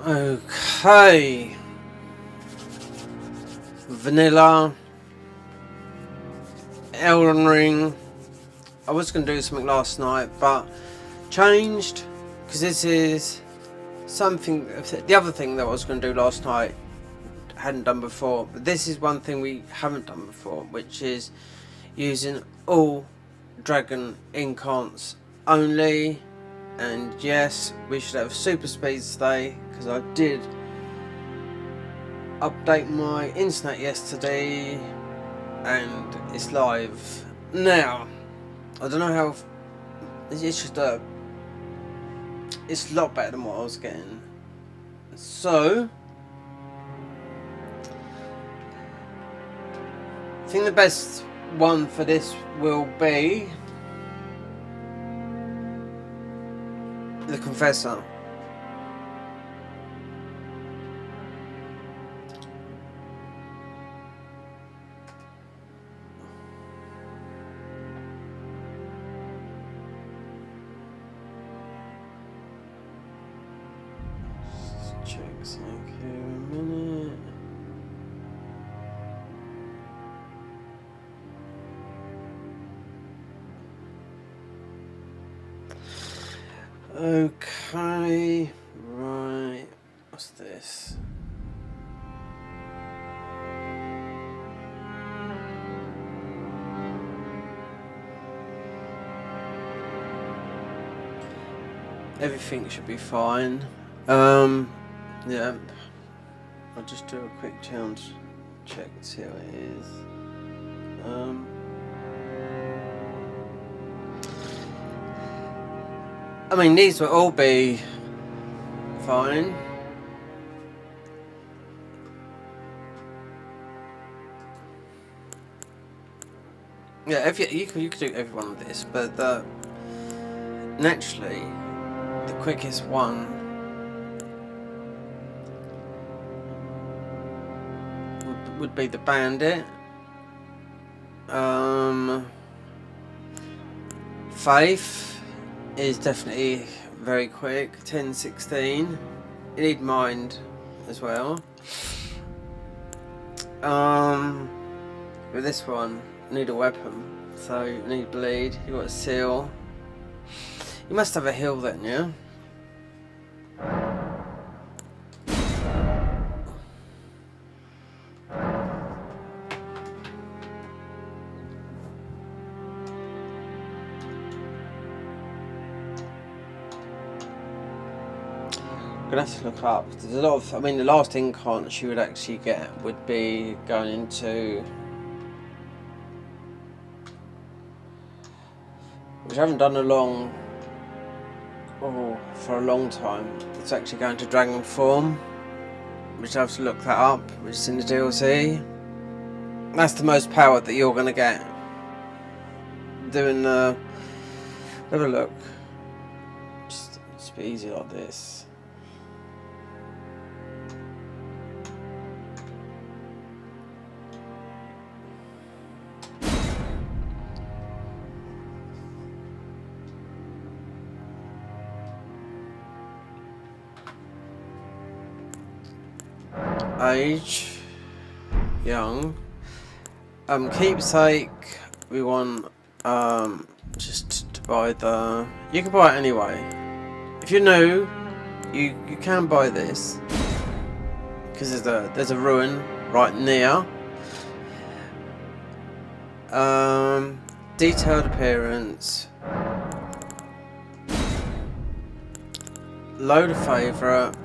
Okay. Vanilla. Elden Ring. I was going to do something last night, but changed because this is something. The other thing that I was going to do last night hadn't done before, but this is one thing we haven't done before, which is using all dragon incants only. And yes, we should have super speed today because I did update my internet yesterday and it's live now. I don't know how. It's just it's a lot better than what I was getting. So I think the best one for this will be the Confessor. Just check something here a minute. Okay, right, what's this? Everything should be fine. Yeah, I'll just do a quick challenge check and see how it is. I mean, these will all be fine. Yeah, you could do every one of this, but naturally, the quickest one would be the bandit. Faith is definitely very quick, 10-16. You need mind as well. With this one, you need a weapon, so you need bleed. You got a seal. You must have a heal then, yeah. I'm gonna have to look up. There's a lot of. I mean, the last incant you would actually get would be going into, which I haven't done for a long time. It's actually going to dragon form, which I have to look that up, which is in the DLC. That's the most power that you're gonna get. Doing the. Have a look. Just be easy like this. Age, young. Keepsake, we want just to buy the. You can buy it anyway. If you're new, you can buy this because there's a ruin right near. Detailed appearance, load of favourite.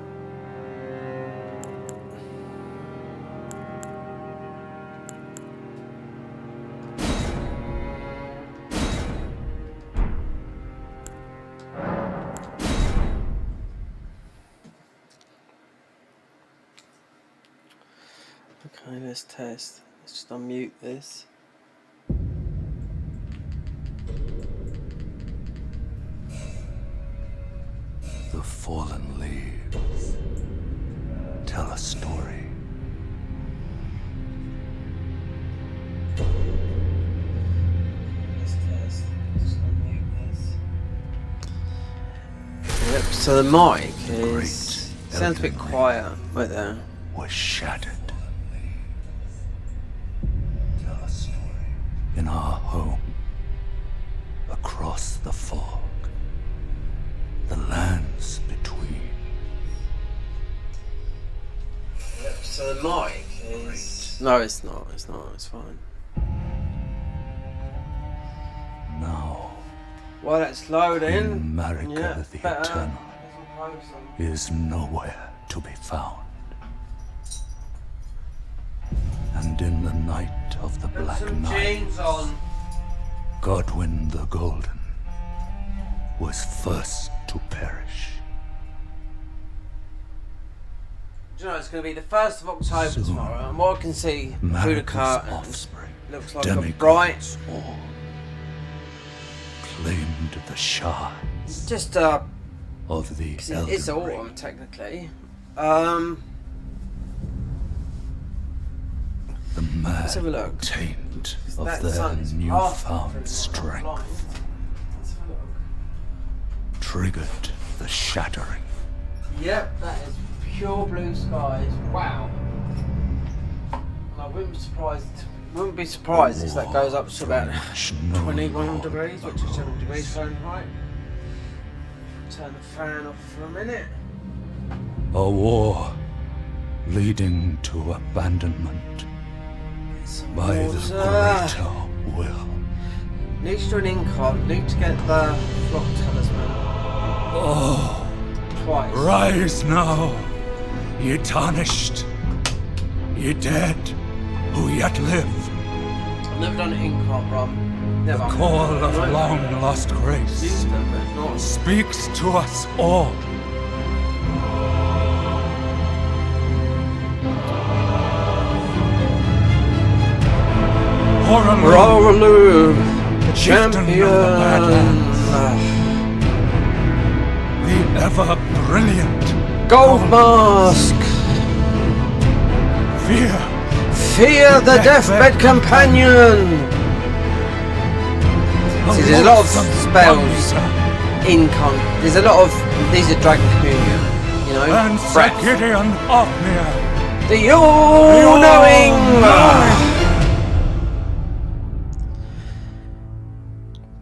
Okay, let's test. Let's just unmute this. The fallen leaves tell a story. Let's test. Just unmute this. Yep, so the mic is Sounds a bit Elden quiet right there. was shattered. In our home, across the fog, the lands between. So the mic is... No, it's not. It's not. It's fine. Now, While that's loading... America the Eternal is nowhere to be found. And in the night of the Black Night, Godwyn the Golden was first to perish. Do you know, it's going to be the 1st of October Soon, tomorrow, and what I can see through the America's curtains offspring, looks like a bright... demigods all, claimed the shards Just, of the because Elden it's autumn, Ring. technically. The mad Let's have a look. taint of That their sun's newfound after strength Let's have a look. triggered the shattering. Yep, that is pure blue skies. Wow. And I wouldn't be surprised if that goes up to about 21 degrees, which is 7 degrees Fahrenheit. Turn the fan off for a minute. A war leading to abandonment Some by the water. greater will. Need to do an incon. Need to get the flock talisman Oh, twice. rise now, ye tarnished, ye dead who yet live. I've never done an incon run. Never. Call of No. long lost grace Used them, but not. speaks to us all. Roralu, the chieftain of the Badlands, the ever brilliant Gold Mask. Fear the deathbed companion. See, there's a lot of spells in there's a lot of these are Dragon Communion, you know. and Sir Breath. Gideon Ofnir. The all-knowing.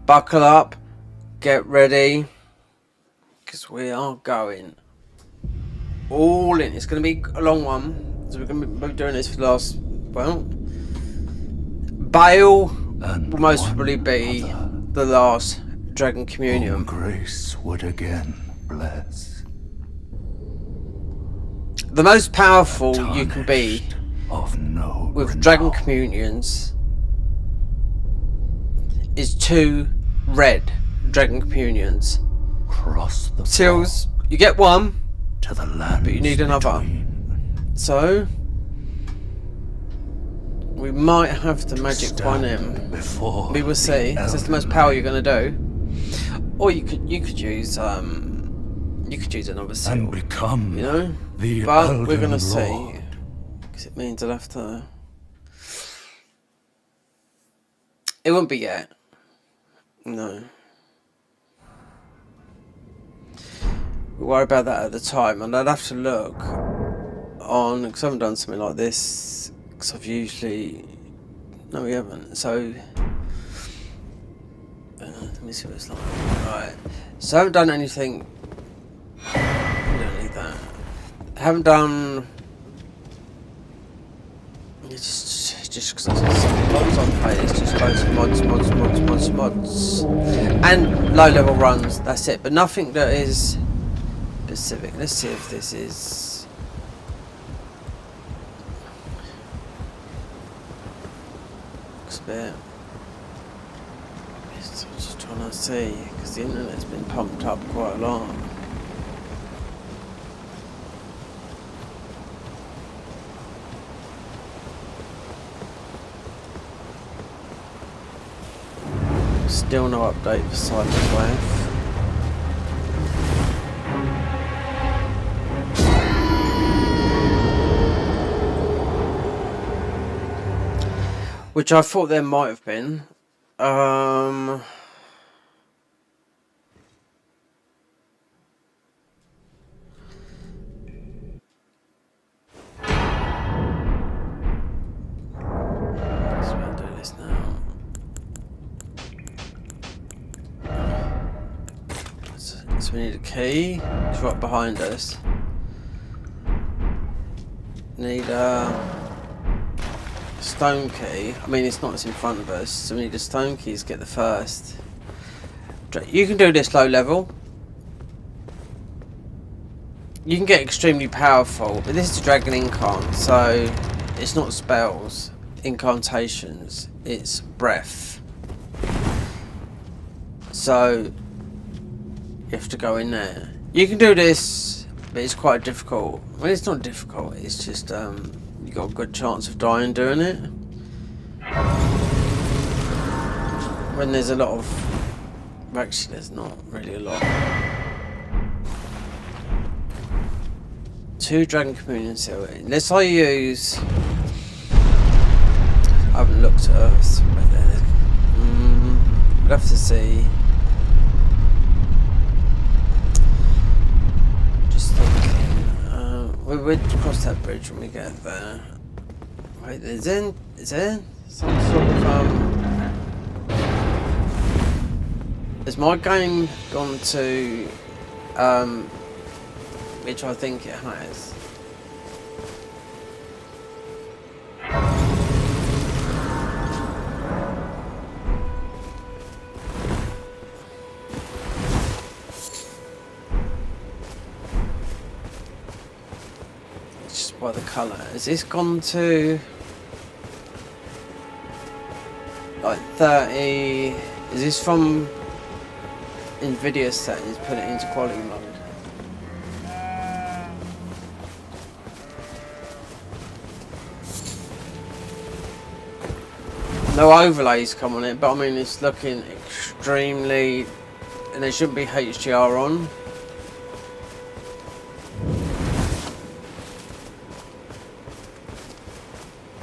Buckle up, get ready, because we are going all in. It's going to be a long one, so we're going to be doing this for the last, well, Bale And will most one probably be other the last Dragon whom Communion. grace would again bless. The most powerful you can be Tarnished of no with renown. Dragon Communions is 2 red Dragon Communions. Cross the Seals, you get one, fog to the land, but you need another. So we might have to magic one in. Before We will see. 'Cause that's the most power you're gonna do. Or you could use another seal, and become you know. the But Elden we're gonna Lord. see, because it means I'll have to. It won't be yet. No. We worry about that at the time, and I'd have to look on, because I haven't done something like this, because I've usually... No, we haven't, so... let me see what it's like. Right, so I haven't done anything... We don't need that. I haven't done... It's just because there's some mods on play, it's just loads of mods. And low level runs, that's it. But nothing that is specific. Let's see if this is... Looks a bit... I'm just trying to see, because the internet's been pumped up quite a lot. Still no update for Cyber's Wave. Which I thought there might have been. So we need a key. It's right behind us. Need a stone key. I mean, it's not, it's in front of us. So we need a stone key to get the first. You can do this low level. You can get extremely powerful, but this is a dragon incant, so it's not spells, incantations, it's breath. So you have to go in there. You can do this, but it's quite difficult. Well, it's not difficult, it's just you got a good chance of dying doing it. When there's a lot of, actually there's not really a lot. 2 dragon communion seal. Unless I use, I haven't looked at Earth. We'll have to see. Just thinking. We'll cross that bridge when we get there. Wait, is there some sort of has my game gone to which I think it has. It's just by the colour. Has this gone to like 30? Is this from NVIDIA settings? Put it into quality mode. No overlays come on it, but I mean it's looking extremely, and there shouldn't be HDR on.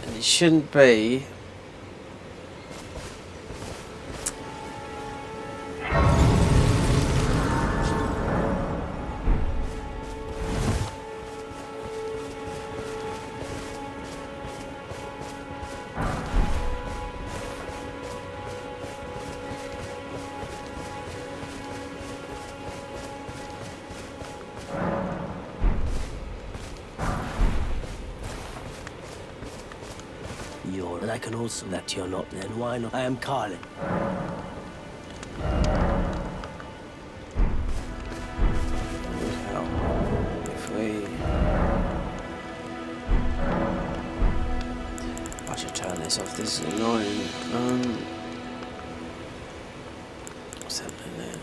And it shouldn't be. And I can also that you're not, then why not? I am Carlin. If we, I should turn this off. This is annoying. What's happening there?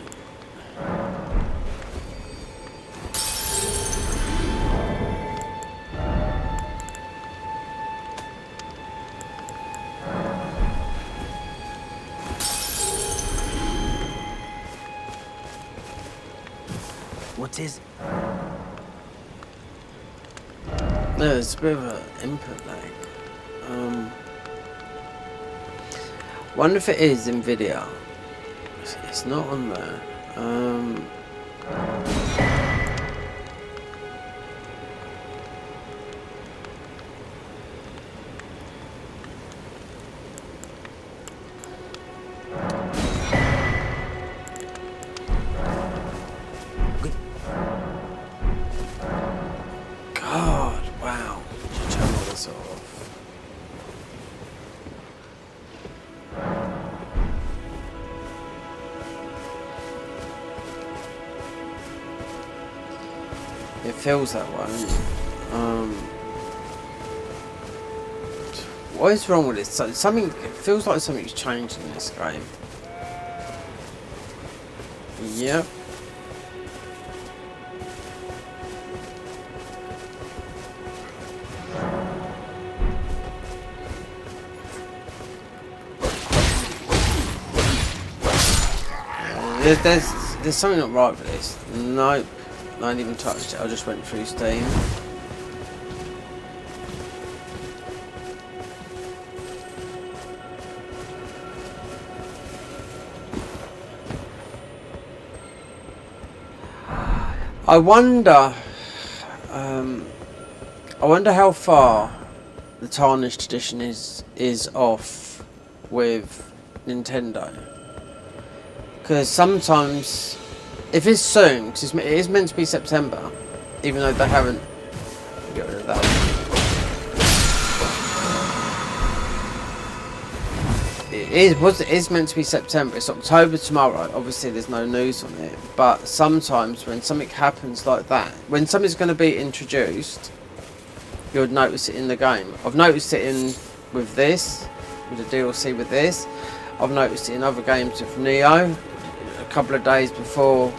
What is? No, it's a bit of an input lag. Wonder if it is NVIDIA. It's not on there. It feels that way. What is wrong with it? Something. It feels like something's changed in this game. Yep. There's something not right with this. Nope. I hadn't even touched it, I just went through Steam. I wonder how far the tarnished edition is off with Nintendo. Because sometimes If it's soon, because it is meant to be September, even though they haven't. Get rid of that. It is meant to be September. It's October tomorrow. Obviously, there's no news on it. But sometimes when something happens like that, when something's going to be introduced, you'll notice it in the game. I've noticed it with this, with the DLC with this. I've noticed it in other games with Neo. A couple of days before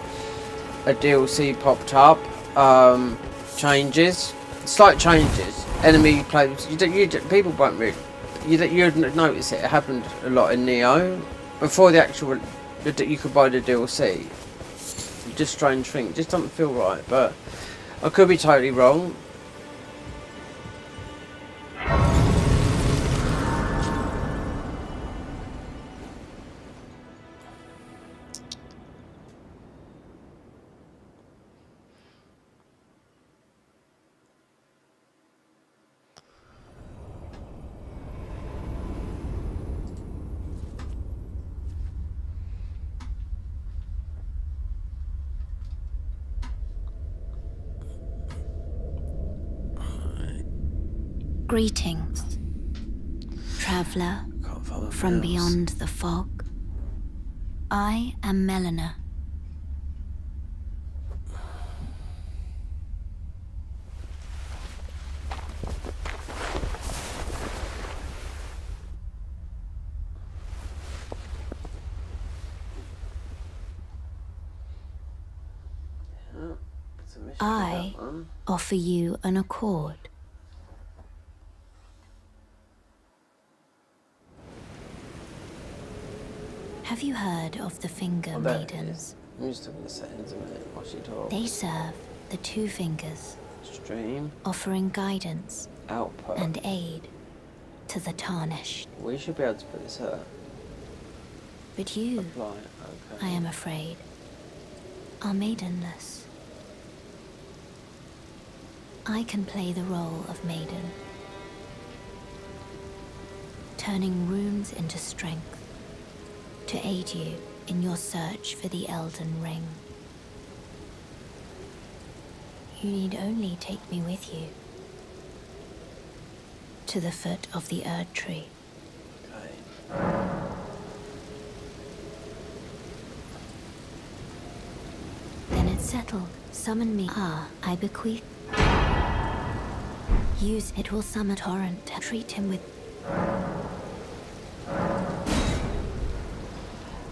a DLC popped up, changes, slight changes. Enemy players, people won't really. You'd notice it. It happened a lot in Neo before the actual. You could buy the DLC. Just strange thing. It just doesn't feel right. But I could be totally wrong. Greetings, traveller from beyond the fog. I am Melina. I offer you an accord. Have you heard of the Finger Maidens? I'm just looking at the settings a minute while she talks. They serve the two fingers, Stream, offering guidance output, and aid to the tarnished. We should be able to put this here. But you, Apply. Okay. I am afraid, are maidenless. I can play the role of maiden, turning runes into strength to aid you in your search for the Elden Ring. You need only take me with you to the foot of the Erd Tree. Okay. Then it's settled. Summon me. Ah, I bequeath. Use it will summon Torrent. Treat him with.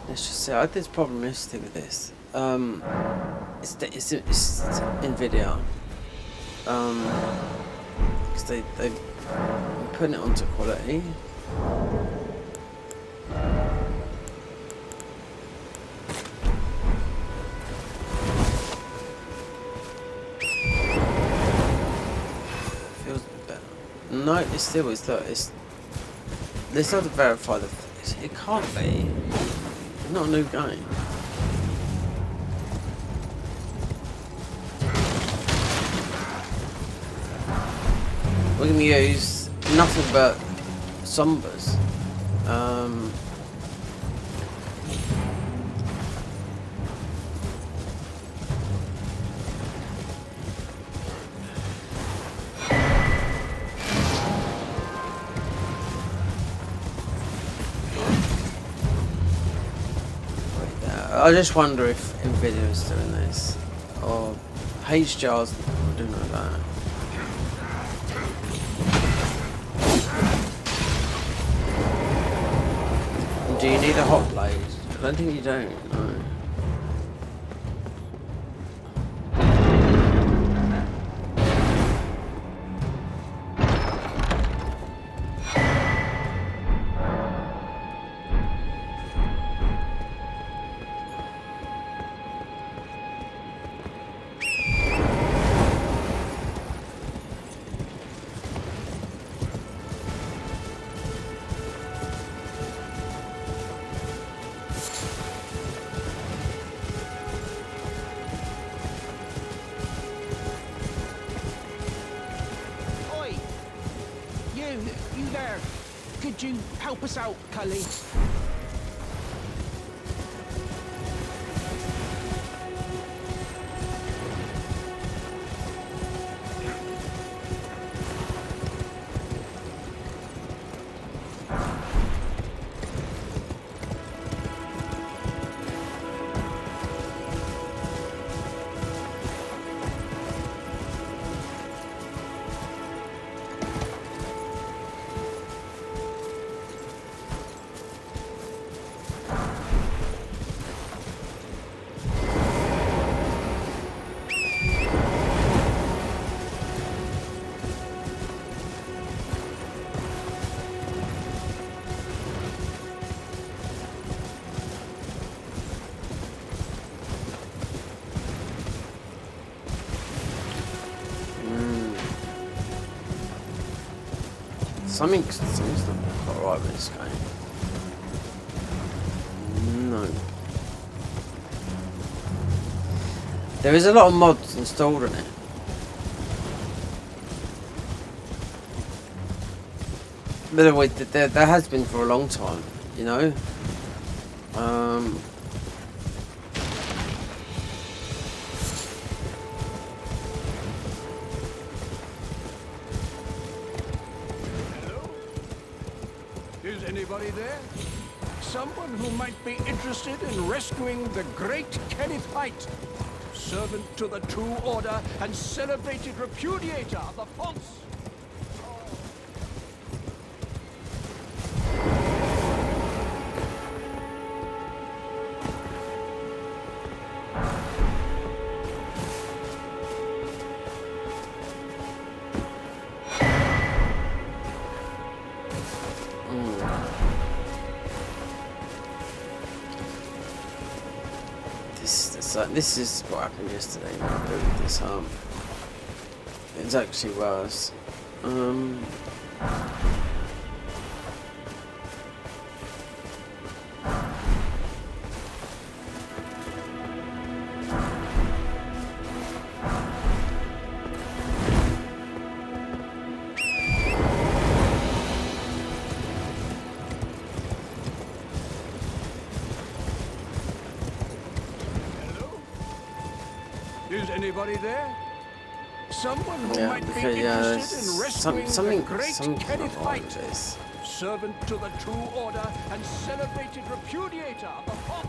Let's just say I had this problem yesterday with this. It's Nvidia. Because they putting it onto quality. Feels a bit better. No, it still is that it's. Let's have to verify the. It can't be. It's not a new game. We're going to use nothing but sombers. I just wonder if Nvidia is doing this, or HDR's. I do know that. Do you need a hot blade? I don't think you don't. No. You there? Could you help us out, Cully? Something's not quite right with this game. No. There is a lot of mods installed on it. But anyway, there has been for a long time, you know. Is anybody there? Someone who might be interested in rescuing the great Kenneth Height, servant to the True Order and celebrated repudiator of the false. This is what happened yesterday. With this it's actually worse. Is anybody there? Someone who Yeah, might be because interested in rescuing the great Kenneth Height, this. servant to the True Order and celebrated repudiator of the false.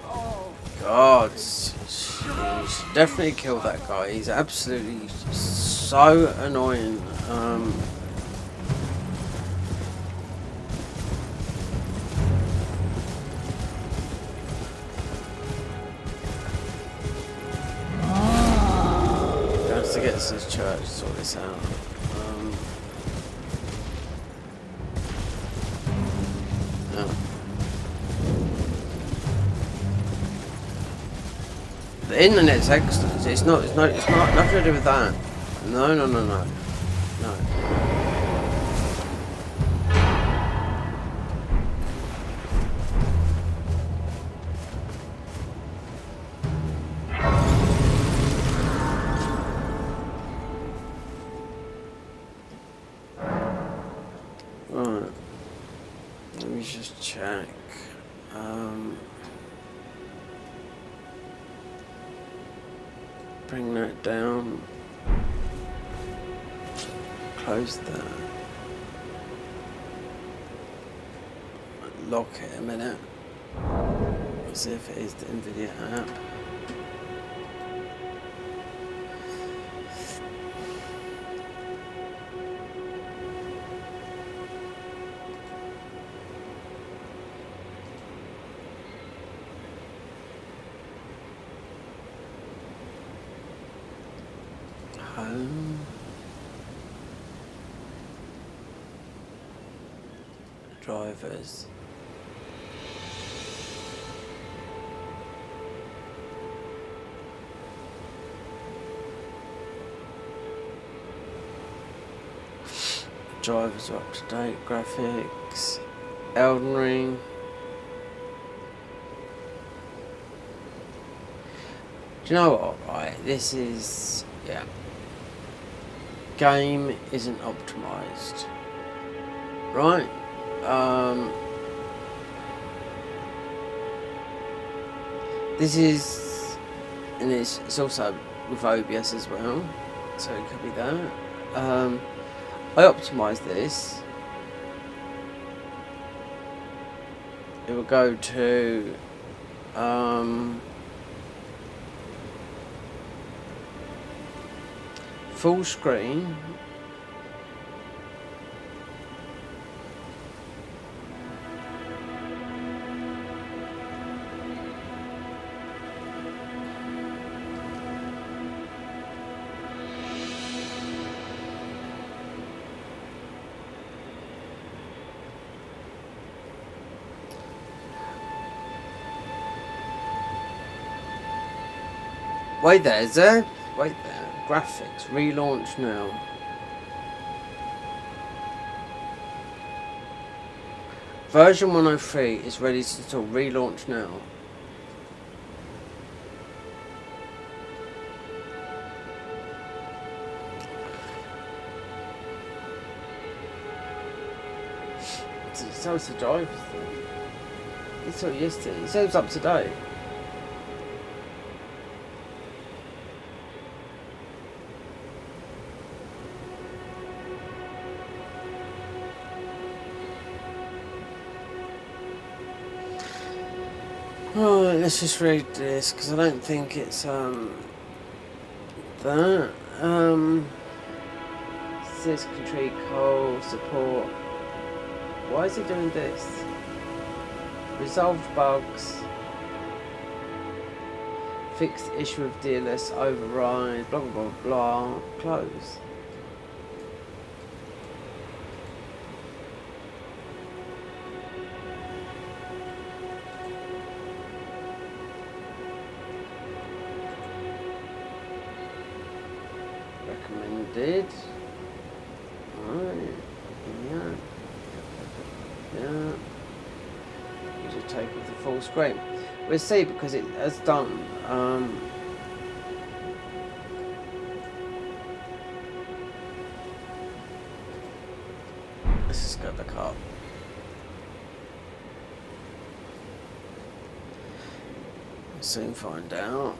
Oh, God, you should definitely kill that guy. He's absolutely so annoying. To get to this church, sort this out. No. The internet's excellent. It's not nothing to do with that. No. Right. Let me just check. Bring that down. Close that. Lock it a minute. Let's see if it is the NVIDIA app. Home. Drivers. Drivers are up to date. Graphics. Elden Ring. Do you know what? Right, this is game isn't optimized, right? This is, and it's also with OBS as well, so it could be that. I optimized this. It will go to full screen. Wait there, is there? Wait there. Graphics, relaunch now. Version 103 is ready to relaunch now. So it's a drive thing. He saw it yesterday. He said it was up today. Right, let's just read this because I don't think it's that. Says control support. Why is he doing this? Resolved bugs. Fixed issue of DLS override. Blah blah blah blah. Close. Recommended. Alright. Yeah. Yeah. You should take with the full screen. We'll see because it has done. Let's just go back up. We'll soon find out.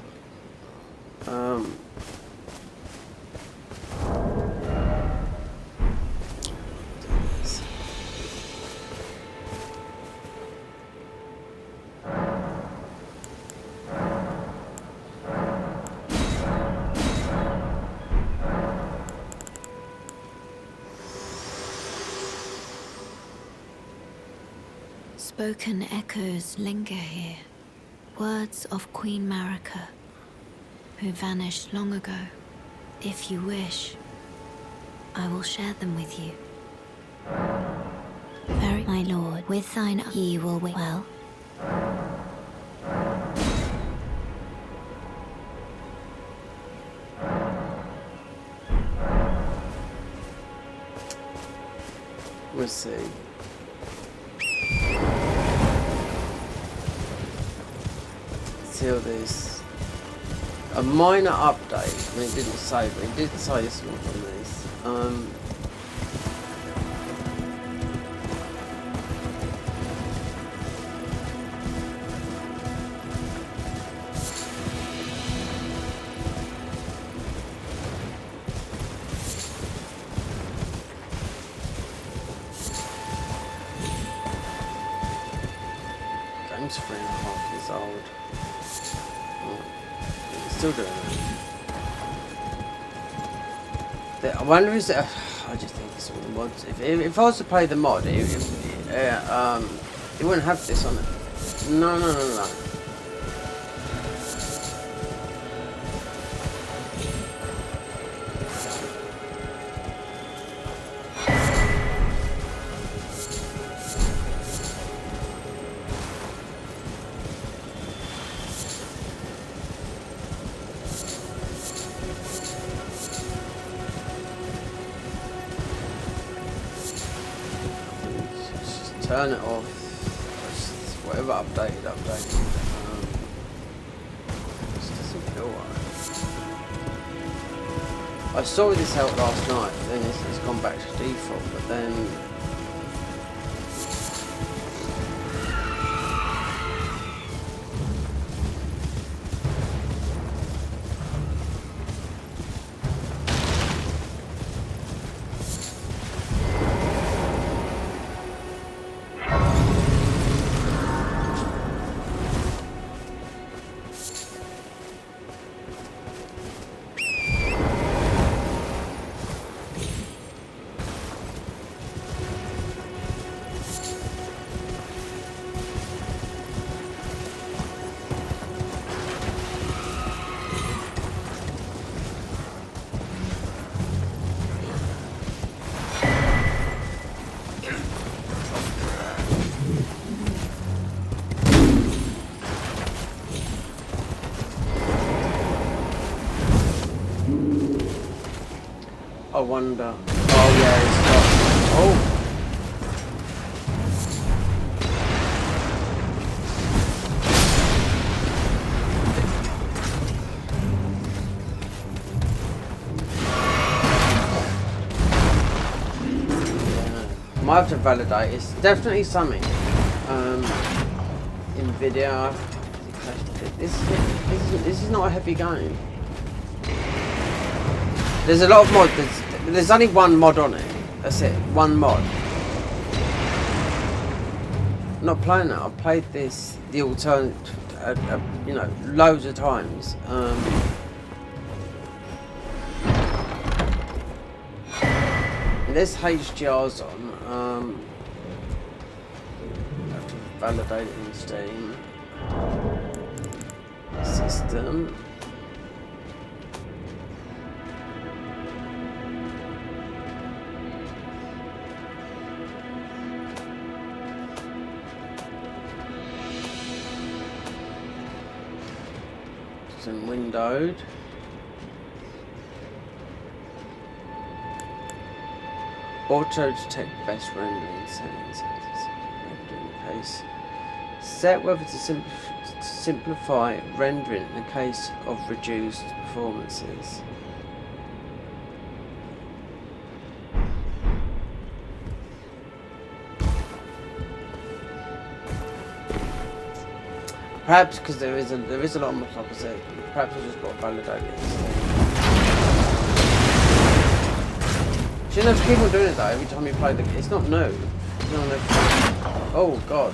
Spoken echoes linger here. Words of Queen Marika, who vanished long ago. If you wish, I will share them with you. Very, my lord, with thine ye will wait well. We'll see. Till this a minor update. I mean, it didn't say, but it did say something on this. Game's 3.5 years old. Still doing it. I wonder is it. I just think it's all the mods. If I was to play the mod, it wouldn't have this on it. No. Turn it off. Whatever updated. This doesn't feel right. I saw this out last night, then it's gone back to default, but then I wonder. Oh yeah, it's got. Oh. might have to validate. It's definitely something. Nvidia. This is not a heavy game. There's a lot of mods. There's only one mod on it. That's it. One mod. I'm not playing that. I've played the alternate, you know, loads of times. This HDR's on. I have to validate it in Steam. System. It's in windowed. Auto detect best rendering settings. Rendering case. Set whether to simplify rendering in the case of reduced performances. Perhaps because there is a lot of mods, like I said. Perhaps I just got to validate it. Shouldn't have to keep on doing it though every time you play the game. It's not new. It's not new. Oh god.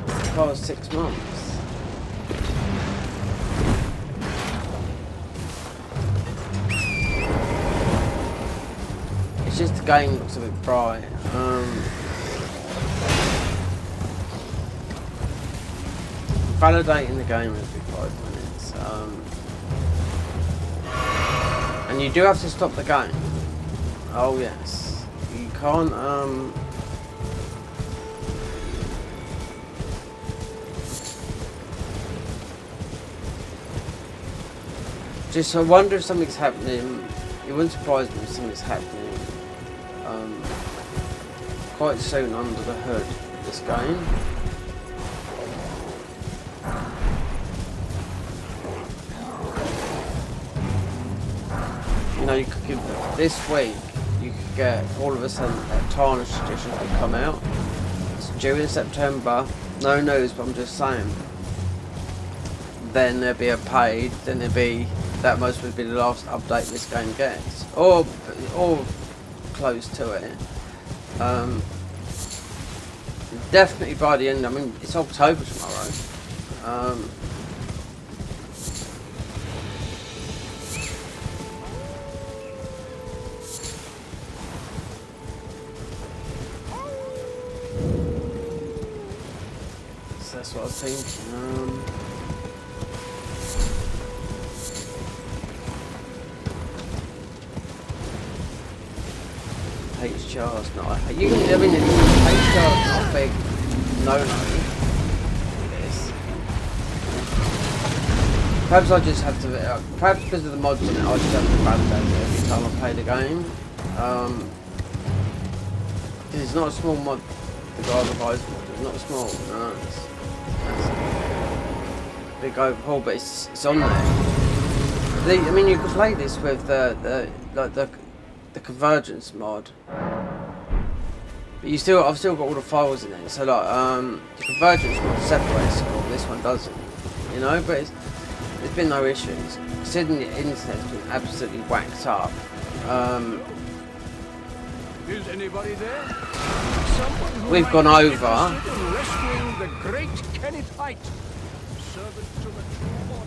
The car was 6 months. It's just the game looks a bit bright. Validating the game every 5 minutes. And you do have to stop the game. Oh yes. You can't just I wonder if something's happening. It wouldn't surprise me if something's happening quite soon under the hood of this game. You know, you could give this week. You could get all of a sudden a tarnished edition could come out. It's due in September. No news, but I'm just saying. Then there'll be a paid. Then there'll be that most would be the last update this game gets, or close to it. Definitely by the end. I mean, it's October tomorrow. That's what I was thinking. HR's not. You can. I mean, HR's not a big no-no. This. Perhaps I just have to. Perhaps because of the mods in it, I just have to validate it every time I play the game. Because it's not a small mod. The Driver Guys mod. It's not small. No. It's big overhaul, but it's on there. I mean, you can play this with the convergence mod, but I've still got all the files in it. So like the convergence mod separates it all. This one doesn't, you know. But there's been no issues. Considering the internet's been absolutely whacked up. Is anybody there? We've gone over.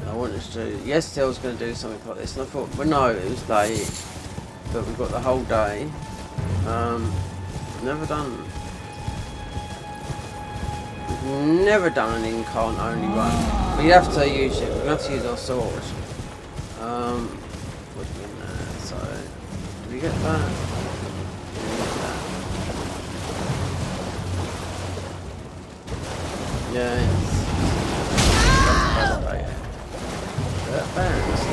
I wanted to. Yesterday I was going to do something like this, and I thought, well, no, it was late, but we've got the whole day. Never done an incant only one. But you have to use it. We have to use our sword. Put them in there. So, do we get that? Yeah, that bounce.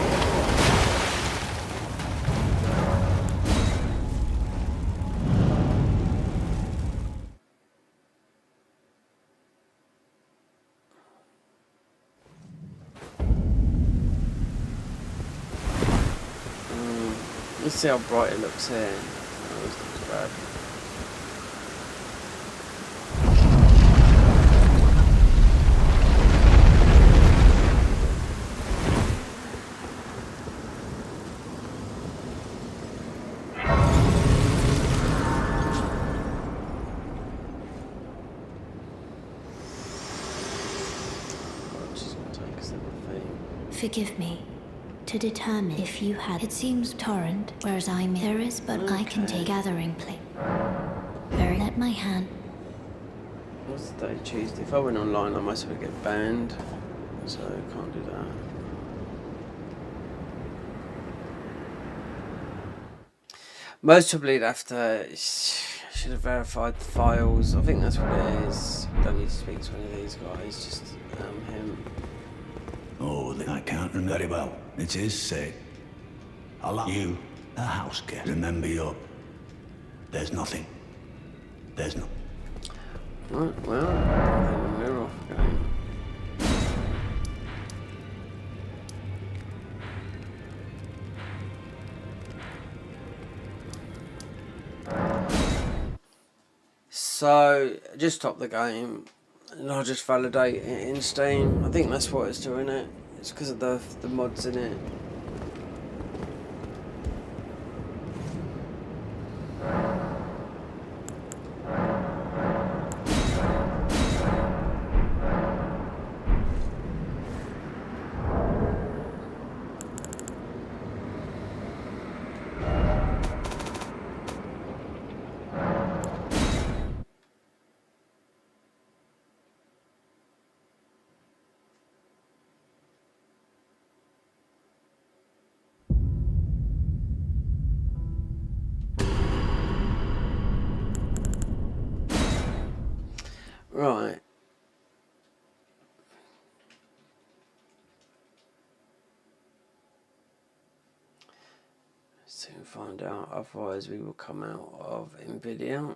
Let's see how bright it looks here. Oh, this looks bad. Forgive me. To determine if you had... It seems torrent, whereas I'm... There is, but I can take gathering place. Very... Let my hand... What's the day? Tuesday. If I went online, I might have get banned. So I can't do that. Most probably after... Should have verified the files. I think that's what it is. Don't need to speak to any of these guys. Just him. Oh, I can't remember very well. It is said. I'll you, a house guest. Remember there's nothing. There's no... Right, well, then we're off going. So, just stop the game and I'll just validate it in Steam. I think that's what it's doing it. It's because of the mods in it. Right. Soon find out, otherwise we will come out of NVIDIA.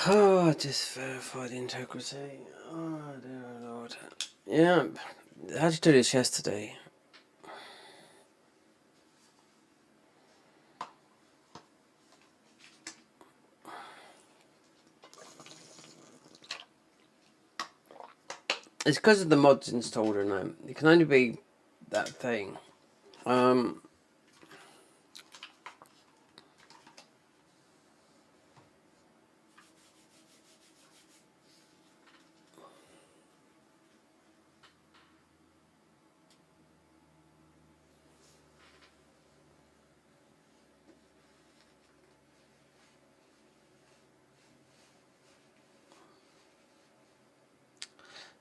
Oh, I just verified integrity. Oh, dear Lord. Yeah, I had to do this yesterday. It's because of the mods installed in them. It can only be that thing.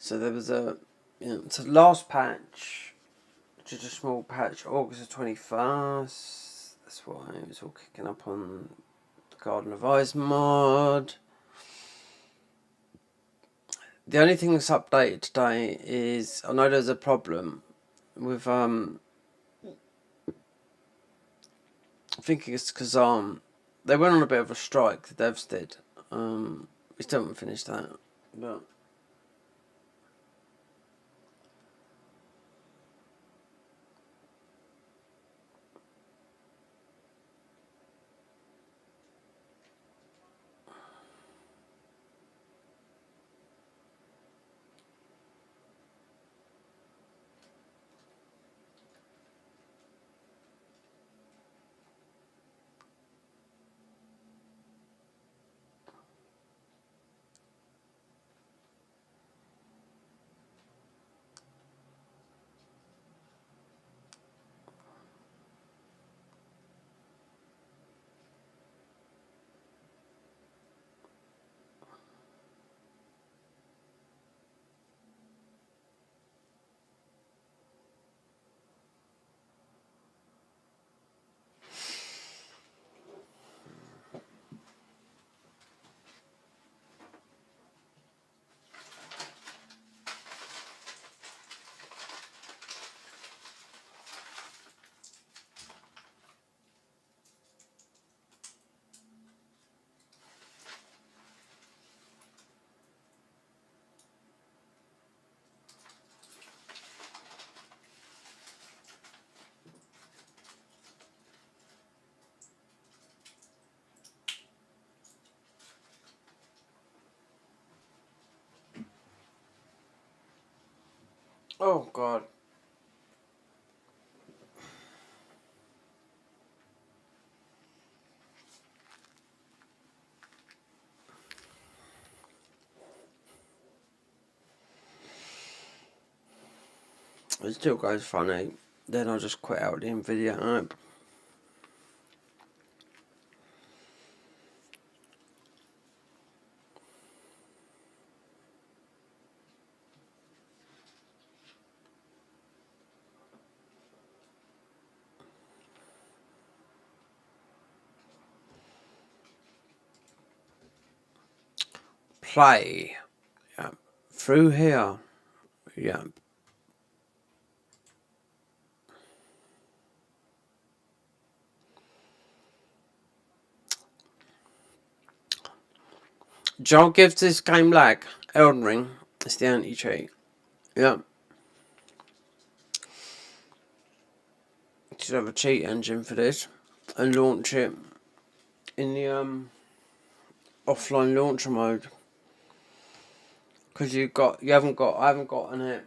So there was it's a last patch, just a small patch, August the 21st. That's why it was all kicking up on the Garden of Ice mod. The only thing that's updated today is, I know there's a problem with, I think it's because they went on a bit of a strike, the devs did. We still haven't finished that, but... Oh god. It still goes funny. Then I just quit out the video. Play. Yeah. Through here. Yeah. Joel gives this game lag. Elden Ring. It's the anti-cheat. Yeah. Should have a cheat engine for this and launch it in the offline launcher mode. Because I haven't got on it.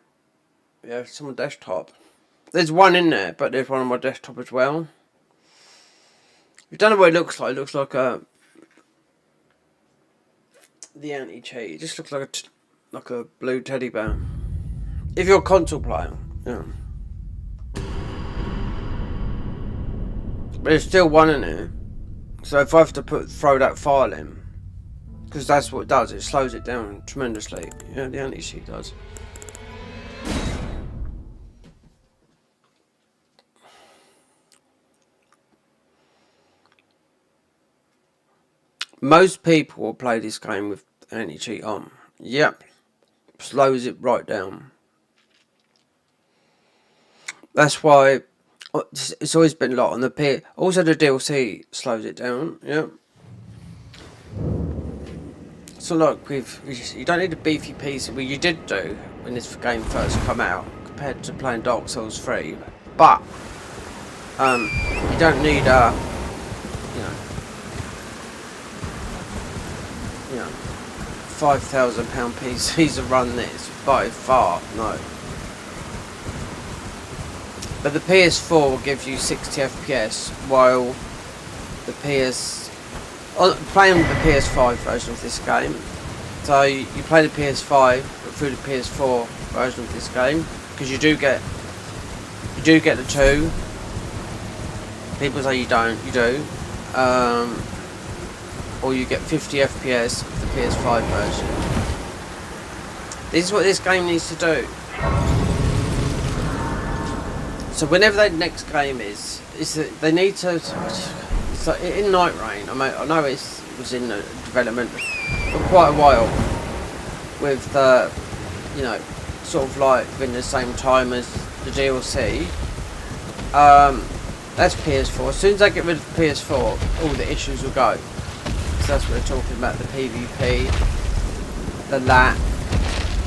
Yeah, it's on my desktop. There's one in there, but there's one on my desktop as well. You don't know what it looks like. It looks like the anti-cheat. It just looks like a blue teddy bear. If you're a console player, yeah. But there's still one in there. So if I have to throw that file in, because that's what it does, it slows it down tremendously. Yeah, the anti-cheat does. Most people will play this game with anti-cheat on. Yep. Slows it right down. That's why it's always been a lot on the PS. Also the DLC slows it down. Yep. So look, you don't need a beefy PC. Well, you did do when this game first come out compared to playing Dark Souls 3. But you don't need a £5,000 PCs to run this by far, no. But the PS4 will give you 60 FPS, while the playing with the PS5 version of this game. So you play the PS5 through the PS4 version of this game, because you do get the two. People say you don't, you do. Or you get 50 FPS with the PS5 version. This is what this game needs to do. So whenever their next game is that they need to. It's like in Night Rain. I know it was in development for quite a while, with the, sort of like within the same time as the DLC. That's PS4. As soon as I get rid of the PS4, all the issues will go. So that's what they're talking about, the PvP, the lag,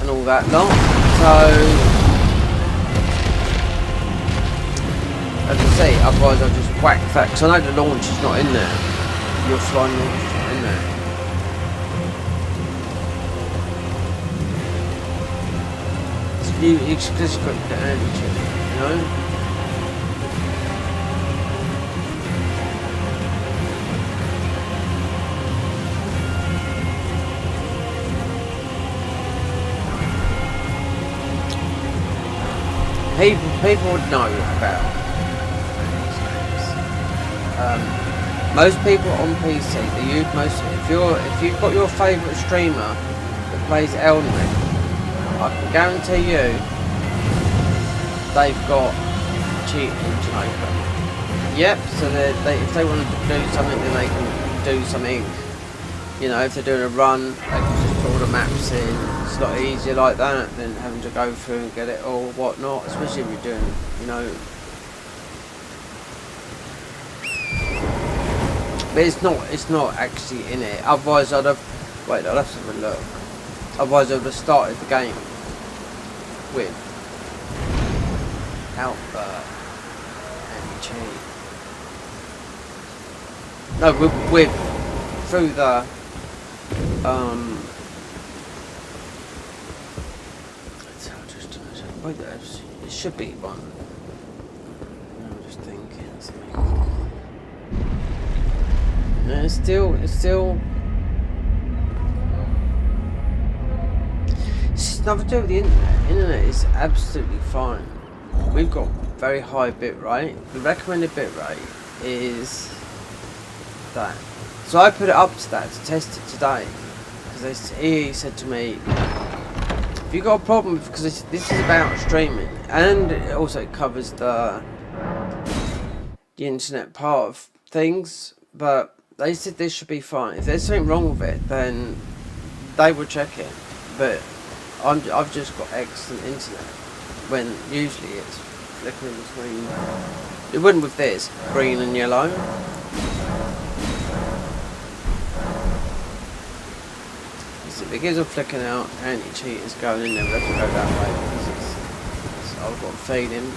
and all that lot. So, as I say, otherwise I'll just whack that, because I know the launch is not in there. Your offline launch is not in there. You just got the anti-cheat, you know? People would know about most people on PC. If you've got your favourite streamer that plays Elden Ring, I can guarantee you they've got cheat engine open. Yep. So if they want to do something, then they can do something. If they're doing a run, they can just put all the maps in. It's a lot easier like that than having to go through and get it all whatnot, especially if you're doing, But it's not actually in it. Otherwise I'd have to have a look. Otherwise I would have started the game with anti-cheat. No, with through the Wait, it should be one. I'm just thinking something. No, it's still. It's nothing to do with the internet. Internet is absolutely fine. We've got very high bit rate. The recommended bit rate is that. So I put it up to that to test it today. Because he said to me, if you got a problem, because this is about streaming, and it also covers the internet part of things, but they said this should be fine. If there's something wrong with it, then they will check it. But I've just got excellent internet, when usually it's flickering between. It wouldn't with this green and yellow. Because of flicking out, anti-cheat is going in there. We have to go that way because I've got a feeling.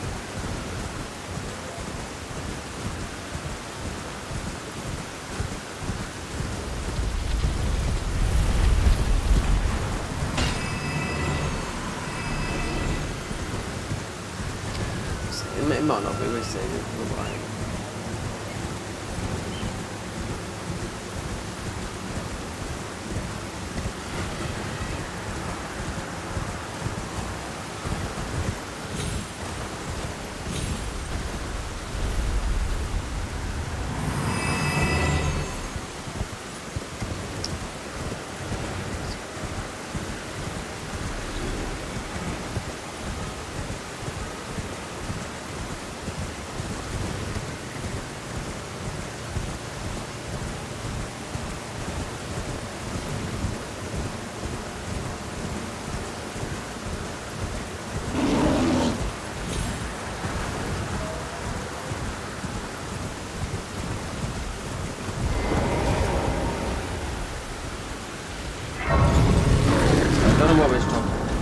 It might not be, we'll see. Right.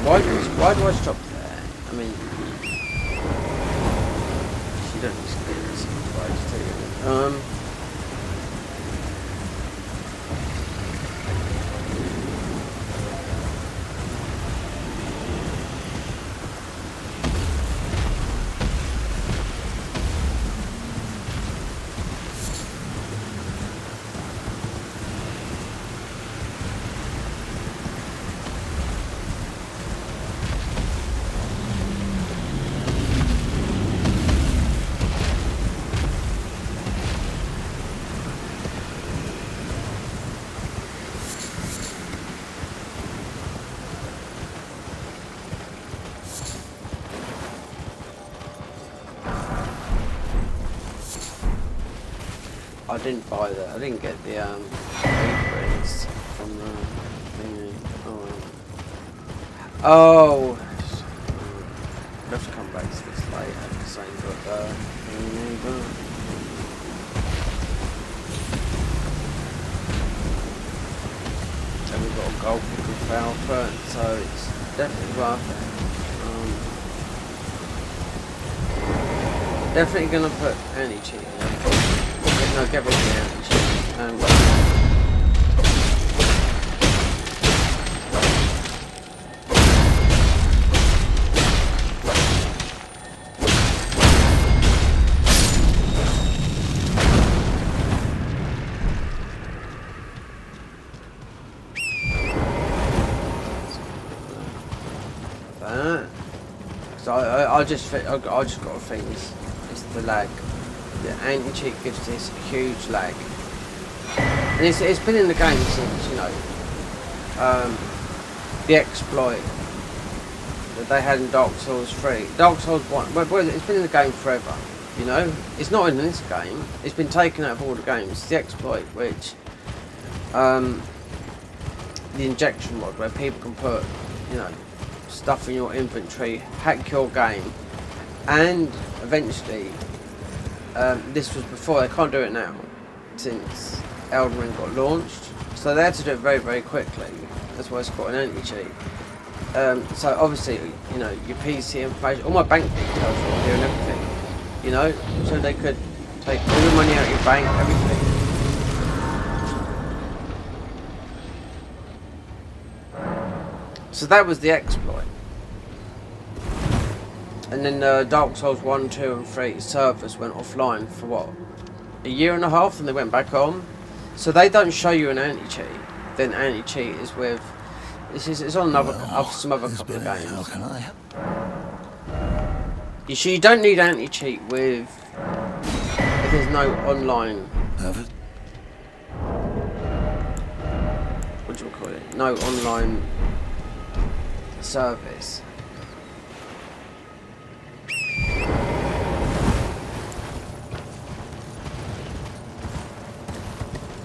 Why do I stop there? I mean, she doesn't experience it twice, do you? I didn't buy that. I didn't get the aprons from the thingy. Oh. I'll have to come back to this later because I ain't got the thingy either. And we've got a gold pickle foul for it, so it's definitely worth it. Definitely gonna put anti-cheat in it. No, get rid of the anti-cheat and that. So I just got a thing. It's the lag. The anti-cheat gives this huge lag, and it's been in the game since, you know, the exploit that they had in Dark Souls 3. Dark Souls 1, well, it's been in the game forever, you know. It's not in this game, it's been taken out of all the games. It's the exploit, which, the injection mod, where people can put, you know, stuff in your inventory, hack your game, and eventually, this was before, they can't do it now, since Elden Ring got launched, so they had to do it very, very quickly. That's why it's got an anti-cheat. So obviously, you know, your PC information, all my bank details are on here and everything, you know, so they could take all the money out of your bank, everything. So that was the exploit. And then Dark Souls 1, 2 and 3 servers went offline for what? A year and a half, and they went back on. So they don't show you an anti-cheat. Then anti-cheat is with... It's on some other couple of games. How can I help? You don't need anti-cheat with... if there's no online... Have it? what do you call it? No online service.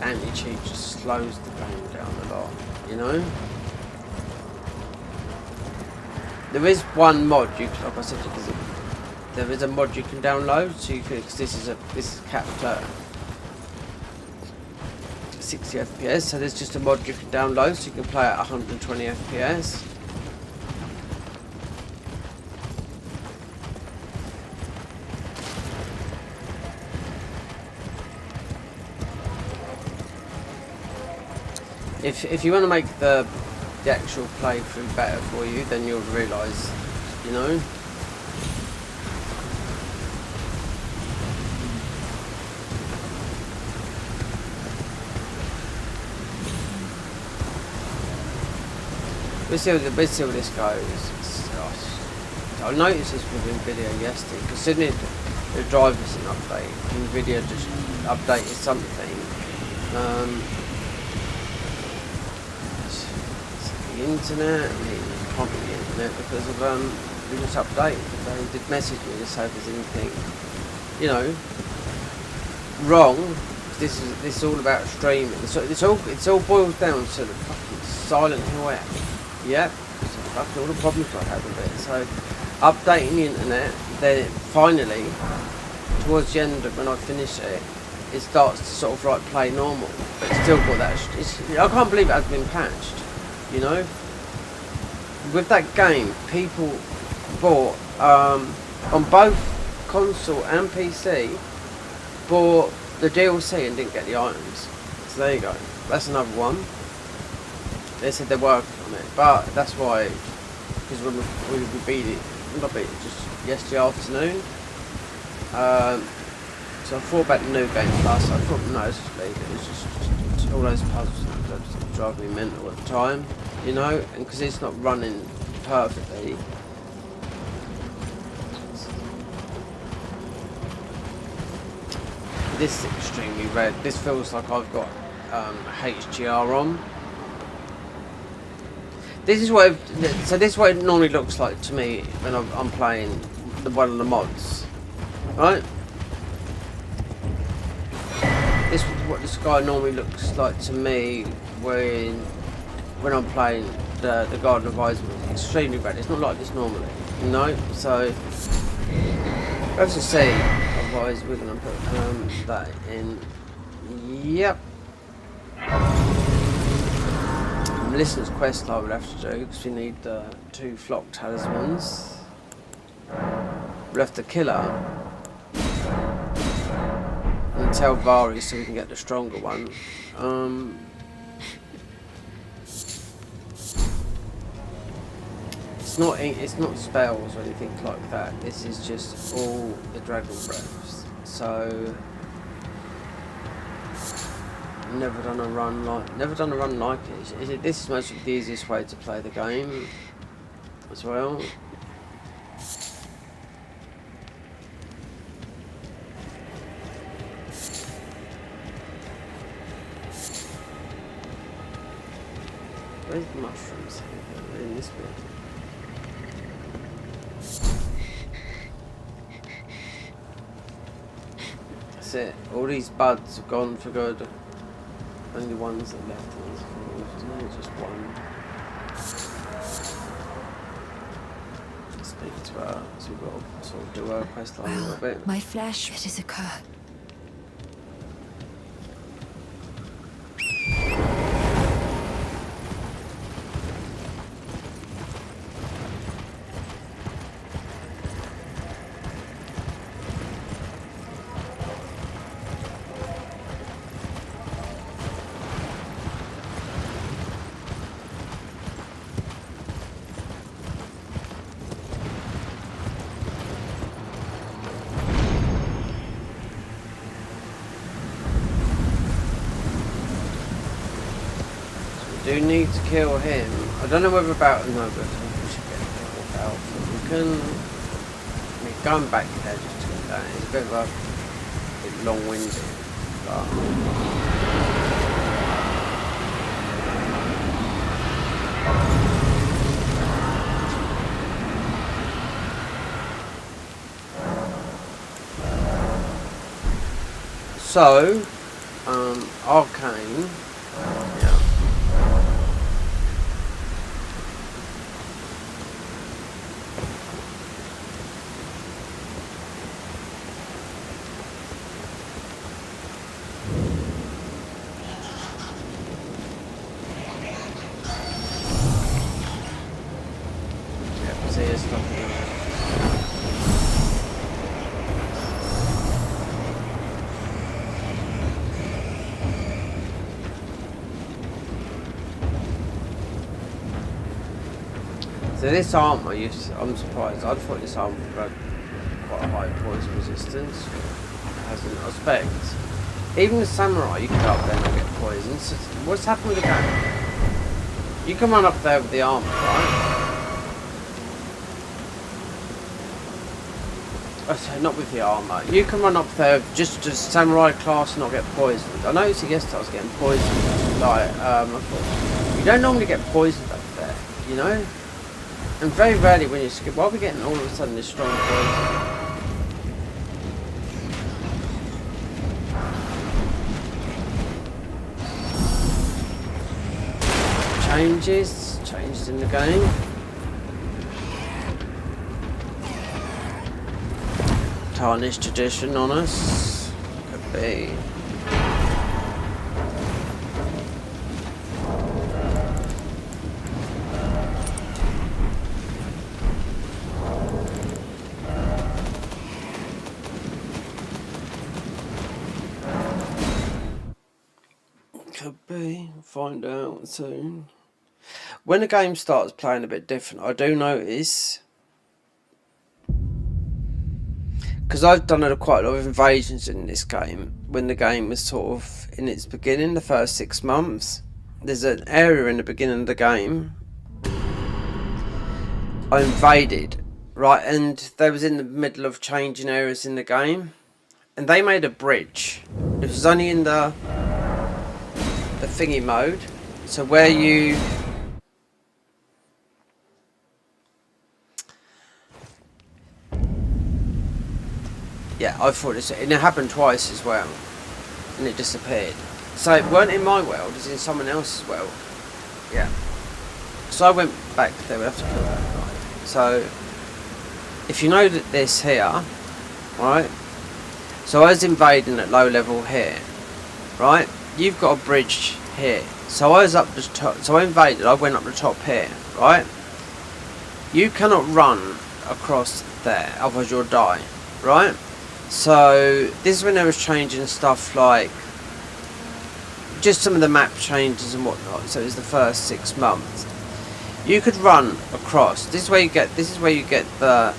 Anti-cheat just slows the game down a lot, you know? There is one mod like I said, there is a mod you can download, so you can, because this is capped at 60 FPS, so there's just a mod you can download, so you can play at 120 FPS. If you want to make the actual playthrough better for you, then you'll realise, you know. We'll see where this goes. I noticed this with NVIDIA yesterday, because suddenly the drivers an update, NVIDIA just updated something. The internet, I can't be the internet because of we just updated. They did message me to say if there's anything, you know, wrong. This is all about streaming. So it's all boils down to the fucking Silent Hill app. Yep, so fucking all the problems I had with it. So updating the internet, then finally towards the end of when I finish it, it starts to sort of like play normal, but it's still got that. I can't believe it hasn't been patched. You know, with that game, people bought on both console and PC, bought the DLC and didn't get the items. So there you go. That's another one. They said they're working on it, but that's why, because we beat it, not beat it, just yesterday afternoon. So I thought about the new game plus. I thought no, let's just leave it. It's just all those puzzles that drive me mental at the time, you know, and because it's not running perfectly. This is extremely red. This feels like I've got HGR on. This is what this is what it normally looks like to me when I'm playing one of the mods, right? This is what the sky normally looks like to me when I'm playing the Garden of Eyes. Extremely red. It's not like this normally, you know. So let's just see. Otherwise, we're gonna put that in. Yep. Listener's quest I would have to do because we need 2 flock talismans. We'll have to kill her and tell Vari so we can get the stronger one. It's not spells or anything like that. This is just all the dragon breaths. So never done a run like it. This is most of the easiest way to play the game as well. Where's the mushrooms? They're in this bit. That's it. All these buds have gone for good. Only ones that left is just one. Speak to her, so we've got to sort of do her quest line a little bit. My flesh, it is a curse. do need to kill him. I don't know whether about no, but we should get the out. We can. I mean, going back there just to get that. It's a bit of a long-winded, but. So, arcane, yeah. Yeah, see, it's nothing. So this armour, I'm surprised. I thought this armour would have quite a high poison resistance. It hasn't. I expect. Even the samurai, you can go up there and not get poisoned. So what's happened with the game? You can run up there with the armour, right? Oh, sorry, not with the armour. You can run up there just samurai class and not get poisoned. I noticed yesterday I was getting poisoned. Like, I thought, you don't normally get poisoned up there, you know? And very rarely when you skip, why are we getting all of a sudden this strong poison? Changed in the game. Tarnished tradition on us. Could be. Could be. Find out soon. When the game starts playing a bit different, I do notice, because I've done quite a lot of invasions in this game. When the game was sort of in its beginning, the first 6 months, there's an area in the beginning of the game I invaded, right, and they was in the middle of changing areas in the game, and they made a bridge. It was only in the thingy mode, so where you yeah, I thought this, and it happened twice as well, and it disappeared. So it weren't in my world, it's in someone else's world. Yeah. So I went back there, we have to kill that guy. So if you know that this here, right? So I was invading at low level here, right? You've got a bridge here. So I was up the top, so I invaded, I went up the top here, right? You cannot run across there, otherwise you'll die, right? So this is when they was changing stuff like just some of the map changes and whatnot. So it was the first 6 months. You could run across. This is where you get the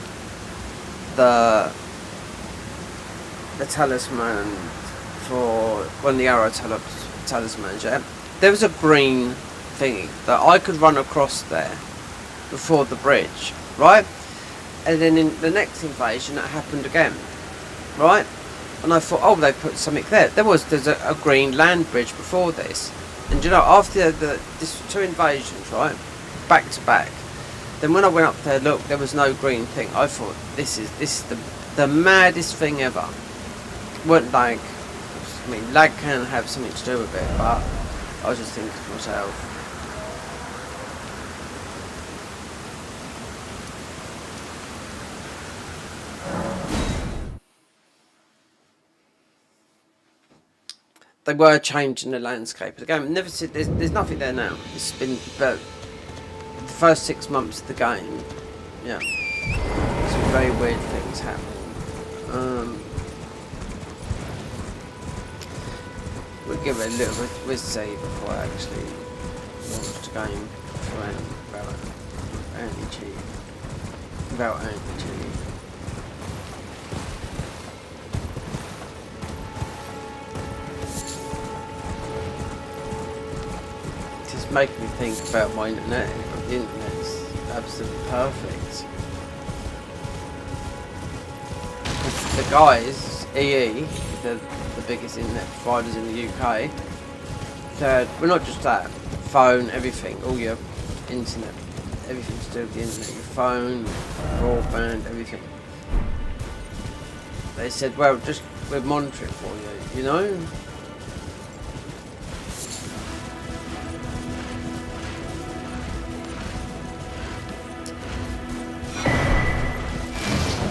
talisman for one of the arrow talismans. Yeah, there was a green thingy that I could run across there before the bridge, right? And then in the next invasion, that happened again. Right, and I thought, oh, they put something there. There's a green land bridge before this, and you know, after this 2 invasions, right, back to back. Then when I went up there, look, there was no green thing. I thought, this is the maddest thing ever. Weren't lag. I mean, lag can have something to do with it, but I was just thinking to myself. They were changing the landscape of the game. Never said there's nothing there now. It's been about the first 6 months of the game. Yeah, some very weird things happening. We'll give it a little bit. We'll see before I actually launch the game without anti-cheat. Without anti-cheat. making me think about my internet. The internet's absolutely perfect. The guys, EE, the biggest internet providers in the UK, we're not just that, phone, everything, all your internet, everything to do with the internet, your phone, broadband, everything. They said, well, just we'll monitor it for you, you know?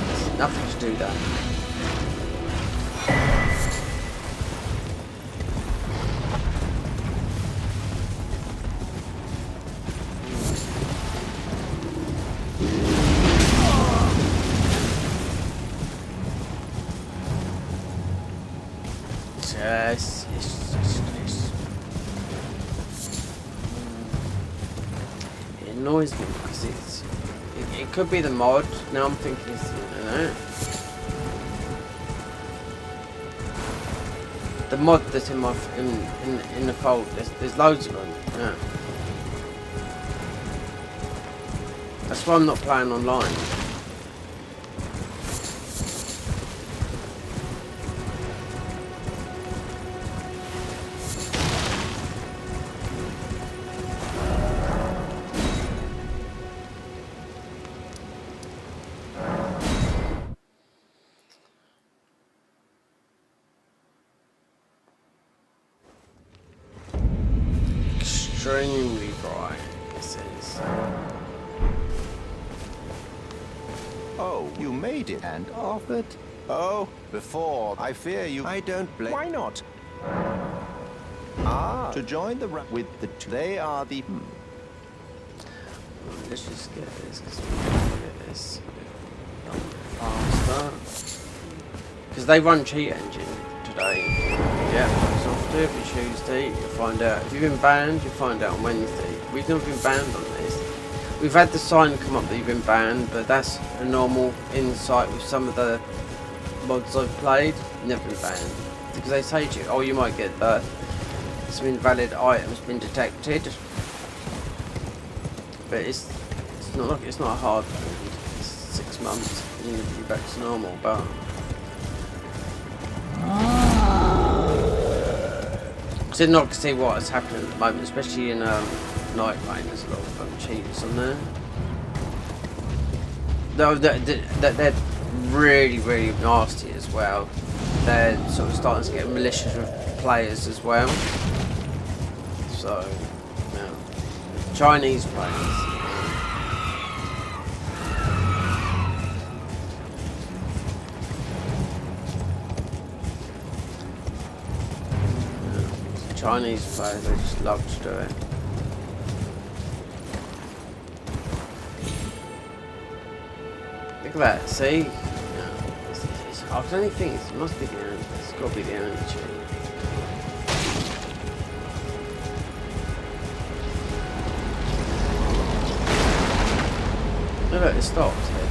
There's nothing to do that. Yes, it annoys me because it could be the mod. Now I'm thinking, you know, the mod that's in my in the fold. There's loads of them. Yeah. That's why I'm not playing online. Extremely bright, it says. Oh, you made it and offered? Oh, before. I fear you. I don't blame. Why not? Ah, to join the with the two. They are the. Let's just get this because we can get this faster. Because they run cheat engine today. Yeah, so every Tuesday you find out. If you've been banned, you find out on Wednesday. We've never been banned on this. We've had the sign come up that you've been banned, but that's a normal insight with some of the mods I've played. Never been banned. Because they say to you, oh, you might get some invalid items been detected. But it's not hard. It's 6 months and you'll be back to normal, but so not to see what is happening at the moment, especially in Night Rain. There's a lot of cheaters on there. No, they're really, really nasty as well. They're sort of starting to get malicious with players as well. So, yeah. Chinese players. Chinese players, they just love to do it. Look at that, see? I can only think it must be the only, it's got to be the only cheat. Look, it stopped here.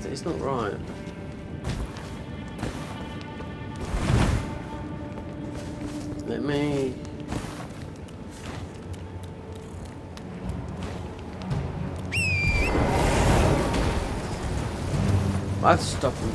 It's not right. Let me. I have to stop him.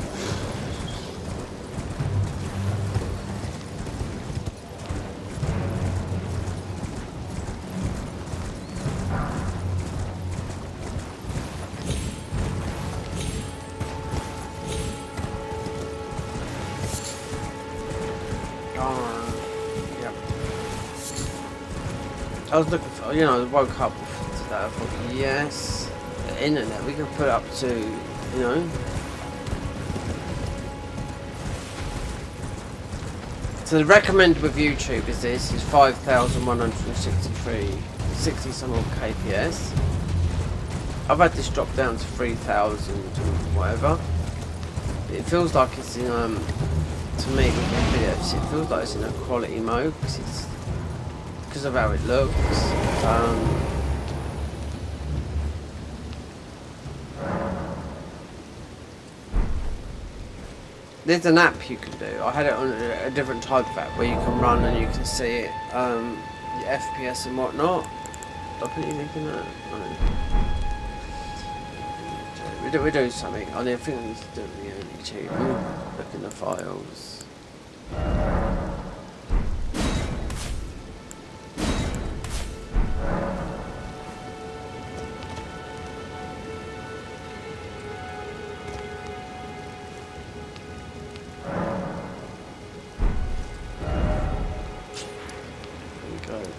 Yep. I was looking for, you know, I woke up today, I thought, yes, the internet, we could put up to, you know. So the recommended with YouTube is this, is 5,163, 60 some odd kps. I've had this drop down to 3,000 or whatever. It feels like it's in, to me, looking at videos, it feels like it's in a quality mode, because of how it looks. There's an app you can do. I had it on a different type of app where you can run and you can see it, your FPS and whatnot. Did I put anything in that? No. We do something. I think we need to do it the only cheat. Look in the files.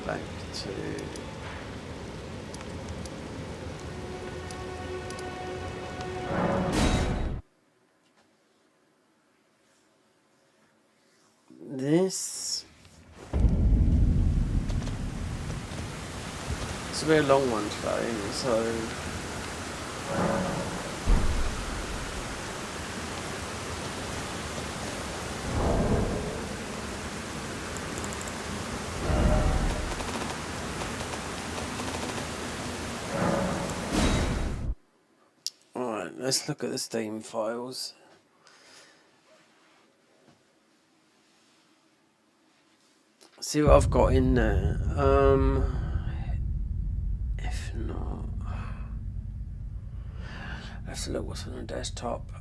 Back to this. It's a very long one today, so let's look at the Steam files. See what I've got in there. If not, let's look what's on the desktop.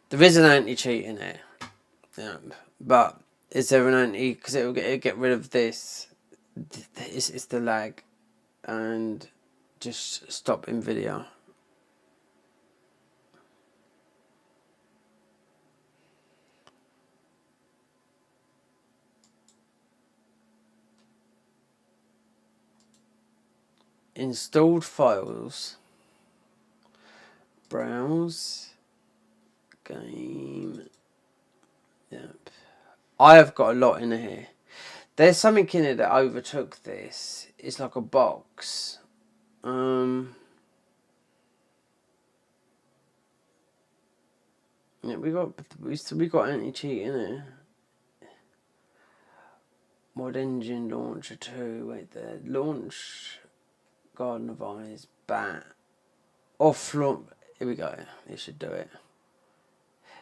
There is an anti-cheat in it, yeah, but is there an anti? Because it'll get rid of this. It's the lag, and just stop NVIDIA. Installed files. Browse. Game. Yep. I have got a lot in here. There's something in it that overtook this. It's like a box. Yeah, we got anti-cheat in it. Mod engine launcher 2. Wait there. Launch Garden of Eyes. Bat. Offline. Here we go. This should do it.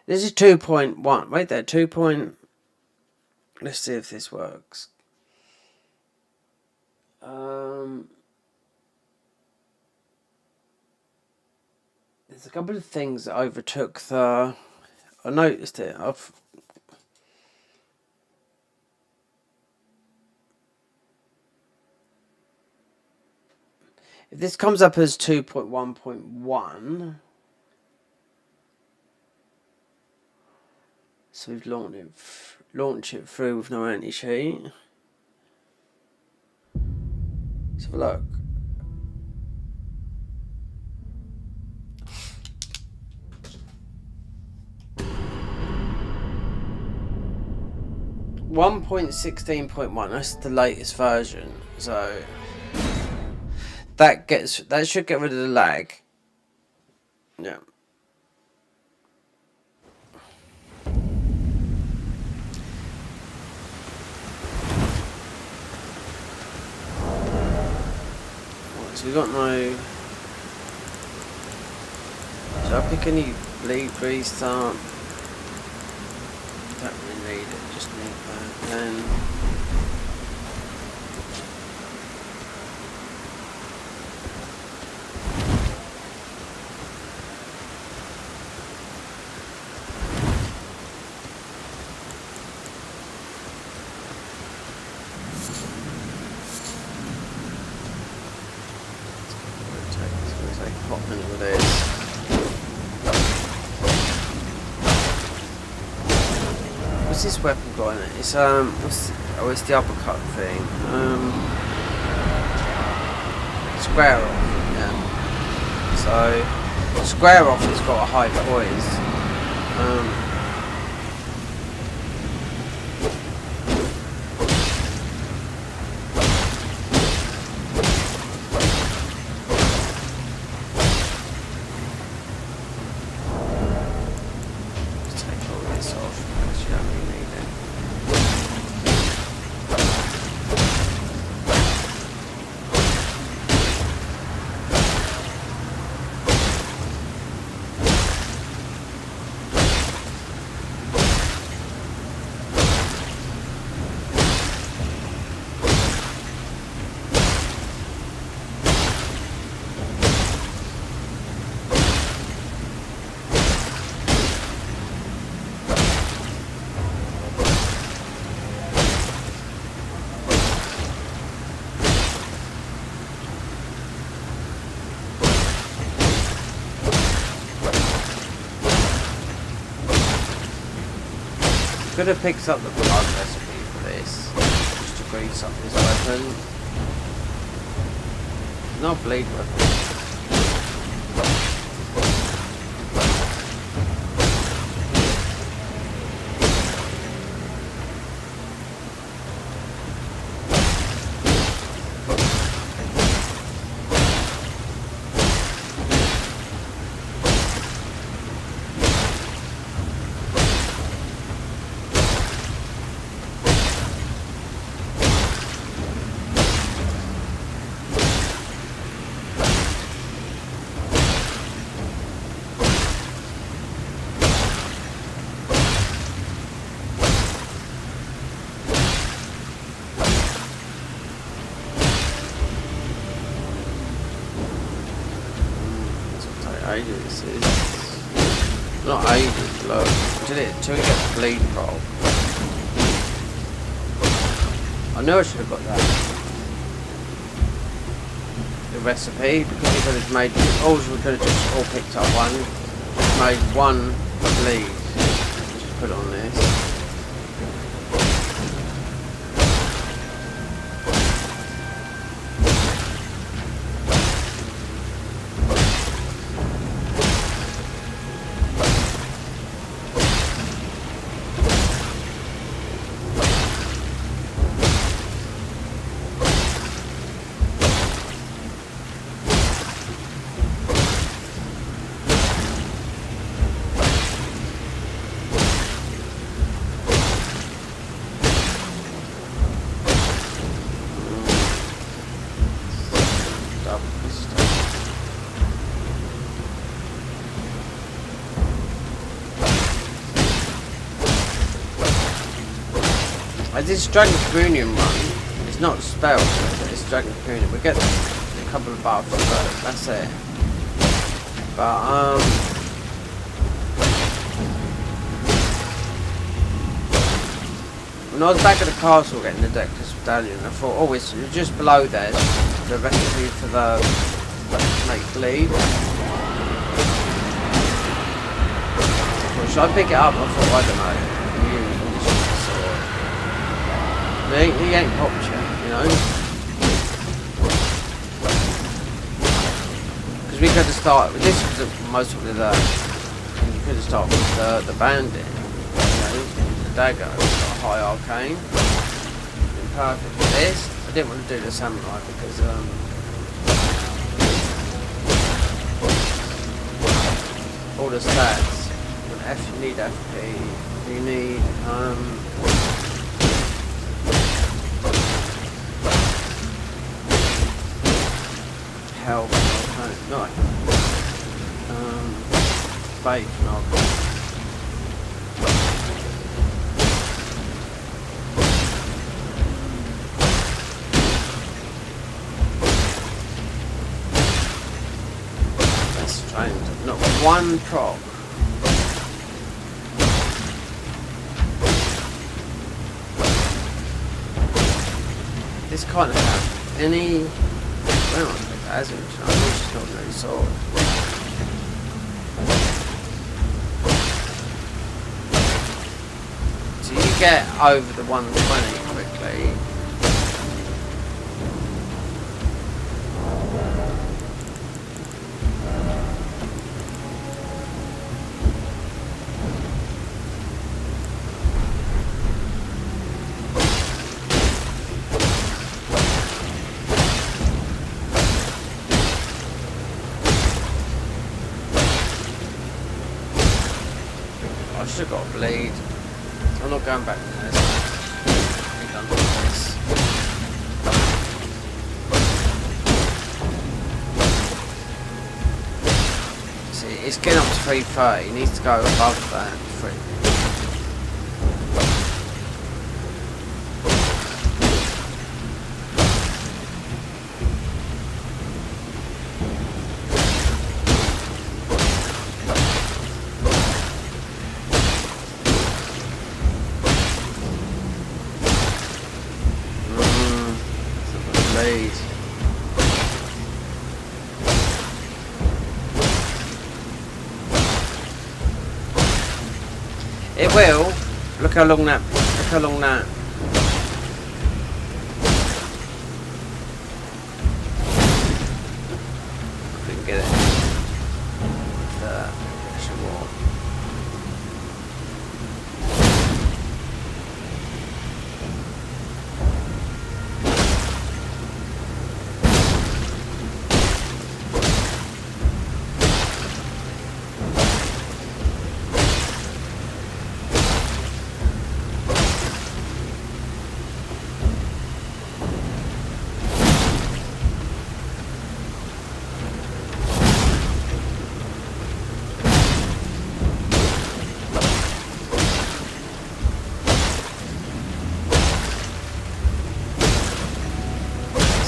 This is 2.1. Wait there. 2. Let's see if this works. There's a couple of things that overtook the. I noticed it. If this comes up as 2.1.1, so we've launched it through with no anti-cheat. Let's have a look. .16.1. That's the latest version. So that should get rid of the lag. Yeah. So we got no. Should I pick any bleed restart? Don't really need it. Just need that. Then take a pop in with this. What's this weapon got in it? It's it's the uppercut thing. Square off, yeah. So square off has got a high poise. Could have picked up the blood recipe for this, just to grease up this weapon. Not blade weapon. Ages. It's not ages, look. Did it until you get the bleed roll. I know I should have got that. The recipe, because we could have made we could have just all picked up one. Just made one bleed. Just put it on this. This Dragon Communion one, it's not spelled, it's Dragon Communion. We get a couple of buffs, but that's it. But when I was back at the castle getting the Dectus Medallion, I thought, oh, it's just below there, the recipe for the to make bleed. Well, should I pick it up? I thought, I don't know. He ain't popped yet, you know. Because we could have started with this was most of the you could have started with the bandit, you know, the dagger, it's got a high arcane. Been perfect for this. I didn't want to do the samurai because all the stats. You need FP, you need health, no, faith, no. That's strange. Not one proc. This can't have any. Where am I? as an ordinary sword. So you get over the 120 quickly. I should have got a blade. I'm not going back to this. I'm done with this. See, it's getting up to 330. It needs to go above that. It will. Look how long that. Look how long that. Couldn't get it. Actual wall.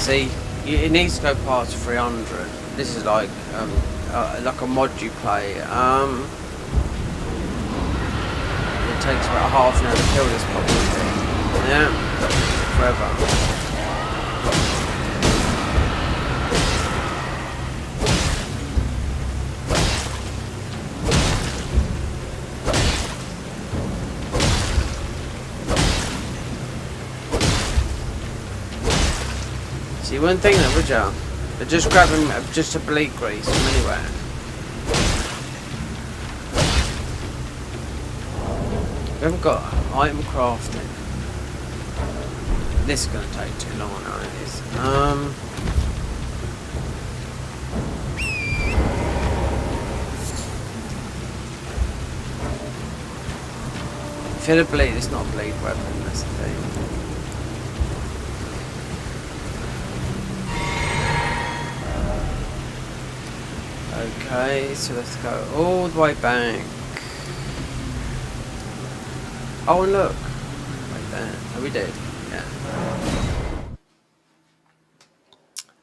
See, it needs to go past 300. This is like a mod you play. It takes about half an hour to kill this probably. Yeah, forever. You wouldn't think that, would you? They're just grabbing just a bleed grease from anywhere. We haven't got item crafting. This is going to take too long, I know it is. If you had a bleed, it's not a bleed weapon, that's the thing. Okay, so let's go all the way back. Oh, and look. Right there. Oh, we did. Yeah.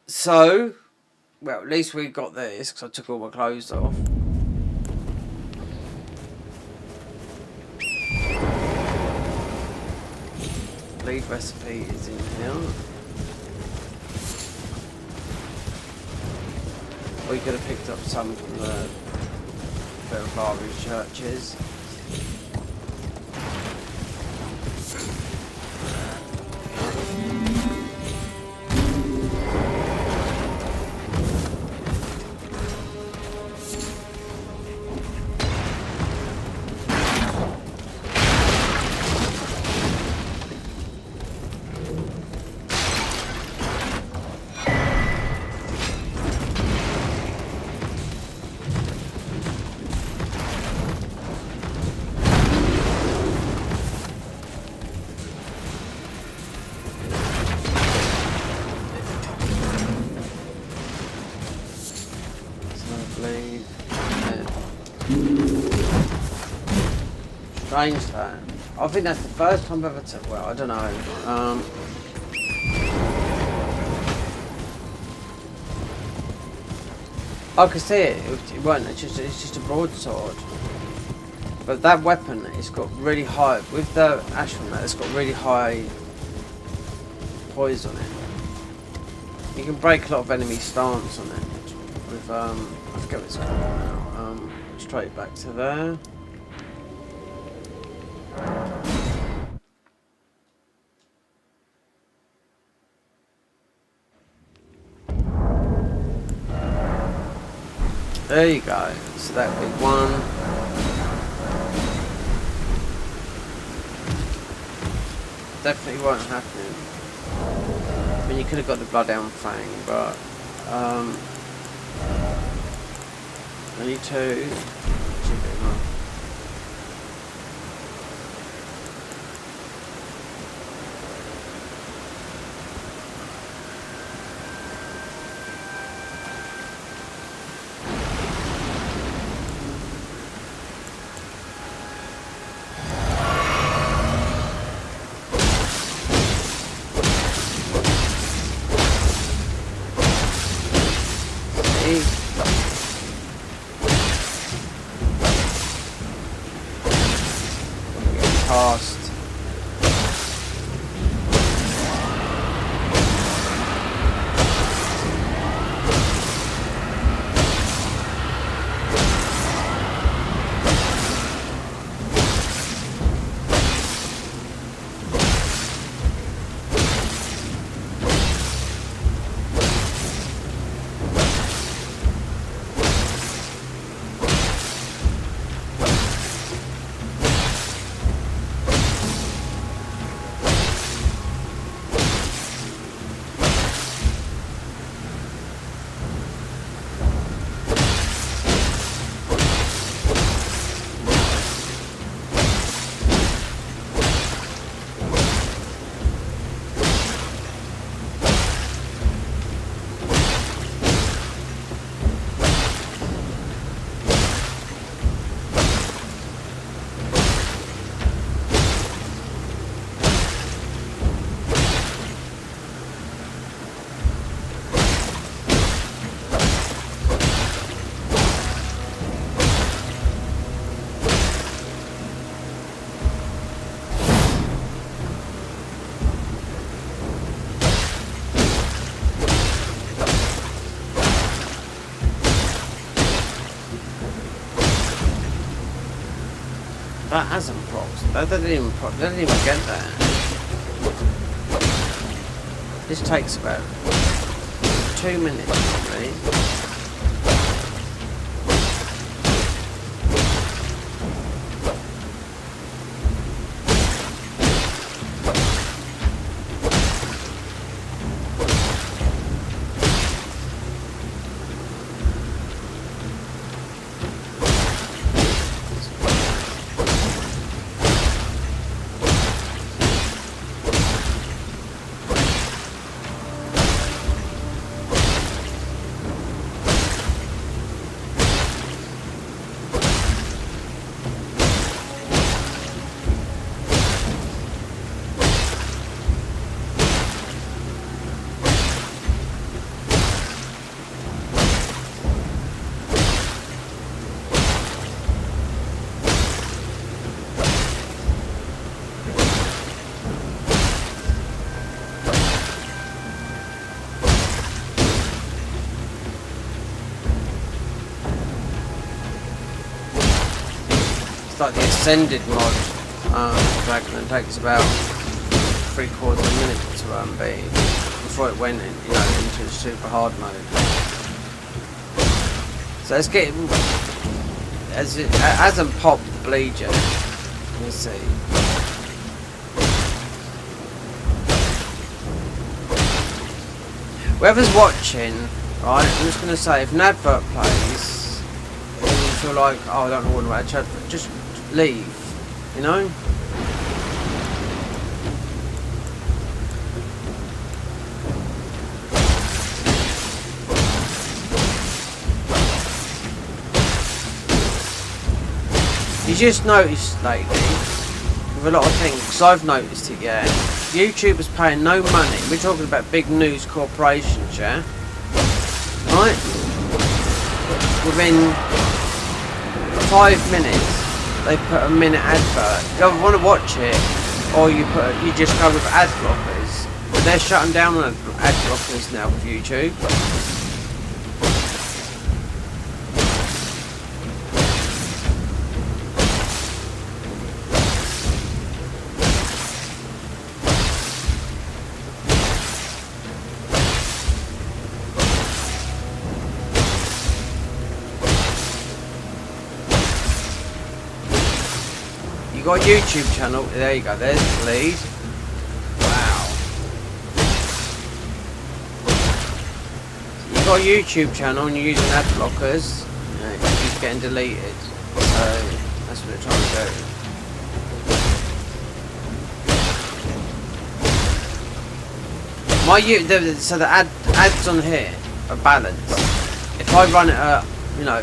So, well, at least we got this, because I took all my clothes off. Bleed recipe is in here. We could have picked up some from the Barbary churches. Strange that. I think that's the first time I've ever took. Well, I don't know. I can see it. It won't. It's just a broadsword. But that weapon, it's got really high. With the ash on that, it's got really high poise on it. You can break a lot of enemy stance on it. With I forget what it's called now. Straight back to there. There you go. So that would be one. Definitely won't happen. I mean, you could have got the Bloodhound Fang, but only two. Should be enough. Past. That hasn't propped. That didn't even prop. They didn't even get there. This takes about 2 minutes probably. Like the Ascended mod dragon, and takes about 3/4 of a minute to beat before it went in, into super hard mode. So it's getting as it hasn't popped the bleed yet. Let's see. Whoever's watching, right? I'm just gonna say, if an advert plays, and you feel like, oh, I don't know what to watch, just leave, you know? You just noticed lately, with a lot of things, because I've noticed it, yeah, YouTubers paying no money, we're talking about big news corporations, yeah? Right? Within 5 minutes, they put a minute advert. You either want to watch it, or you just go with ad blockers. they're shutting down on ad blockers now with YouTube. You got a YouTube channel. There you go. There's the lead. Wow. You got a YouTube channel and you're using ad blockers. You know, it's getting deleted. So that's what they're trying to do. So the ads on here are balanced. If I run it at, you know,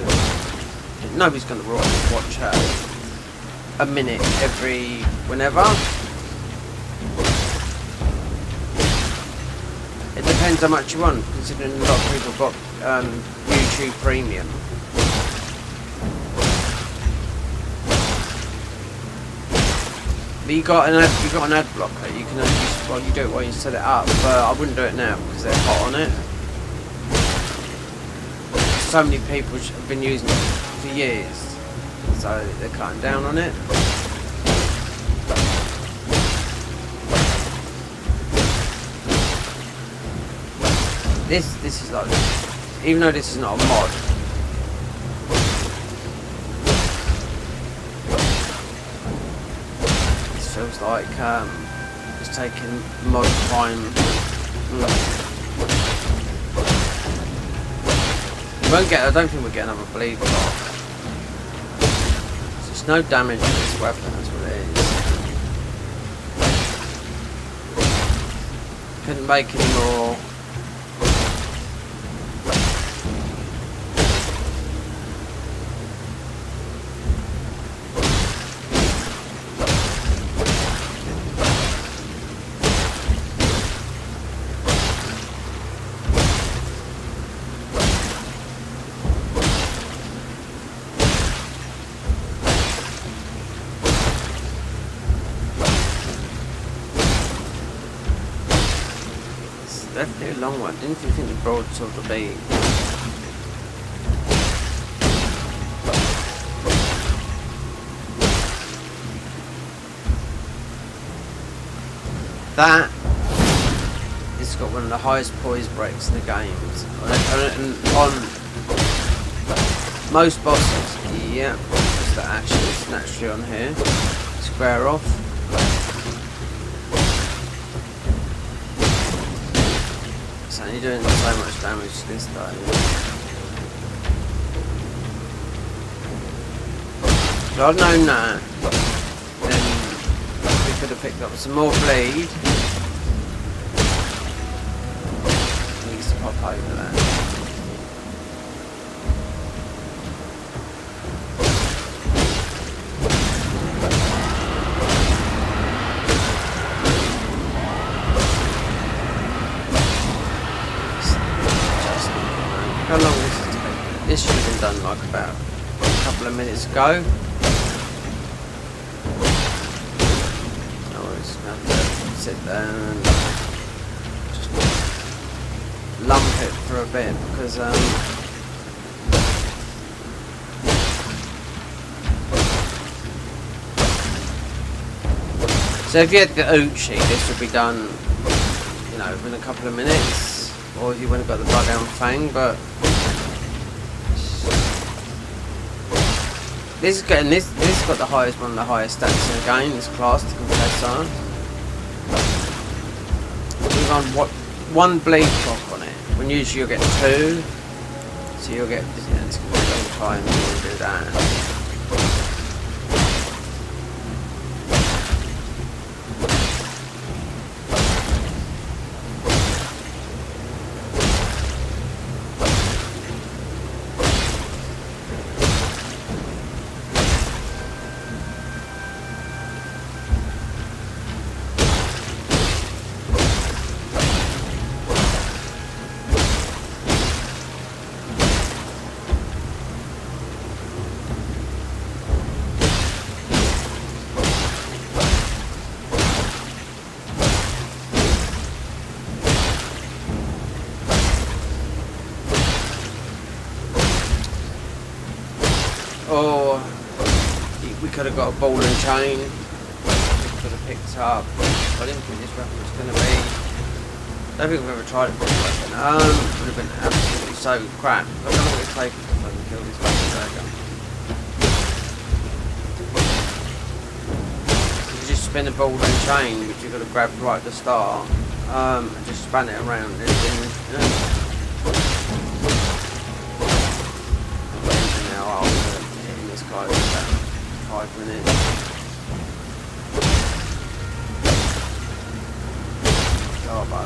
nobody's gonna watch her. A minute every whenever. It depends how much you want, considering a lot of people got YouTube Premium. But you got an ad blocker. You can only, well, you do it while you set it up, but I wouldn't do it now because they're hot on it. So many people have been using it for years. So they're cutting down on it. This is like, even though this is not a mod, this feels like it's taking mod time. We won't get. I don't think we'll get another bleed block. There's no damage to this weapon, that's what it is. Couldn't make any more. Definitely a long one. Didn't think the broadsword would be. That it's got one of the highest poise breaks in the games. On most bosses, yeah, just the ashes naturally on here. Square off. You're doing so much damage to this guy. If I'd known that, then we could have picked up some more bleed. Needs to pop over that. How long this is taking? This should have been done like about a couple of minutes ago. Oh, it's going to have to sit there and just lump it for a bit because so if you had the Uchi, this would be done, you know, within a couple of minutes. Or if you wouldn't have got the bug-down fang, but this is getting this got the highest one of the highest stats in the game, this class to Confessor. We've got one bleed clock on it. When usually you'll get two. So you'll get, it's gonna be a long time before you do that. Or we could have got a ball and chain. We could have picked up. I didn't think this weapon was going to be. I don't think I've ever tried it with this weapon. It would have been absolutely so crap. I don't know what it's taken to fucking kill this fucking dragon. You just spin a ball and chain, which you got to grab right at the start, and just span it around. And, you know, now after hitting this guy for about 5 minutes. Garbo.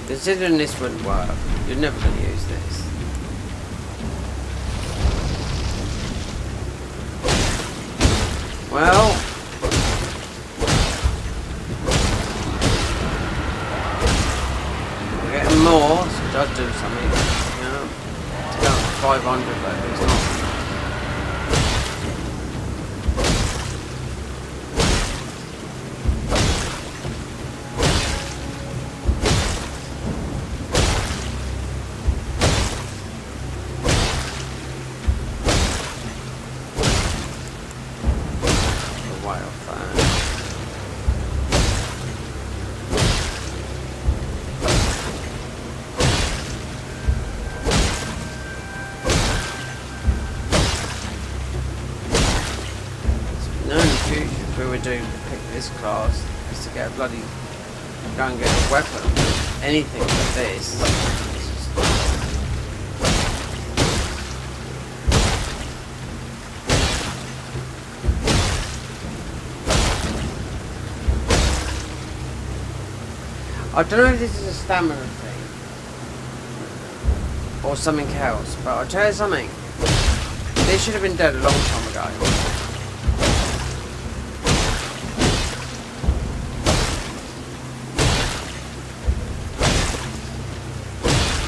Considering this wouldn't work, you're never going to use this. Well, we're getting more, so it does do something. You know, it's going to 500, but it's not. Class is to get a bloody go and get a weapon, anything like this. I don't know if this is a stamina thing or something else, but I'll tell you something. This should have been dead a long time ago.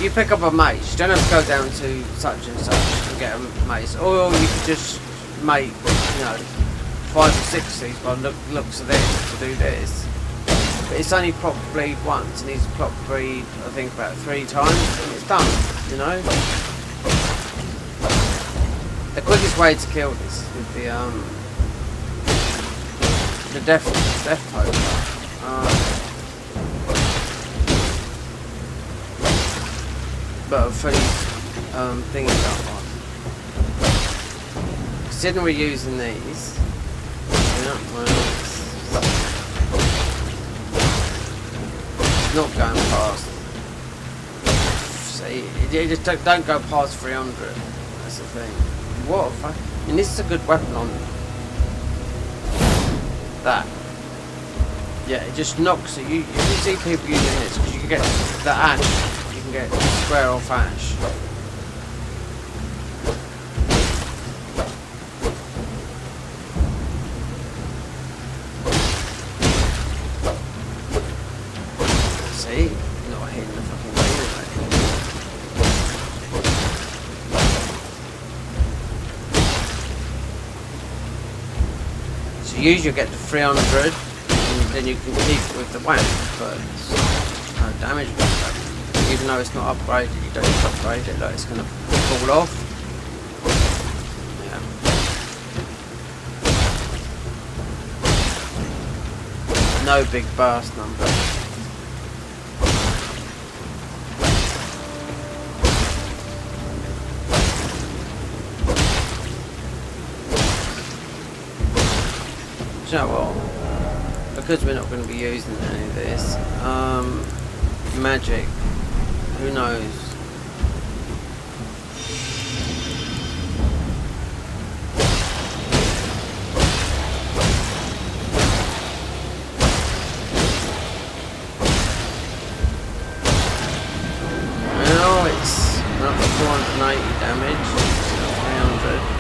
You pick up a mace, you don't have to go down to such and such and get a mace, or you could just make, you know, 5 or 6 of these by looks of this to do this. But it's only probably once, and he's probably, I think, about 3 times, and it's done, you know? The quickest way to kill this is with the death poker. But a fully thingy that one. Considering we're using these, yeah, well, it's not going past. See, you just don't go past 300. That's the thing. What a fuck! I mean, this is a good weapon on that. Yeah, it just knocks it. You see people using this because you can get the ash. Get square off ash. See? Not hitting the fucking thing. So usually you get to 300 and then you can keep with the whack, but it's no damage with that. Even though it's not upgraded, you don't need to upgrade it, like it's going to fall off. Yeah. No big burst number. you know what? Because we're not going to be using any of this, magic, who knows? Well, it's not 480 damage, 300.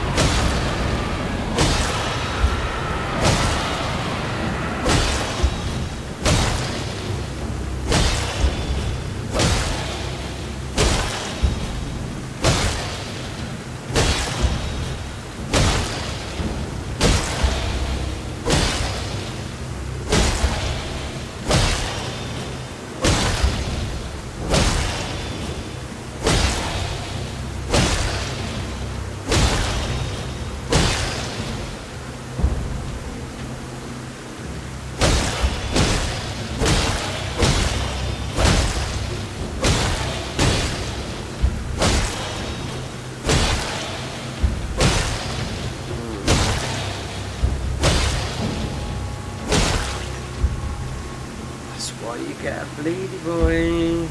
Why you get a bleedy boy?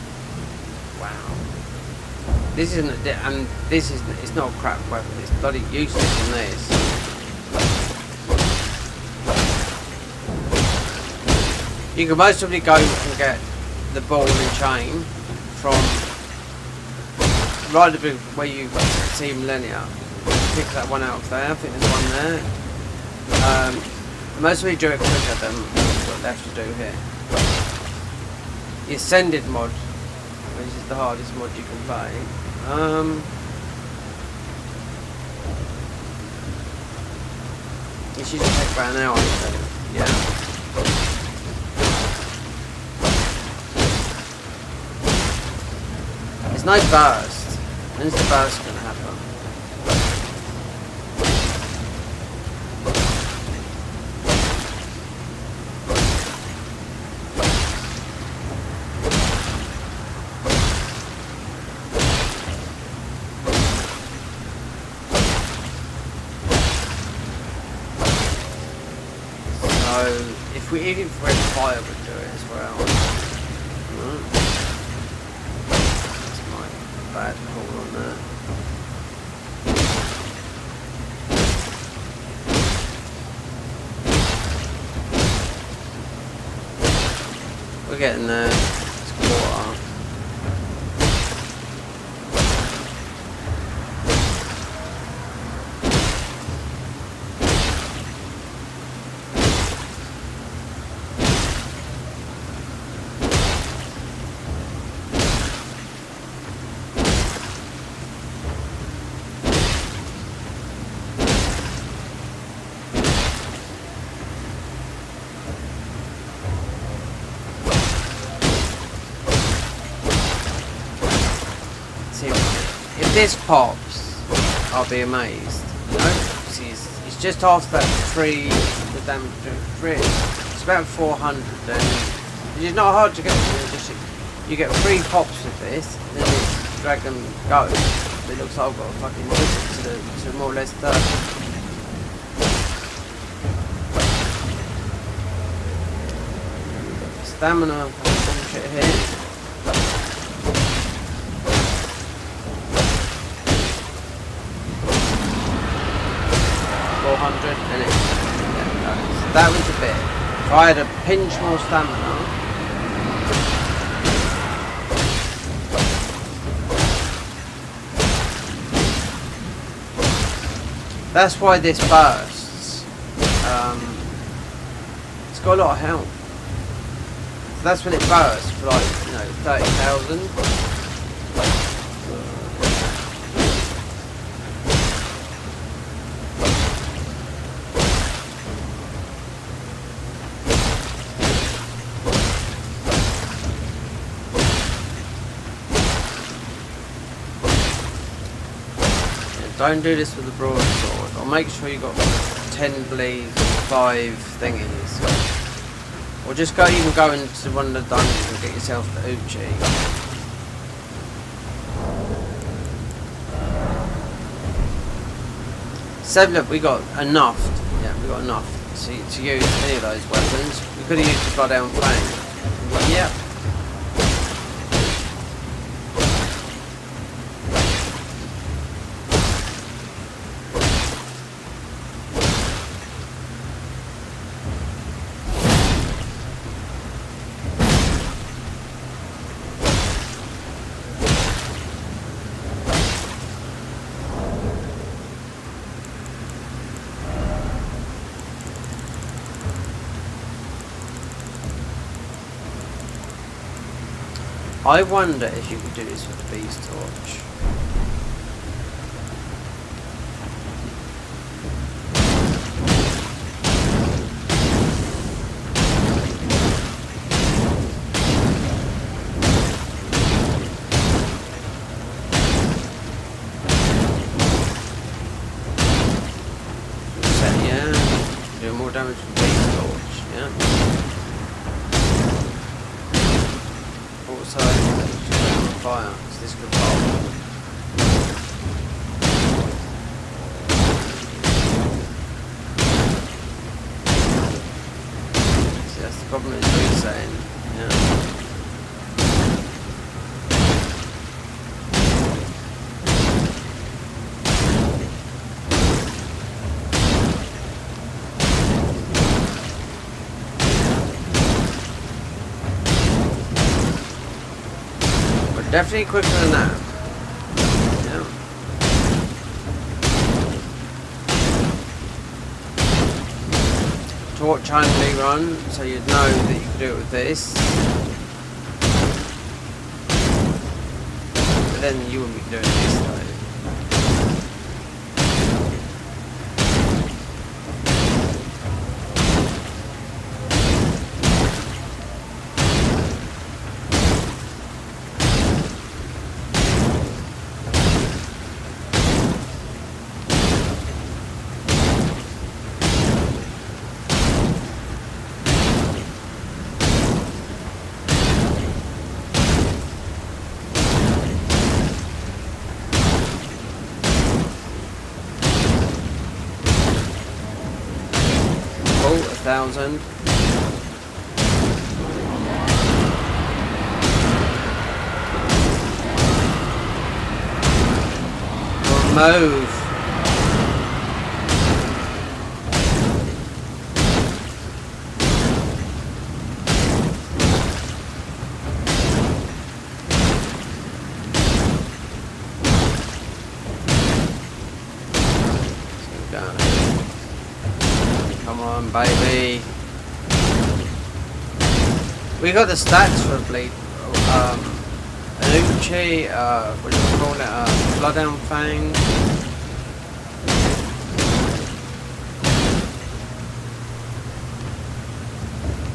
Wow. This isn't and this isn't. It's not a crap weapon. It's bloody useless in this. You can most probably go and get the ball and chain from right above where you see Millennia. Pick that one out there. I think there's one there. Most probably do it quicker than what they have to do here. The Ascended mod, which is the hardest mod you can play. It should just take about an hour, so yeah. There's no burst. When's the burst going to happen? Even if red fire would do it as well. That's my bad call on that. We're getting there. It's quarter. If this pops, I'll be amazed. You know, it's just after that 3, the damage doing 3. It's about 400 then. It's not hard to get. You get 3 pops with this, and then this dragon goes. It looks like I've got a fucking visit to more or less 30. Stamina bullshit here. 400 and it, yeah, that was a bit. If I had a pinch more stamina, that's why this bursts. It's got a lot of health. So that's when it bursts for like, 30,000. Don't do this with the broadsword. Or make sure you got 10 bleeds, 5 thingies. Or just even go into one of the dungeons and get yourself the Uchi. Look, we got enough. Yeah, we got enough to use any of those weapons. We could have used the Bloodhound Fang. Well, yep. I wonder if you could do this with the beast torch. So, yeah, do more damage with the beast torch, yeah. Also, fire, so this could pop. See, that's the problem is resetting, yeah. Definitely quicker than that. Yeah. Torch only run, so you'd know that you could do it with this. But then you wouldn't be doing this though. Oh, 1,000. Move. Come on, baby. We got the stats for Bleed. Anuchi, what do you call it? Bloodhound Fang.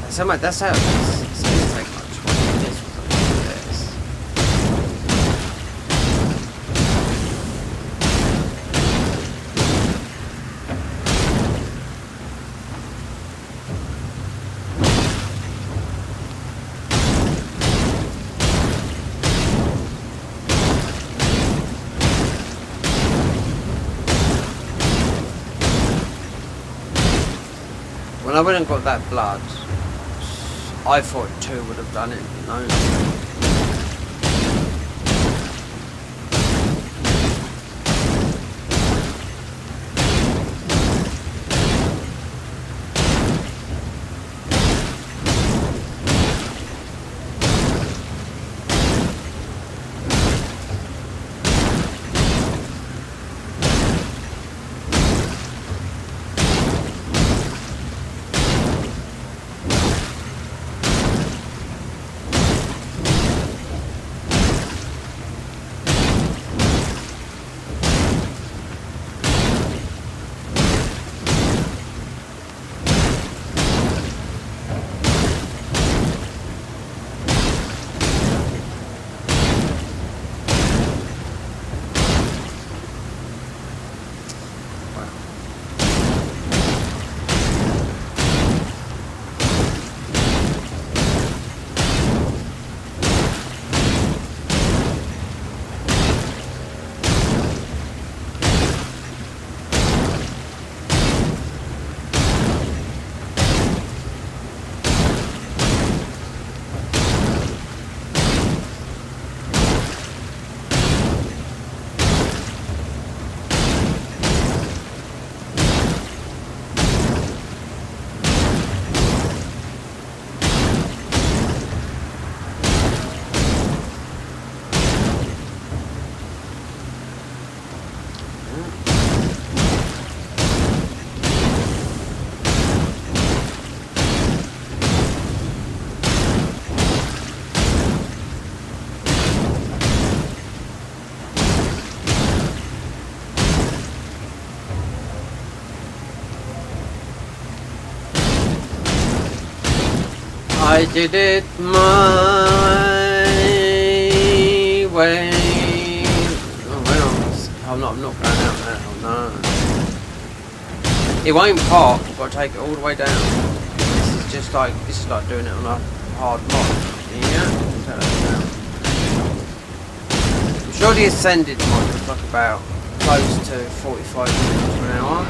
That's how much. That's how. It's gonna take like 20 minutes for something like this. When I went and got that blood, I thought 2 would have done it, you know. I did it my way. Oh, well, I'm not going out now. No. It won't pop. I've got to take it all the way down. This is like doing it on a hard mod. Yeah. I'm sure the Ascended mod was like about close to 45 minutes per hour.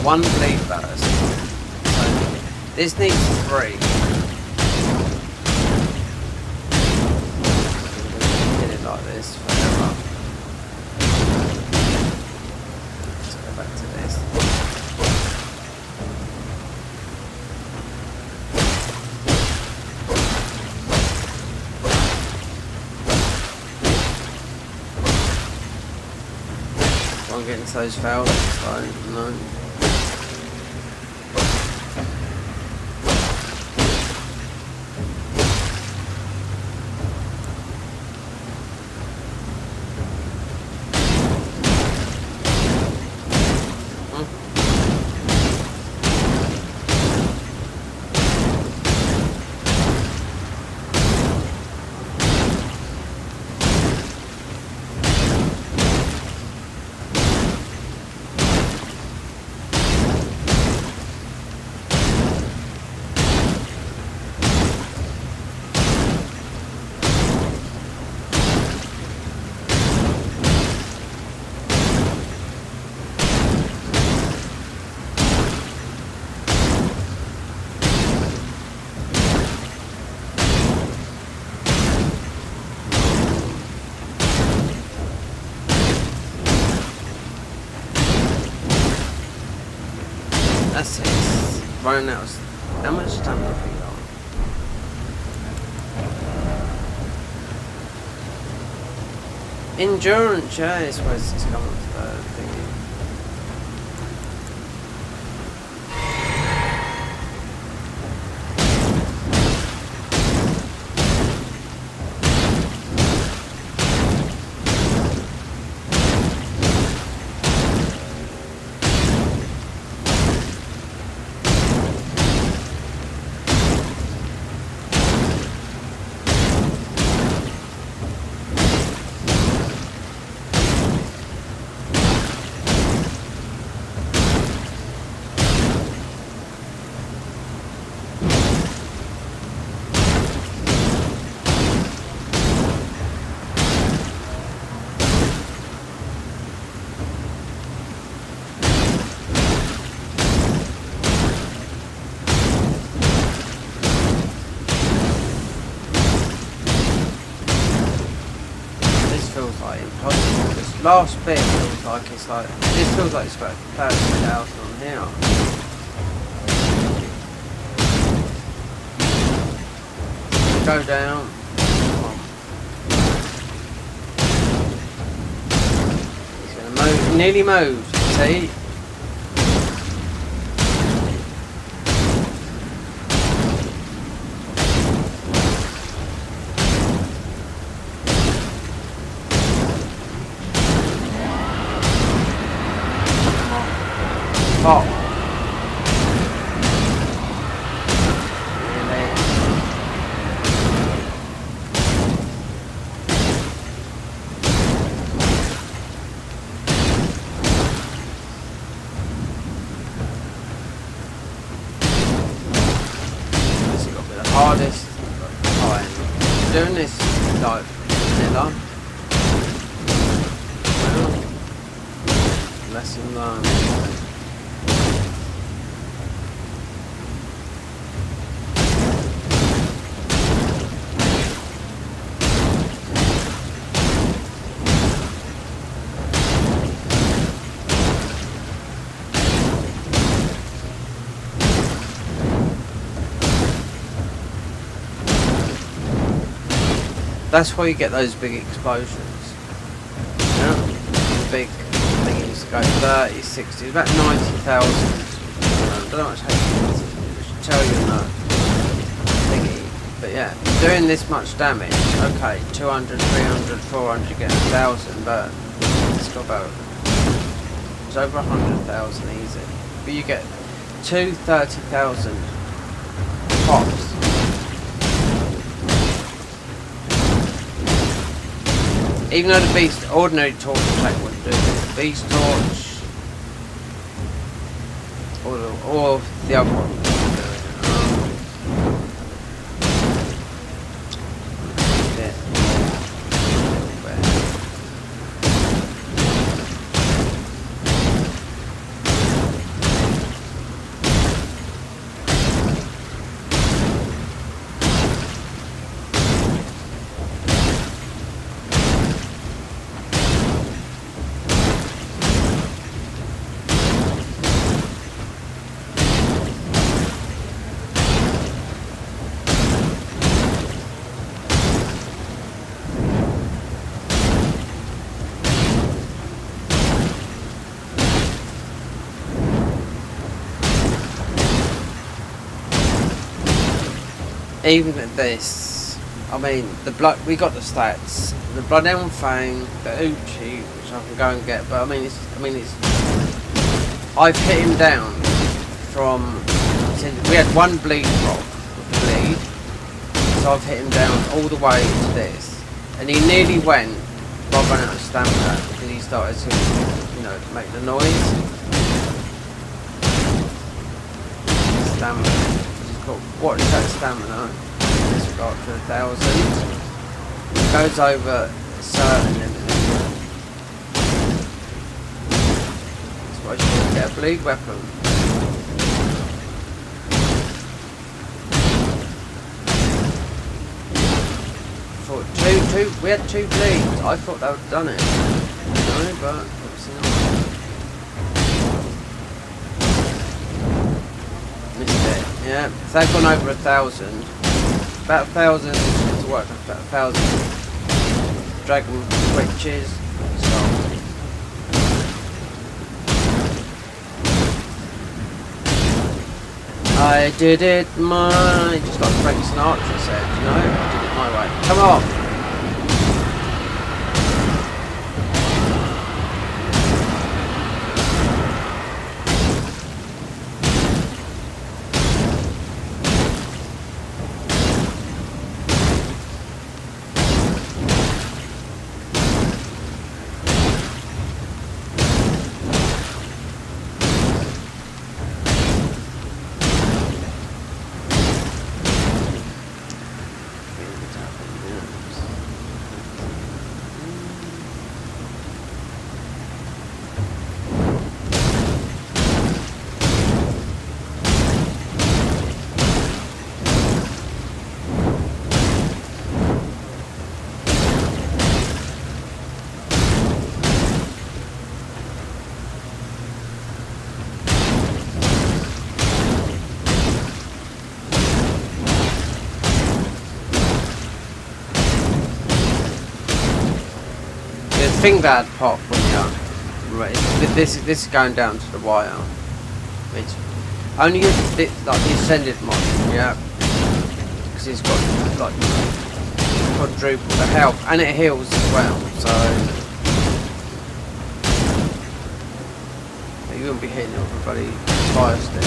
One bleed burst. So this needs 3. Did it like this forever. Let's go back to this. I'm getting to those failed, so no. That's it. Running out. How much time have we got? Endurance, yeah, I suppose it's coming to the thingy. Last bit feels like it's like, this feels like it's about 30,000 on here. Go down. Come on. He's gonna move, nearly moved, see? Oh. Really? This has got to be the hardest time. Doing this like vanilla. Well, lesson learned. That's why you get those big explosions. big thingies to go 30, 60, about 90,000. I don't know what I should tell you in that thingy. But yeah, doing this much damage, okay, 200, 300, 400, you get 1,000, but it's got about, it's over 100,000 easy. But you get 30,000 pops. Even though the beast ordinary torch attack wouldn't do it, beast torch or the other one. Even at this, I mean, the blood. We got the stats. The blood elm fang, the Uchi, which I can go and get. But I mean, it's. I've hit him down from. We had one bleed drop with the bleed, so I've hit him down all the way to this, and he nearly went. But I ran out of stamina because he started to, make the noise. Stamina. Watch that stamina. Disregard to 1,000. It goes over a certain limit. That's why I should get a bleed weapon. Thought we had 2 bleeds. I thought they would have done it. No, but obviously not. Missed it. Yeah, if they've gone over 1,000, about 1,000 to work, about 1,000 dragon witches. So I did it my, just like Frank Sinatra said, I did it my way. Come on! Think that pop when you're right. This is going down to the wire. It's only like the ascended mod, yeah, because it's got like quadruple the health and it heals as well. So you wouldn't be hitting it with a bloody fire stick.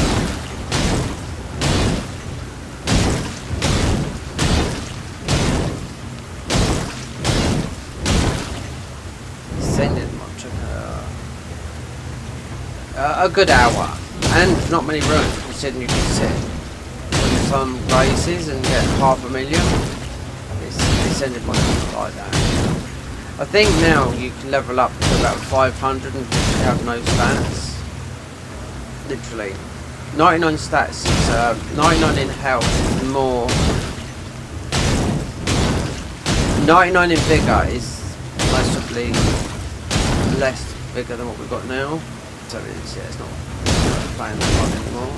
A good hour, and not many runes considering you can sit on some races and get 500,000. It's ended my like that. I think now you can level up to about 500 and have no stats. Literally, 99 stats is 99 in health, more 99 in vigor is possibly less bigger than what we've got now. So it's, yeah, it's not playing that one anymore.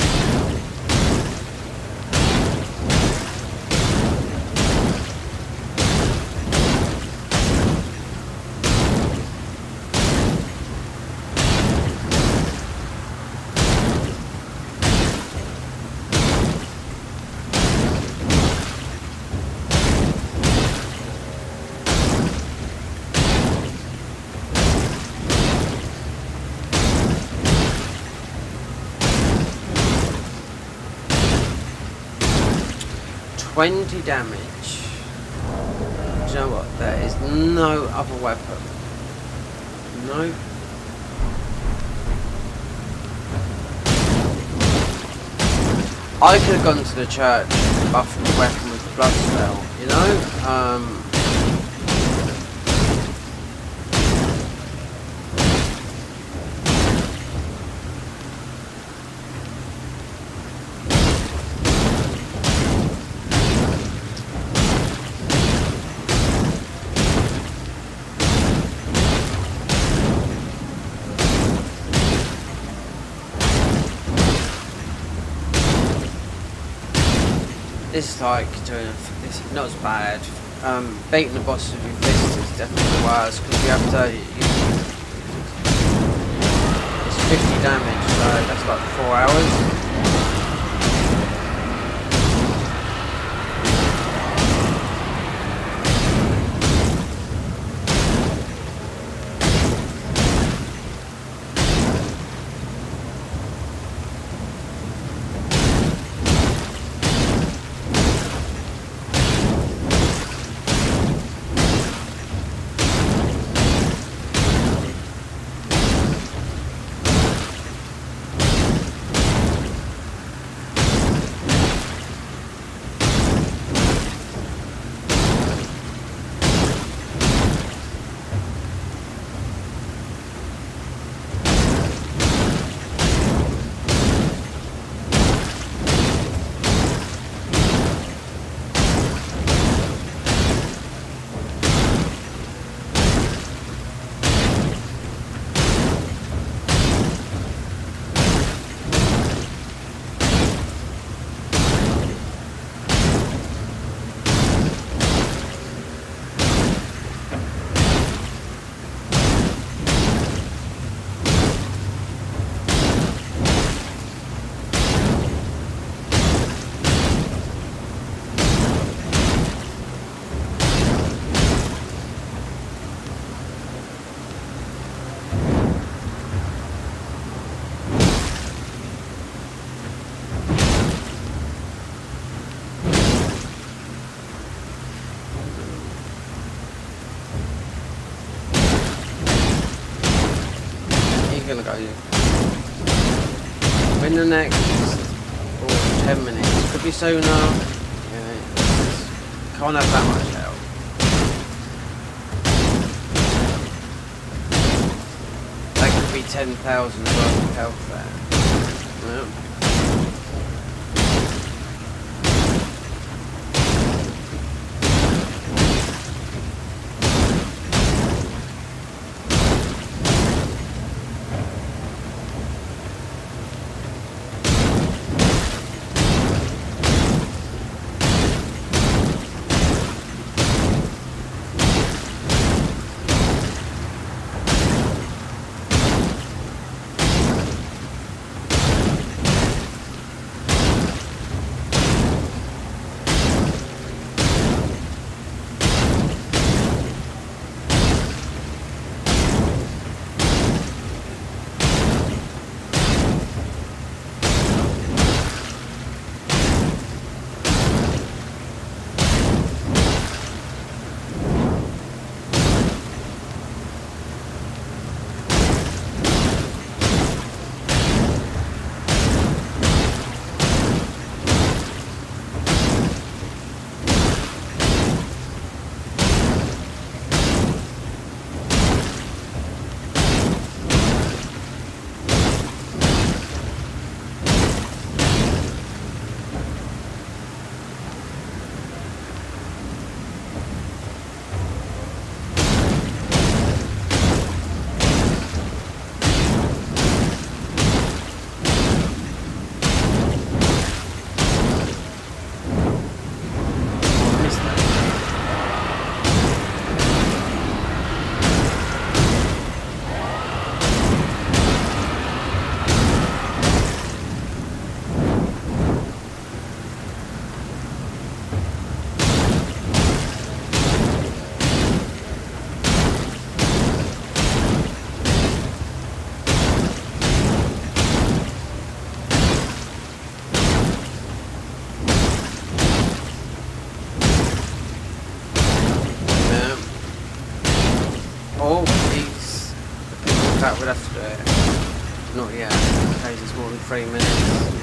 20 damage. Do you know what? There is no other weapon. No. I could have gone to the church and buffed the weapon with the blood spell, you know? This is like doing this is not as bad. Beating the boss with your fist is definitely worse because you have to. It's 50 damage, so that's like 4 hours. Gonna go in the next 10 minutes, could be sooner. Yeah, can't have that much health. That could be 10,000 worth of health there. Yeah. we'll have to do it. Not yet, in case it's more than 3 minutes.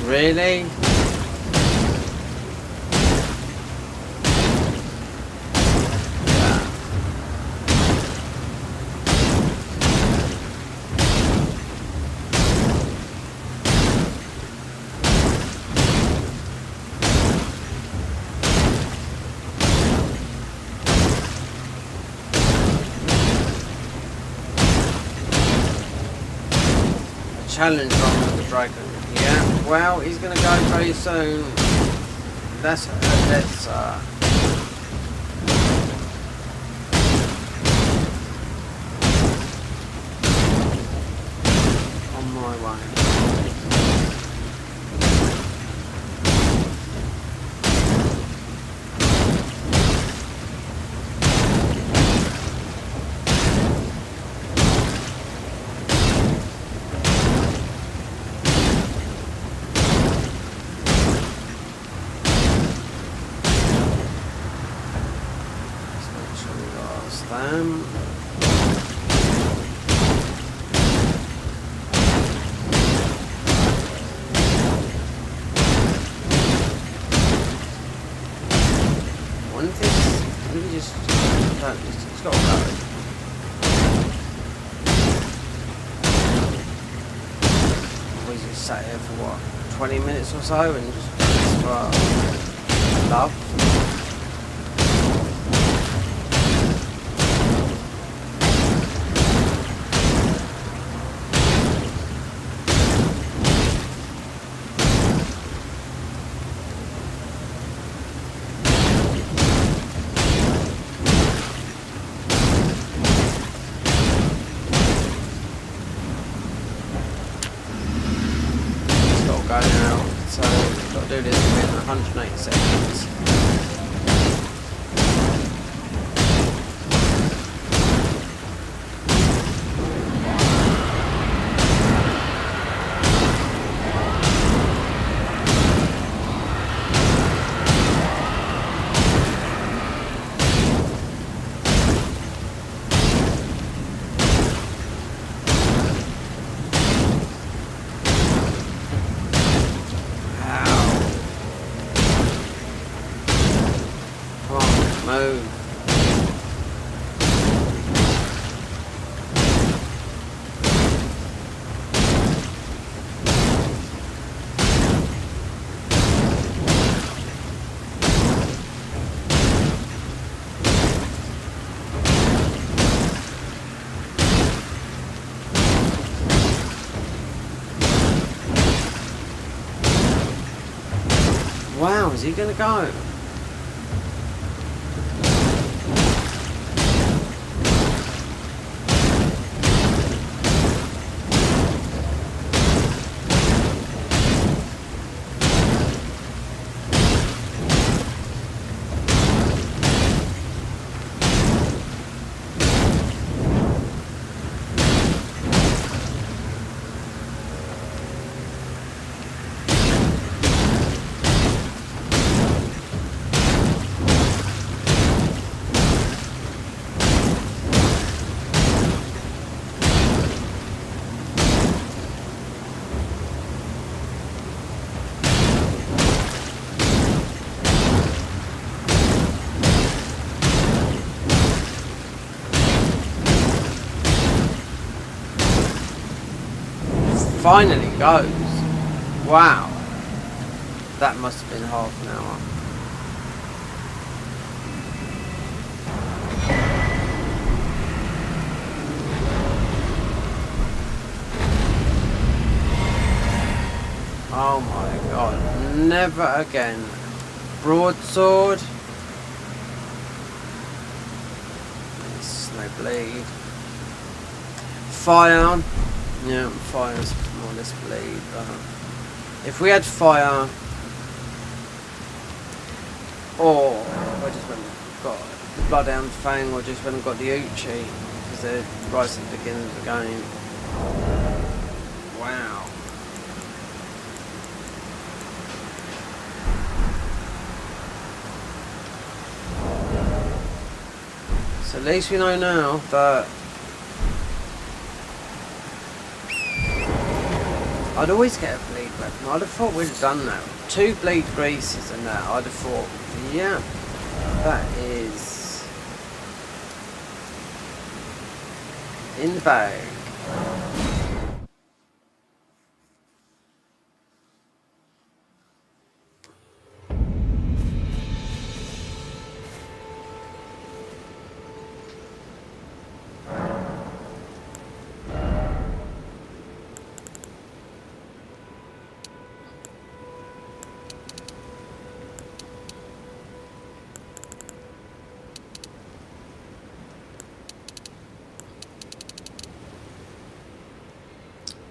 Really? Challenge on the dragon. Yeah, well, he's gonna go very soon. That's on my way. Them. One of these, maybe just it's got to go. We just sat here for what, 20 minutes or so, and just love. Go now, so I've got to do this within 108 seconds. Move. Wow, is he gonna go? Finally goes. Wow. That must have been half an hour. Oh my god, never again. Broadsword. It's no bleed. Fire. Yeah, fire's more or less bleed, but if we had fire, or I just went and got the Bloodhound Fang, or just went and got the Uchi, because they're right at the beginning of the game. Wow. So at least we know now that I'd always get a bleed weapon. I'd have thought we'd have done that. 2 bleed greases and that. I'd have thought, yeah, that is in the bag.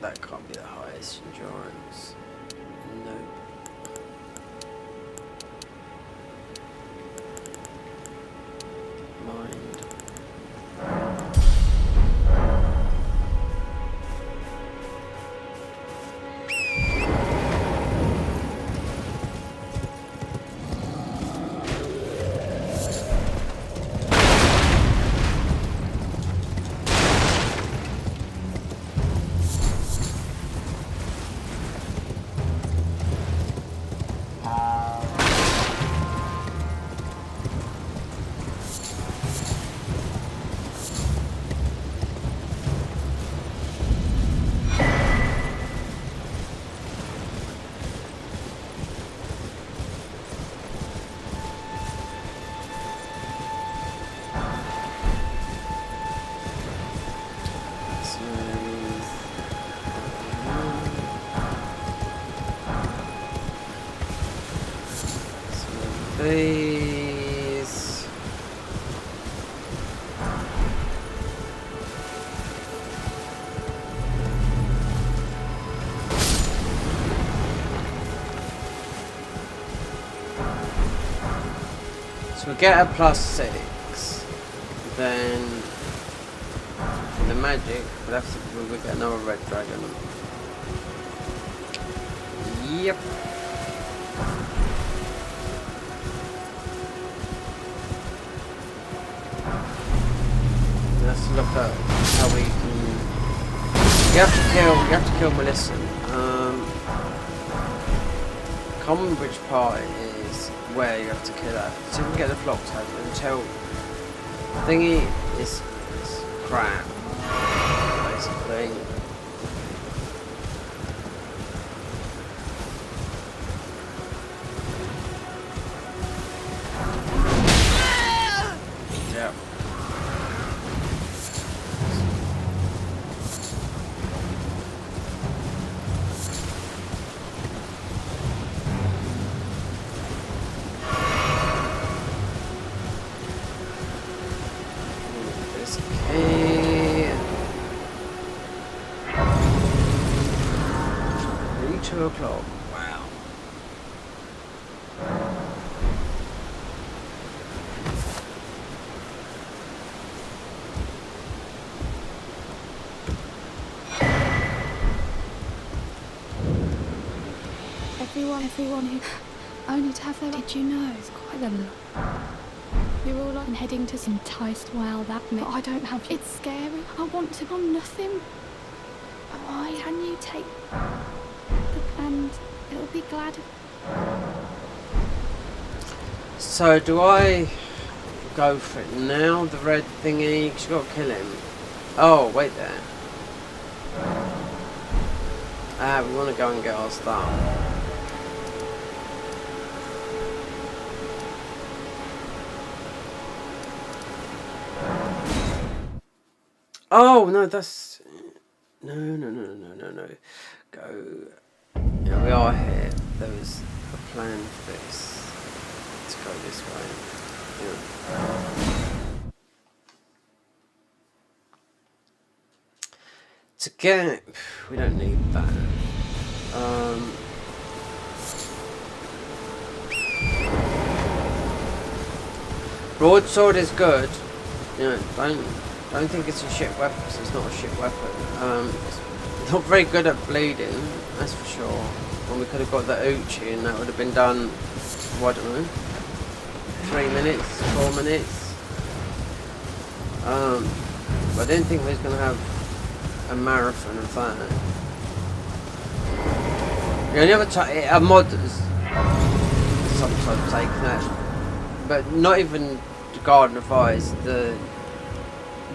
That can't be the highest endurance. Nope. Mind. These. So we get a +6, then the magic, we'll get another red dragon. Yep. Let's look at how we can. You have to kill Melissa. Common Bridge part is where you have to kill her. So you can get the flock type until thingy is crap, basically. Yeah. Okay. 2 o'clock. Wow. Everyone who only to have their. Did you know? It's quite a lot. You're all on heading to some enticed. Well, that me. But I don't have. It's scary. I want to. I'm nothing. Why can you take the and it'll be glad. So do I go for it now? The red thingy? 'Cause you got to kill him. Oh, wait there. We want to go and get our stuff. Oh no, that's no. Go. Yeah, we are are here, there was a plan for this to go this way. Yeah. To get, we don't need that. Broadsword is good. You know, don't think it's a shit weapon. Cause it's not a shit weapon. It's not very good at bleeding, that's for sure. When we could have got the Uchi and that would have been done. What, I don't know, 3 minutes, 4 minutes. But I didn't think we was gonna have a marathon of that. The only other time, modders sometimes take that, but not even the Garden of Eyes, the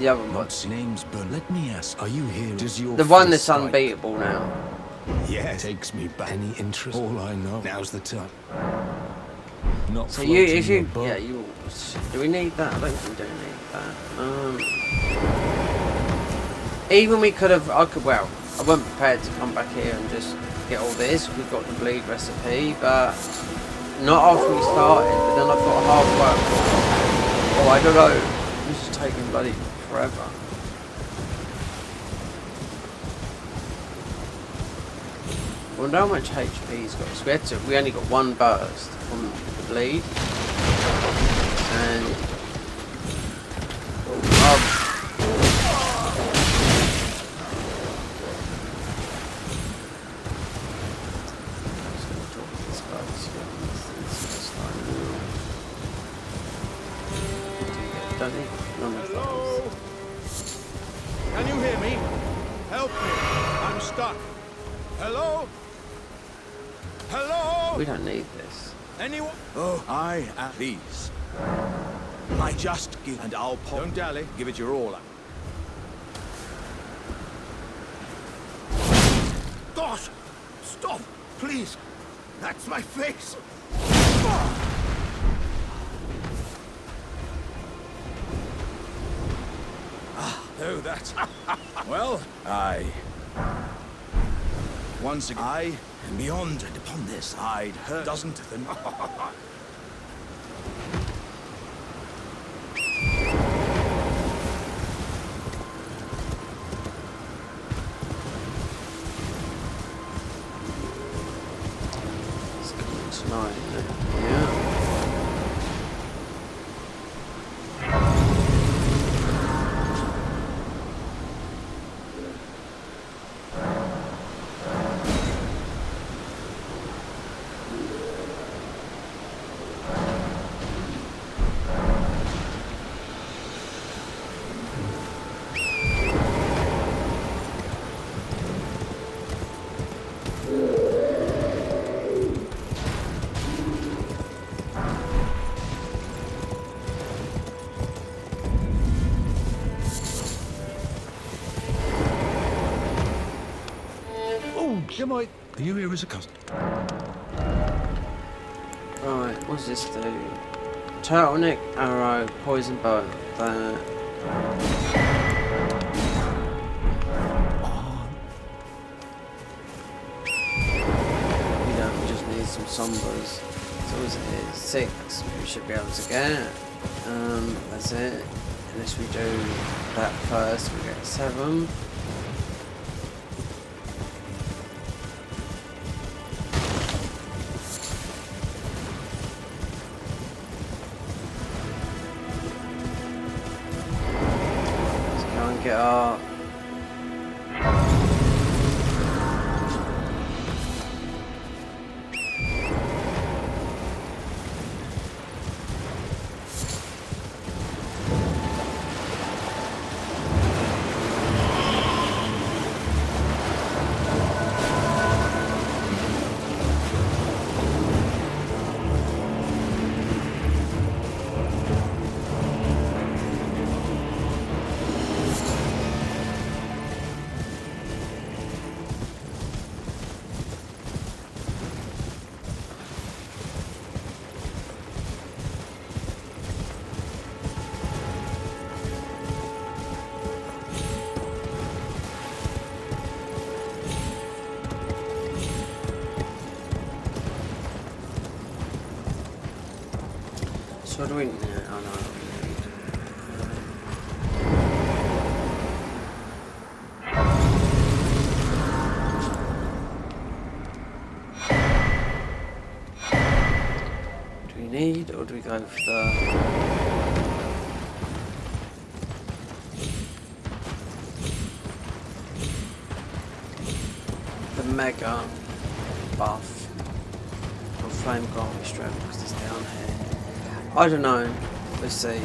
other mod. What's name's Bun? Let me ask, are you here? Does your The one fist that's strike? unbeatable now. Yeah, takes me back. Any interest? All I know. Now's the time. Not So you, if floating you, your boat. yeah, you. Do we need that? I don't think we do need that. Even we could have. I could. Well, I wasn't prepared to come back here and just get all this. We've got the bleed recipe, but not after we started. But then I thought halfway. Oh, I don't know. This is taking bloody forever. I wonder how much HP he's got. So we only got one burst from the bleed. And Hello? Can you hear me? Help me. I'm stuck. Hello? Hello? we don't need this. Anyone? Oh, I am these. I just give and I'll pop. Don't dally. Give it your all. Gosh! Stop! Please! That's my face! Oh, that's... well, once again, I and beyond and upon this, I'd heard dozens of them. It's coming tonight, isn't it? Yeah. Are you here as a customer? Right, what's this do? Turtleneck, arrow, poison bow. That. We just need some sombras. So what's it? 6. We should be able to get. That's it. Unless we do that first, we get 7. Get up. So what do we need? Oh no. Do we need, or do we go for the mega buff or flame grant strength because it's down here? I don't know. Let's see.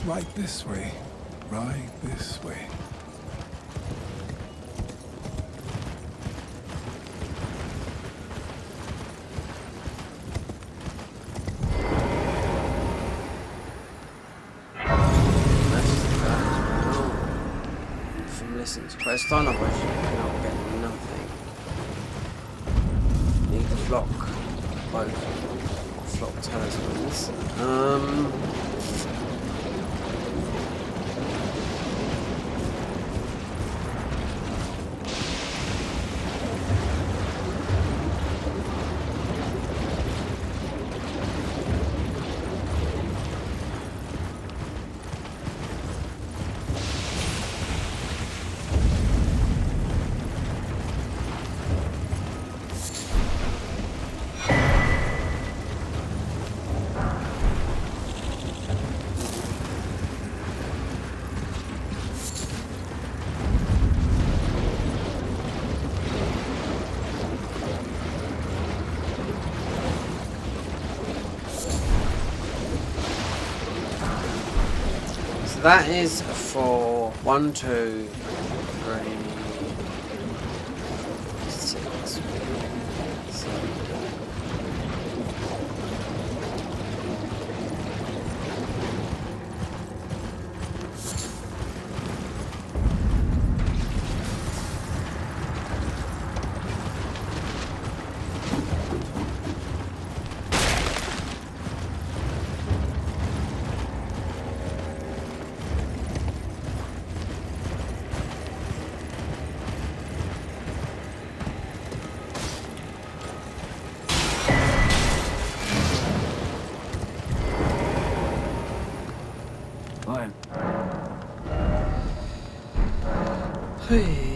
Right this way. Right this way. From listening to quest on, otherwise you cannot get nothing. Need to flock both flock talismans. That is for 1, 2, 3, 6, 7. Hey.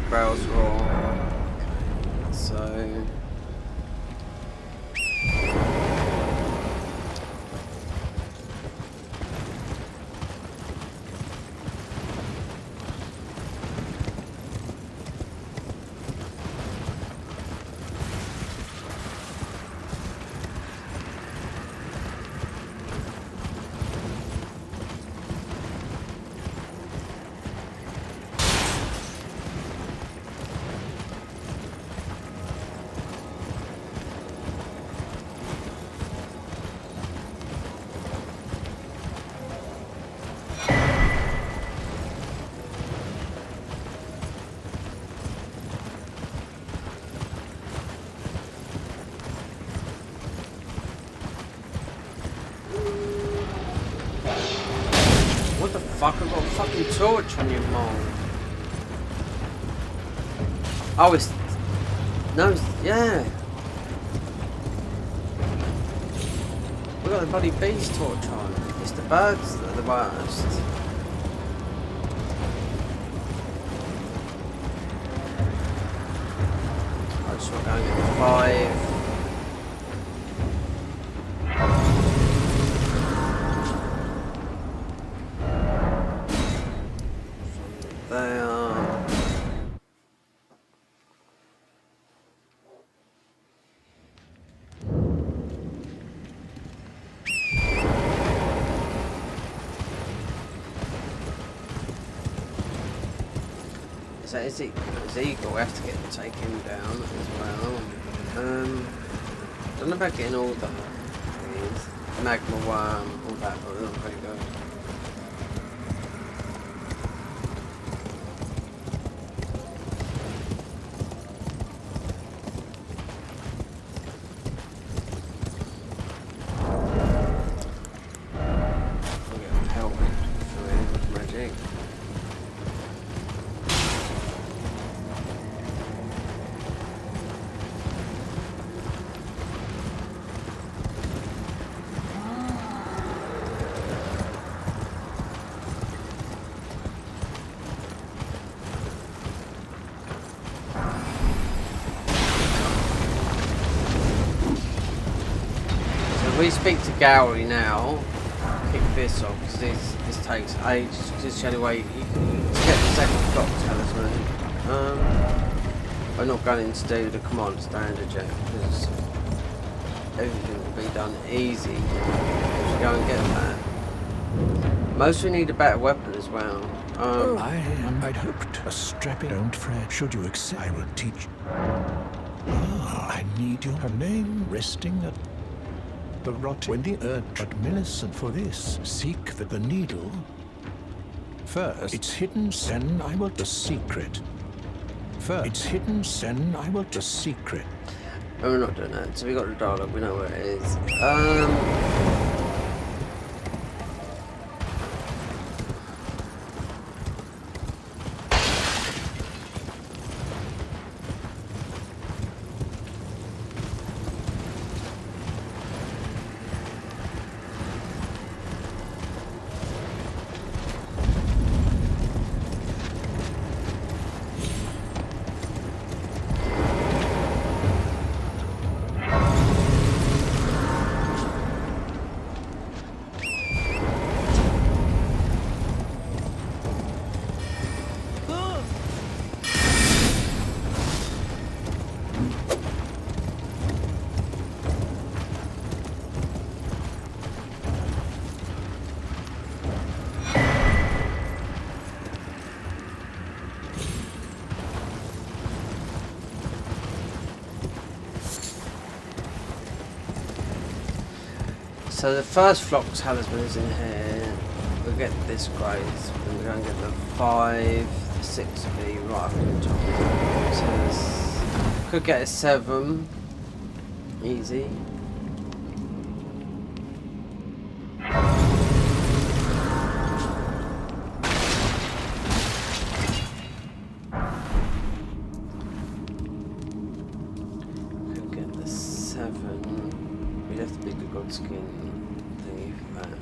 browse raw. So. Fuck, I've got a fucking torch on you, mole. Oh, it's... No, it's... Yeah. We got the bloody beast torch on. It's the birds that are the worst. I just want to go and get 5. So is Eagle, we have to take him down as well. Don't know about getting all the things. Magma worm, all that, but they're not very good. We'll get help for him with magic. We speak to Gowrie now. Kick this off because this takes ages. Because it's the only way you can get the second clock talisman. I'm not going to do the command standard yet because everything will be done easy if you go and get that. Most we need a better weapon as well. I'd hoped a strapping. Don't fret. Should you accept, I will teach. I need you. Her name resting at the rot. When the urge, but Millicent, for this, seek the needle. First, it's hidden. Then I will the secret. First, it's hidden. Then I will the secret. Oh, we're not doing that. So we got the dialogue. We know where it is. So the first flock talisman is in here. We'll get this grace, then we're going to get the 5, the 6 will be right up in the top. So this could get a 7. Easy. Could get the 7. We'd have to make a god skin thingy for that.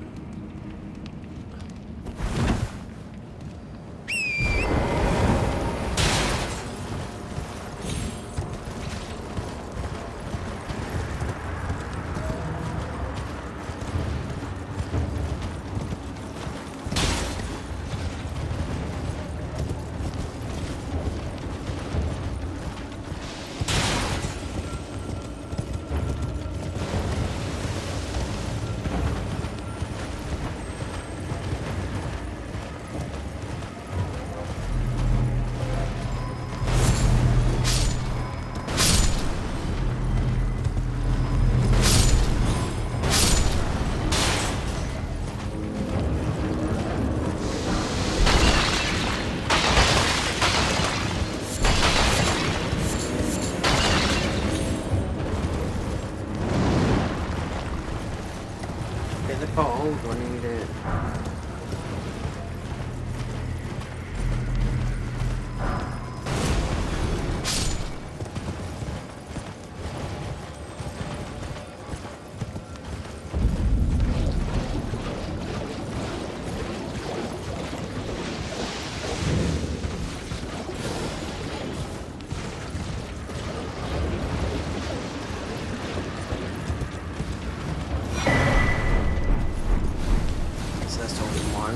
Oh, do I need it?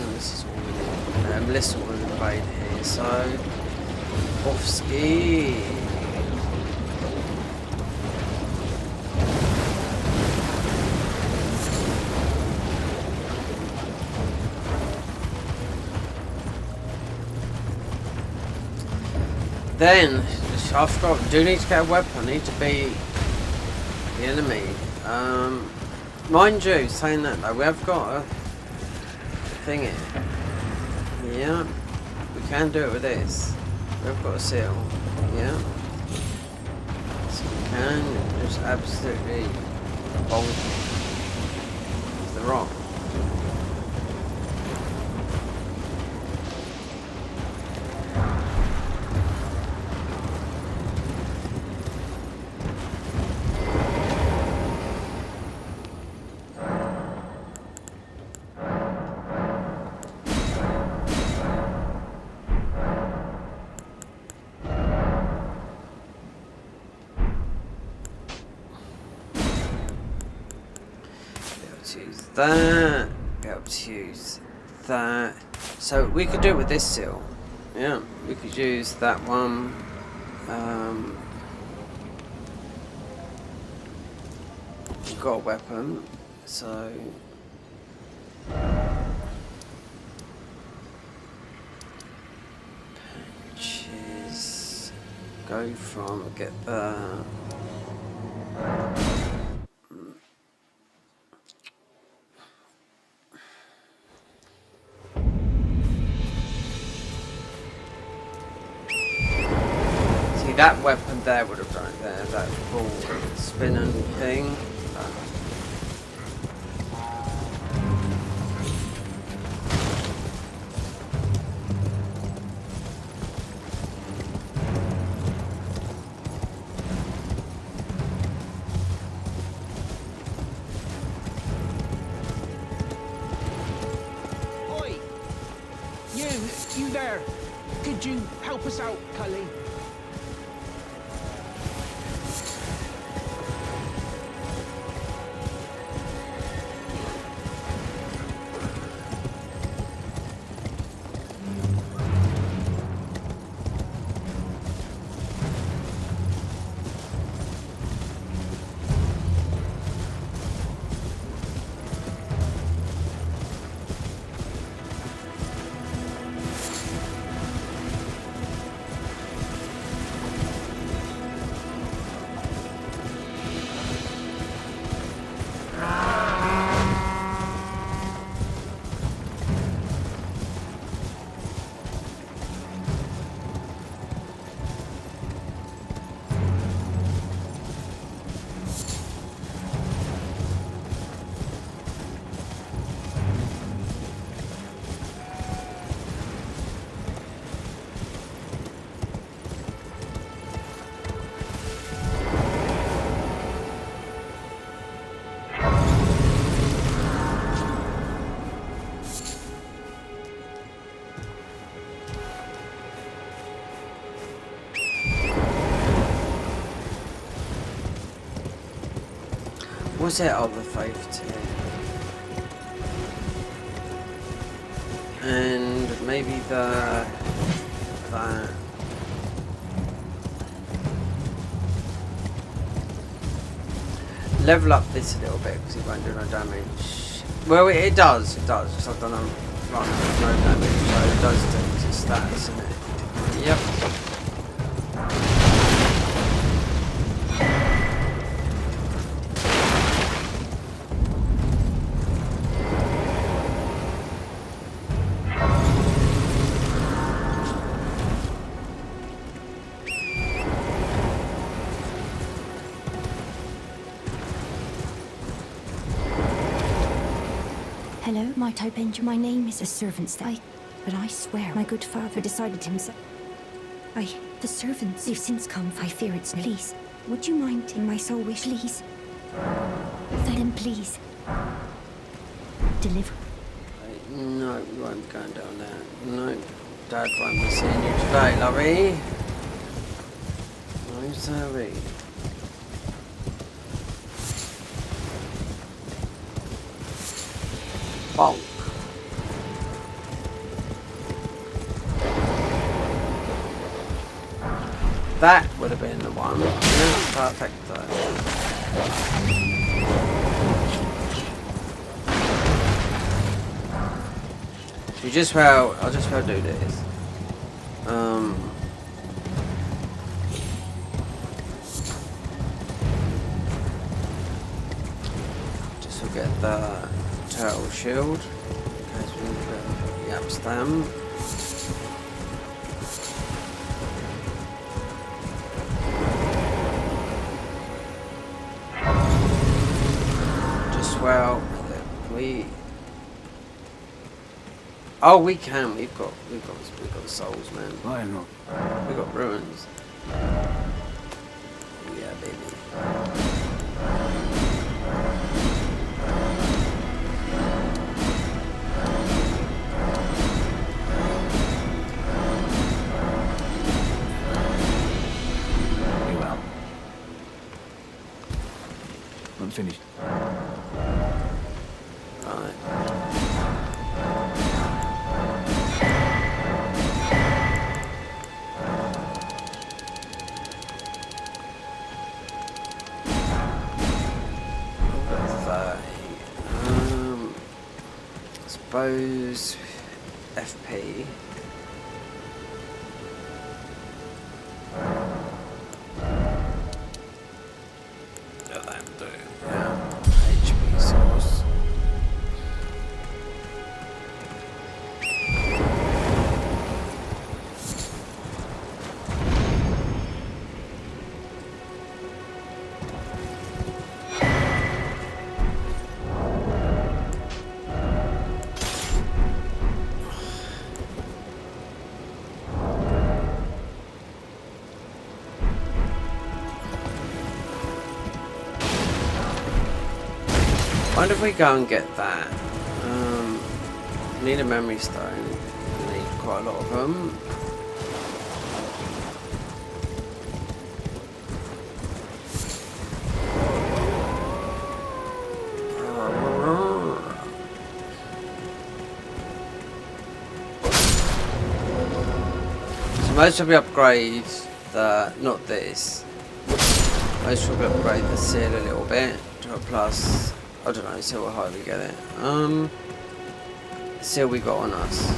This is all we need. Melissa will invade here, so off ski. Then I forgot. I do need to get a weapon. I need to beat the enemy. Mind you, saying that though, we have got a thingy. Yeah, we can do it with this. We've got a seal. Yeah, so we can just absolutely bonk the rock. Use that, be able to use that. So we could do it with this seal. Yeah, we could use that one. We've got a weapon, so patches go from get the. That weapon there would have gone there, that ball spinning thing. Oi! You there? Could you help us out, Cully? Was it other faith tier? And maybe that. Level up this a little bit because it won't do no damage. Well, it does. It does. Because I've done a run with no damage, so it does do its stats, isn't it? Yep. Hello, my Typenger. My name is a servant's but I swear my good father decided himself. The servants have since come. I fear it's please. Would you mind in my soul wish, please? Then please. Deliver. No, we won't be going down there. No, Dad won't be seeing you today, lovey. No, sorry. Bonk. That would have been the one. Yeah, perfecto. You just well, I'll just do this. Just will get the turtle shield. Because we need the yap stem. Just well, we. Oh, we can. We've got souls, man. Why not? We've got ruins. Yeah, baby. Very well. I'm finished. Right. Suppose FP. Let that do. Yeah. HP source. Why don't we go and get that? Need a memory stone. Need quite a lot of them. So most of the upgrades, not this. Most of the upgrade the seal a little bit to a plus. I don't know, see what high we get it. See what we got on us.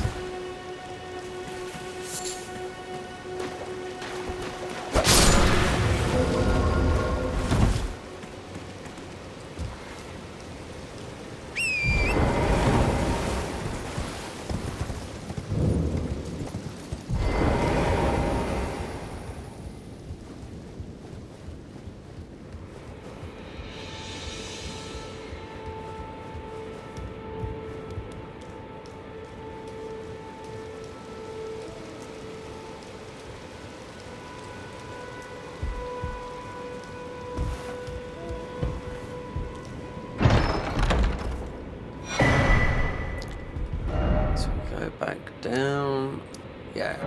Back down. Yeah.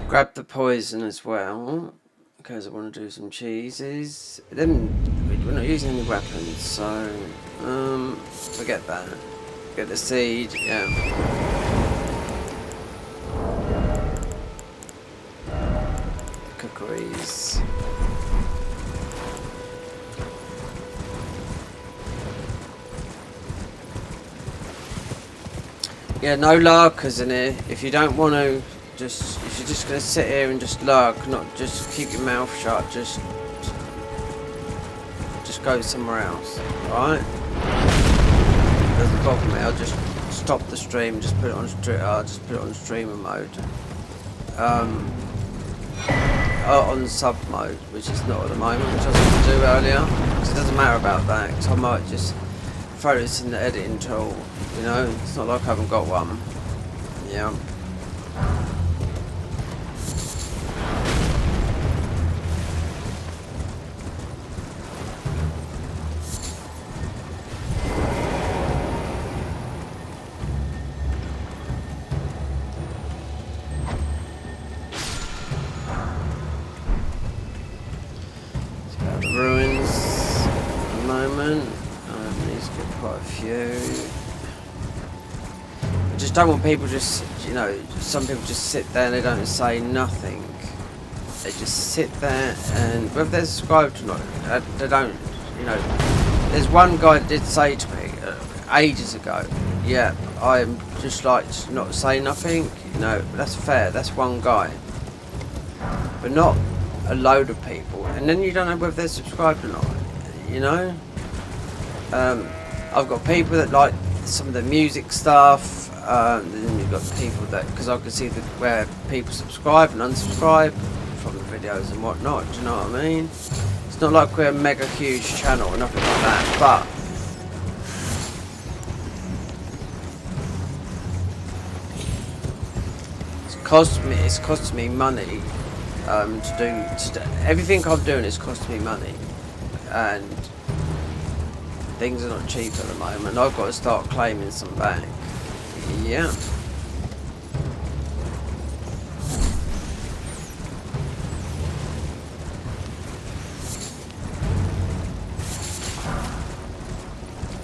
Grab the poison as well. Because I want to do some cheeses. Then we're not using any weapons, so forget that. Get the seed, yeah. Cookeries. Yeah, no lurkers in here. If you don't want to, if you're just going to sit here and just lurk, not just keep your mouth shut, just go somewhere else, alright? Doesn't bother me, I'll just stop the stream and just put it on streamer mode. On sub mode, which is not at the moment, which I was going to do earlier. Because it doesn't matter about that, because I might just throw this in the editing tool You know, it's not like I haven't got one. Yeah. The ruins at the moment. I need to get quite a few. I just don't want people just, you know, some people just sit there and they don't say nothing. They just sit there and whether they're subscribed or not, they don't, you know. There's one guy that did say to me ages ago, yeah, I'm just like to not say nothing, you know, but that's fair, that's one guy. But not a load of people, and then you don't know whether they're subscribed or not, you know. I've got people that like some of the music stuff, then you've got people that, because I can see where people subscribe and unsubscribe from the videos and whatnot, do you know what I mean? It's not like we're a mega huge channel or nothing like that, but it's cost me money to do everything I'm doing is costing me money, and things are not cheap at the moment. I've got to start claiming some back. Yeah.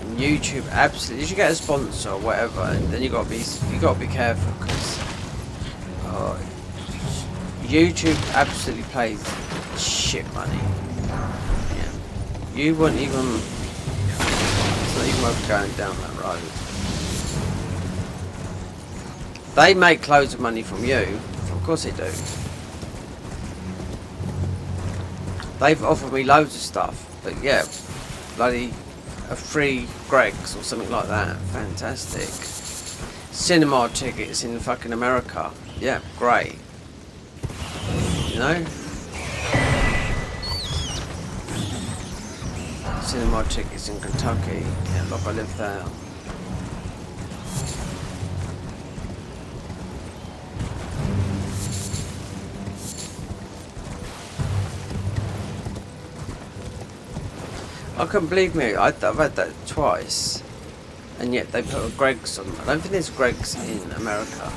And YouTube absolutely. If you get a sponsor or whatever, then you got to be careful because YouTube absolutely plays shit money. Yeah. You wouldn't even. It's not even worth going down that road. They make loads of money from you. Of course they do. They've offered me loads of stuff, but yeah, bloody a free Greg's or something like that. Fantastic. Cinema tickets in fucking America. Yeah, great. You know? Cinema tickets in Kentucky. Yeah, like I live there. I couldn't believe me. I've had that twice, and yet they put a Greg's on. I don't think there's Greg's in America.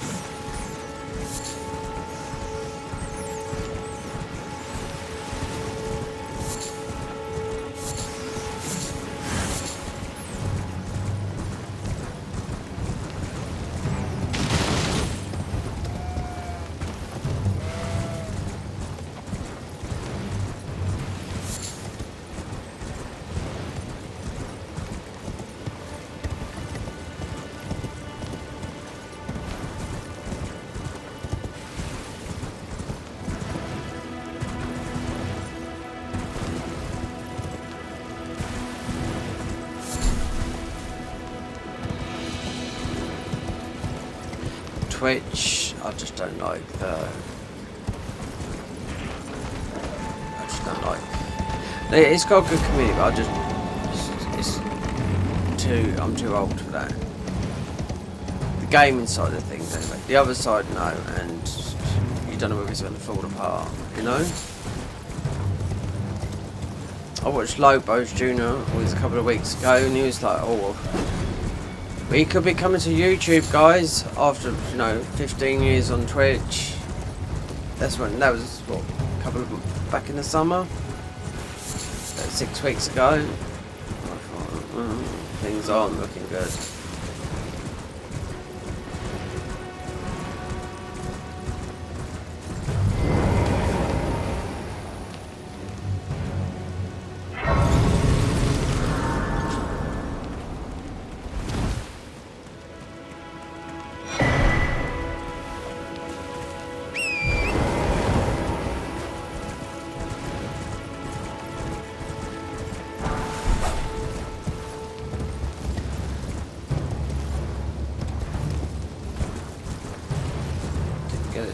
Twitch, I just don't like the. I just don't like. It's got a good community, but I just. I'm too old for that. The gaming side of things, anyway. The other side, no, and you don't know whether it's going to fall apart, you know? I watched Lobos Jr. a couple of weeks ago, and he was like, oh. We could be coming to YouTube, guys, after, you know, 15 years on Twitch. That was, what, a couple of, back in the summer? 6 weeks ago. I thought, things aren't looking good.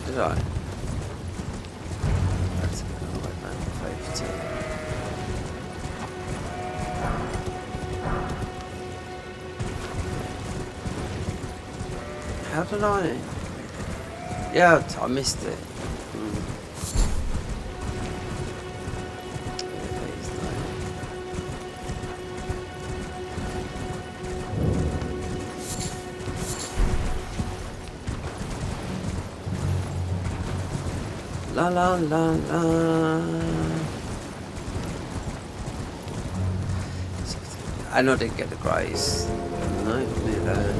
Did I? That's right, man. 15. How did I? Yeah, I missed it. La la la la. I know I didn't get the grace. No, neither.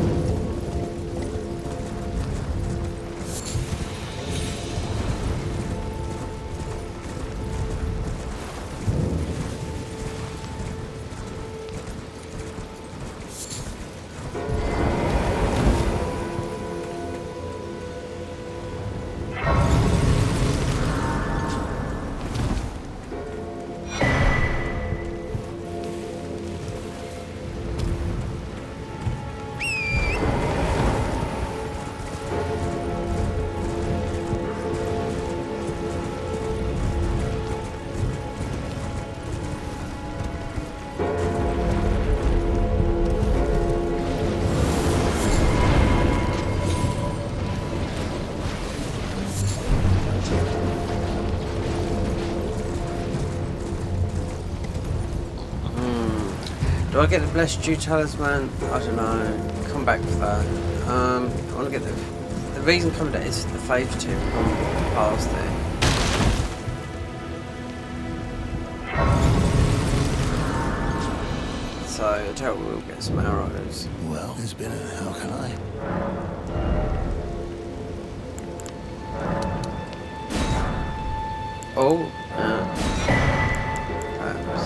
Do I get the Blessed Dew Talisman? I don't know. Come back for that. I want to get the reason coming to it is the Faith Tip on past there. So I tell you, we'll get some arrows. Well, it's been a... How can I? Oh, perhaps.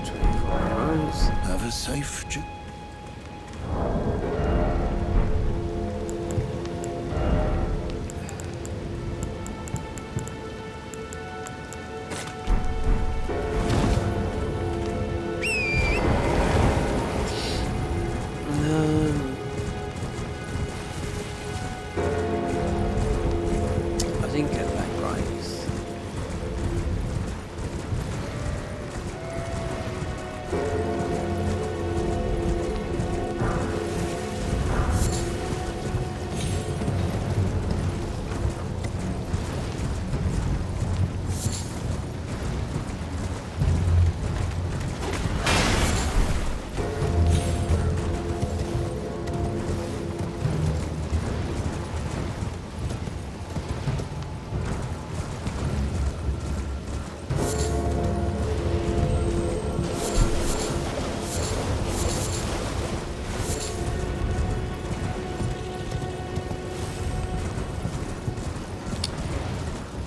24 arrows. Have a safe... I didn't get that grace.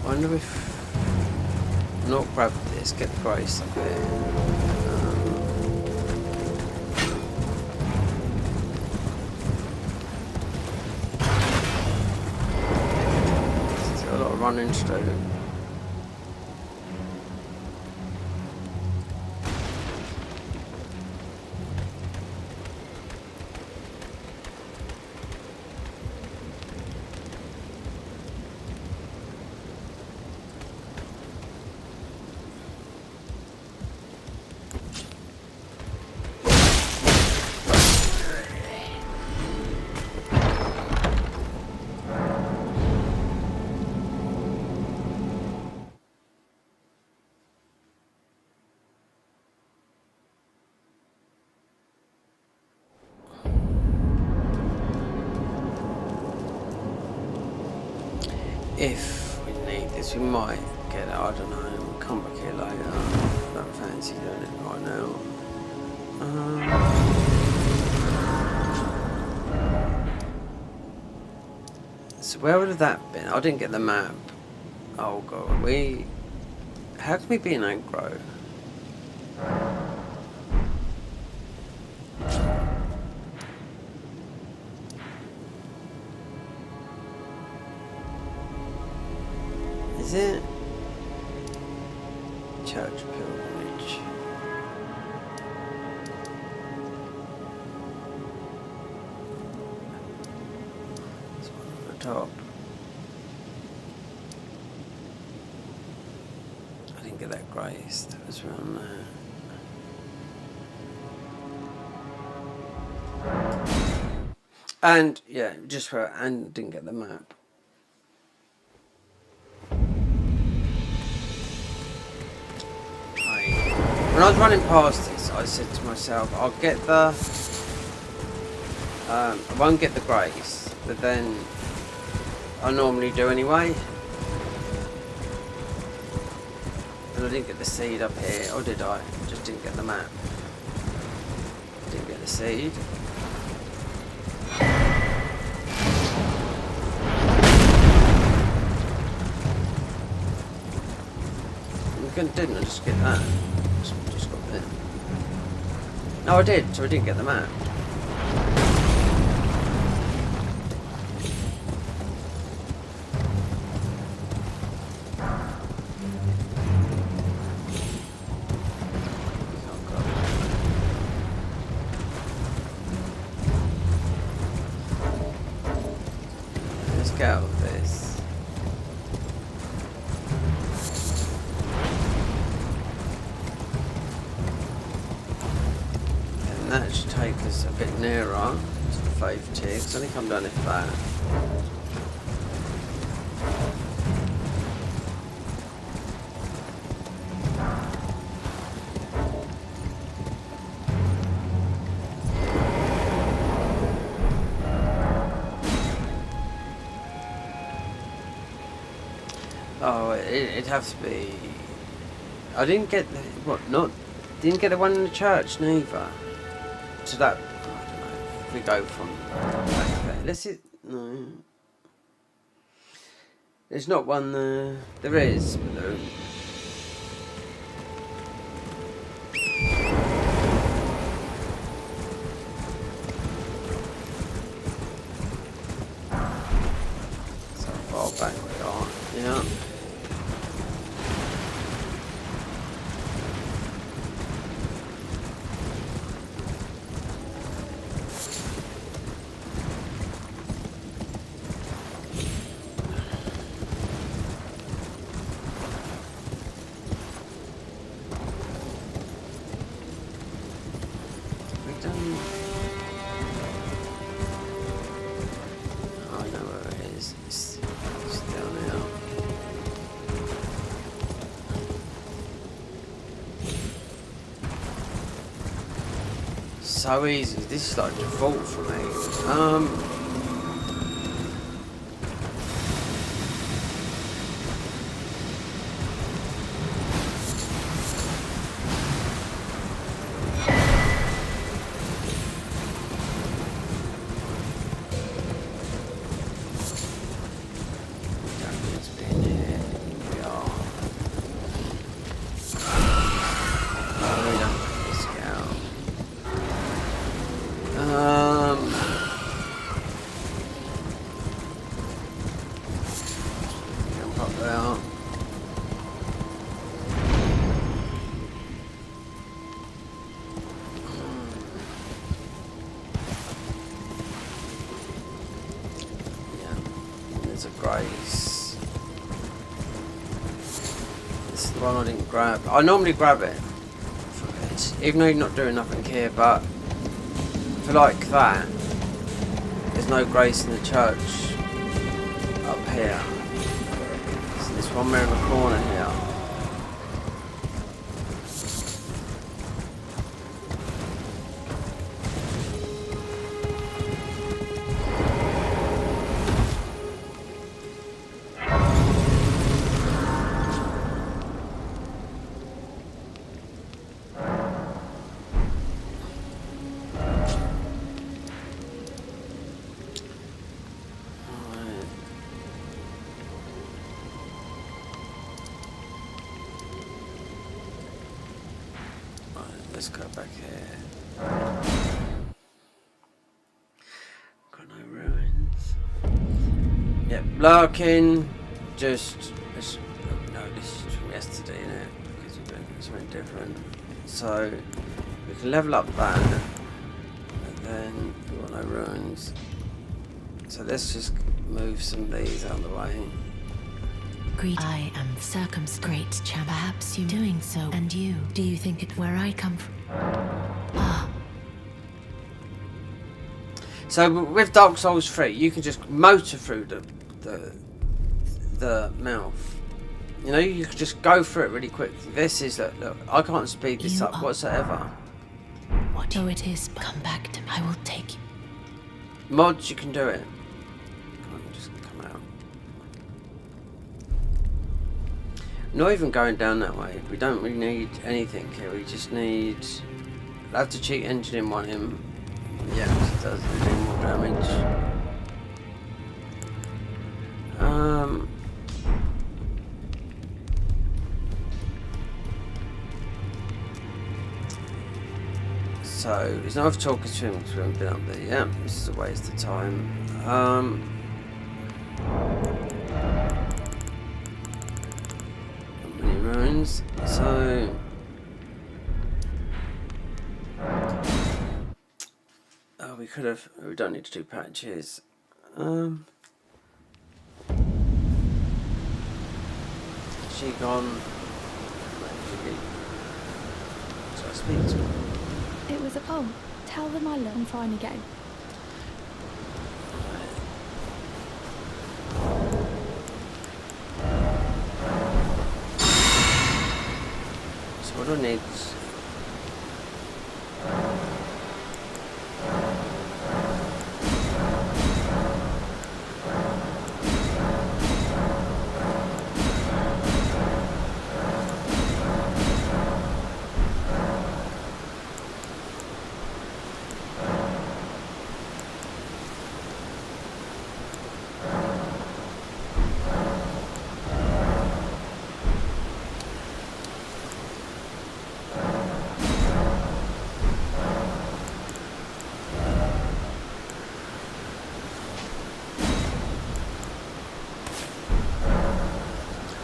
I wonder if not grab this, get the grace up there. Still a lot of running to do. If we need this, we might get it. I don't know. We'll come back here later. I don't fancy doing it right now. So where would have that been? I didn't get the map. Oh god, how can we be in aggro? Is it Church Pilgrimage? It's one at the top. I didn't get that grace. That was around there. And yeah, just for and didn't get the map. When I was running past this, I said to myself, I'll get the I won't get the grace, but then I normally do anyway. And I didn't get the seed up here, or did I? Just didn't get the map. Didn't get the seed. Didn't I just get that? Just got it. No, I did, so I didn't get the map. Let's get out of this. That should take us a bit nearer to the faith tier, because I think I'm done if that. Oh, it'd have to be. I didn't get the didn't get the one in the church neither. To that, I don't know. If we go from back there, let's see. No, there's not one there. There is, but there isn't. So far back we are. Yeah. So easy. This is like default for me. Grace. This is the one I didn't grab. I normally grab it, even though you're not doing nothing here, but for like that, there's no grace in the church up here. So this one there in the corner here. Let's go back here. Got no ruins. Yep, Larkin. Just no, this is from yesterday, isn't it? Because we're doing something different. So we can level up that, and then we got no ruins. So let's just move some of these out of the way. I am circumscribed, champ. Perhaps you doing so, and you. Do you think it where I come from? Ah. So with Dark Souls 3, you can just motor through the mouth. You know, you can just go through it really quick. This is look, I can't speed this up whatsoever. Whatever it is, come back to me. I will take you. Mods, you can do it. Can't just come out. Not even going down that way. We don't really need anything here. We just need. I'll have to cheat engine in on him. Yeah, it does do more damage. So, it's not worth talking to him because we haven't been up there yet. This is a waste of time. Not many ruins. So... Oh, we could have... We don't need to do patches. She gone... So I speak to her. It was a poem. Tell them I love. I'm fine again. So what do I need?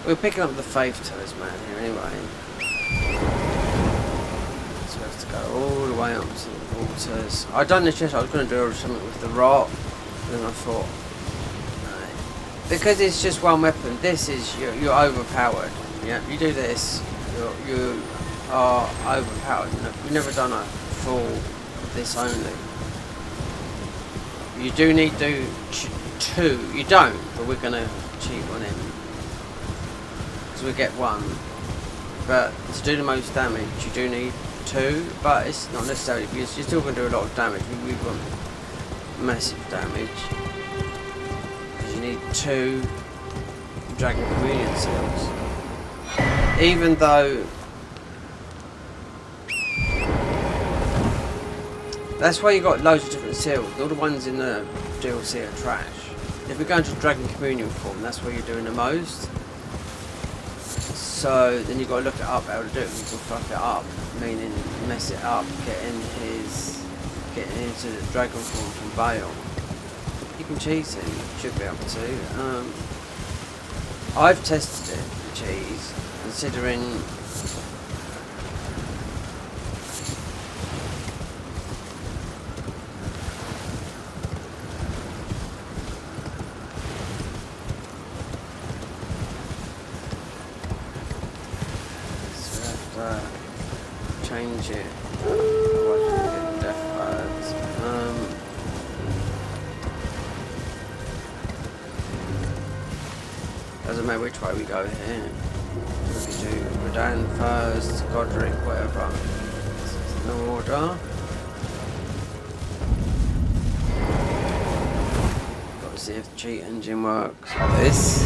We're picking up the Faith Talisman here anyway. So we have to go all the way up to the waters. I'd done this yesterday, I was going to do something with the rock, and then I thought, no. Because it's just one weapon, this is, you're overpowered. Yeah, you do this, you are overpowered. We've never done a full this only. You do need to do two, you don't, but we're going to cheat on him. We get one, but to do the most damage you do need two, but it's not necessarily because you're still going to do a lot of damage. We want massive damage because you need two Dragon Communion seals, even though that's why you got loads of different seals. All the ones in the DLC are trash. If we're going to Dragon Communion form, that's where you're doing the most. So then you've got to look it up how to do it. You can fuck it up, meaning mess it up, getting into the dragon form from Bale. You can cheat it, you should be able to. I've tested it, the cheese, considering change it. Otherwise we get death birds. Doesn't matter which way we go here. We do Rodan first, Godric, whatever. No order. Got to see if the cheat engine works. This.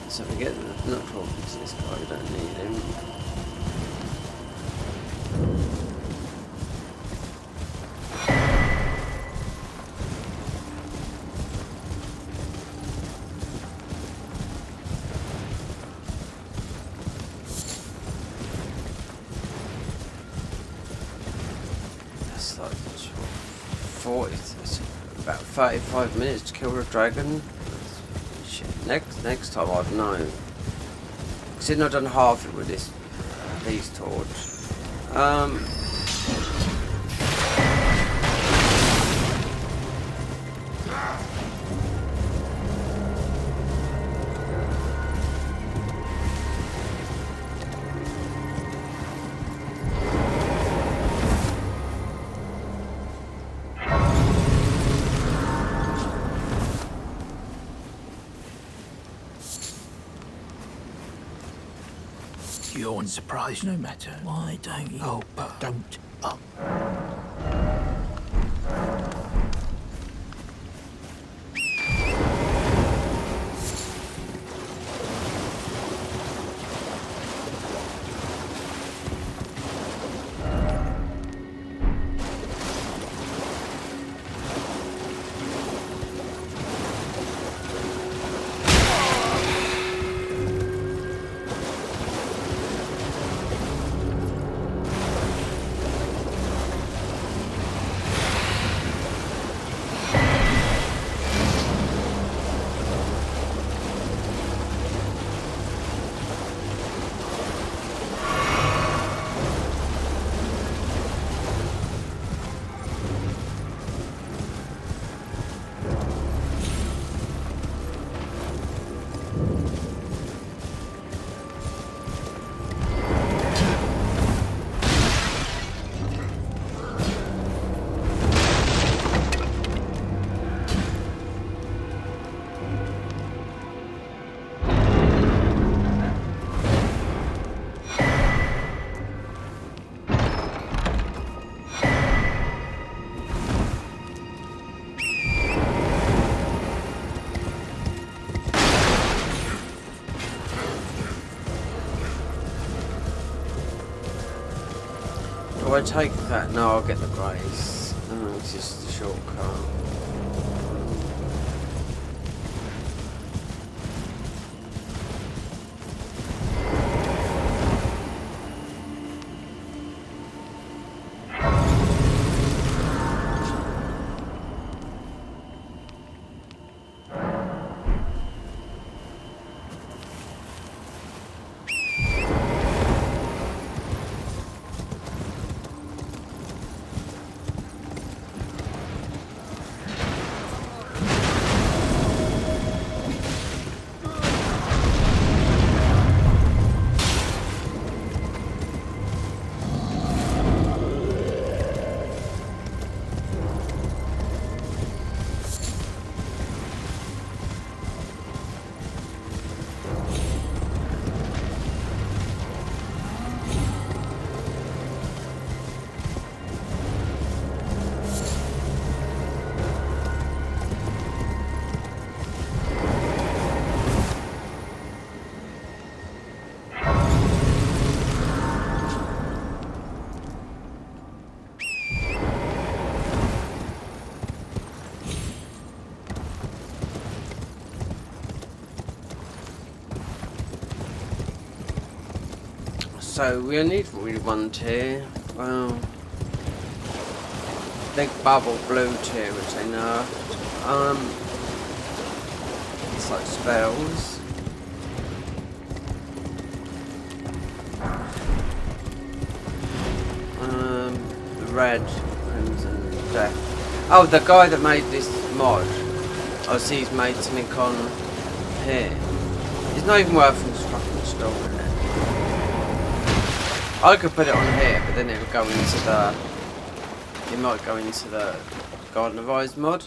So we get not talking to this guy, we don't need him. That's like 40, that's about 35 minutes to kill a dragon. Next time I'd know. Considering I've done half it with these torch. You're surprised no matter. Why don't you? Oh, but don't. Oh. Do I take that? No, I'll get the grace. It's just a shortcut. So we only really one tier. Well, big bubble blue tier, which I know. It's like spells. The red, crimson, death. Oh, the guy that made this mod. I see he's made something on here. It's not even worth fucking installing it. I could put it on here, but then it would go into the... It might go into the Garden of Eyes mod.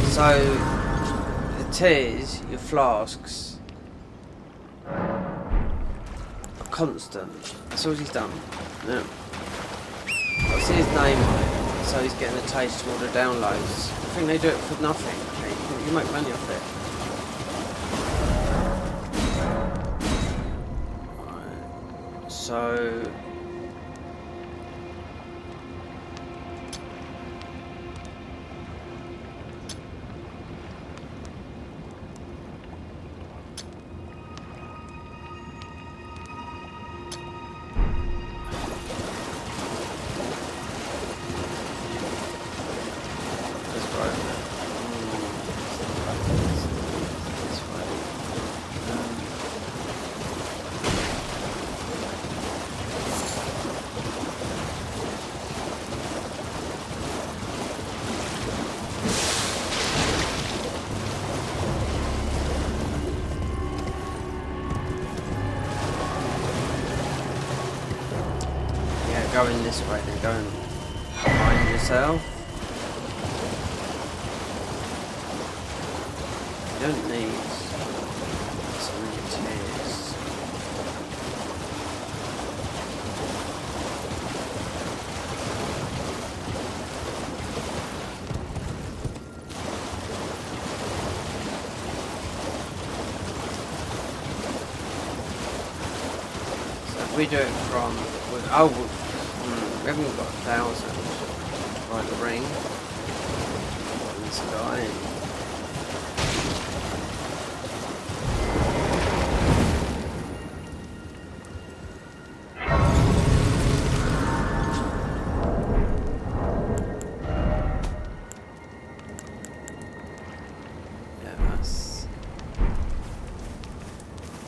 So, the tiers, your flasks, are constant. That's all he's done. Yeah. I see his name on it, so he's getting a taste of all the downloads. I think they do it for nothing. You make money off it. So going this way, then go and find yourself. You don't need so many tears. So if we do it from, oh, we haven't got 1,000 to buy the ring. This guy.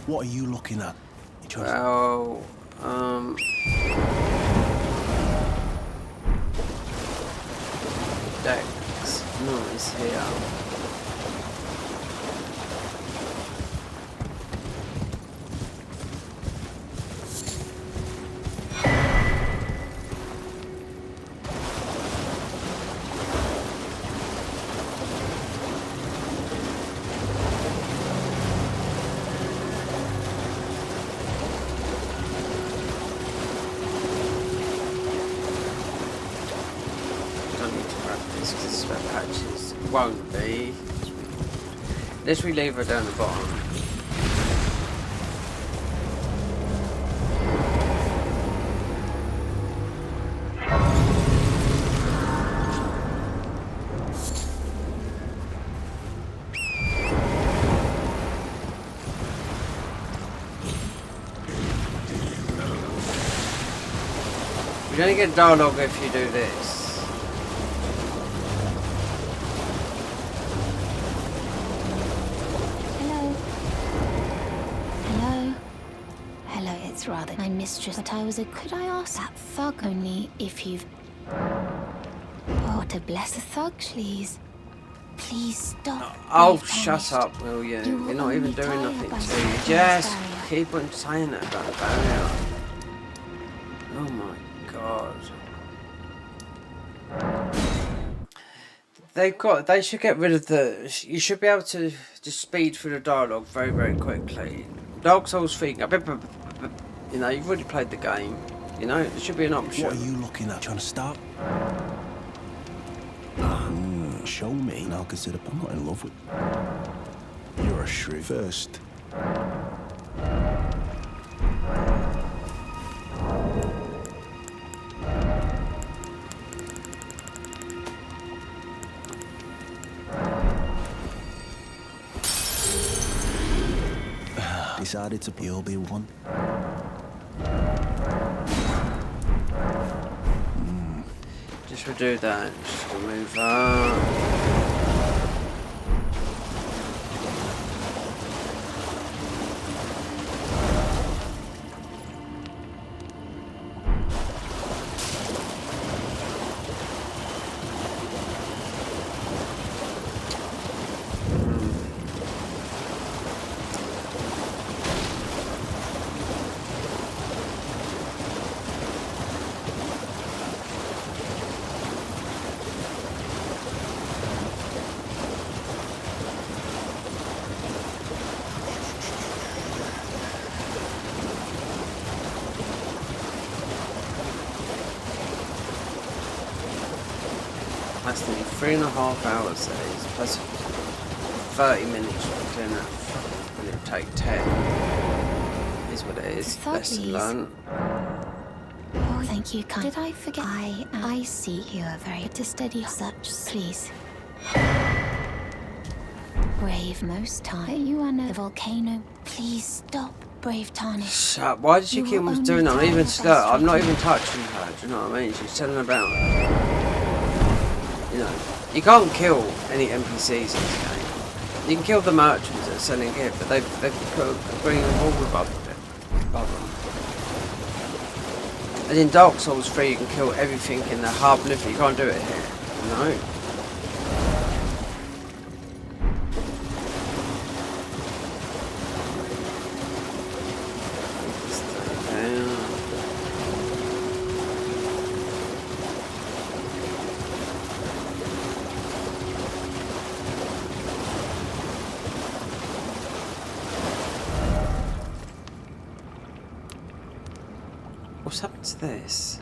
What are you looking at? Well, Dex, no, it's here. Won't be. Unless we leave her down the bottom. You only get dialogue if you do this. Rather, my mistress, but I was a. Could I ask that thug only if you've. Oh, to bless the thug, please. Please stop. Oh, shut up, will you? You're not even doing nothing to you. Just keep on saying that about the barrier. Oh my god. They should get rid of the. You should be able to just speed through the dialogue very, very quickly. Dark Souls 3. You know, you've already played the game. You know, there should be an option. What are you looking at? Trying to start? Show me, and I'll consider. I'm not in love with. You're a shrew. First. Decided to you'll be one. Just redo that. Just remove that. That's nearly 3.5 hours that is, plus 30 minutes to clean that. And it'll take 10. Is what it is. Lesson learned. Oh, thank you, kind. Did I forget? I see you are very to steady such, please. Brave most time. You are no the volcano. Please stop, brave Tani. Shut. Why did she keep on doing that? I'm not even touching her. Do you know what I mean? She's telling about her. You know, you can't kill any NPCs in this game. You can kill the merchants that are selling gifts, but they've put a green wall above them. And in Dark Souls 3 you can kill everything in the hub, but you can't do it here. No. this?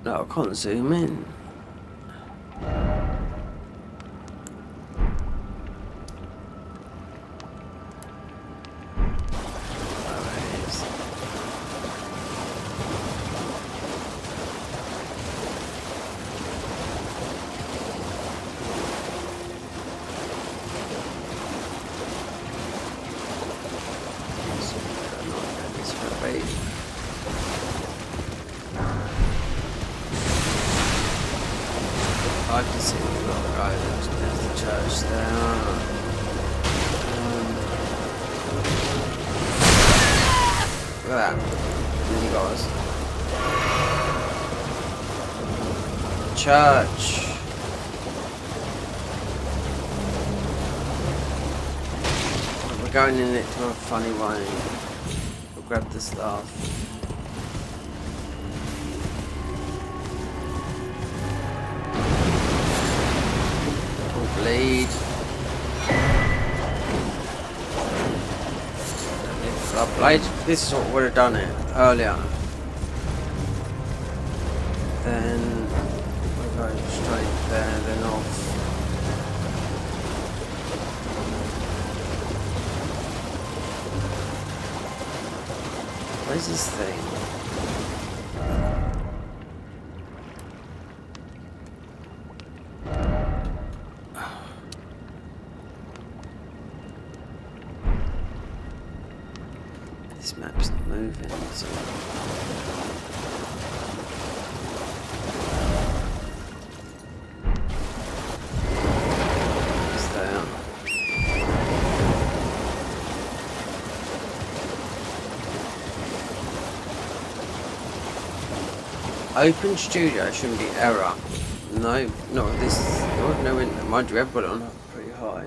No, I can't zoom in. I can see the rock, right, there's the church there. Look at that. There you guys. Church. We're going in it to a funny way. We'll grab the stuff. Bleed. This is what would have done it earlier. Then we'll go straight there, then off. Where's this thing? This map's not moving, so it's there. Open studio shouldn't be error. No, not this. No, mind you, I've got it on pretty high.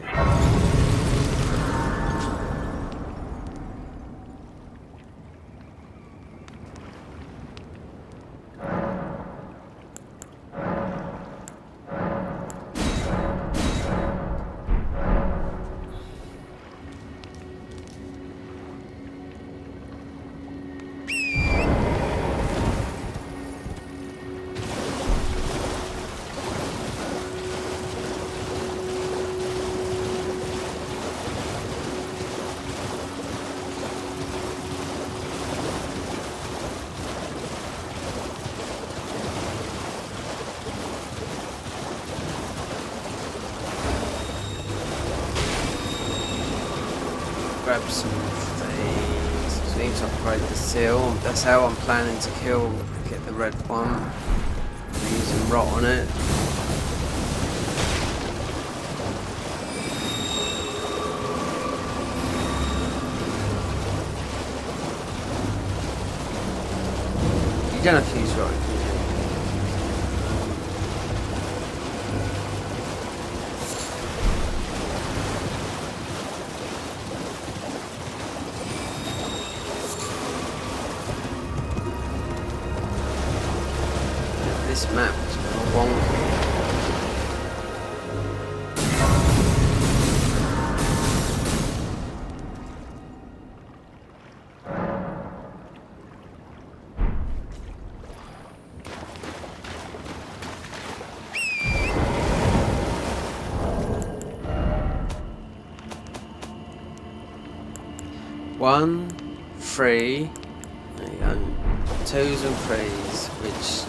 Grab some things. Just need to upgrade the seal. That's how I'm planning to get the red one. I'm using rot on it. You don't have to use rot. This map is kind of wonky. One, three, there you go. Twos and threes, which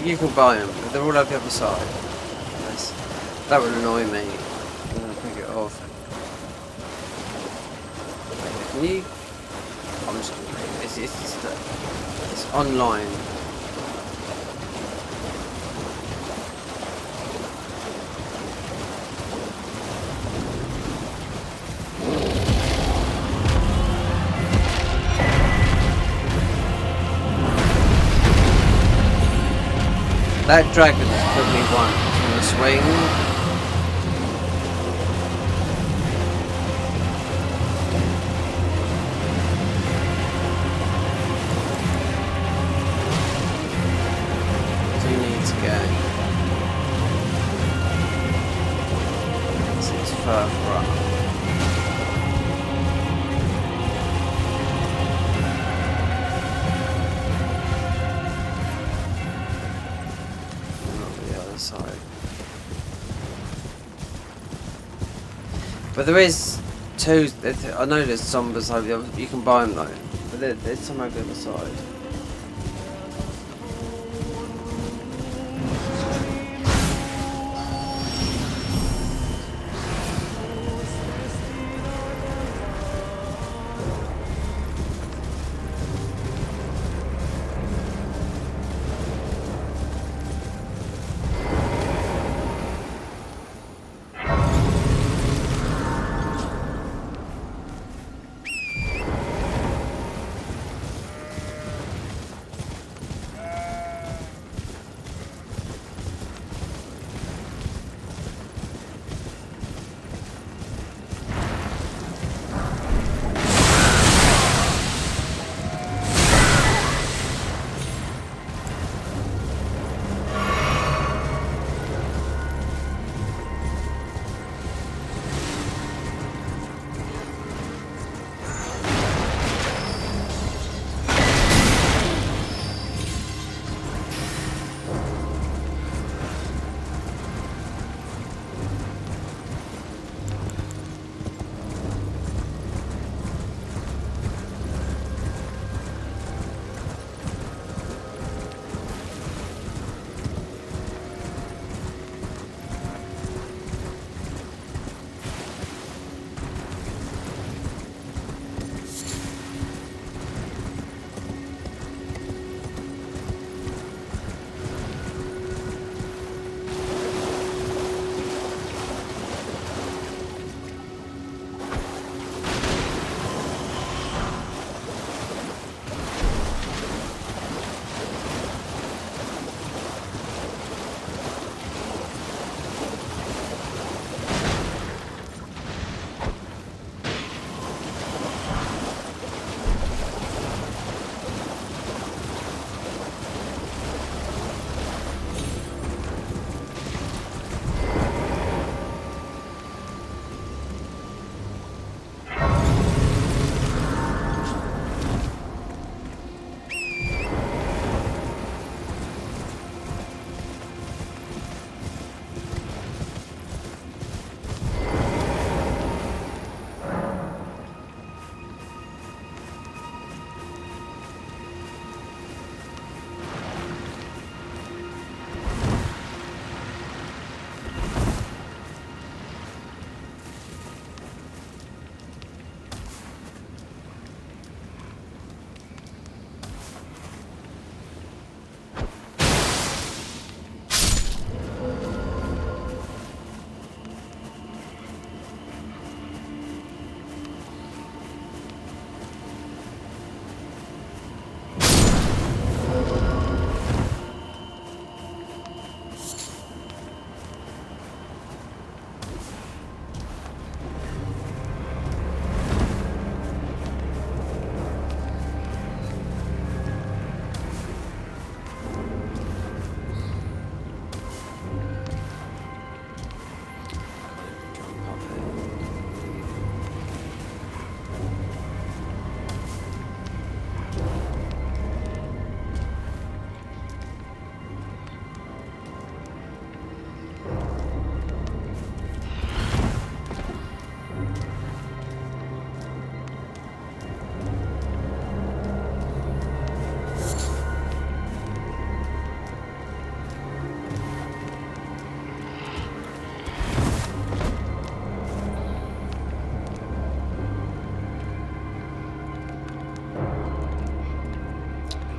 you can buy them, but they're all over the other side. That would annoy me. I'm gonna pick it off. Can you? I'm just gonna it's online. That dragon put me once on the swing. Do need to go. This is further up. But there is two. I know there's zombies over the other. You can buy them though. But there's some over the other side.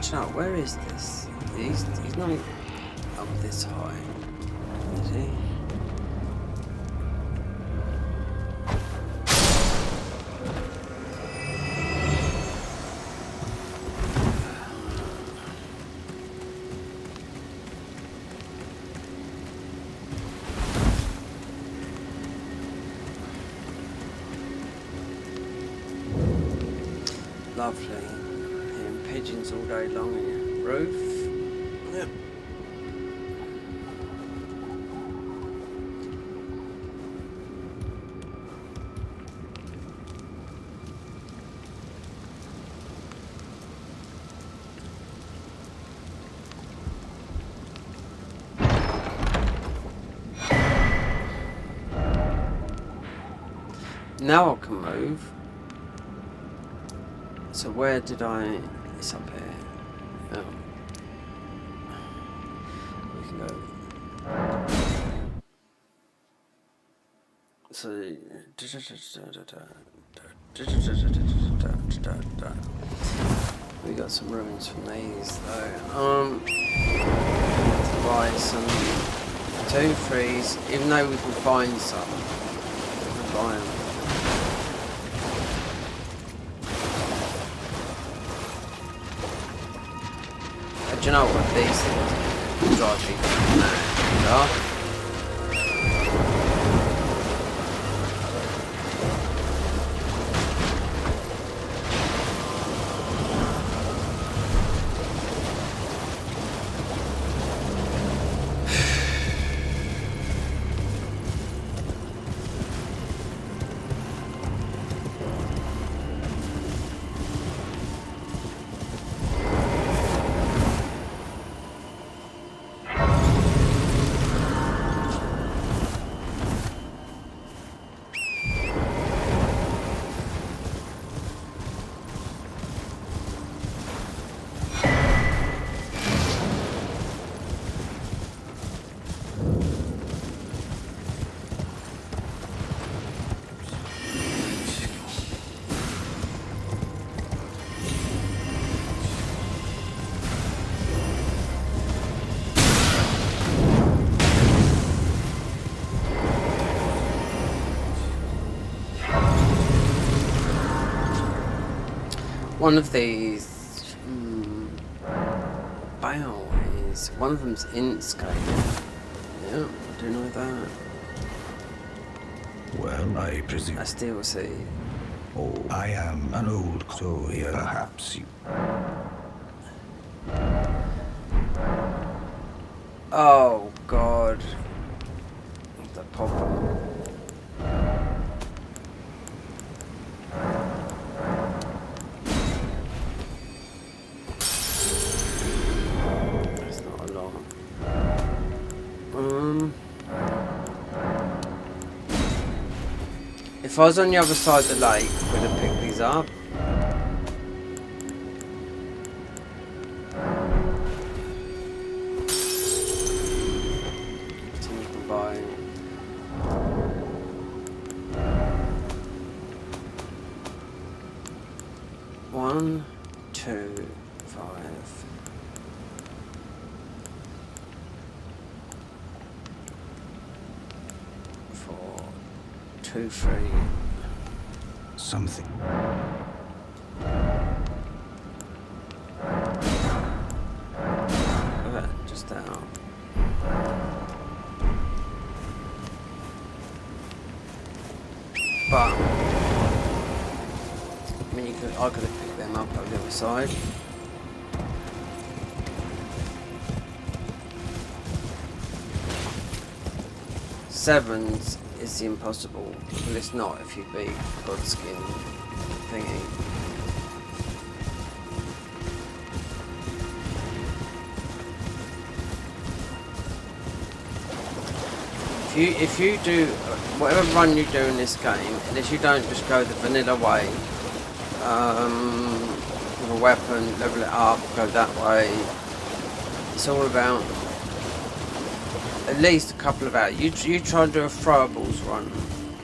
Chat, where is this? He's not even up this high, is he? Lovely. Hearing pigeons all day long in your roof. Yep. Now I can move. So where did I... It's up here. Oh. We can go... So... We got some ruins from these though. To buy some 2 3s, even though we can find some. We can buy them. Do you know what these things drive people mad? One of these bow is one of them's Inkscape. Yeah, I do know that. Well, I presume. I still see. Oh, I am an old soul here. Perhaps you. Oh God. The problem. If I was on the other side of the lake, would have picked these up. So we can buy 1, 2, 5. 4, 2, 3. Something. Okay, just out. But I mean, I could have picked them up over the other side. Sevens is the impossible. Well, it's not if you beat Godskin thingy. If you do whatever run you do in this game, unless you don't just go the vanilla way, with a weapon, level it up, go that way. It's all about at least a couple of hours. You try and do a throwables run,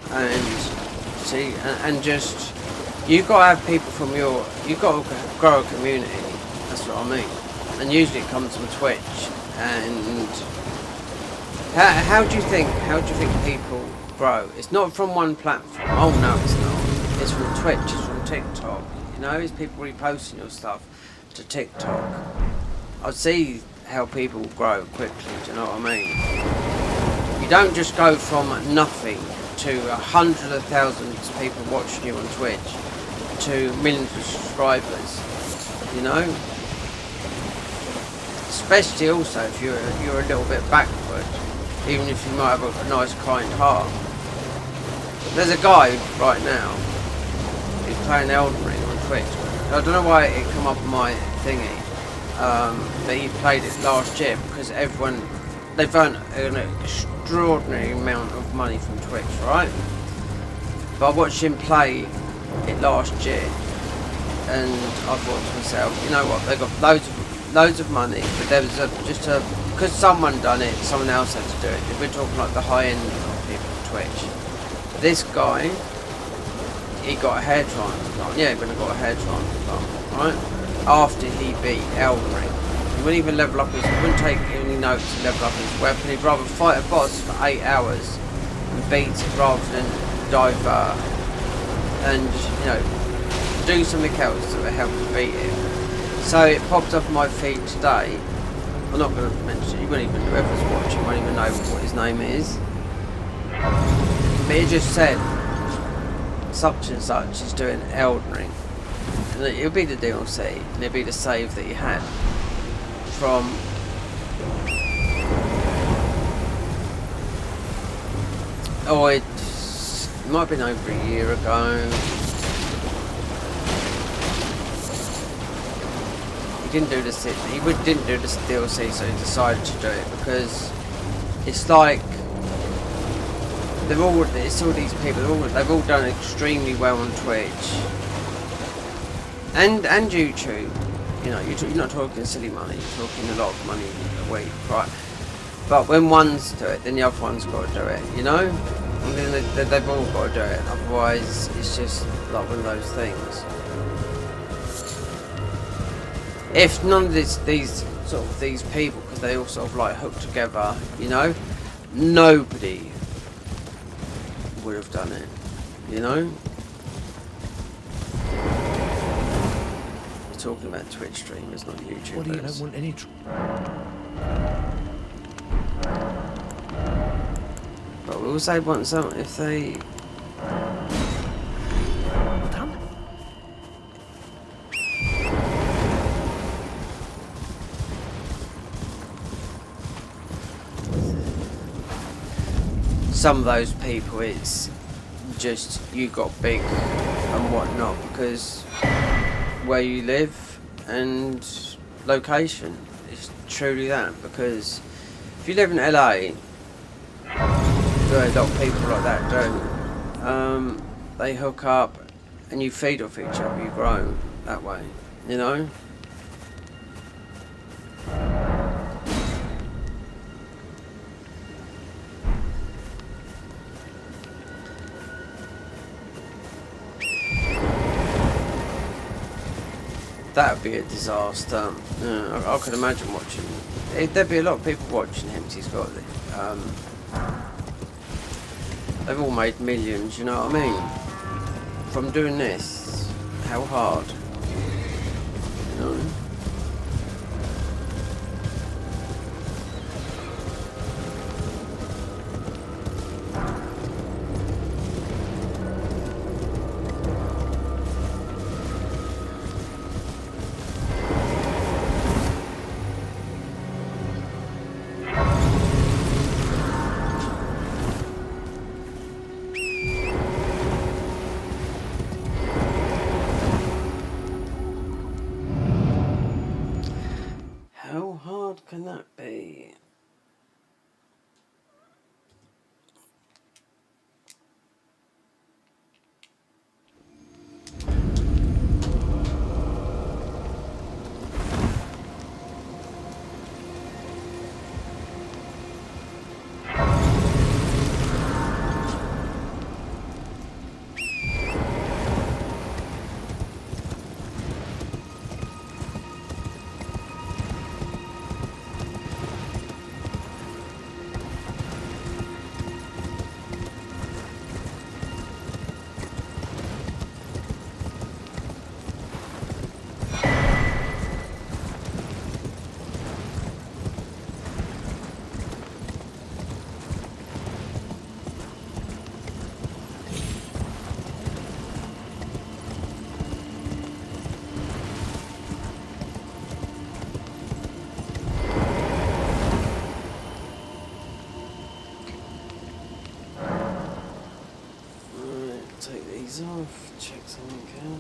and see, and just you got to have people from you got to grow a community. That's what I mean. And usually it comes from Twitch. And how do you think people grow? It's not from one platform. Oh no, it's not. It's from Twitch. It's from TikTok. You know, it's people reposting your stuff to TikTok. I see how people grow quickly, do you know what I mean? You don't just go from nothing to hundreds of thousands of people watching you on Twitch to millions of subscribers, you know? Especially also if you're a little bit backward, even if you might have a nice kind heart. There's a guy right now, he's playing Elden Ring on Twitch. I don't know why it come up on my thingy. That he played it last year because they've earned an extraordinary amount of money from Twitch, right? But I watched him play it last year, and I thought to myself, you know what? They got loads of money, but there was because someone done it, someone else had to do it. We're talking like the high end of people on Twitch. This guy, he got a hair transplant. Yeah, he got a hair transplant, right? After he beat Elden Ring. He wouldn't even level up he wouldn't take any notes to level up his weapon. He'd rather fight a boss for 8 hours and beat it rather than divert and, you know, do something else that would help him beat it. So it popped up on my feed today. I'm not going to mention it. You won't even, whoever's watching won't even know what his name is. But it just said such and such is doing Elden Ring. And it'll be the DLC, and it'll be the save that he had from it might have been over a year ago. He didn't do this DLC, so he decided to do it because it's like it's all these people, they've all done extremely well on Twitch and YouTube. You know, you're not talking silly money, you're talking a lot of money a week, right? But when one's do it, then the other one's got to do it, you know? And then they've all got to do it, otherwise it's just like one of those things. If none of these people, because they all sort of like hook together, you know, nobody would have done it, you know? Talking about Twitch streamers, not YouTubers. What do you don't want any but we also want some if they done? some of those people, it's just you got big and whatnot because where you live and location. It's truly that, because if you live in LA, there are a lot of people like that do. They hook up and you feed off each other, you grow that way, you know? That would be a disaster. Yeah, I could imagine watching. There'd be a lot of people watching him. He's got they've all made millions. You know what I mean? From doing this, how hard? You know. How hard can that be? Take these off, check something out.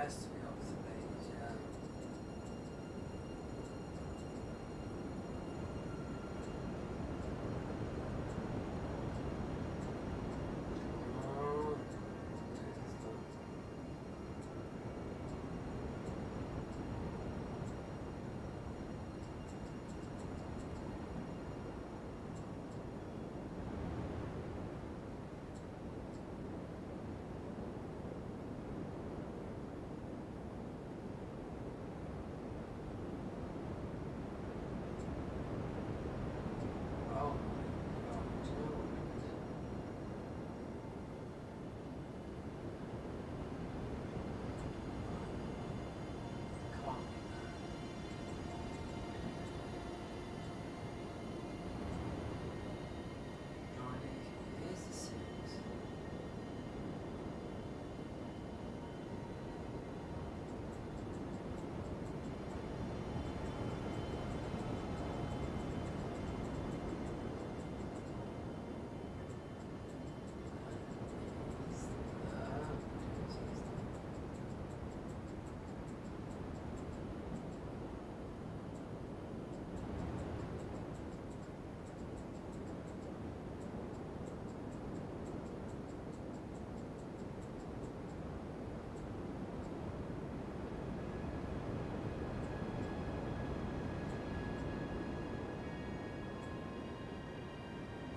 has to be off the page, yeah.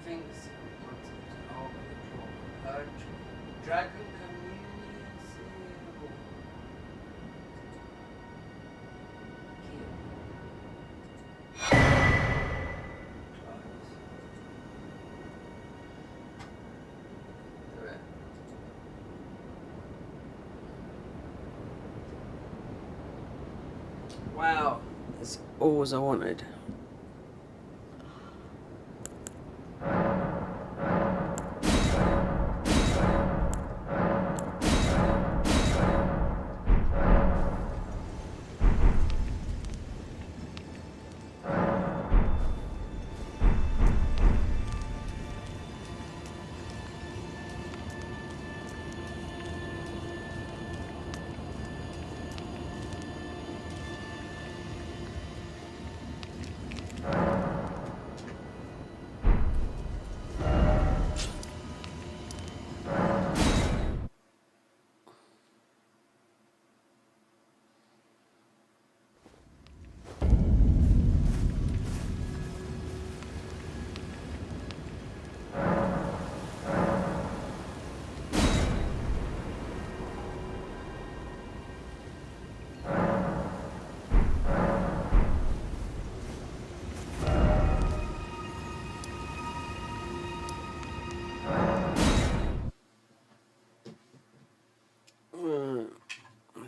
Things Dragon Wow, that's all I wanted.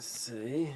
Let's see.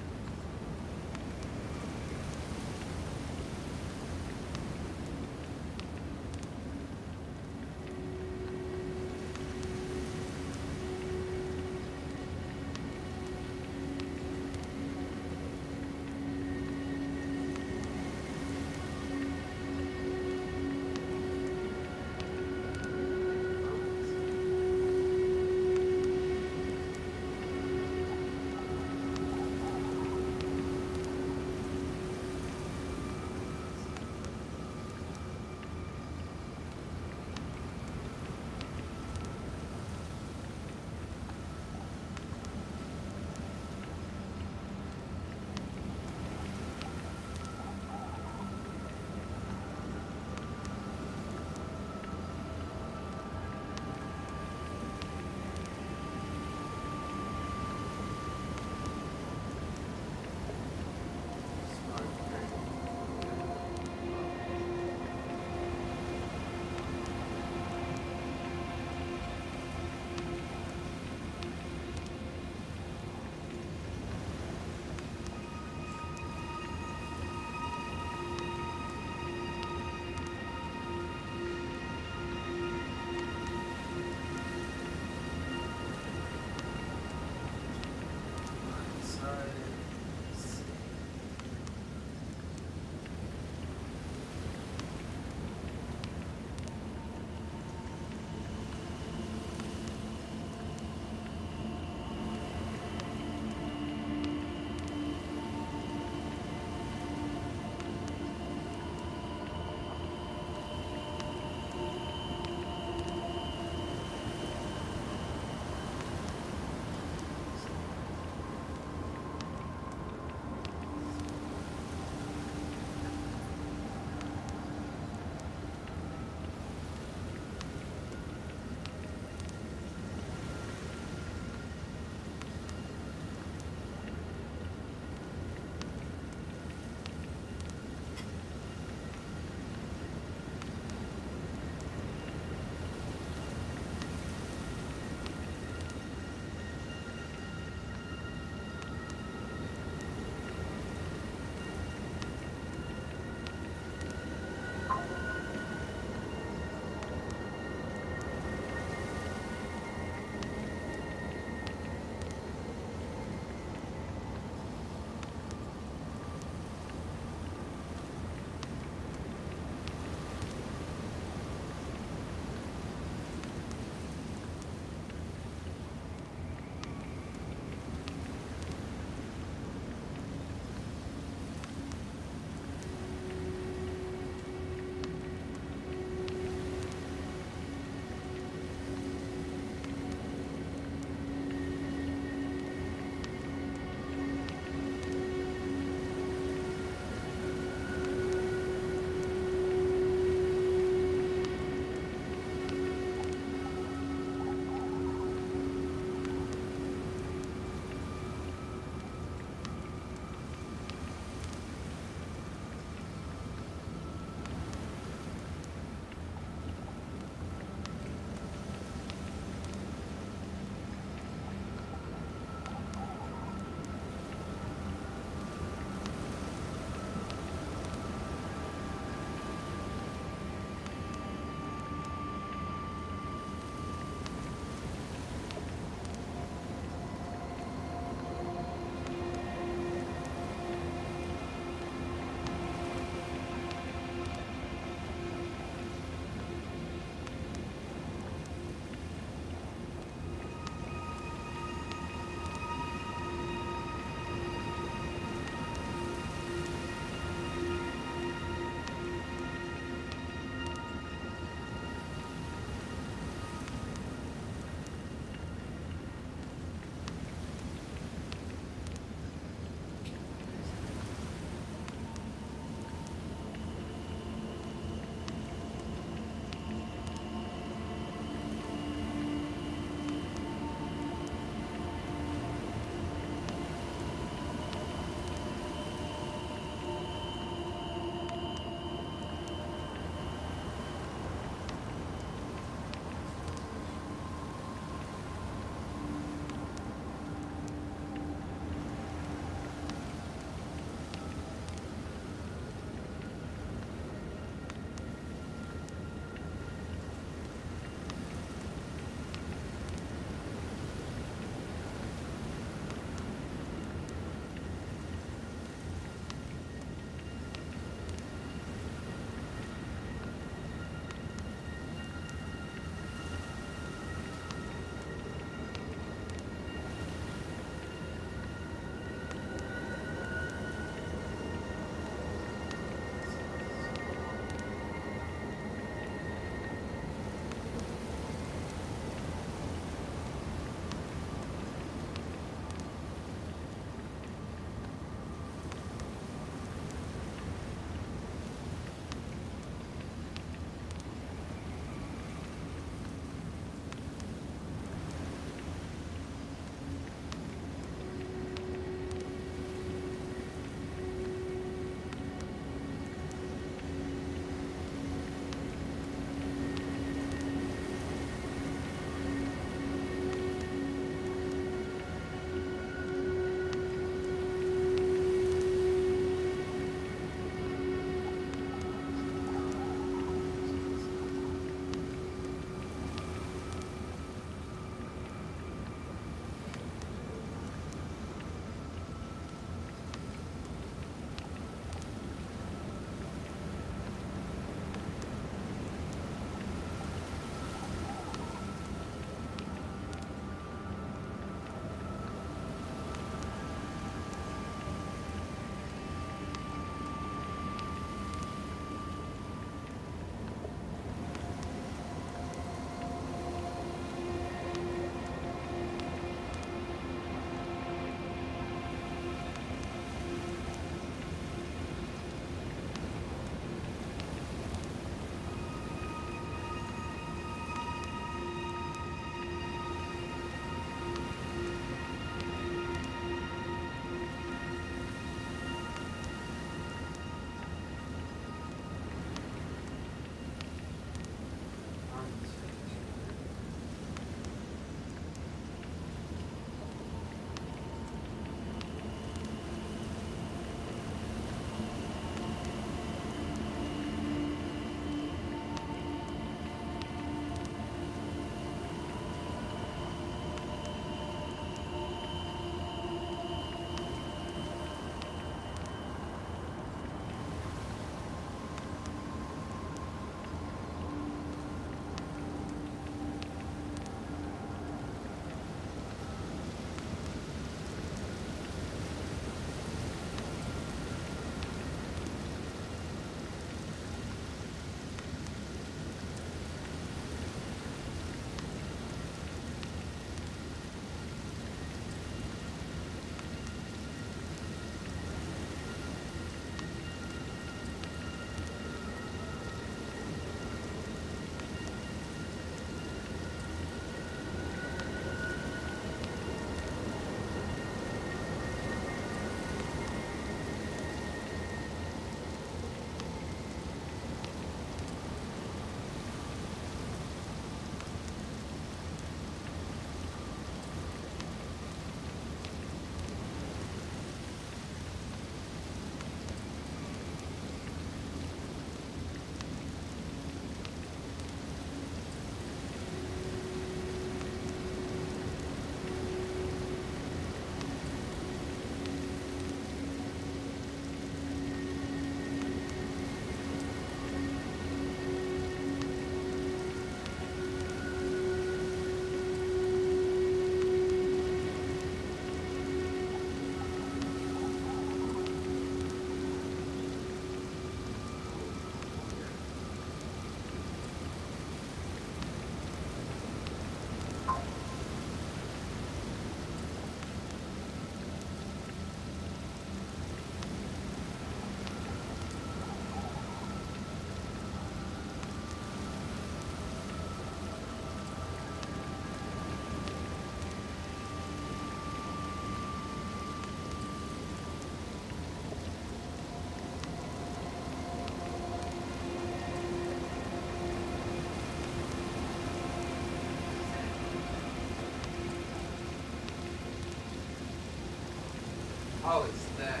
Oh, it's there.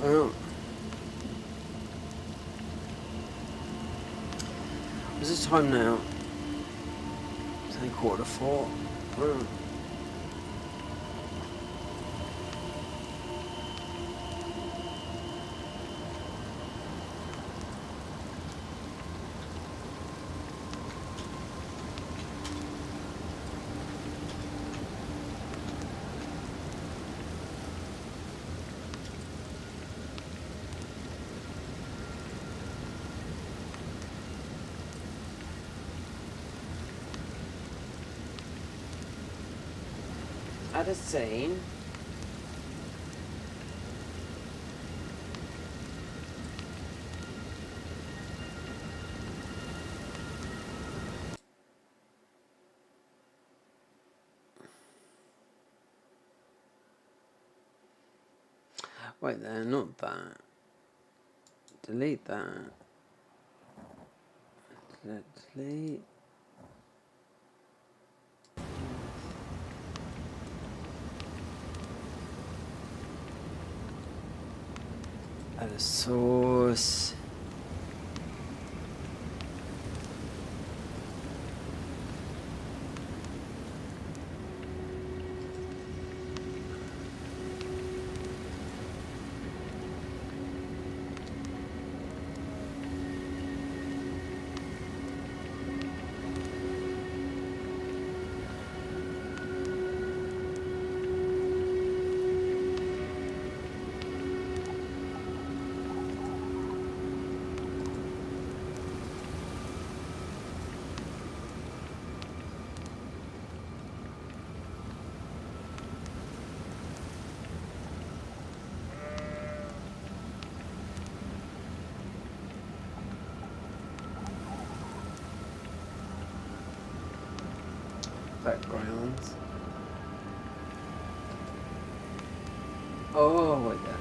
Oh. What's the time now? It's only 4:45. Oh. Add a scene. Wait there, not that. Delete that. Delete. Add a source. Backgrounds. Oh, wait there.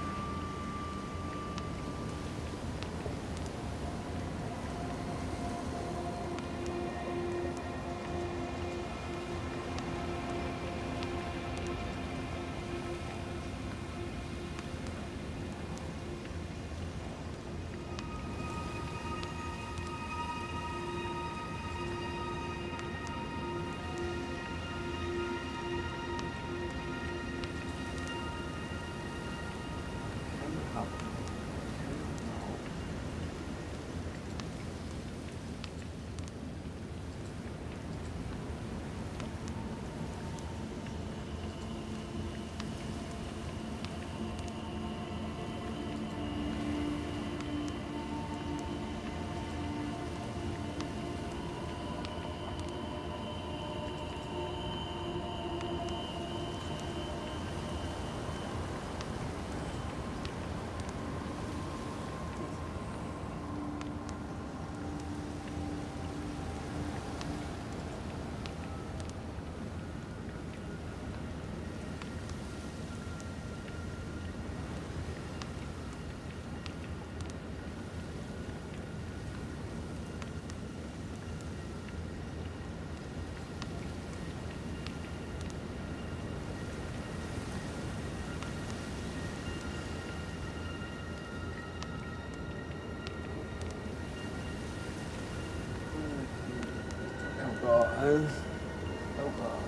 Oh god.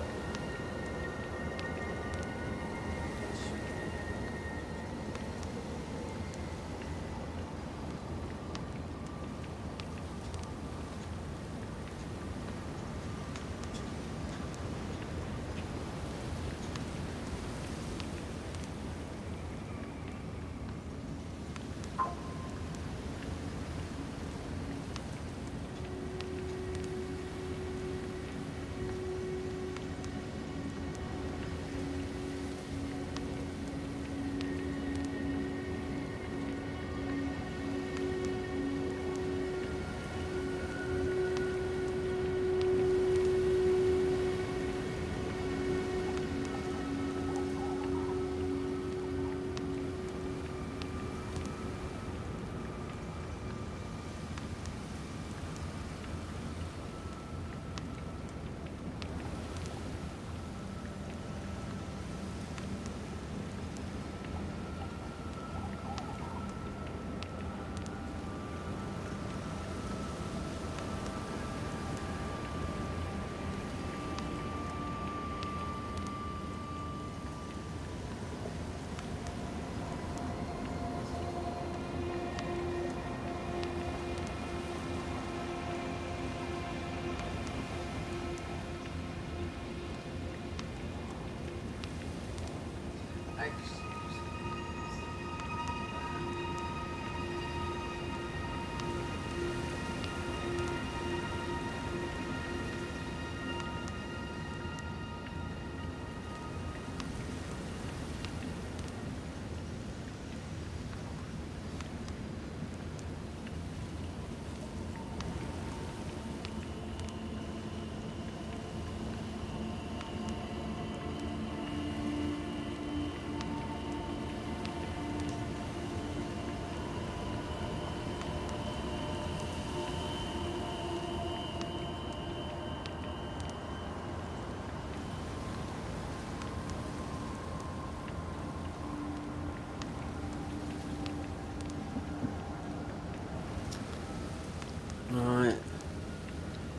Right.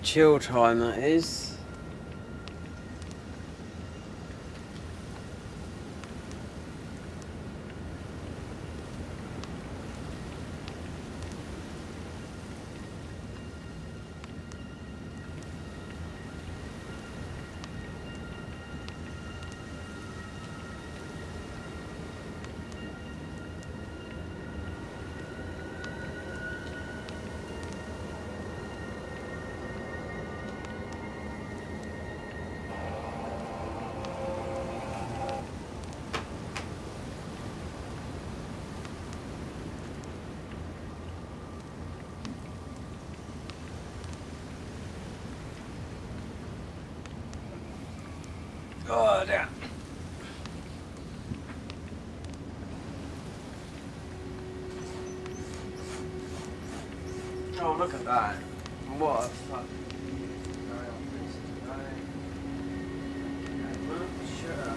Chill time, that is. Oh, damn. Oh, look at that. What a fuck. Sure.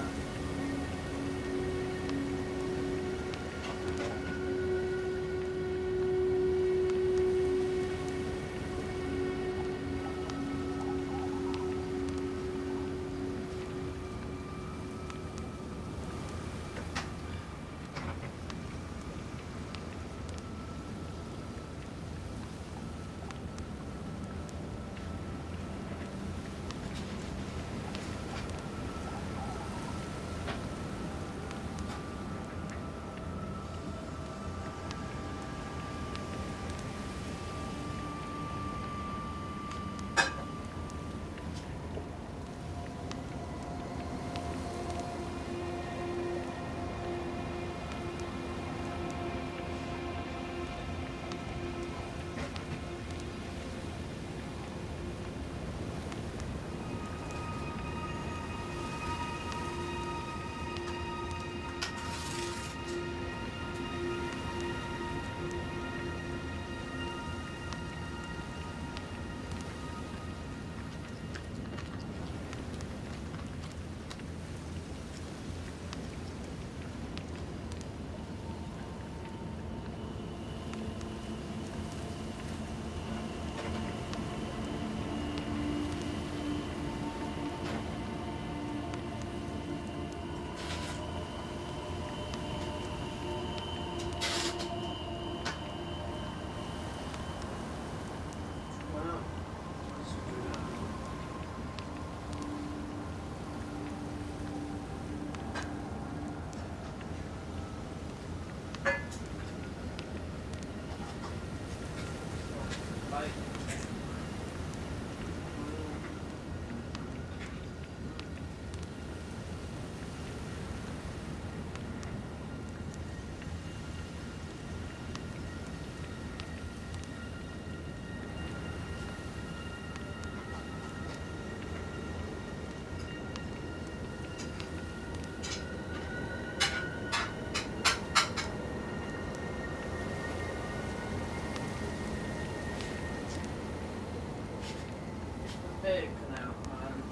Big now, man.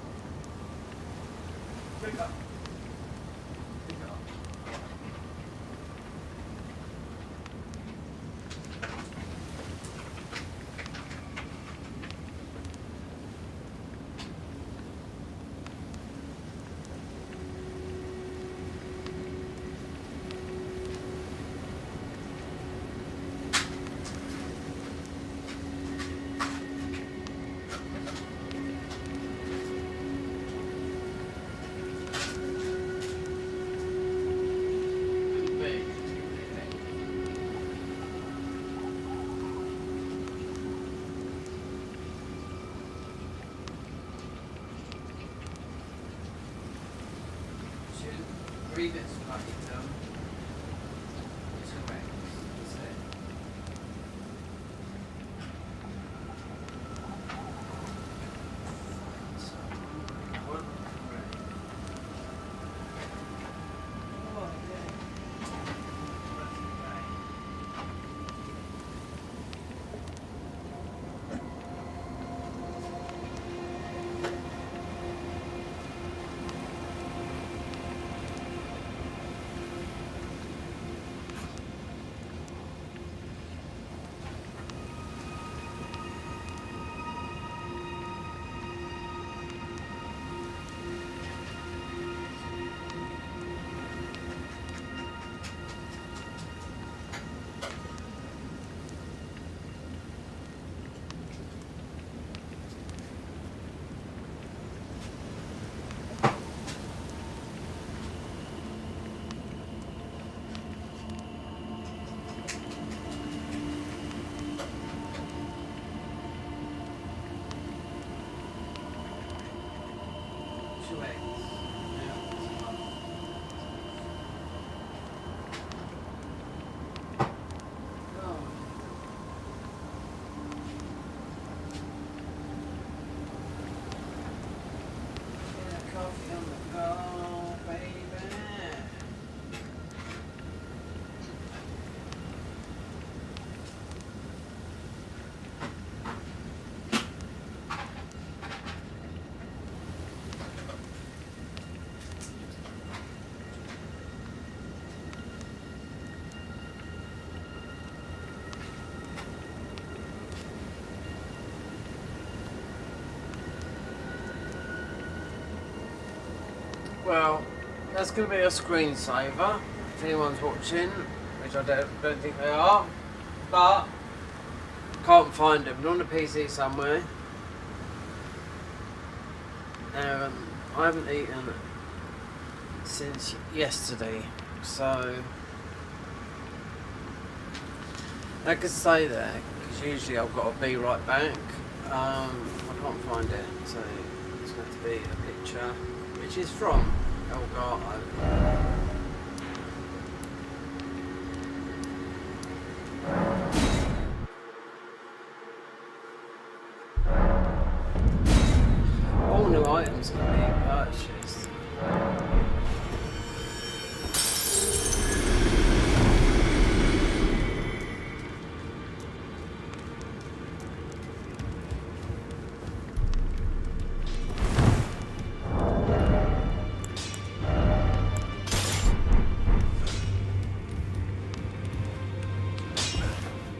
Pick up. Pick up. Read this fucking film. It's correct. It's it. What? Right. Oh, okay. That's okay. 2x. Coffee on the go, baby. Well, that's going to be a screensaver if anyone's watching, which I don't think they are, but can't find them. They're on the PC somewhere. I haven't eaten since yesterday, so I could say that because usually I've got to be right back. I can't find it, so it's going to be a picture. Which is from Elgato. All new items can be purchased.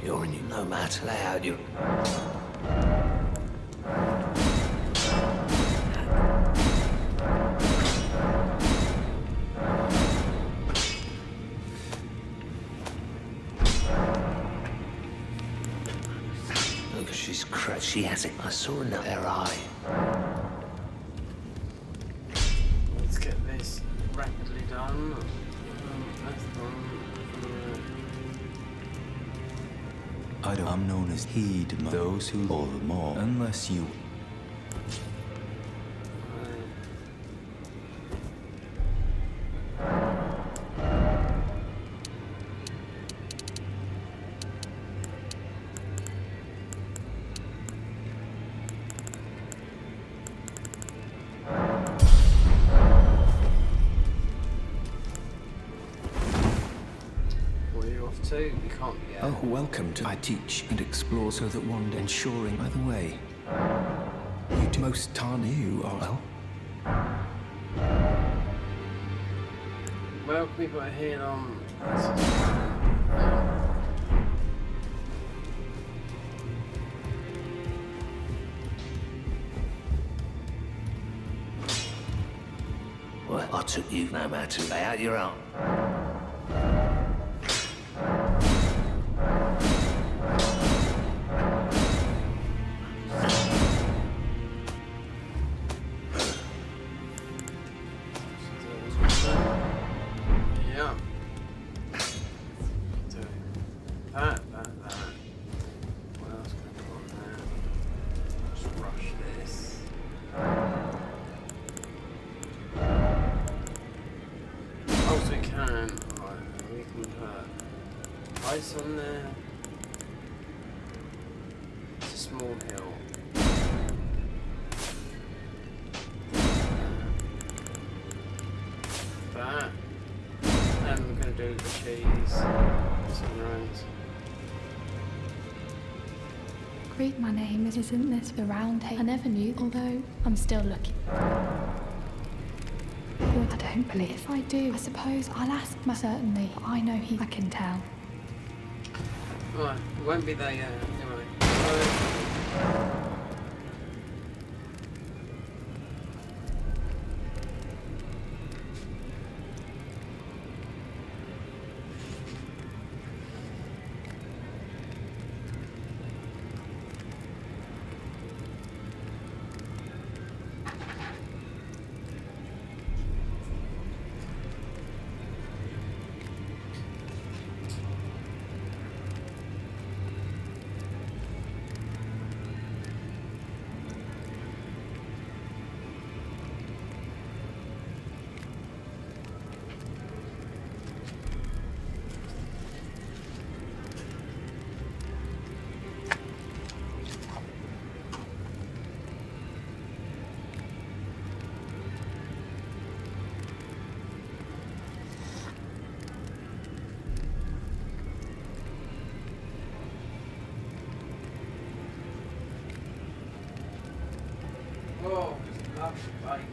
You're in no matter how you. Look, she's crazy. She has it. I saw in her eye. Let's get this rapidly done. That's done. I'm known as Heed, those who all the more, unless you. You can't get. Oh, welcome to I teach and explore so that one day ensuring. By the way, you do most tarn you are well. Well, can we put a hand on? Well, I took you no matter. Lay out your own. Yeah. So that. What else can I put on there? Just rush this. Oh, so we can. Right, we can put ice on there. It's a small hill. That. And we're going to do the cheese. Sunrise. Greet, my name isn't this the round table? I never knew, although I'm still looking. Well, I don't believe. If I do, I suppose I'll ask my certainly. I know I can tell. Right, it won't be there yet, anyway. Oh, it's lovely bacon.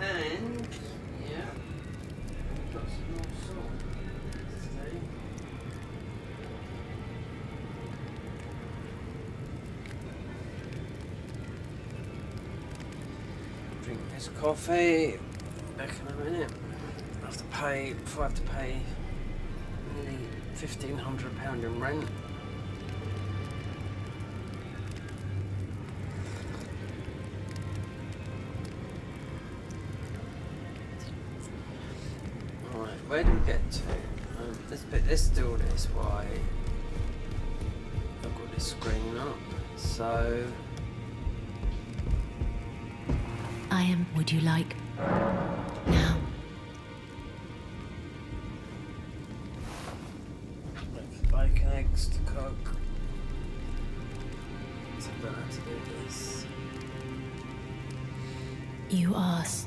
And yeah, we've got some more salt. See? Drink this coffee. Back in a minute. I have to pay. Before I have to pay nearly £1,500 in rent. Where do we get to? Let's do this while I've got this screen up. So I am. Would you like now? bacon, eggs to cook. So I don't have to do this. You asked.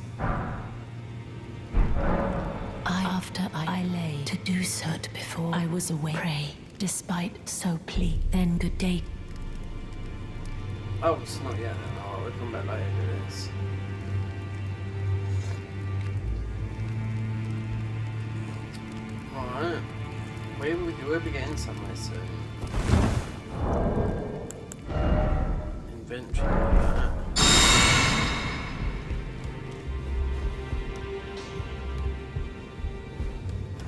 After I lay to do so before I was away. Pray, despite so plea. Then good day. Oh, it's not yet. No, we'll come back later to this. Alright. We'll be getting somewhere soon. Inventory like that.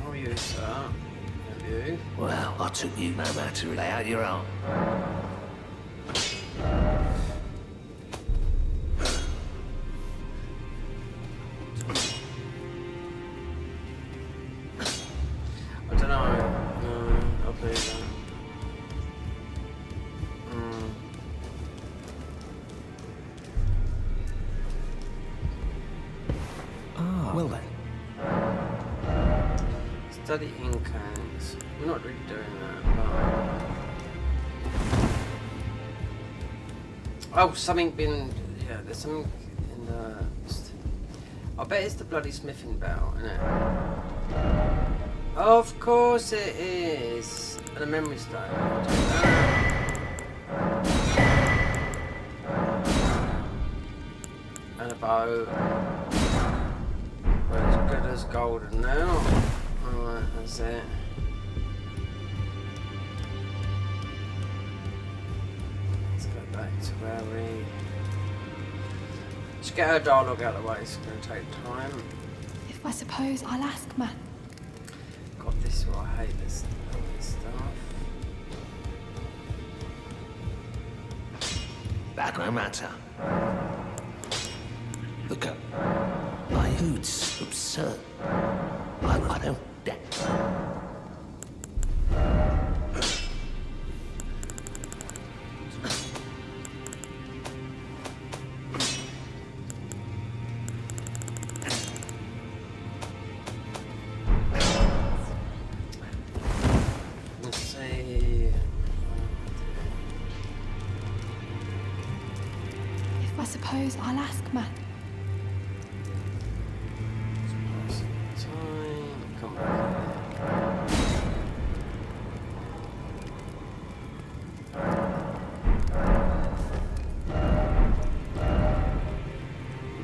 How are you, sir? Have you? Well, I took you no matter. Lay out your own. I don't know. No, I'll do that. Well then. Study incantions. We're not really doing that. Oh, something been. Yeah, there's something in the. I bet it's the bloody smithing bell, isn't it? Of course it is. And a memory stone. I'll do that. And a bow. We're as good as golden now. Alright, that's it. Let's go back to where we... Let's get our dialogue out of the way, it's going to take time. If I suppose I'll ask Matt. God, this is what I hate, this stuff. That no matter. Look up. My hood's absurd. I don't get. Let's see. If I suppose I'll ask Matt. Time. Come back here.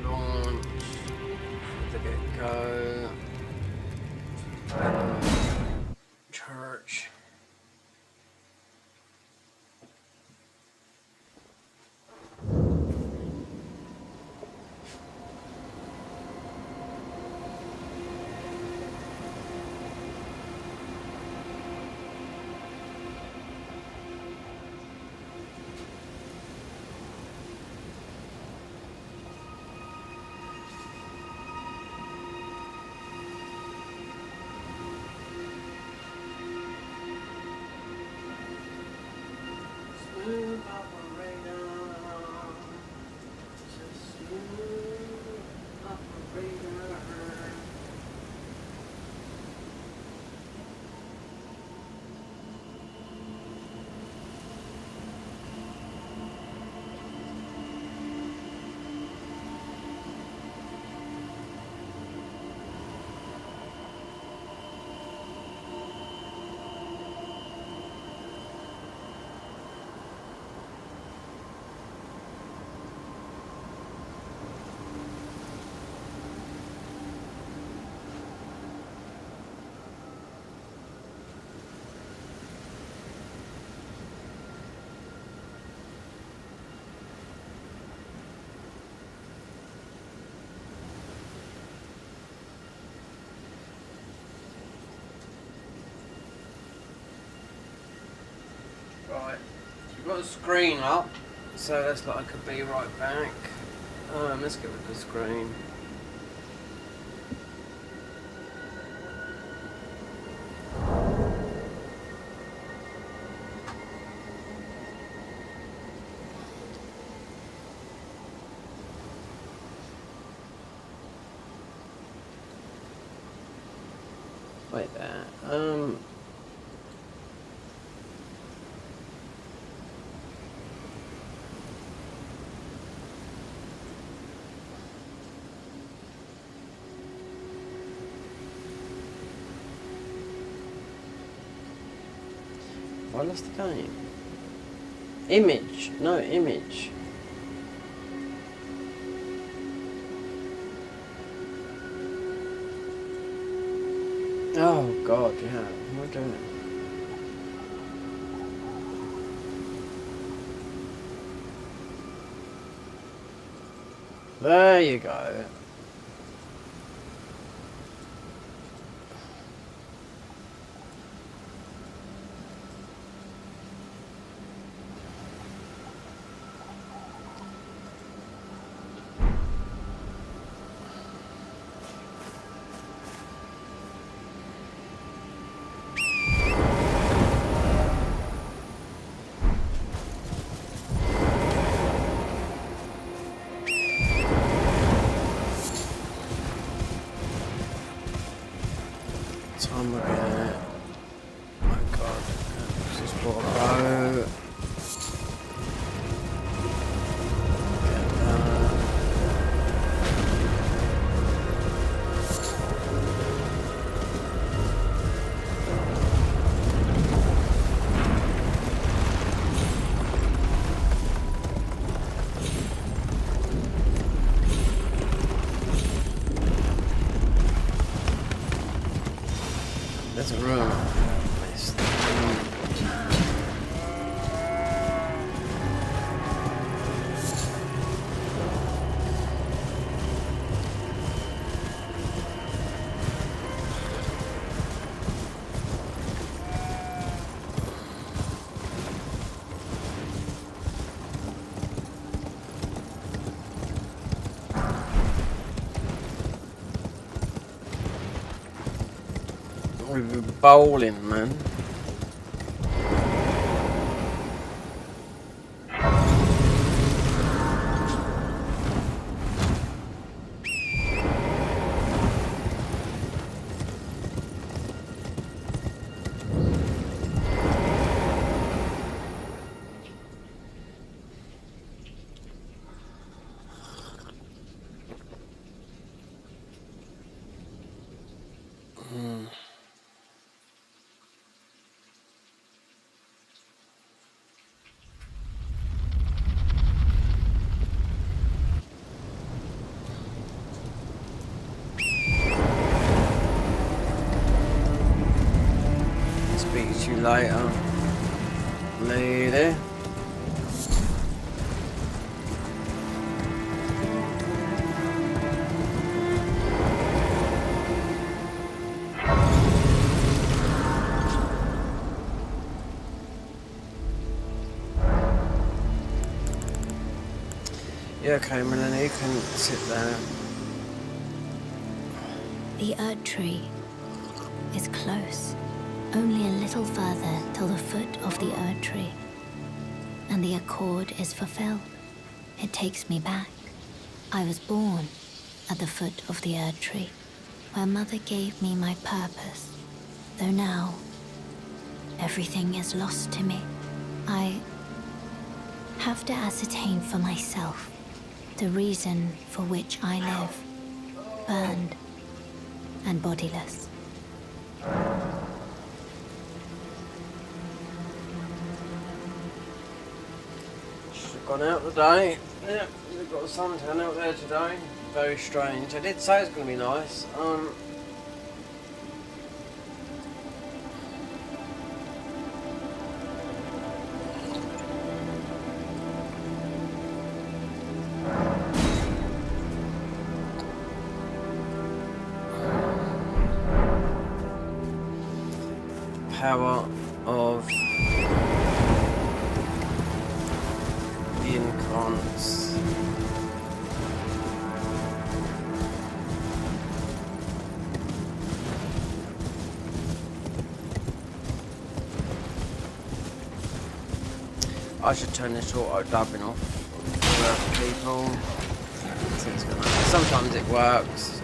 Launch. The get-go. Church. a screen up, so that's like I could be right back. Let's get rid of the screen. Wait there. I lost the game. Image. No, image. Oh god, yeah. What am I doing? There you go. Time we're gonna... Oh my god. This is what about... There's a room. We're bowling, man. Speak to you later, lady. Yeah, okay, Melanie, you can sit there. The Erd tree is close. Only a little further till the foot of the Erd tree. And the accord is fulfilled. It takes me back. I was born at the foot of the Erd tree, where Mother gave me my purpose. Though now, everything is lost to me. I have to ascertain for myself the reason for which I live, burned and bodiless. Should have gone out today. Yeah, we've got a suntan out there today. Very strange. I did say it's going to be nice. Power of Incons. I should turn this auto dubbing off for people. Sometimes it works.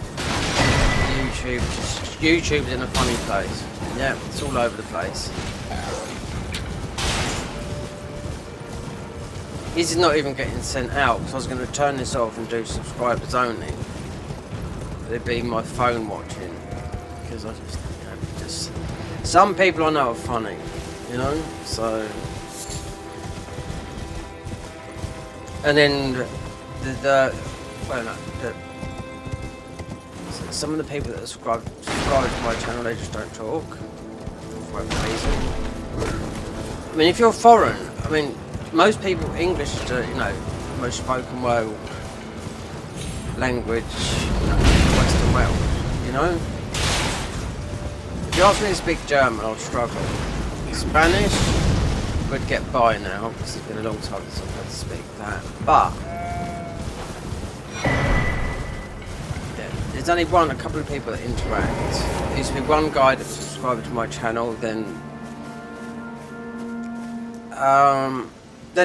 YouTube's in a funny place. Yeah, it's all over the place. This is not even getting sent out because I was going to turn this off and do subscribers only. It'd be my phone watching because I just, you know, just some people I know are funny, you know. So, and then some of the people that subscribe to my channel, they just don't talk for whatever reason. I mean, if you're foreign, I mean, most people, English is, you know, most spoken world language, you know, Western world, you know. If you ask me to speak German, I'll struggle. Spanish would get by now, because it's been a long time since I've had to speak that. But yeah, there's only a couple of people that interact. There used to be one guy that subscribed to my channel, then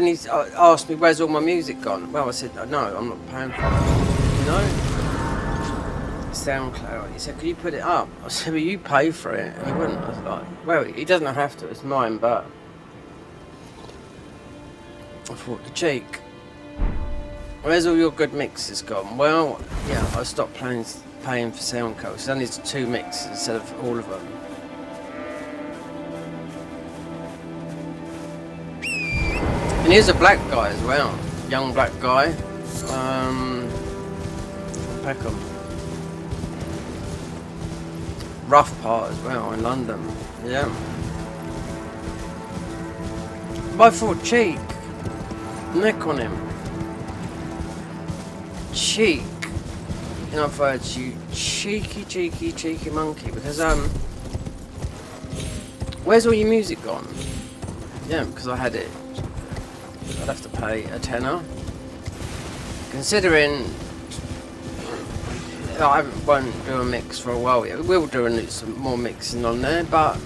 he asked me, where's all my music gone? Well, I said, no, I'm not paying for it, you know? SoundCloud. He said, can you put it up? I said, well, you pay for it. And he wouldn't. I was like, well, he doesn't have to, it's mine, but I thought, the cheek. Where's all your good mixes gone? Well, yeah, I stopped paying for SoundCloud. It's only 2 mixes instead of all of them. And here's a black guy as well, young black guy, Peckham. Rough part as well in London, yeah. But I thought cheek, neck on him, cheek. In other words, you cheeky monkey, because where's all your music gone? Yeah, because I had it. I'd have to pay a tenner. Considering I won't do a mix for a while yet. We'll do some more mixing on there, but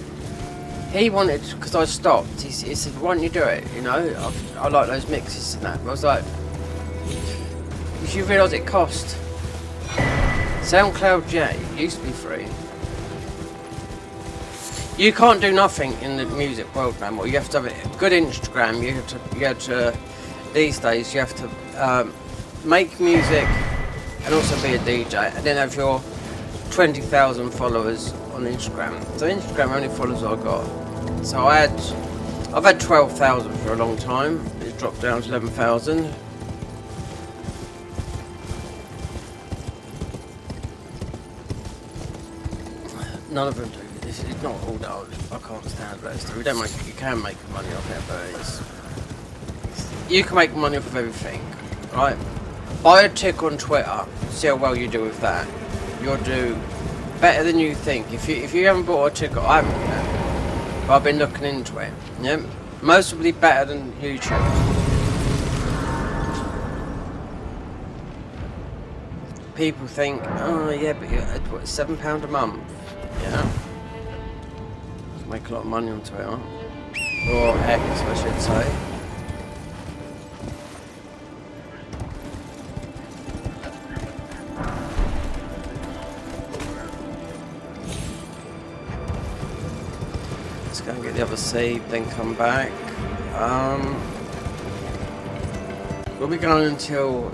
he wanted, because I stopped, he said, why don't you do it, you know, I like those mixes and that. But I was like, you realise it cost. SoundCloud J used to be free. You can't do nothing in the music world no more. You have to have a good Instagram. You have to. These days, you have to make music and also be a DJ, and then have your 20,000 followers on Instagram. So Instagram only follows I got. So I've had 12,000 for a long time. It's dropped down to 11,000. None of them do. It's not all that I can't stand those. You don't make. You can make money off it, but you can make money off of everything, right? Buy a tick on Twitter. See how well you do with that. You'll do better than you think. If you haven't bought a ticket, I haven't yet, but I've been looking into it. Yeah, most will be better than YouTube. People think, oh yeah, but what, £7 a month? Yeah. Make a lot of money on Twitter, or X, I should say. Let's go and get the other seed, then come back. We'll be going until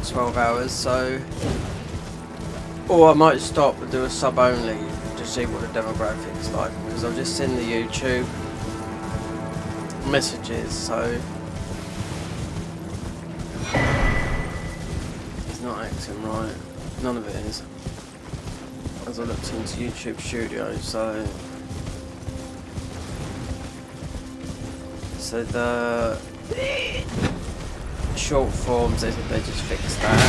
12 hours, so, or I might stop and do a sub only. See what the demographics like, because I've just seen the YouTube messages, so it's not acting right. None of it is. As I looked into YouTube Studio, so the short forms they just fixed that.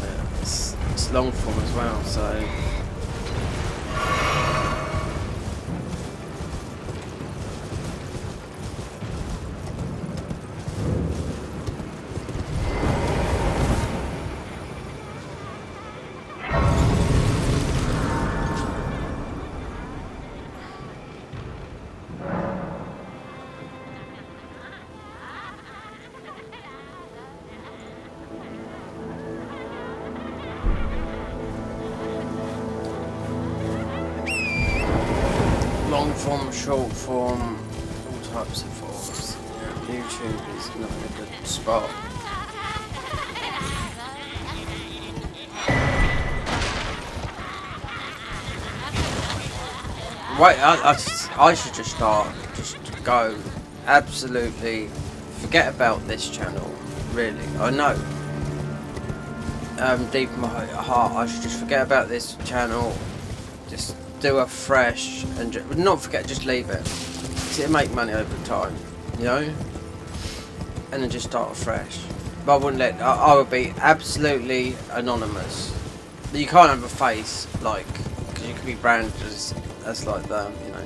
Yeah, it's long form as well, so. long form, short form, all types of forms. Yeah, YouTube is not a good spot. Wait, I should just go absolutely forget about this channel, really. I know, deep in my heart, I should just forget about this channel, just do a fresh, and not forget, just leave it. It'll make money over time, you know, and then just start afresh. But I wouldn't let, I would be absolutely anonymous. You can't have a face, like, because you could be branded as like the, you know,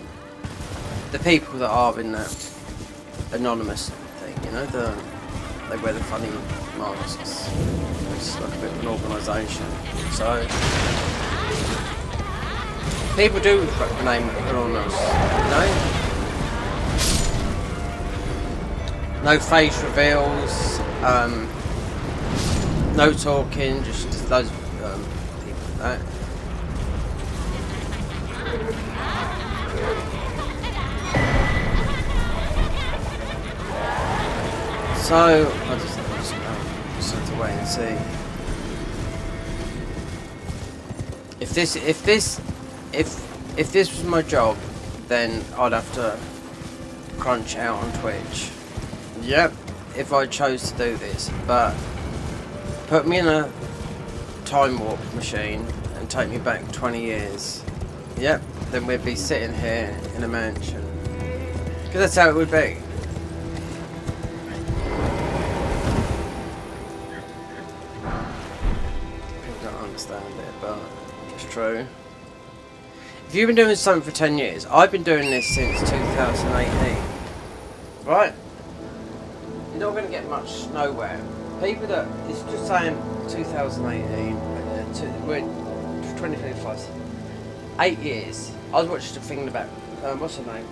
the people that are in that anonymous thing, you know, they wear the funny masks. It's like a bit of an organisation. So people do remain anonymous, you know. No face reveals, no talking, just loads of people like that. So I just have to wait and see. If this was my job, then I'd have to crunch out on Twitch. Yep, if I chose to do this, but put me in a time warp machine and take me back 20 years. Yep, then we'd be sitting here in a mansion. Because that's how it would be. Understand it, but it's true. If you've been doing something for 10 years, I've been doing this since 2018. Right? You're not going to get much nowhere. People that, it's just saying 2018, we're 2025, 8 years. I was watching a thing about, what's her name?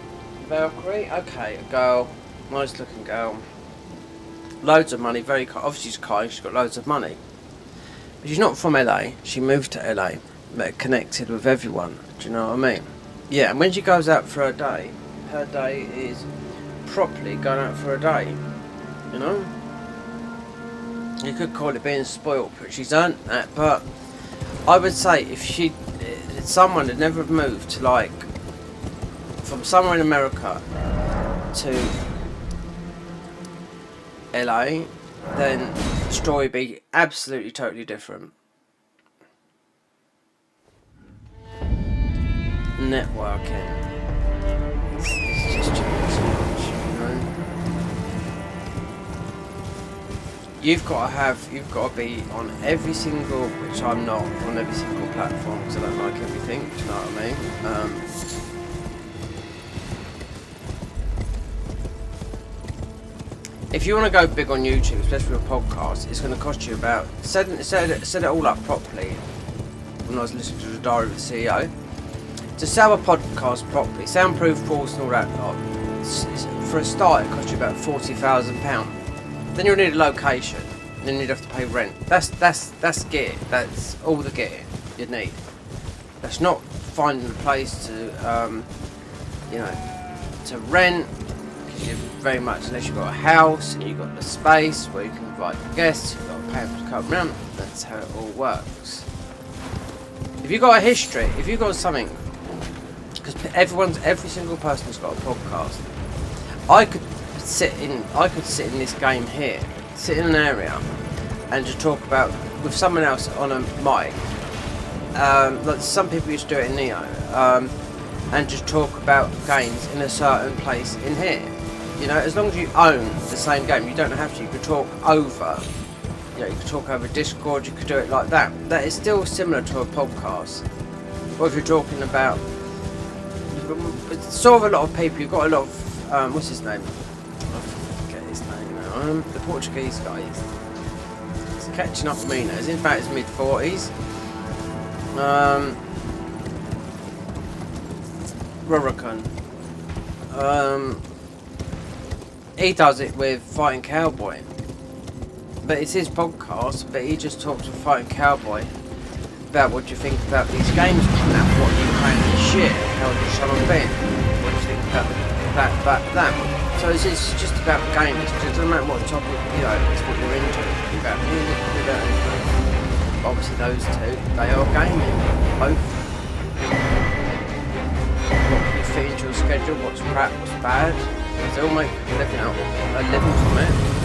Valkyrie? Okay, a girl, nice looking girl. Loads of money, very kind. Obviously she's kind, she's got loads of money. But she's not from LA, she moved to LA, but connected with everyone, do you know what I mean? Yeah, and when she goes out for her day is properly going out for a day, you know? You could call it being spoiled, but she's earned that, but I would say if someone had never moved to, like, from somewhere in America to LA, then the story would be absolutely totally different. Networking. It's just too much, you know? You've got to be on every single, which I'm not, on every single platform because I don't like everything, do you know what I mean? If you want to go big on YouTube, especially with a podcast, it's going to cost you about, set it all up properly. When I was listening to the Diary of the CEO, to sell a podcast properly, soundproof, force and all that, for a start it costs you about £40,000. Then you'll need a location, then you'd have to pay rent. That's gear, that's all the gear you'd need. That's not finding a place to, you know, to rent. You very much, unless you've got a house and you've got the space where you can invite guests, you've got to pay them to come around. That's how it all works. If you've got a history, if you've got something, because every single person's got a podcast. I could sit in this game here, sit in an area, and just talk about with someone else on a mic. Like some people used to do it in Neo, and just talk about games in a certain place in here. You know, as long as you own the same game, you don't have to. You could talk over. You know, you could talk over Discord. You could do it like that. That is still similar to a podcast. Or if you're talking about, it's sort of a lot of people. You've got a lot of what's his name? I forget his name now. The Portuguese guy. He's catching up to me now. He's in fact his mid-40s. Rurikon. He does it with Fighting Cowboy, but it's his podcast, but he just talks with Fighting Cowboy about what you think about these games coming out, what you playing and shit. how to shut on Ben. What do you think about that? So it's just about the game. It doesn't matter what topic, you know, it's what you're into. About music, about obviously those two, they are gaming. Both. What can you fit into your schedule? What's crap? What's bad? They all make a living from it.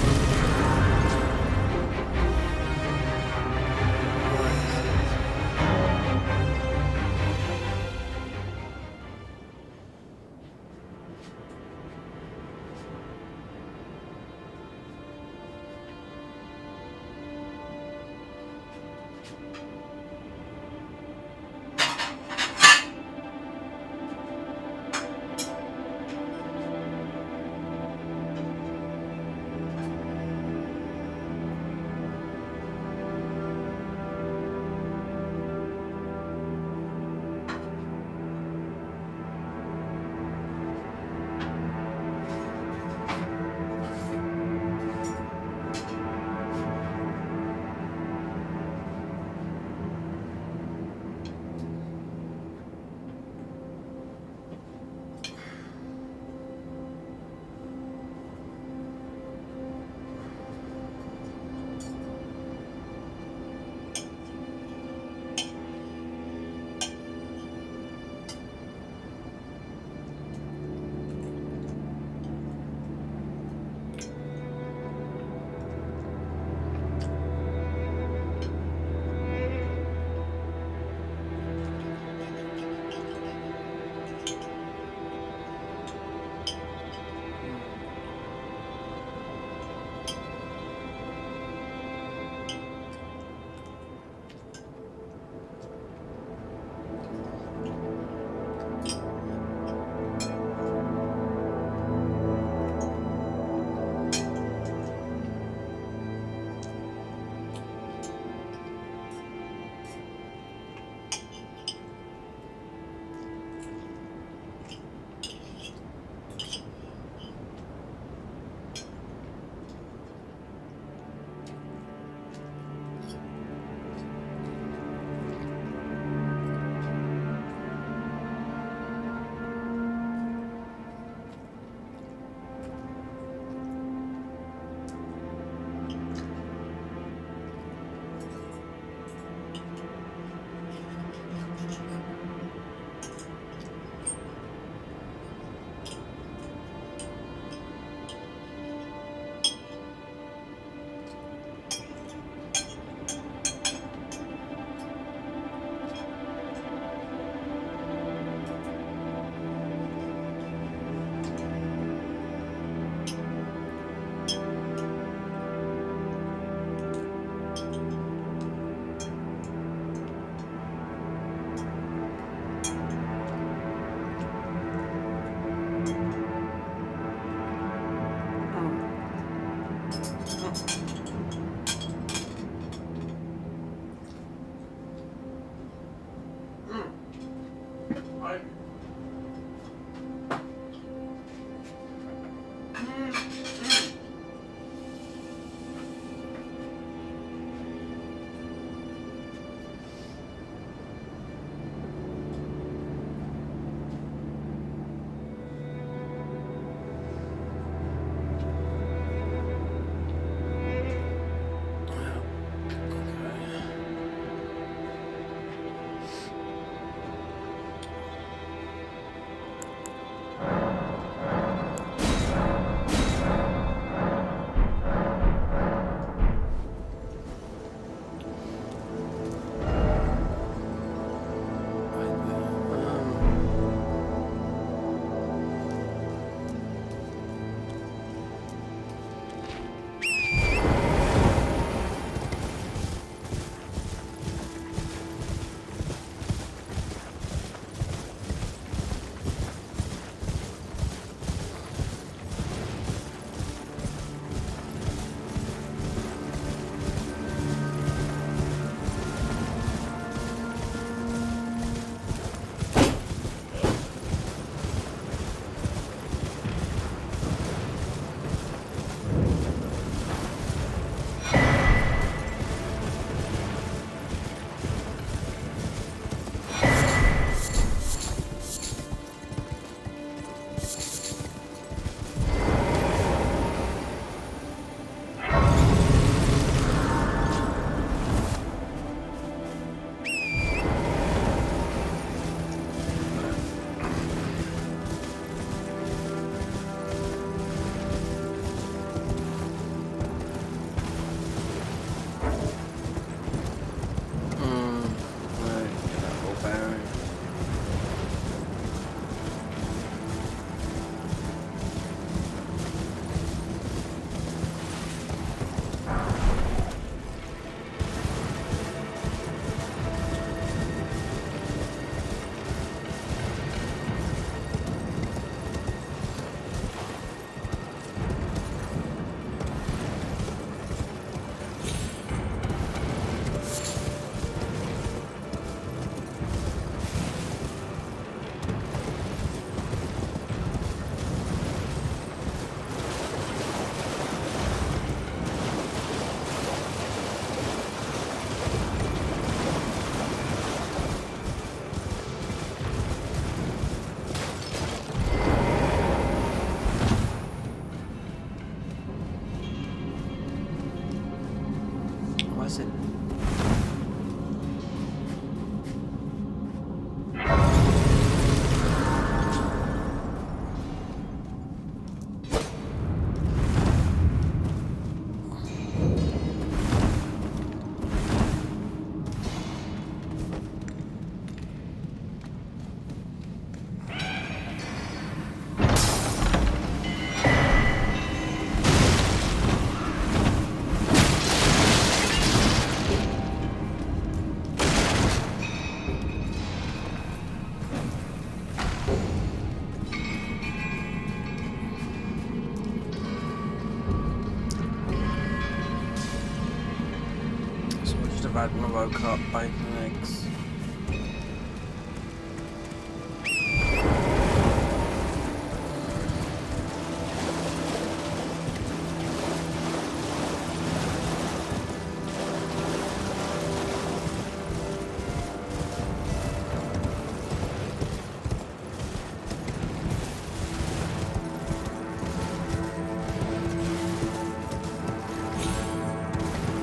have had when I woke up, bacon and eggs.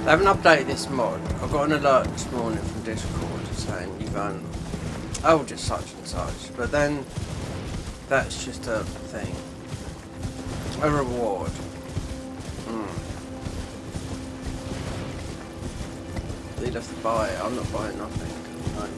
I haven't updated this mod. I got an alert this morning from Discord saying you can't oh just such and such, but then that's just a thing. A reward. You'd have to buy it. I'm not buying nothing. No.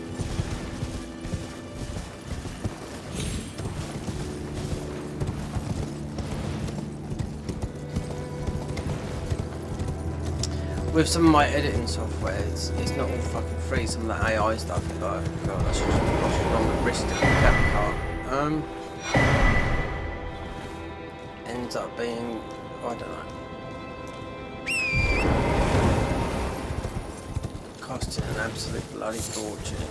With some of my editing software, it's not all fucking free. Some of the AI stuff is like, God, I should have gone with wrist and ends up being, I don't know, costing an absolute bloody fortune.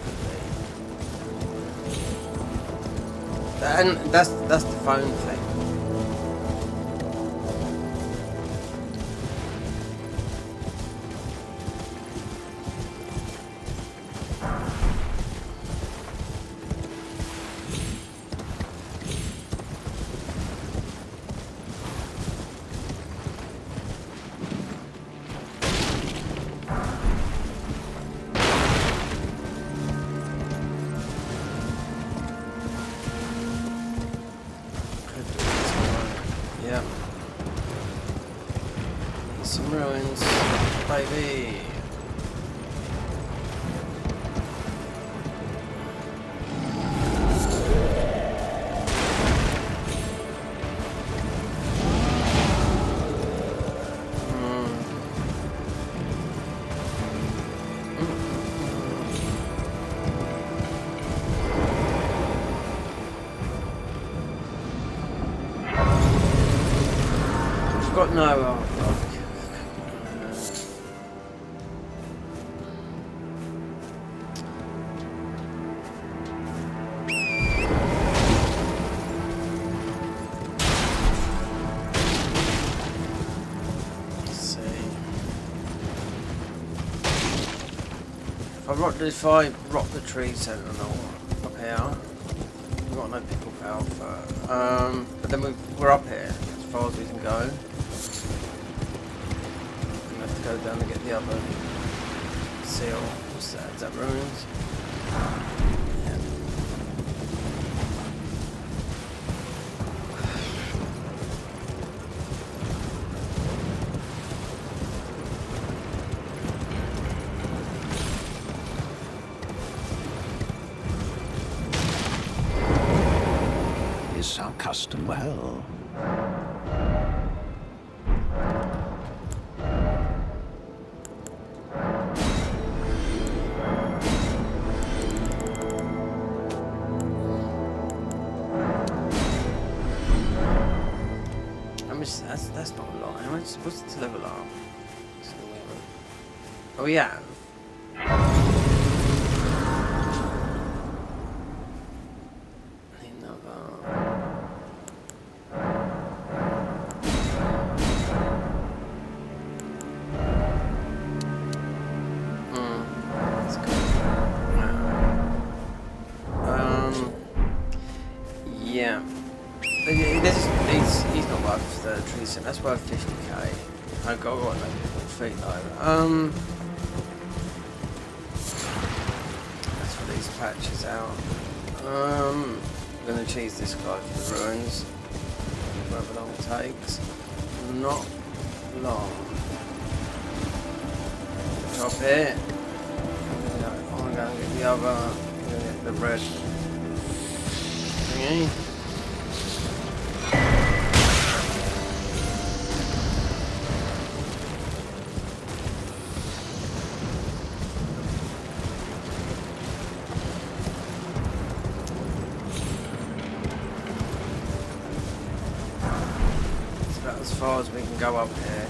And that's the phone thing. Yeah. Some ruins, baby. Got no let's see. If I rock the tree sentinel up here, we've got no pickle alpha. But then we're up here as far as we can go. Go down to get the other seal. What's that? Is that ruins? Yeah. Is our custom well? That's not a lot. How much? What's the level up? Oh yeah. Yeah. He's not worth the tree sim. That's worth 50k. I got no feet though. That's for these patches out. I'm gonna cheese this guy for the ruins. However long it takes. Not long. Drop it. I'm gonna go and get the other. I'm gonna get the red thingy. As far as we can go up here.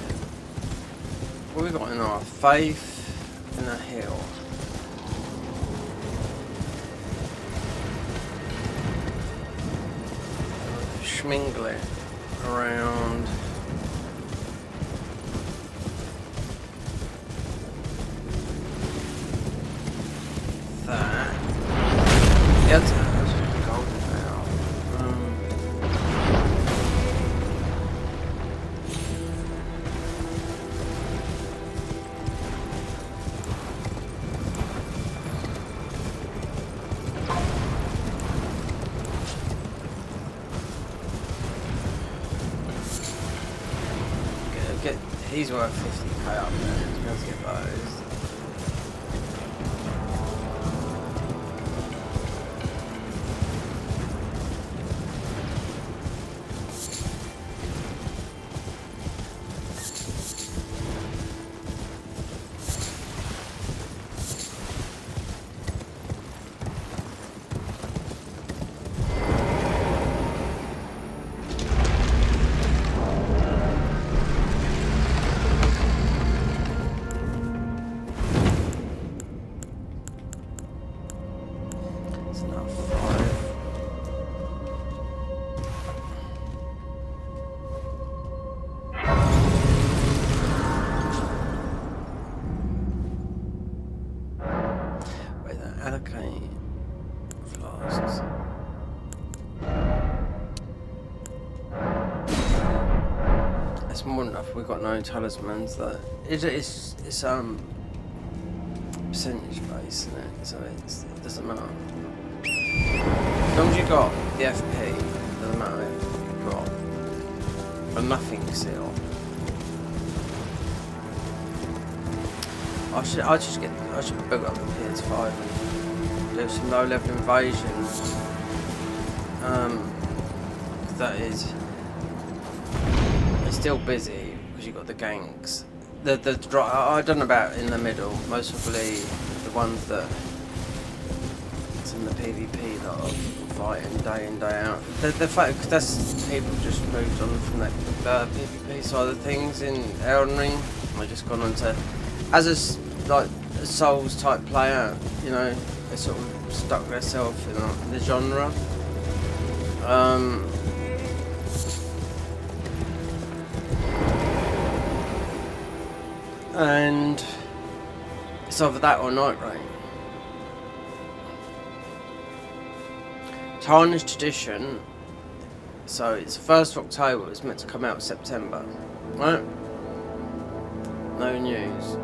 What we got in our faith, in a hill. Schmingle it around. That. Yeah, it's golden now. He's worth 50k up there. Let's get those. Allocate flasks. That's more than enough. We've got no talismans. That it's percentage based, isn't it? So it doesn't matter. As long as you got the FP, it doesn't matter if you've got a nothing seal. I should build up the PS5 and do some low level invasions. It's still busy because you've got the ganks. I don't know about in the middle, most probably the ones that it's in the PvP that are fighting day in, day out. The fact, because that's people just moved on from that PvP side of things in Elden Ring. They've just gone on to, as a Souls type player, you know, they sort of stuck themselves in the genre. And it's either that or Night Rain. Tarnished Tradition, so it's 1st of October, it's meant to come out in September, right? No news.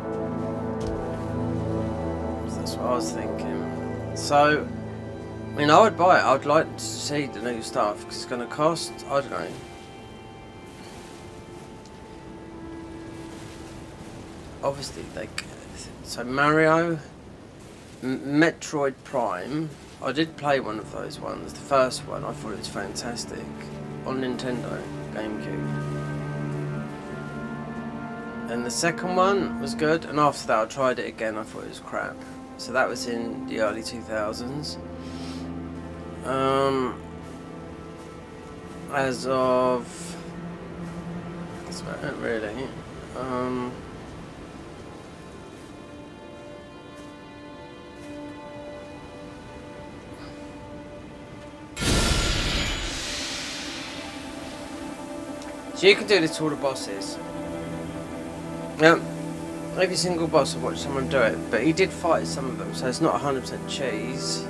That's what I was thinking. So, I mean, I would buy it. I would like to see the new stuff because it's going to cost, I don't know. Obviously, so Mario, Metroid Prime. I did play one of those ones. The first one, I thought it was fantastic on Nintendo GameCube. And the second one was good, and after that I tried it again, I thought it was crap. So that was in the early 2000s. As of... that's about it really. So you can do this to all the bosses. Now, every single boss I've watched someone do it, but he did fight some of them, so it's not 100% cheese.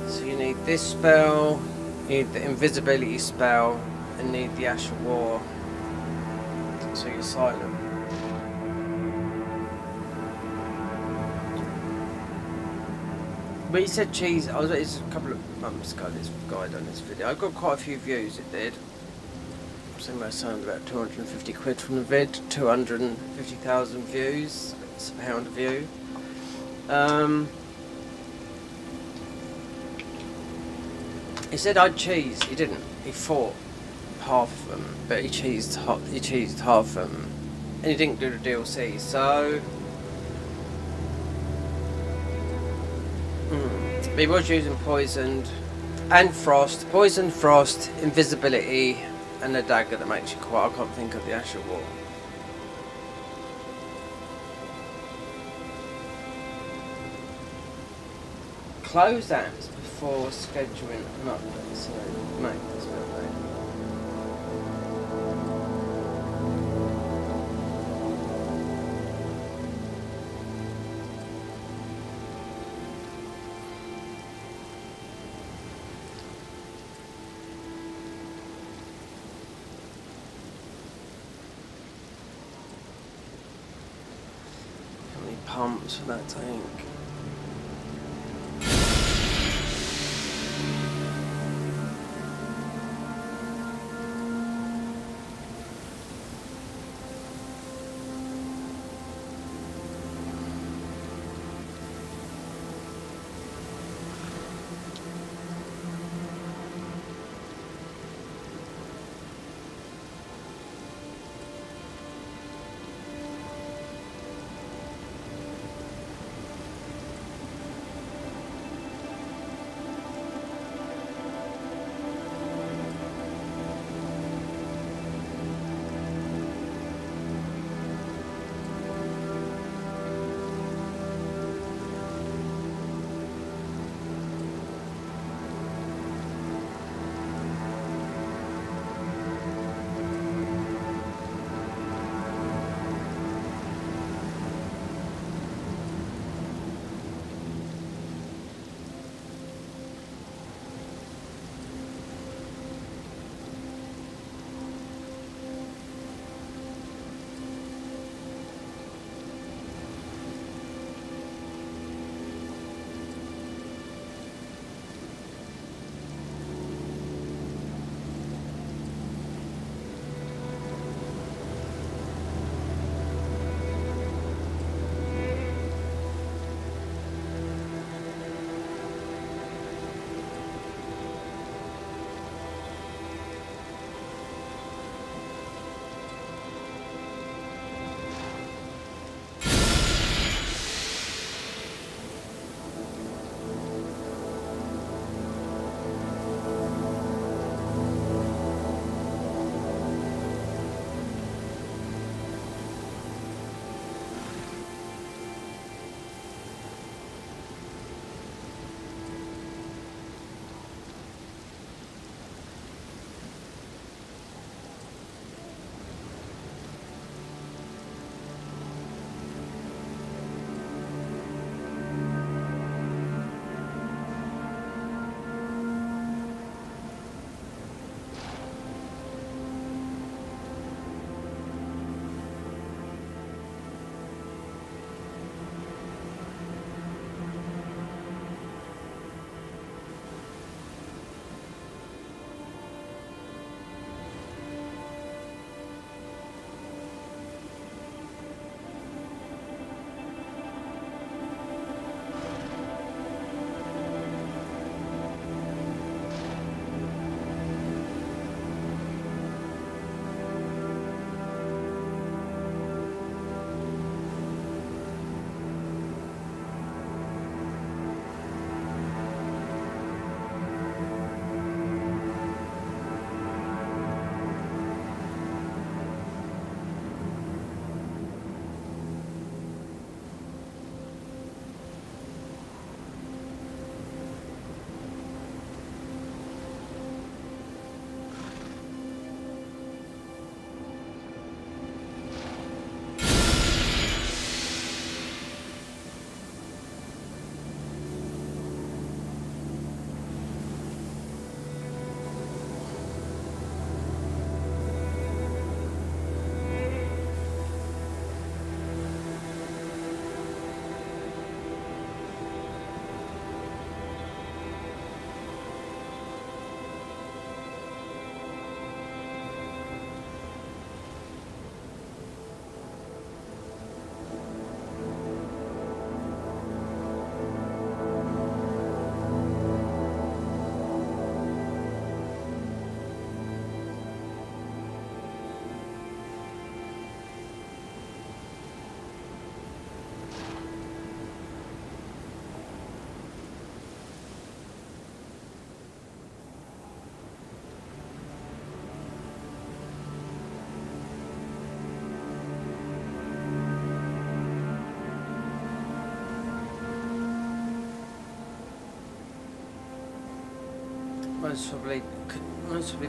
So you need this spell, you need the invisibility spell, and need the Ash of War. So you're silent. But he said cheese, it's a couple of months ago this guy done this video. I got quite a few views, it did. So most sound about 250 quid from the vid, 250,000 views, it's £1 a view. He said I'd cheese, he didn't. He fought half of them, but he cheesed half of them, and he didn't do the DLC. So he was using poisoned and frost, invisibility, and a dagger that makes you quiet. I can't think of the Ash of War. close apps before scheduling an update, so mate, that's about right. How many pumps for that tank? most probably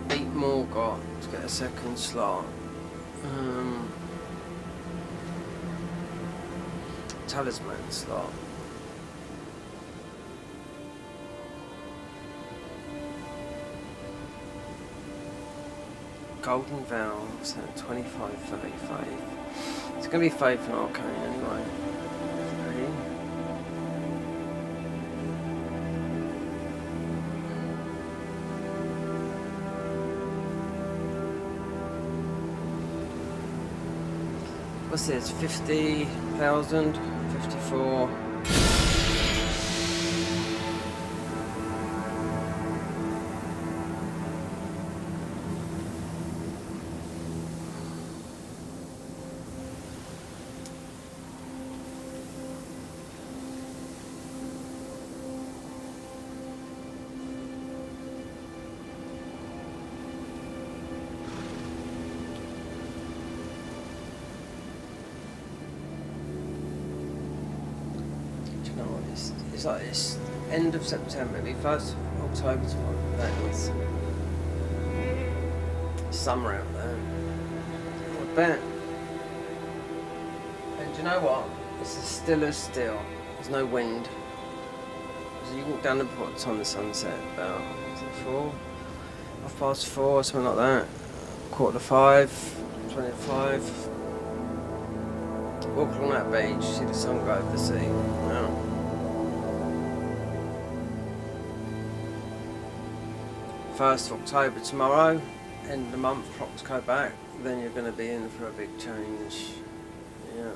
beat Morgoth to get a second slot. Talisman slot. Golden Vow, so 25, 30 faith. It's going to be faith and arcane anyway. Ready? What's this? 50,000? 54. It's like this end of September, it'll be 1st of October tomorrow. That is summer out there. I bet. And do you know what? It's as still as still. There's no wind. So you walk down the what time the sunset? About is it 4? 4:30, something like that. 4:45, 25. Walk along that beach, see the sun go over the sea. Wow. 1st of October tomorrow, end of the month, clocks go back, then you're going to be in for a big change. Yeah.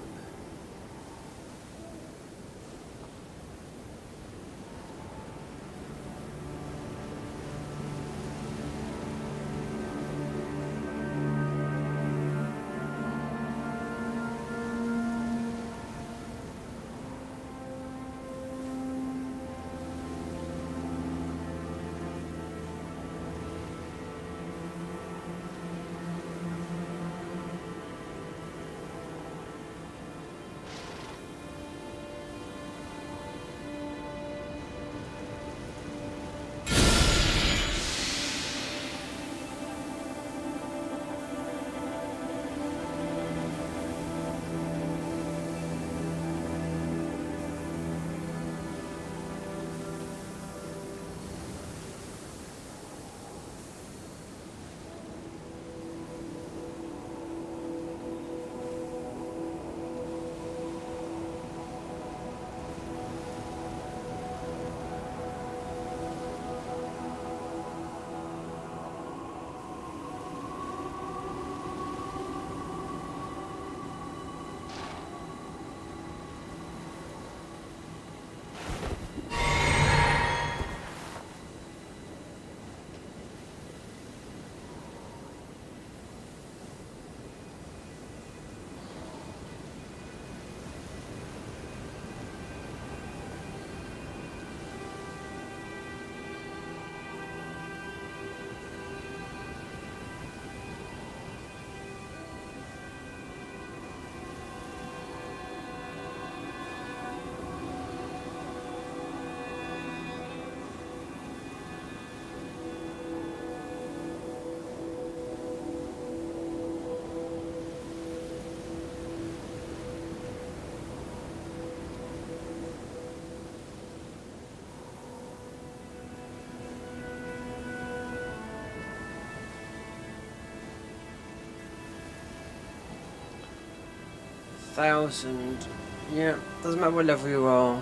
Thousand, yeah, doesn't matter what level you are.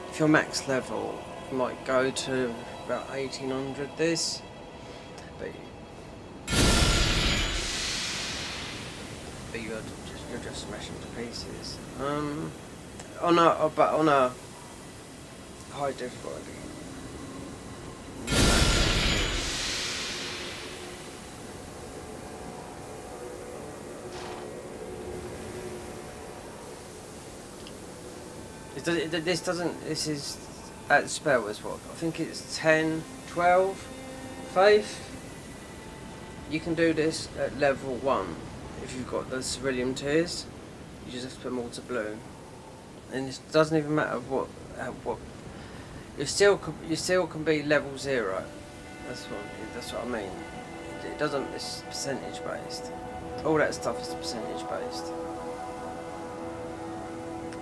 If you're max level, you might go to about 1800 this, but you're just smashing to pieces. On a high difficulty. This is at spell as what? I think it's 10, 12 faith. You can do this at level 1 if you've got the cerulean tears. You just have to put them all to blue. And it doesn't even matter what you still can be level 0 That's what I mean. It doesn't. It's percentage based. All that stuff is percentage based.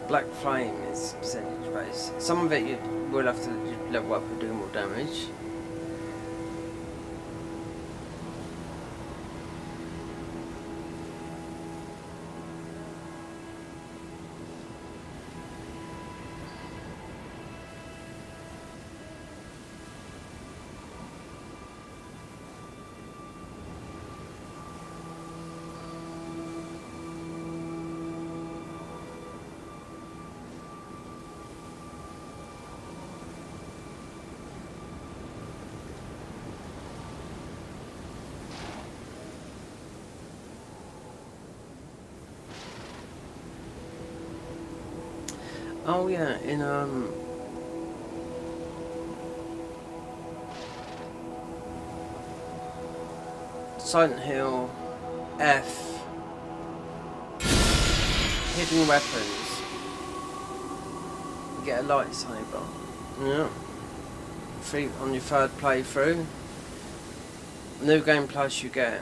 Black Flame is percentage based. Some of it you will have to level up and do more damage. Oh yeah, in Silent Hill F, hidden weapons, you get a lightsaber. Yeah. Free on your third playthrough. New Game Plus you get.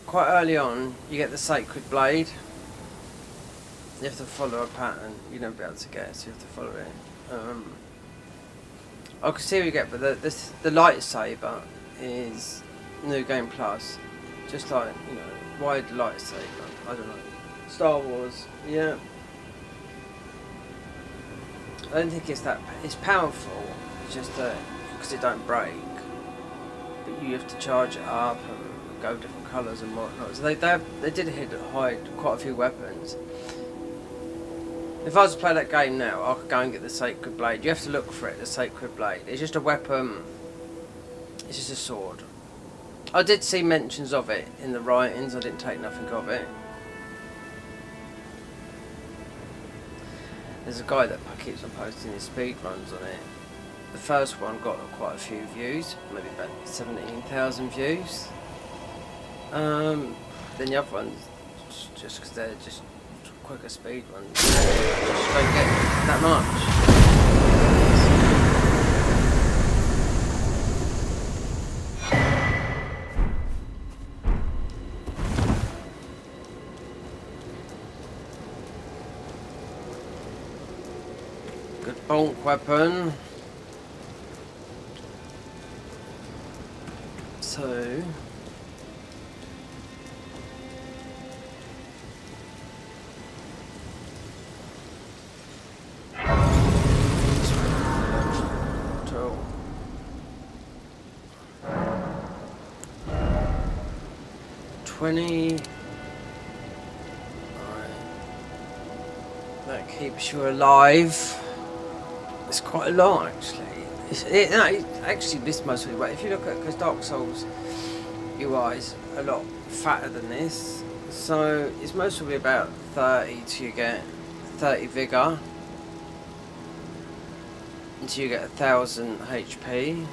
Quite early on, you get the Sacred Blade. You have to follow a pattern. You don't be able to get it, so you have to follow it. I can see what you get, but the lightsaber is New Game Plus. Just like, you know, why the lightsaber? I don't know. Star Wars, yeah. I don't think it's that. It's powerful. It's just that because it don't break. But you have to charge it up and go different colours and whatnot. So they did hide quite a few weapons. If I was to play that game now, I could go and get the Sacred Blade. You have to look for it, the Sacred Blade. It's just a weapon. It's just a sword. I did see mentions of it in the writings. I didn't take nothing of it. There's a guy that keeps on posting his speed runs on it. The first one got quite a few views, maybe about 17,000 views. Then the other ones, just because they're just quicker speed runs, just don't get that much. Good bonk weapon. So $20. That keeps you alive. It's quite a lot, actually. Actually, this mostly. But if you look at, because Dark Souls UI is a lot fatter than this, so it's mostly about 30 till you get 30 vigor, until you get 1000 HP.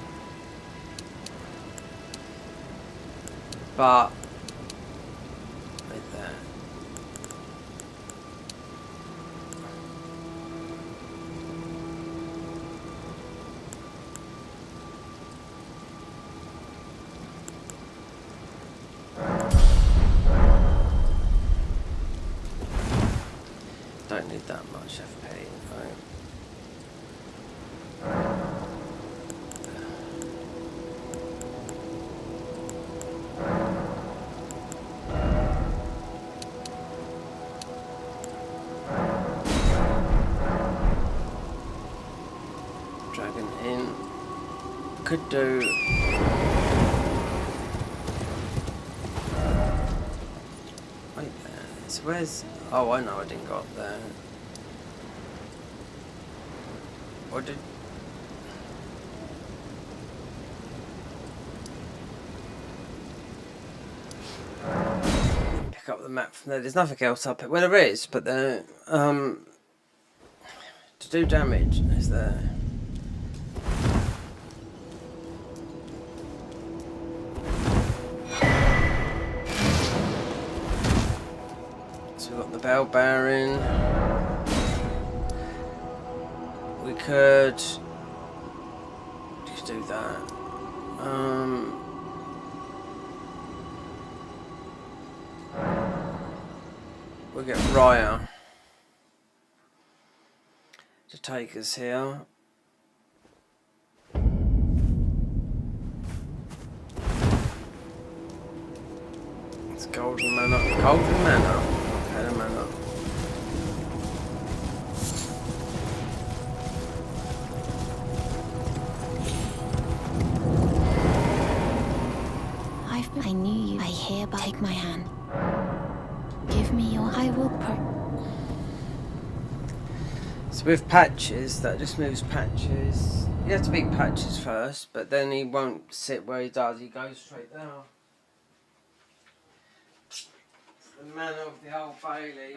But with that, don't need that much FP, right? Dragon in. Could do. Wait there. So where's? Oh, I know I didn't go up there. Or did? Pick up the map from there. There's nothing else up it. Well, there is, but there. To do damage, is there? So we've got the bell bearing. We could do that. We'll get Raya to take us here. It's Golden Manor. Golden Manor. Okay, the Manor. I knew you. I hereby take my hand. Give me your. I will So with Patches, that just moves Patches. You have to beat Patches first, but then he won't sit where he does. He goes straight there. It's the Manor of the Old Bailey.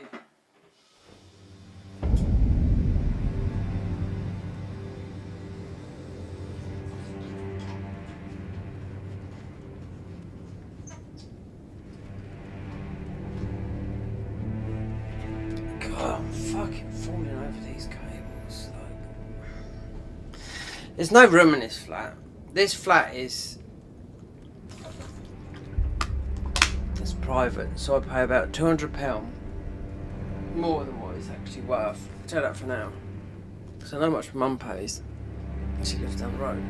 God, I'm fucking falling over these cables. Like, there's no room in this flat. This flat is it's private, so I pay about £200 more than what it's actually worth. I'll tell that for now. So I know how much Mum pays. She lives down the road.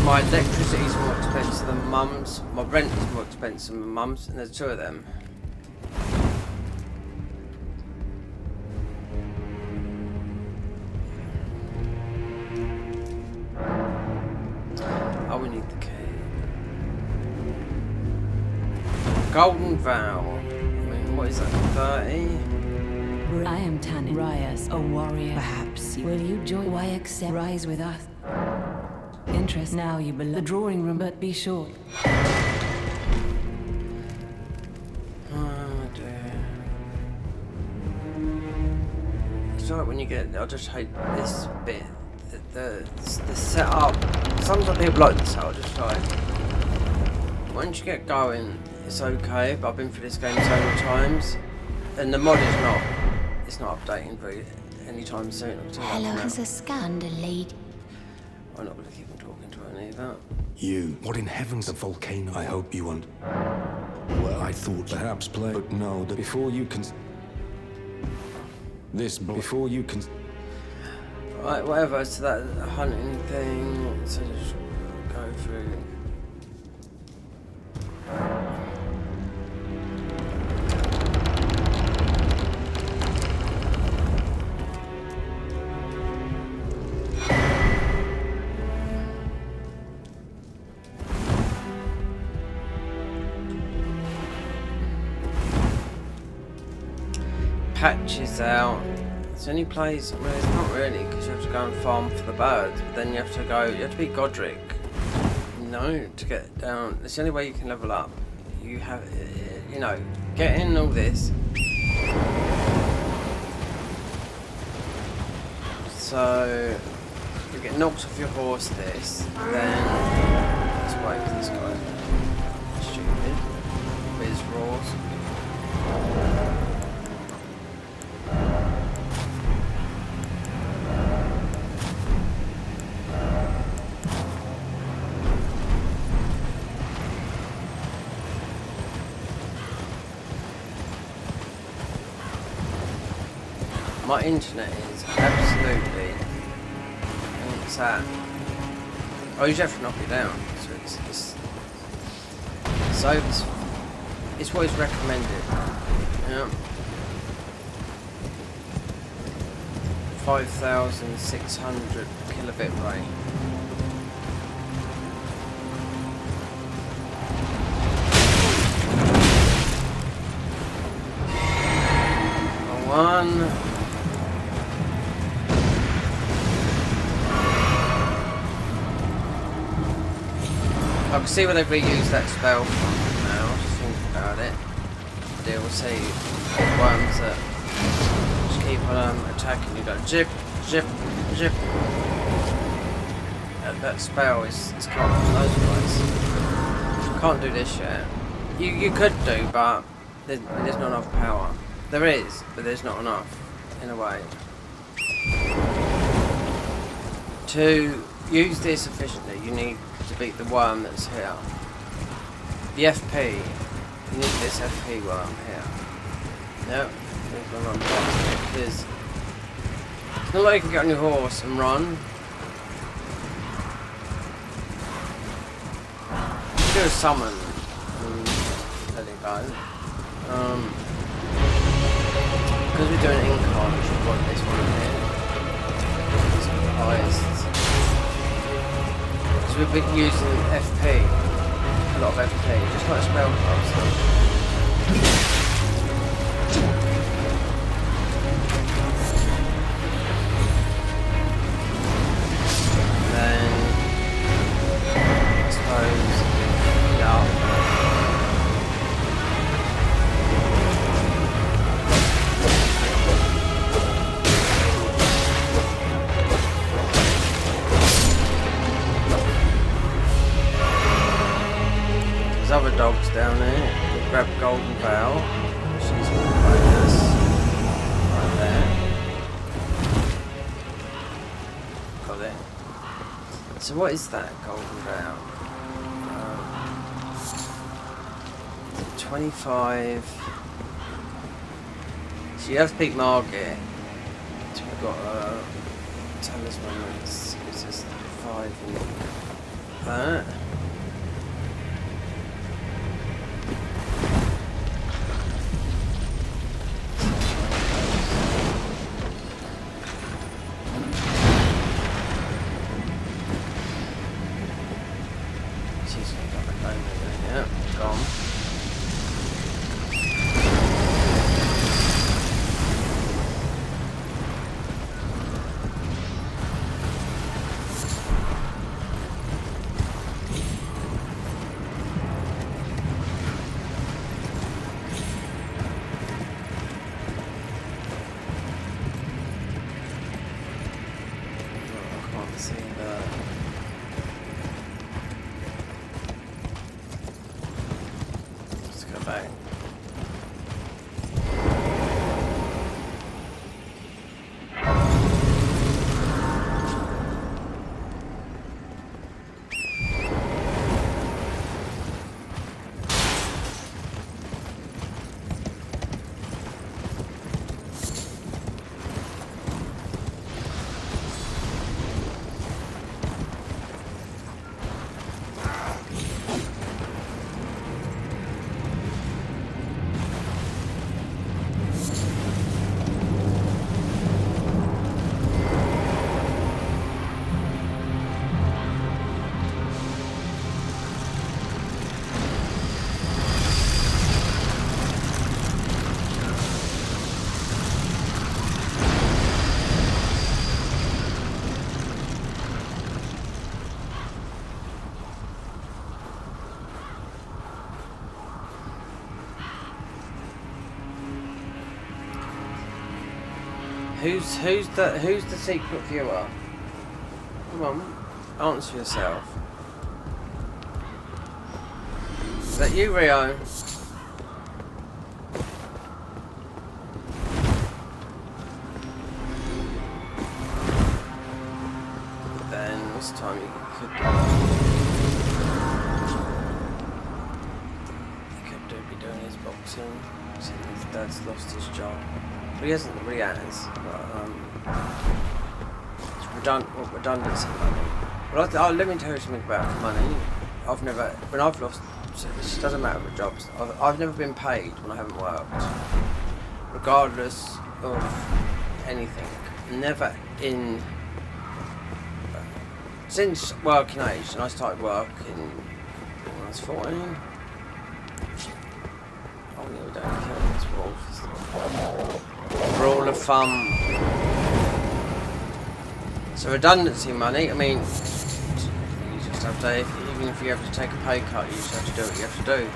My electricity is more expensive than Mum's. My rent is more expensive than Mum's, and there's two of them. Oh, we need the key. Golden Vow. I mean, what is that? 30? I am Tane Rias, a warrior. Perhaps will you join? Why accept? Rise with us. Interest now you belong the drawing room, but be sure. Oh dear. It's like when you get. I just hate this bit. The setup. Sometimes people like the setup. Just like once you get going, it's okay. But I've been through this game so many times, and the mod is not. It's not updating very anytime soon. Hello, has a scanned lady. I'm not going to keep on talking to her either. You. What in heaven's a volcano? I hope you won't. Well, I thought perhaps play, but no. Before you can. Before you can. Right, whatever. So that hunting thing. So just go through. Patches out. It's only plays. Well, it's not really because you have to go and farm for the birds. But then you have to go. You have to beat Godric. No, to get down. It's the only way you can level up. You have, you know, getting all this. So you get knocked off your horse. This. Then let's wait for this guy. Stupid. With his roars. My internet is absolutely insane. I usually have to knock it down, so it's what is recommended. Yeah. 5,600 kilobit rate. One. I can see where they've reused that spell from now, just think about it. DLC worms that just keep on attacking you, like zip, zip, zip. That spell is come from those guys. Can't do this yet. You could do, but there's not enough power. There is, but there's not enough. in a way. To use this efficiently, you need to beat the worm that's here. The FP, you need this FP worm here. No, there's one on top. Because it's not like you can get on your horse and run. You do a summon. There you go. Because we're doing incon, we should want this one here. It's the highest. Because we've been using FP. A lot of FP, just like spell cards. Other dogs down there. We grab Golden Veil. She's going to fight us. Right there. Got it. So what is that Golden Veil? 25. So you have to beat Margit. So we've got a talisman that gives us 5 in that. Yeah, gone. I can't see that. Back. Who's the secret viewer? Come on, answer yourself. Is that you, Rio? Then what's the time you could be doing his boxing. Since his dad's lost his job. Well, he hasn't really has, but it's redundancy money. Well, let me tell you something about money. When I've lost, it doesn't matter with jobs, I've never been paid when I haven't worked. Regardless of anything. Never in, since working age, and I started working when I was 14. Oh no, we don't kill this wolf. Rule of thumb. So redundancy money, I mean, you just have to, even if you have to take a pay cut, you just have to do what you have to do.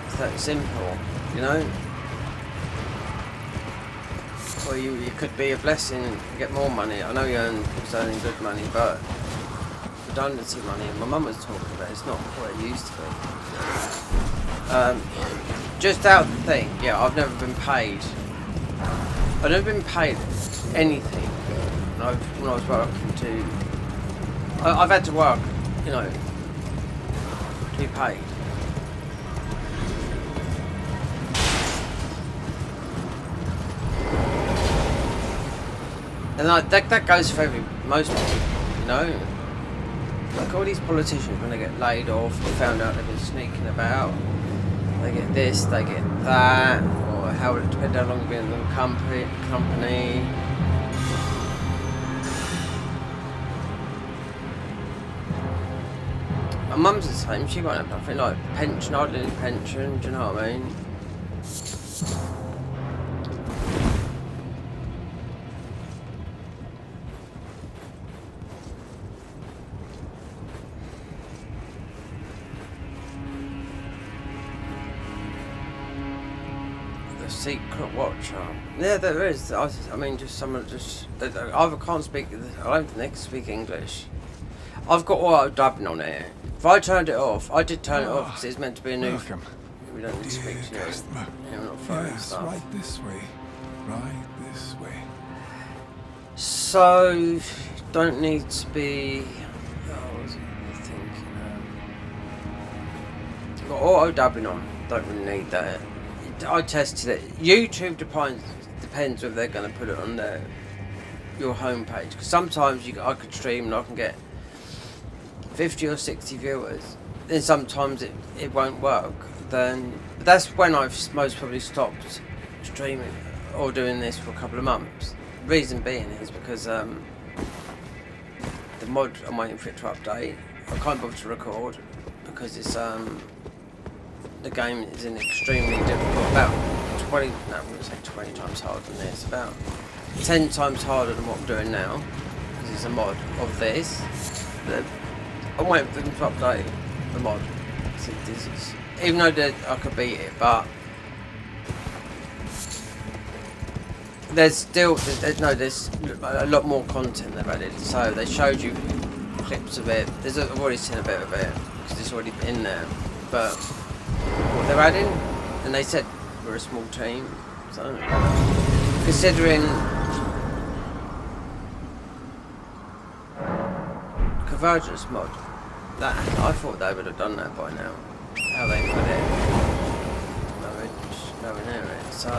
It's that simple, you know? Or you could be a blessing and get more money. I know you was earning good money, but redundancy money, my mum was talking about, it's not what it used to be. Just out the thing, yeah, I've never been paid I've never been paid anything when I was working to. I've had to work, you know, to be paid. And that goes for most people, you know. Like all these politicians, when they get laid off or found out they've been sneaking about, they get this, they get that, or how it depends how long you've been in the company. My mum's the same, she won't have nothing like pension, I didn't pension, do you know what I mean? Secret Watcher. Yeah, there is. I mean, just someone just. I can't speak. I don't think they can speak English. I've got auto dubbing on it. If I turned it off, I did turn it off because it's meant to be a new. Welcome. We don't need to speak to you. Customer. Yeah, we're not throwing Yes, stuff. right this way. Right this way. So, don't need to be. What was I thinking? I've got auto dubbing on. Don't really need that. I tested it. YouTube depends whether they're going to put it on your homepage. Because sometimes I could stream and I can get 50 or 60 viewers. Then sometimes it won't work. But that's when I've most probably stopped streaming or doing this for a couple of months. Reason being is because the mod I'm waiting for it to update. I can't bother to record because it's the game is in extremely difficult, about 20, no, I wouldn't say 20 times harder than this, about 10 times harder than what I'm doing now, because it's a mod of this. I'm waiting for them to update the mod. This is, even though I could beat it, but there's a lot more content they've added. So they showed you clips of it. I've already seen a bit of it, because it's already in there, but what they're adding, and they said we're a small team, so considering Convergence mod, that I thought they would have done that by now. How they put it, nowhere near it. So.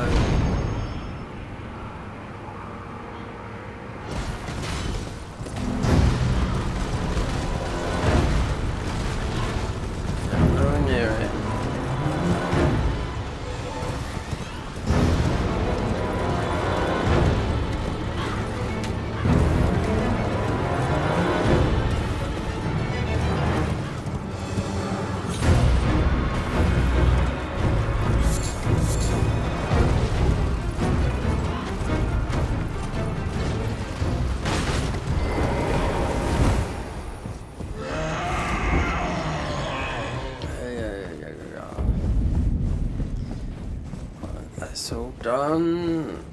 That's all done.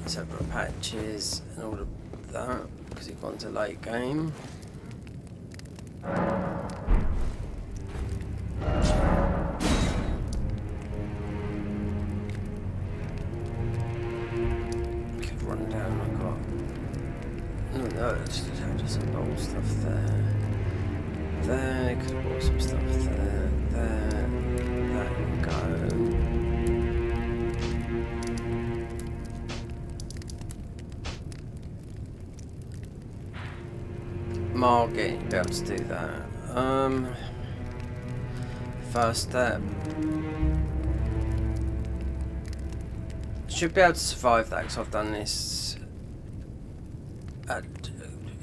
Separate patches and all of that because it wants a late game. Could run down. I got no, just some old stuff there. There, could have bought some stuff there. There we go. Margate, be able to do that. First step. Should be able to survive that because I've done this at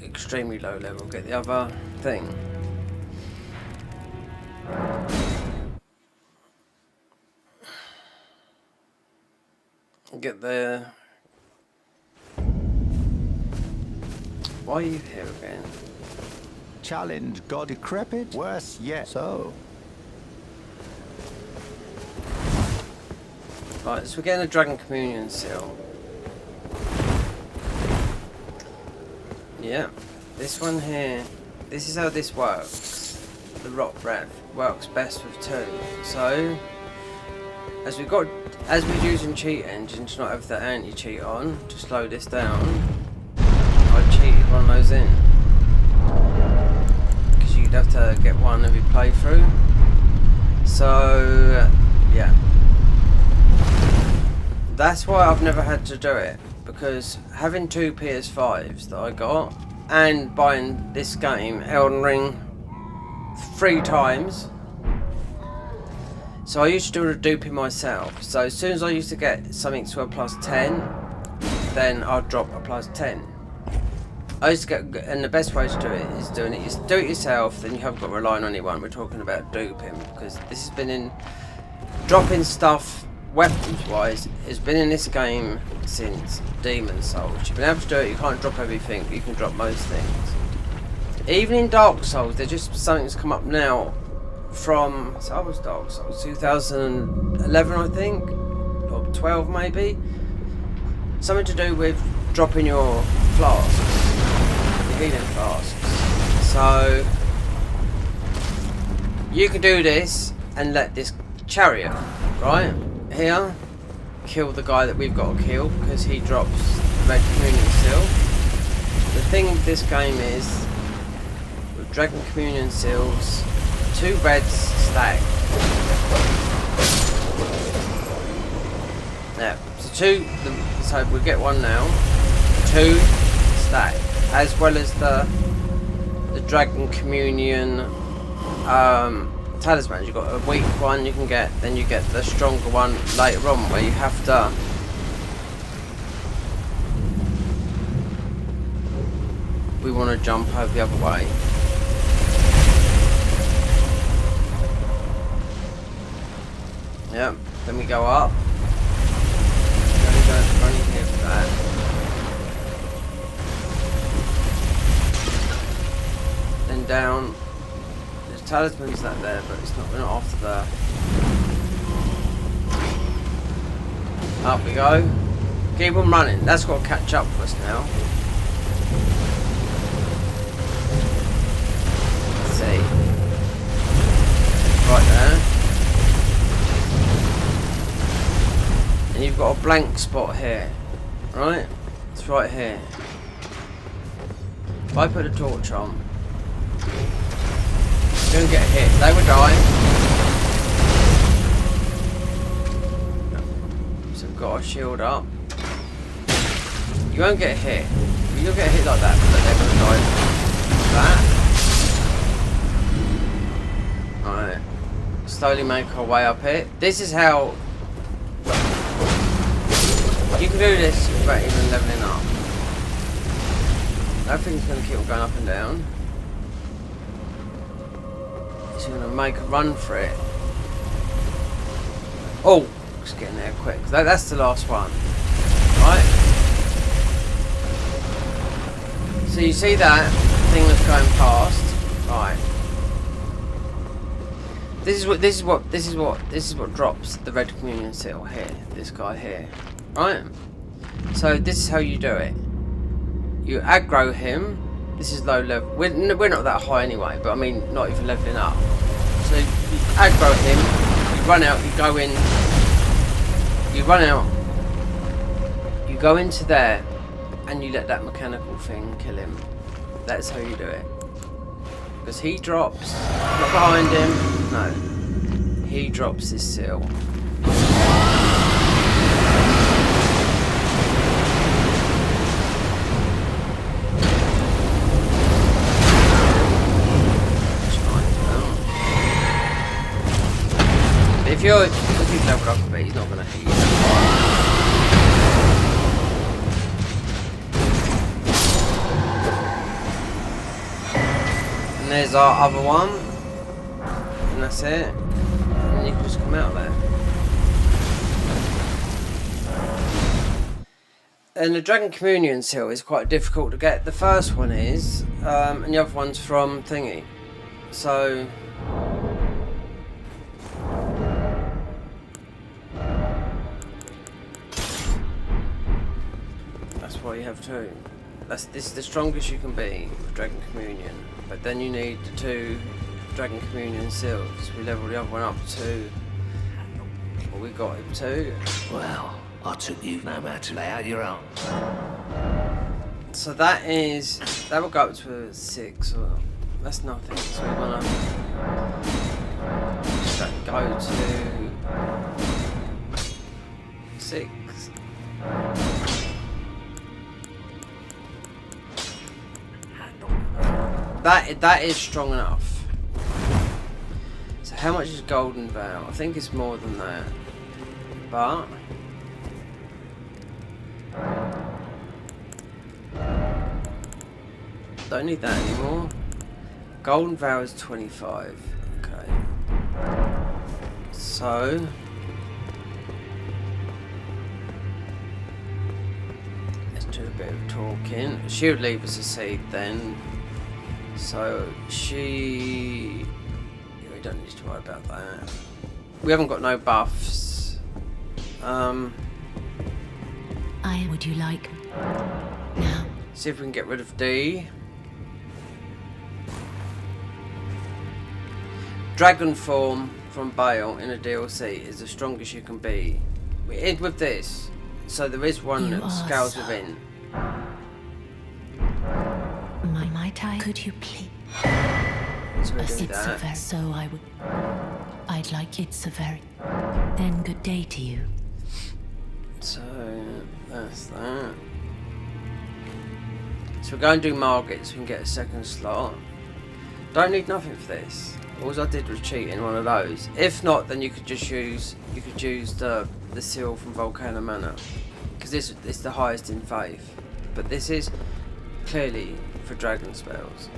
extremely low level. Get the other thing. Get the. Why are you here again? Challenge God decrepit? Worse yet. So. Right, so we're getting a Dragon Communion seal. Yeah, this one here. This is how this works. The Rot Breath works best with 2. So, as we're using cheat engines, not have the anti-cheat on to slow this down, I cheated one of those in. Because you'd have to get one every playthrough. So, yeah. That's why I've never had to do it. Because having 2 PS5s that I got, and buying this game, Elden Ring, 3 times. So I used to do the duping myself. So as soon as I used to get something to a +10, then I'd drop a +10. I used to get, and the best way to do it is do it yourself, then you haven't got to rely on anyone. We're talking about duping, because this has been in, dropping stuff weapons wise, has been in this game since Demon Souls. You've been able to do it, you can't drop everything, but you can drop most things. Even in Dark Souls, there's just something that's come up now from, so I was Dark Souls 2011 I think, or 12 maybe, something to do with dropping your flasks, your healing flasks. So you can do this and let this chariot right here kill the guy that we've got to kill, because he drops the red communion seal. The thing with this game is, with Dragon Communion seals, 2 reds stack. Yeah, so we'll get one now. 2 stack, as well as the Dragon Communion talismans. You've got a weak one you can get, then you get the stronger one later on, where you have to we want to jump over the other way. Yep, then we go up. Then we go running here for that. Then down. There's talismans that there, but it's not, we're not after that. Up we go. Keep on running. That's got to catch up with us now. Let's see. Right there. And you've got a blank spot here, right? It's right here. If I put a torch on, you're gonna get hit. They will die. So we've got our shield up. You won't get hit. You'll get hit like that, but they're gonna die like that. Alright. Slowly make our way up here. This is how you can do this without even leveling up. That thing's going to keep on going up and down. So you're going to make a run for it. Oh, just getting there quick. That's the last one. Right? So you see that thing that's going past? Right. This is what drops the red communion seal here. This guy here. Right, so this is how you do it. You aggro him. This is low level. We're not that high anyway, but I mean, not even leveling up. So you aggro him. You run out. You go in. You run out. You go into there, and you let that mechanical thing kill him. That's how you do it. Because he drops. Not behind him. No. He drops his seal. If he's leveled up a bit, he's not going to hit you. And there's our other one. And that's it. And you can just come out there. And the Dragon Communion seal is quite difficult to get. The first one is, and the other one's from Thingy. So what you have to. This is the strongest you can be with Dragon Communion, but then you need the 2 Dragon Communion seals. We level the other one up to but we got him too. Well, I took you no matter. Lay out your arms. So that will go up to a 6. Or, that's nothing. So we want to go to 6. That is strong enough. So how much is Golden Vow? I think it's more than that. But don't need that anymore. Golden Vow is 25. Okay. So let's do a bit of talking. She would leave us a seed then. So we don't need to worry about that. We haven't got no buffs. Would you like now? See if we can get rid of D. Dragon form from Bale in a DLC is the strongest you can be. We end with this, so there is one that scales within. My time. Could you please? So we do that. So I'd like it so very. Then good day to you. So that's that. So we're going to do Margate so we can get a second slot. Don't need nothing for this. All I did was cheat in one of those. If not, then you could just use the seal from Volcano Manor, because this is the highest in faith. But this is clearly for dragon spells.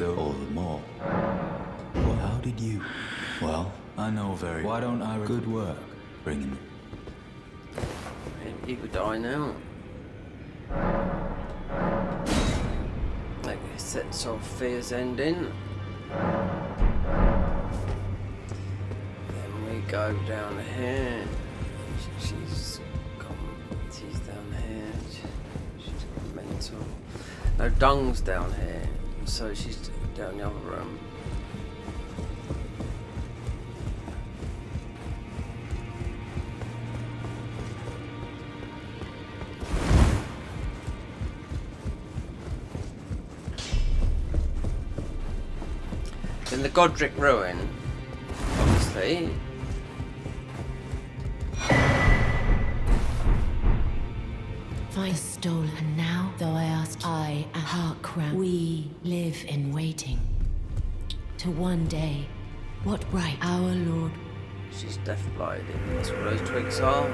All the more. Well, how did you? Well, I know very. Why don't I? Good work, bringing it. He could die now. Like it sets off Fear's ending. Then we go down here. She's down here. She's mental. No, Dung's down here, so she's down the other room. In the Godric Ruin, obviously. Find stolen, and now, though I ask, I am Harkram. We live in waiting. To one day, what right our Lord? She's death blinded. That's what those twigs are.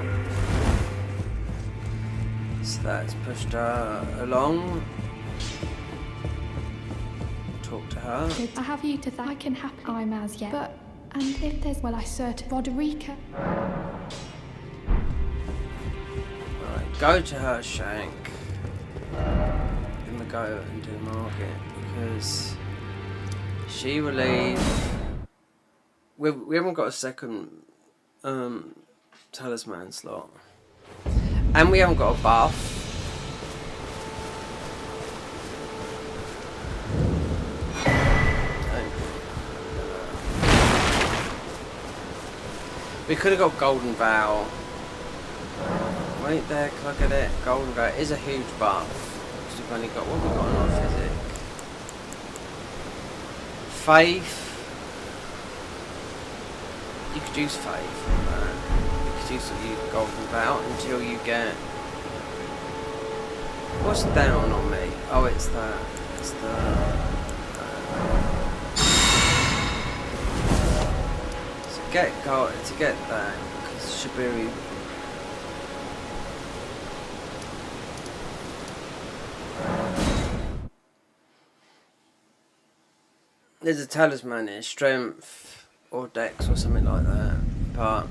So that's pushed her along. Talk to her. I have you to thank. I can happen I'm as yet. But, and if there's, well, I certain Roderica. Right, go to her, Shank. Then we go and do Margate, because she will leave. We haven't got a second talisman slot. And we haven't got a buff. We could have got Golden Vow. Wait there, can I get it? Golden Vow is a huge buff. Because we've only got what we got in our physic. Faith. You could use Faith on that. You could use Golden Vow until you get. What's down on me? Oh, it's that. It's the. To get that, because Shibiri. There's a talisman here, strength or dex or something like that, but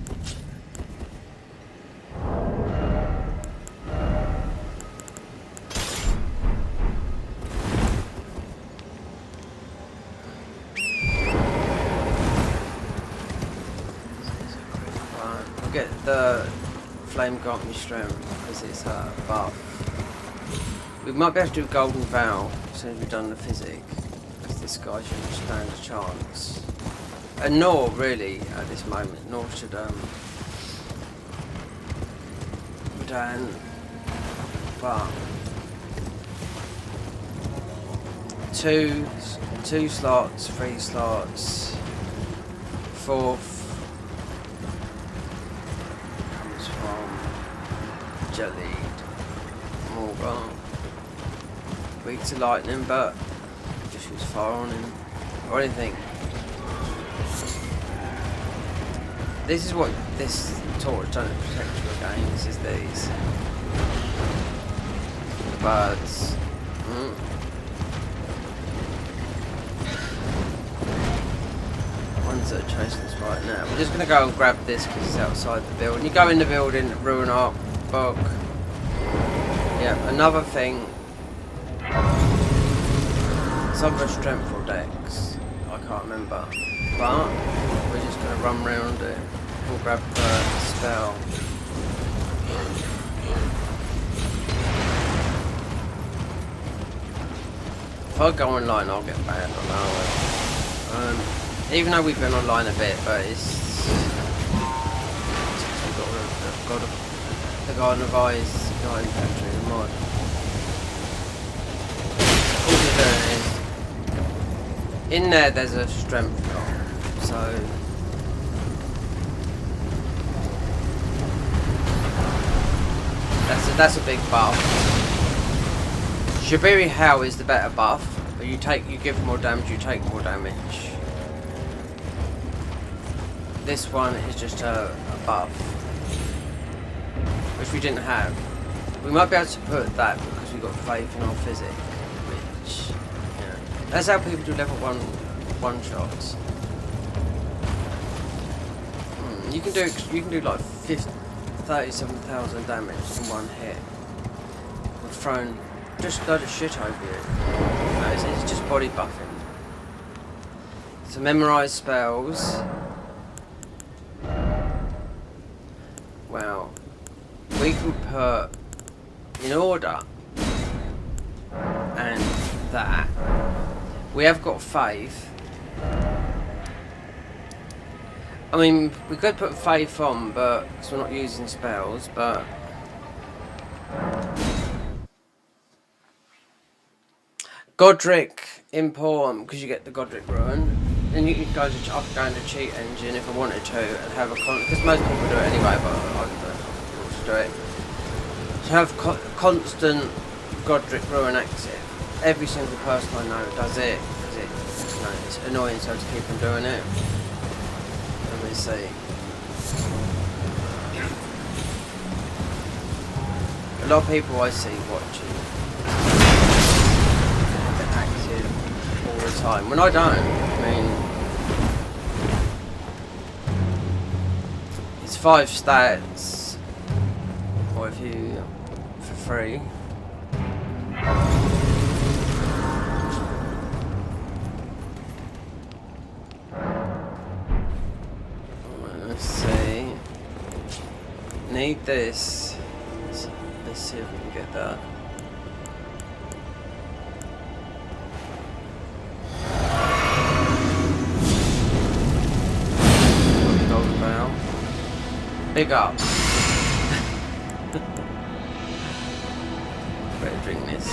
get the flame grant me strength because it's a buff. We might be able to do Golden Vow as soon as we've done the physic, because this guy shouldn't stand a chance. And nor really at this moment, nor should Dan, but two slots, 3 slots, 4th comes from Jellied, Morgan, weak to lightning, but just use fire on him or anything. This is what this torch doesn't protect you against, is these birds. Ones that are chasing us right now. We're just going to go and grab this because it's outside the building. You go in the building, ruin our bug. Yeah, another thing. Some of a strength or dex. I can't remember. But we're just going to run round it. We'll grab the spell. If I go online, I'll get banned on that one. Even though we've been online a bit, but it's got the Garden of Eyes guy factory the mod. All you're doing is in there's a strength block, so that's a big buff. Shabiri Hell is the better buff, but you give more damage, you take more damage. This one is just a buff, which we didn't have. We might be able to put that because we've got faith in our physics, which, you know, that's how people do level 1 shots. You can do like 37,000 damage in one hit. We've thrown just a load of shit over you. No, it's just body buffing. So memorize spells. Well, we can put in order and that. We have got faith. I mean, we could put faith on, but because we're not using spells, but Godric important because you get the Godric rune. And you can go to, I could go into cheat engine if I wanted to and have a because most people do it anyway, but I don't want to do it. To have constant Godric rune active. Every single person I know does it because it's annoying, so to keep on doing it. Let me see. A lot of people I see watching get active all the time. When I don't, I mean, it's 5 stats, or if you for free. Let's see. Need this. Let's see if we can get that. Golden Bell. Big up. Better drink this.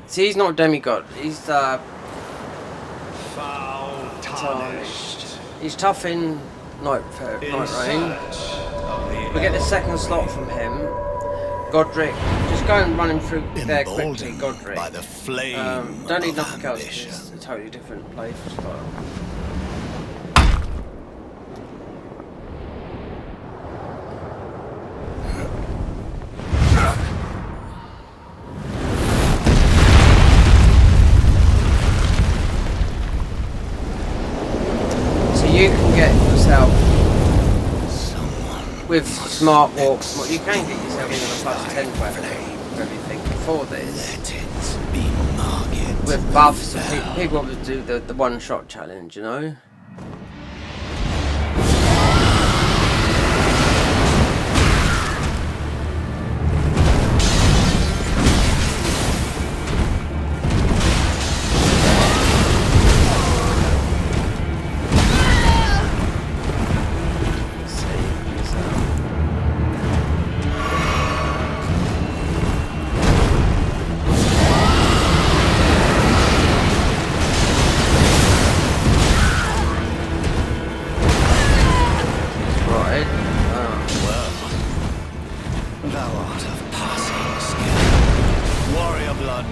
See, he's not demigod. He's foul tarnished. He's tough in night rain. We get the second slot from him. Godric. Just go and run him through there quickly, Godric. By the flame don't need of nothing else. ambition. It's a totally different play style. You can get yourself with smart walk. You can get yourself even a +10 weapon for everything before this. With buffs, people always do the one-shot challenge, you know.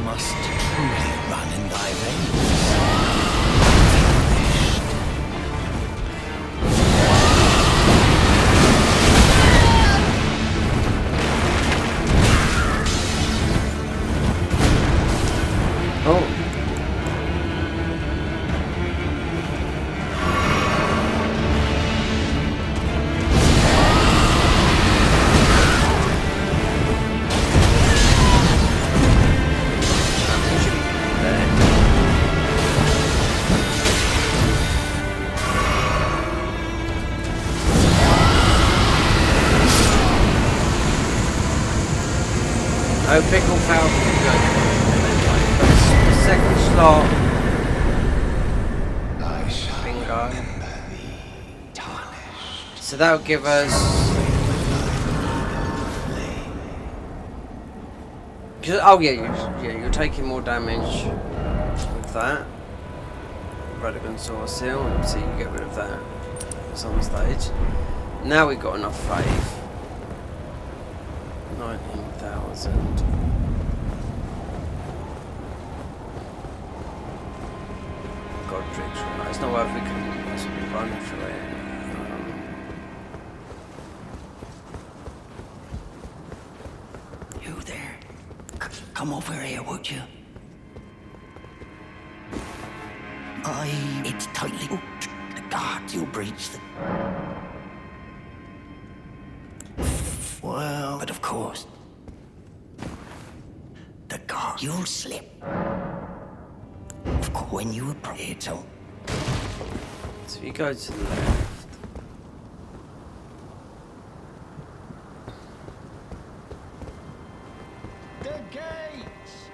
must truly run in thy veins. Oh. Oh, pickle falcon. The second slot. Bingo. So that'll give us. Oh yeah, you're taking more damage with that. Radigan Sword Seal, so you get rid of that at some stage. Now we've got enough faith. 19,000. Godric's right. It's not worth we can run through it. You there? Come over here, would you? It's tightly hooked. The guards, you'll breach the... Well, but of course. The guard, you'll slip. Of course, when you approach it, so if you go to the left. The gates!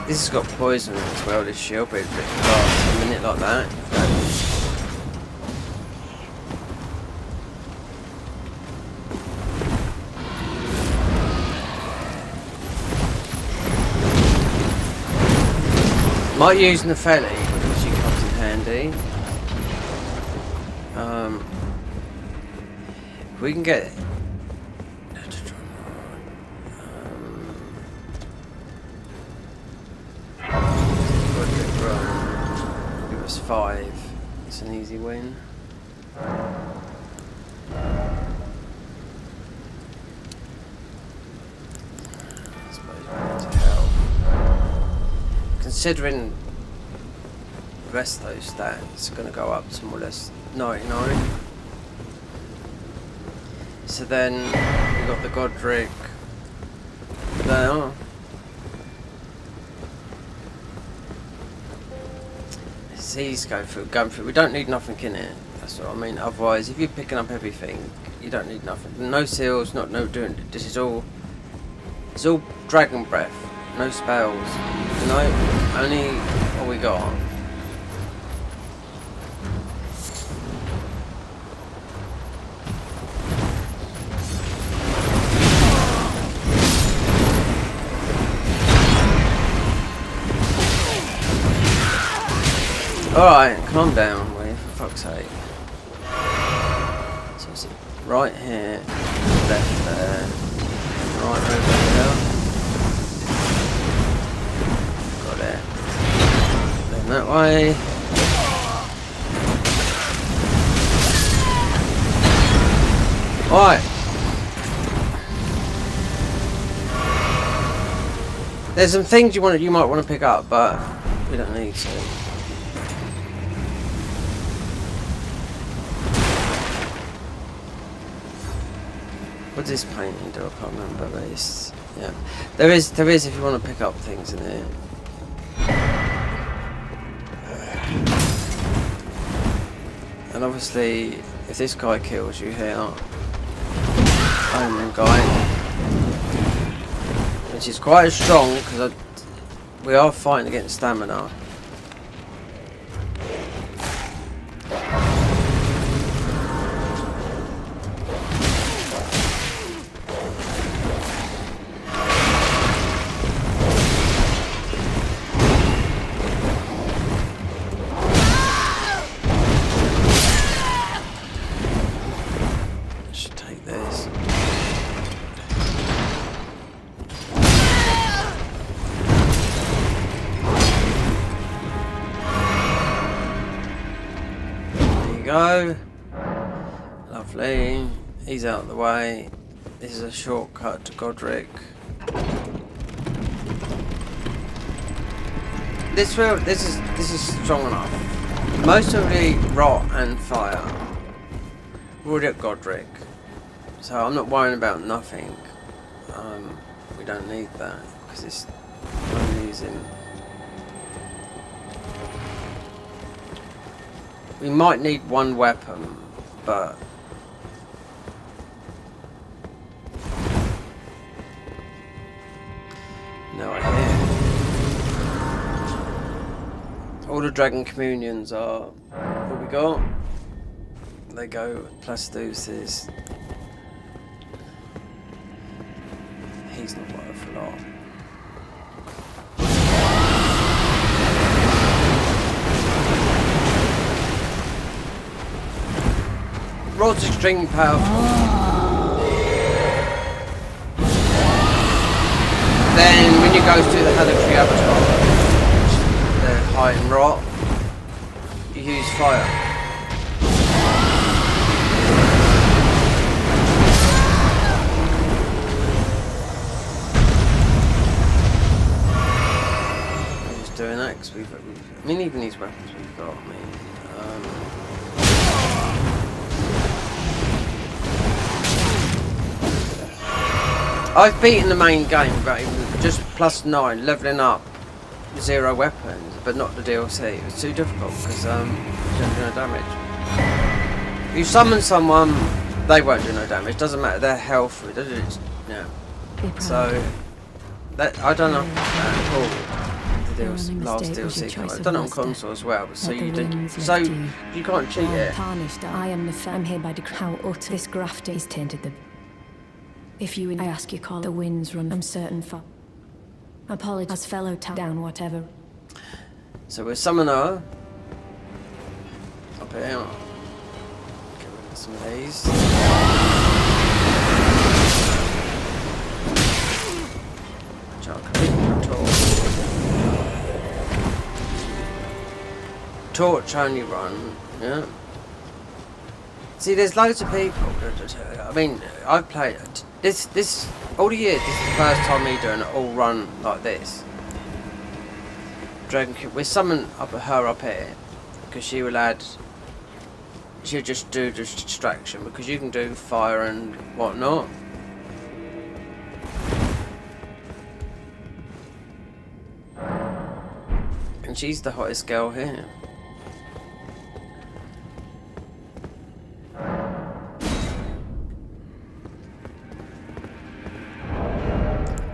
This has got poison as well, this shield, but it lasts a minute like that. Might use Nepheli, because she comes in handy. If we can get... Give us 5. It's an easy win. Considering the rest of those stats are going to go up to more or less 99. So then we've got the Godric there. It's easy going through. We don't need nothing in it. That's what I mean. Otherwise, if you're picking up everything, you don't need nothing. No seals, no doing. This is all. It's all dragon breath. No spells. No, only what we got. Alright, calm down, Wave, for fuck's sake. So it's right here, left there, right over here. Got it. Then that way. Alright. There's some things you might want to pick up, but we don't need to. What does this painting do? I can't remember, but it's, yeah. There is if you want to pick up things in here. And obviously, if this guy kills you here, Iron guy, which is quite strong because we are fighting against stamina. you go. Lovely. He's out of the way. This is a shortcut to Godric. This is strong enough. Most of the rot and fire. We're already at Godric, so I'm not worrying about nothing. We don't need that because it's I'm using. We might need one weapon, but no idea. All the dragon communions are what we got. They go plus deuces. He's not worth a lot. Rod's extremely powerful. Then when you go through the Hellitree Avatar, which they're high in rot, you use fire. Doing that because I mean, even these weapons we've got. I mean, I've beaten the main game, but just +9, leveling up 0 weapons, but not the DLC. It was too difficult because you don't do no damage. You summon someone, they won't do no damage. Doesn't matter their health. It doesn't. Yeah. So that I don't know. Cool. Last DLC came out. I've done it on console as well, but so you did. So you can't cheat it. Tarnished, I am the I'm hereby declare how utter this grafting is tainted them. If you I ask you call the winds run, I'm certain for. Apologize, fellow down whatever. So we're summoner up here. Get rid of some of these. Torch only run, yeah. See, there's loads of people. I mean, I've played this all the years. This is the first time me doing it all run like this. Dragon, we summon her up here because she will add. She'll just do the distraction because you can do fire and whatnot. And she's the hottest girl here.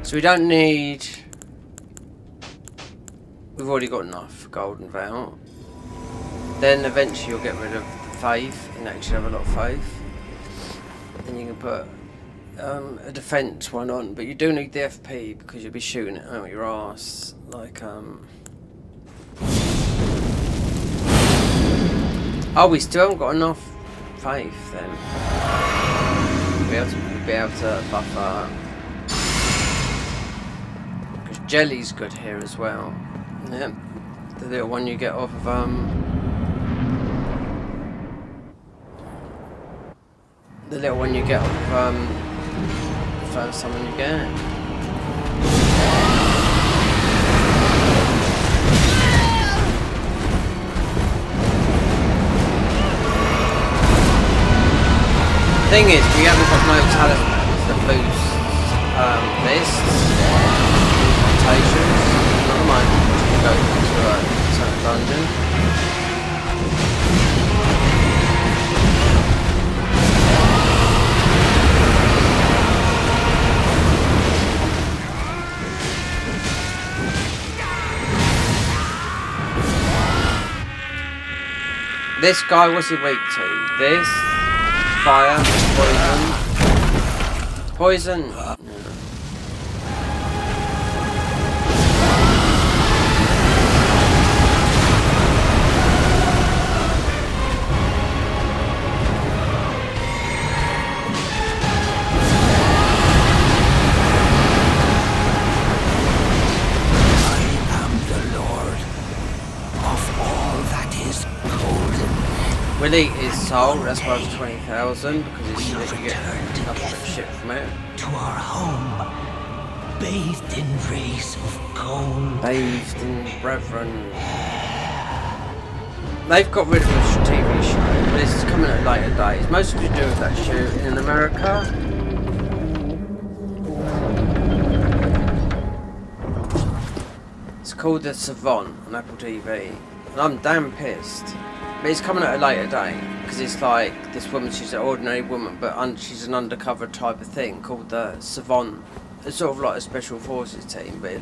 So we don't need. We've already got enough golden veil. Then eventually you'll get rid of the faith and actually have a lot of faith. And you can put a defense one on, but you do need the FP because you'll be shooting it out your ass. Like oh, we still haven't got enough faith then. We'll be able to buffer. Jelly's good here as well. Yep, the little one you get off of the little one you get off of the first summon you get. Thing is, we haven't got no talismans that boost this. Never mind, go to a certain dungeon. This guy, what's he weak to? This? Fire? Poison? Poison? No. We'll eat his soul, that's why it's 20,000, because it's shit, you get nothing but shit from it. To our home, bathed in rays of gold. Bathed in brethren. They've got rid of the TV show, but this is coming at later dates. Most of you do with that shoot in America. It's called The Savant on Apple TV. And I'm damn pissed. But it's coming at a later date, because it's like, this woman, she's an ordinary woman, but she's an undercover type of thing called the Savant. It's sort of like a special forces team, but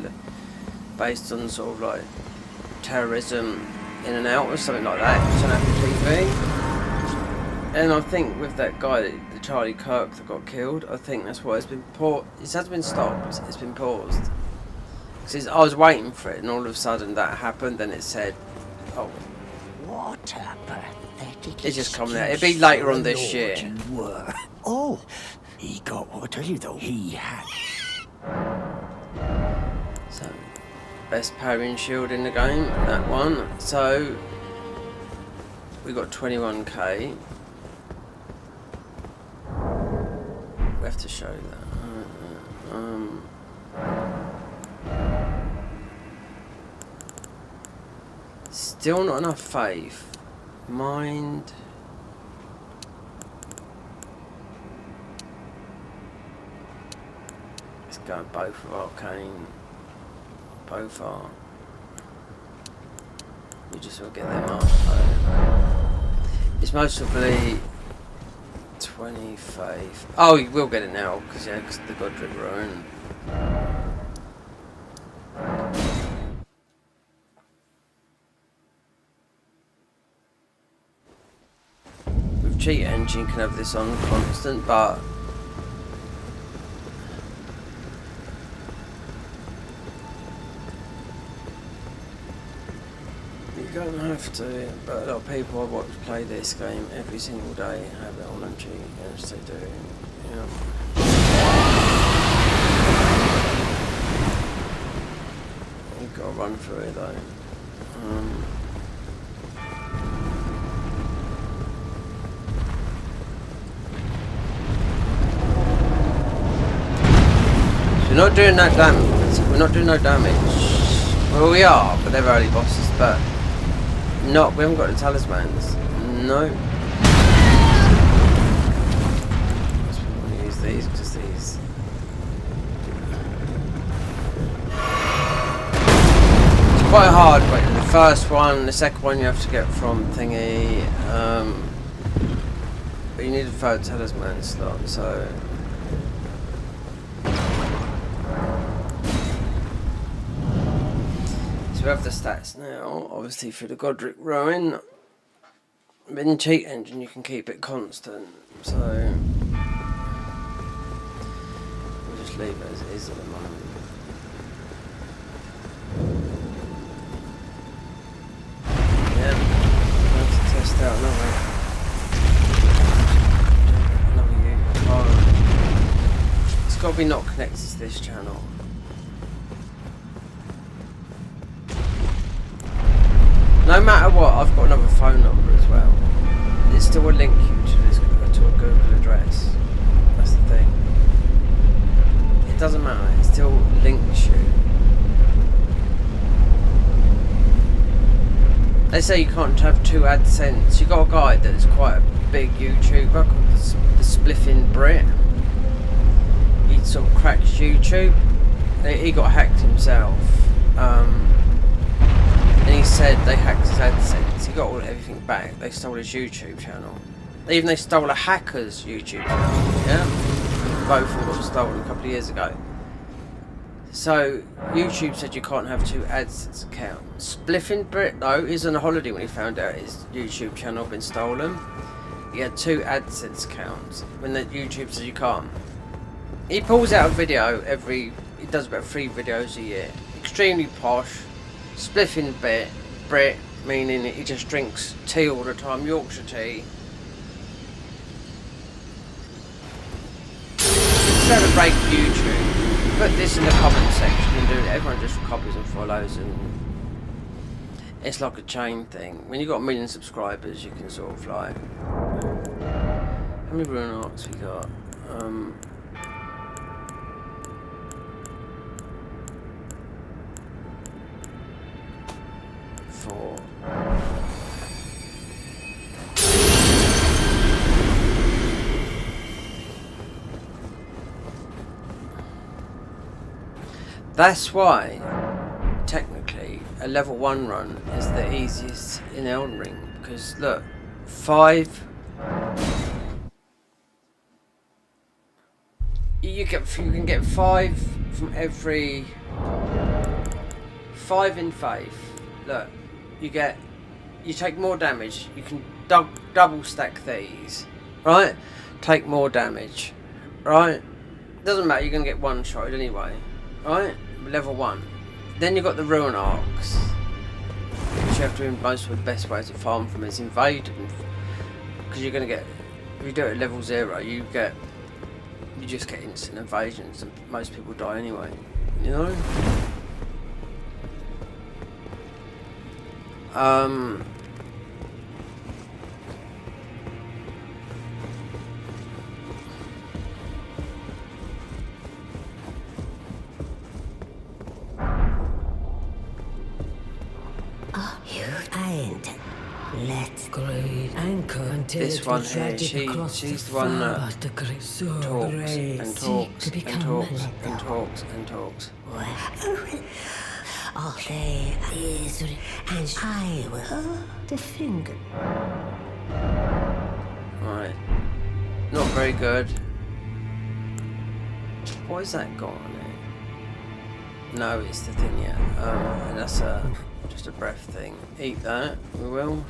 based on sort of like terrorism in and out or something like that. It's on Apple TV. And I think with that guy, the Charlie Kirk that got killed, I think that's why it's been paused. It hasn't been stopped, it's been paused. Because I was waiting for it, and all of a sudden that happened, then it said, oh. What a pathetic. It's just coming out. It'll be later on this year. Oh, he got what I tell you though. He had. So, best parrying shield in the game, that one. So, we got 21k. We have to show that. Still not enough faith. Mind. Let's go both of arcane. Both are. We just will get them up. It's mostly 20 faith. Oh, you will get it now because the Godric Ruin. Cheat engine can have this on constant, but you don't have to. But a lot of people I watch play this game every single day have it on and cheat, yes they do. Yeah. You've got to run through it though. We're not doing no damage. We're not doing no damage. Well, we are, but they're early bosses. But not. We haven't got the talismans. No. Just want to use these because these. It's quite hard. But the first one, the second one, you have to get from thingy. But you need a third talisman slot, so. So we have the stats now, obviously for the Godric Ruin. But in cheat engine you can keep it constant, so we'll just leave it as it is at the moment. Yeah, we'll have to test out another unit. It's got to be not connected to this channel. No matter what, I've got another phone number as well. It still will link you to this to a Google address. That's the thing. It doesn't matter. It still links you. They say you can't have two AdSense. You got a guy that's quite a big YouTuber called the Spliffing Brit. He sort of cracks YouTube. He got hacked himself. And he said they hacked his AdSense. He got everything back. They stole his YouTube channel. They stole a hacker's YouTube channel. Yeah, both of them got stolen a couple of years ago. So YouTube said you can't have two AdSense accounts. Spliffing Brit though is on a holiday when he found out his YouTube channel had been stolen. He had two AdSense accounts when the YouTube said you can't. He pulls out a video he does about 3 videos a year. Extremely posh. Spliffing Brit, meaning he just drinks tea all the time, Yorkshire tea. Celebrate YouTube. Put this in the comment section and do it. Everyone just copies and follows, and It's like a chain thing. When you've got 1 million subscribers, you can sort of like... How many rune arcs we got? 4. That's why, technically, a level 1 run is the easiest in Elden Ring. Because look, 5... You can get 5 from every... 5 in faith. Look, you take more damage. You can double stack these, right? Take more damage, right? Doesn't matter. You're gonna get one shot anyway, right? Level 1. Then you've got the ruin arcs, which you have to do most of the best way to farm from is invade, because you're gonna get, if you do it at level 0, you just get instant invasions, and most people die anyway, you know. Let's great anchor until this one here, she's the one that talks and talks and talks and talks and talks. All day is and I will defend. Right. Not very good. What is that got on it? No, it's the thing, yeah. And that's just a breath thing. Eat that, we will.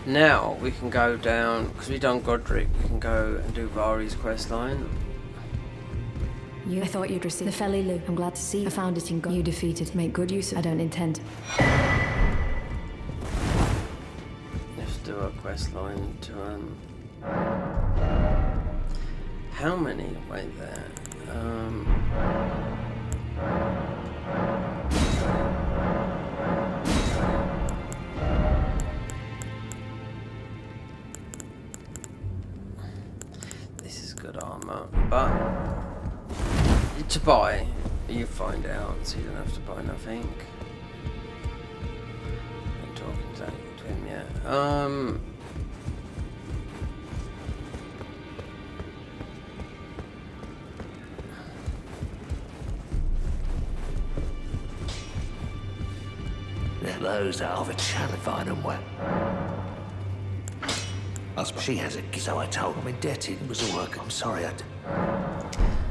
Now we can go down, because we've done Godric, we can go and do Vari's quest line. I thought you'd receive the Felly Lou. I'm glad to see you. I found it in God. You defeated. Make good use of it. I don't intend. Let's do a quest line to how many? Wait there. This is good armor, but to buy, you find out, so you don't have to buy nothing. I'm talking to him, yeah. Those are of a challenge, find them well. She has a so I told him indebted. It was a work. I'm sorry,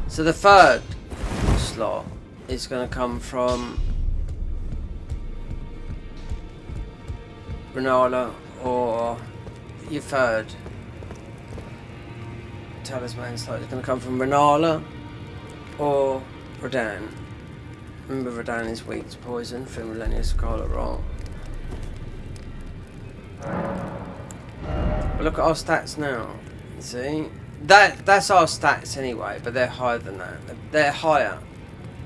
So the third slot is going to come from Renala, or your third talisman slot is going to come from Renala or Radahn. Remember, Radahn is weak to poison from Millennia Scarlet Rot. But look at our stats now. You see? That's our stats anyway, but they're higher than that. They're higher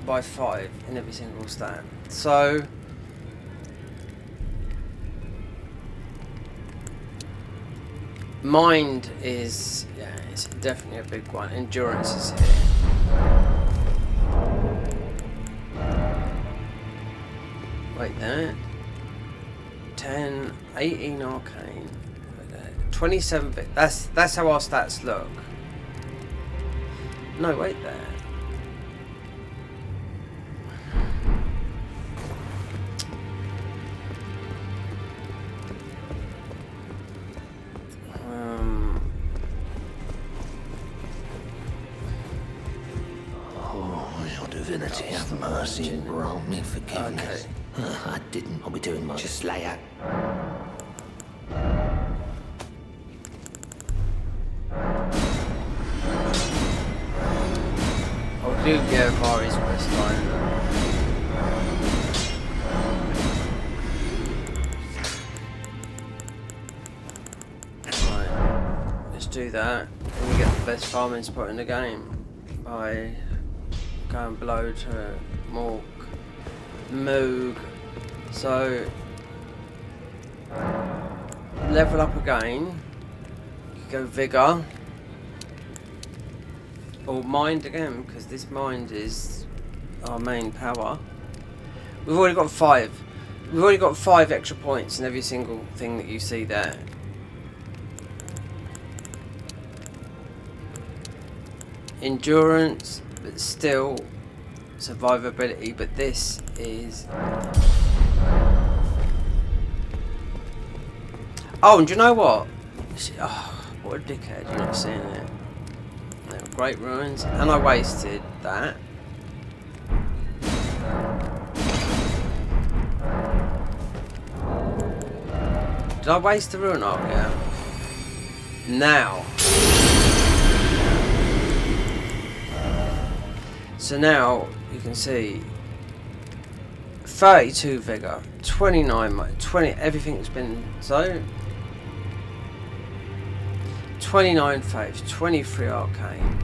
by 5 in every single stat. So mind is, yeah, it's definitely a big one. Endurance is here. Wait there. 10, 18 arcane. 27 bit. That's how our stats look. No, wait there. Oh, your divinity, have mercy and grant me forgiveness. Okay. I didn't. I'll be doing much. Just lay out. Do get Vari's quest line. do that, and you get the best farming spot in the game by going below to Moog. So level up again. You go vigor or mind again, because this mind is our main power. We've already got 5. We've already got 5 extra points in every single thing that you see there. Endurance, but still survivability, but this is... Oh, and do you know what? Oh, what a dickhead, you're not seeing it. They were great ruins, and I wasted that. Did I waste the ruin arc? Yeah. Now. So now you can see 32 vigor, 29, 20, everything's been so 29 faith, 23 arcane.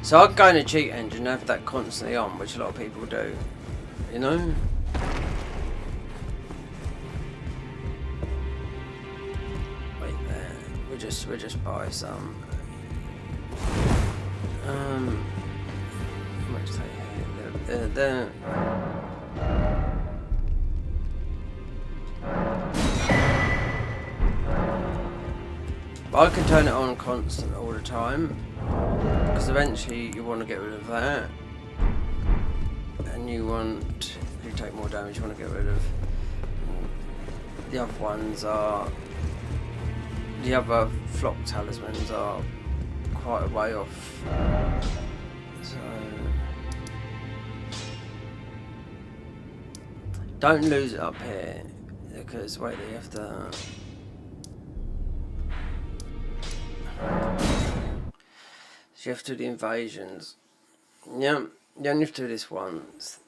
So I'd go in a cheat engine and have that constantly on, which a lot of people do, you know? We'll just buy some. How much they here? But I can turn it on constant all the time, because eventually you want to get rid of that, and you want, if you take more damage, you want to get rid of the other ones. The other flock talismans are quite a way off, so don't lose it up here, because wait, you have to. So you have to do the invasions. Yeah, you only have to do this once.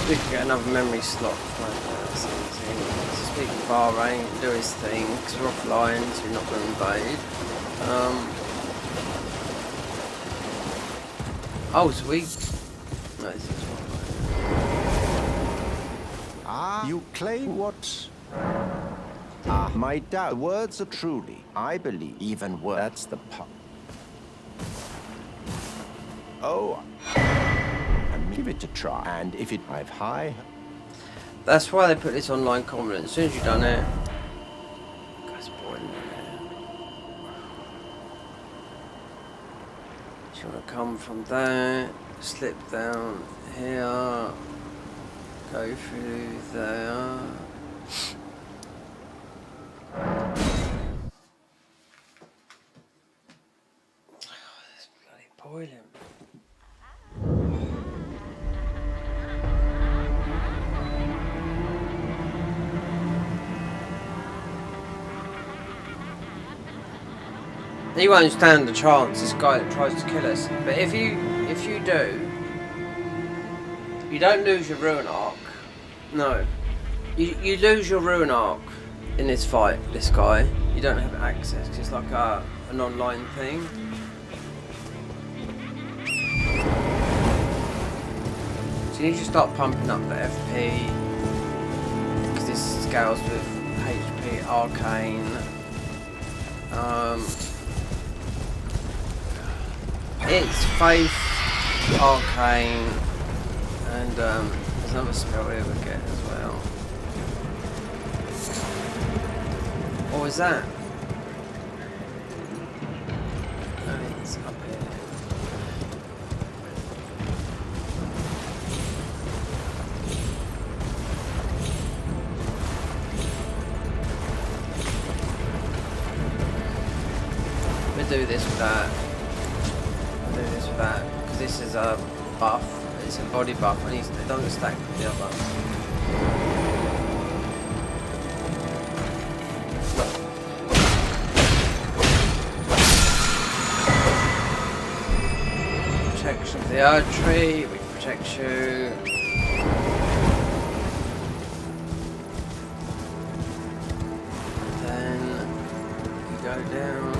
We can get another memory slot like that. So speaking of Bahrain, do his thing, because we're offline, so we're not going to invade. Oh, so we... No, this is one. You claim what? My doubt. The words are truly, I believe, even worse. That's the part. Oh. Give it a try, and if it I've high. That's why they put this online comment. As soon as you've done it, that's boring. So you want to come from there, slip down here, go through there. Oh, it's bloody boiling. He won't stand a chance, this guy that tries to kill us. But if you do, you don't lose your ruin arc. No. You lose your ruin arc in this fight, this guy. You don't have access, 'cause it's like an online thing. So you need to start pumping up the FP, because this scales with HP, arcane. It's faith, arcane, and there's another spell here we get as well. What was that? Oh, it's up here. We'll do this with that. Do this with that, because this is a buff. it's a body buff, and they don't stack with the others. Protection of the artery, which protects you. Then you go down.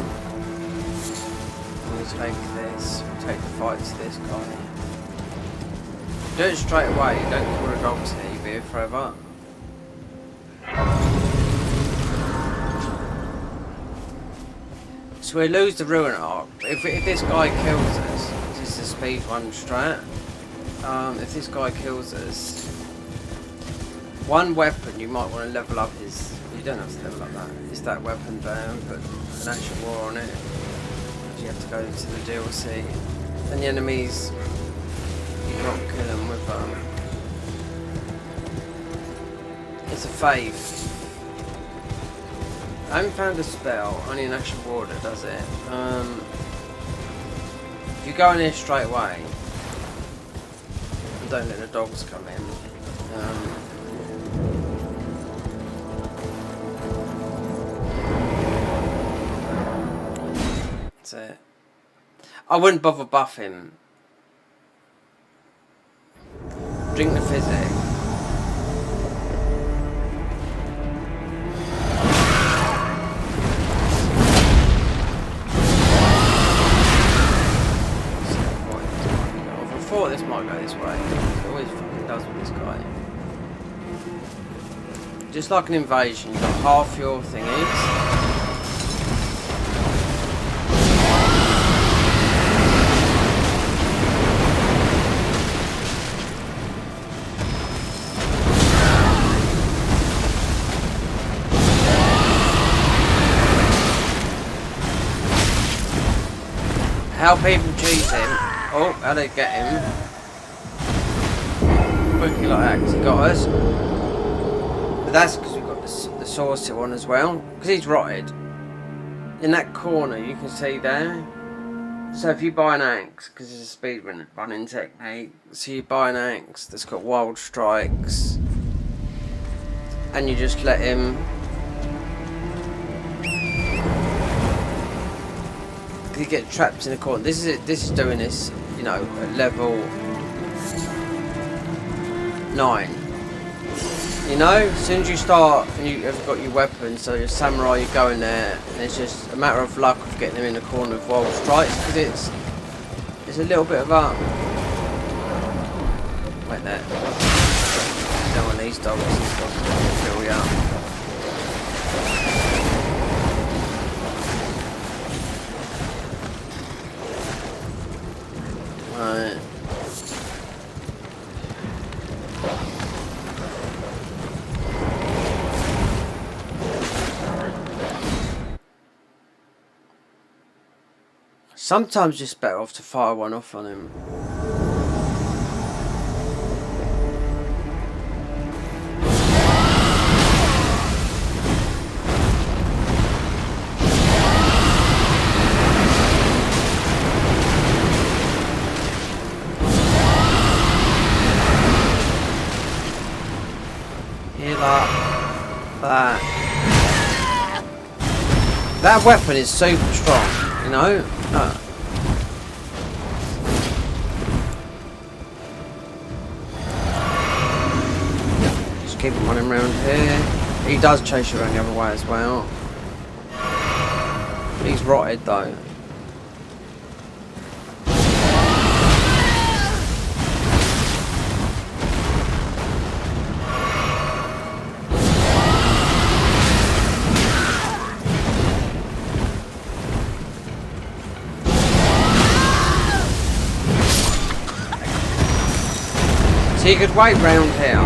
And we take this. We take the fight to this guy. Do it straight away. Don't kill the dogs here. You'll be here forever. So we lose the ruin arc. If this guy kills us, this is the speed 1 strat. If this guy kills us, one weapon you might want to level up is. You don't have to level up that. It's that weapon down, put an action war on it. You have to go into the DLC. And the enemies, you can't kill them with it's a faith. I haven't found a spell, only an action ward that does it. If you go in here straight away, and don't let the dogs come in. That's it. I wouldn't bother buffing. Drink the physic. I thought this might go this way. It always fucking does with this guy. Just like an invasion, you've got half your thingies. How people cheese him. Oh, how they get him. Quickly like that, because he got us. But that's because we've got the sorcerer on as well. Because he's rotted. In that corner, you can see there. So if you buy an axe, because it's a speed running technique. So you buy an axe that's got wild strikes. And you just let him. You get trapped in a corner. This is it. This is doing this, you know, at level 9. You know, as soon as you start and you have got your weapon, so your samurai, you go in there, and it's just a matter of luck of getting them in the corner with wild strikes, because it's a little bit of a wait there. You don't want these dogs. These dogs will kill you up. Right. Sometimes it's better off to fire one off on him. That weapon is super strong, you know? Just keep him running around here. He does chase you around the other way as well. He's rotted though. So you could wait round here.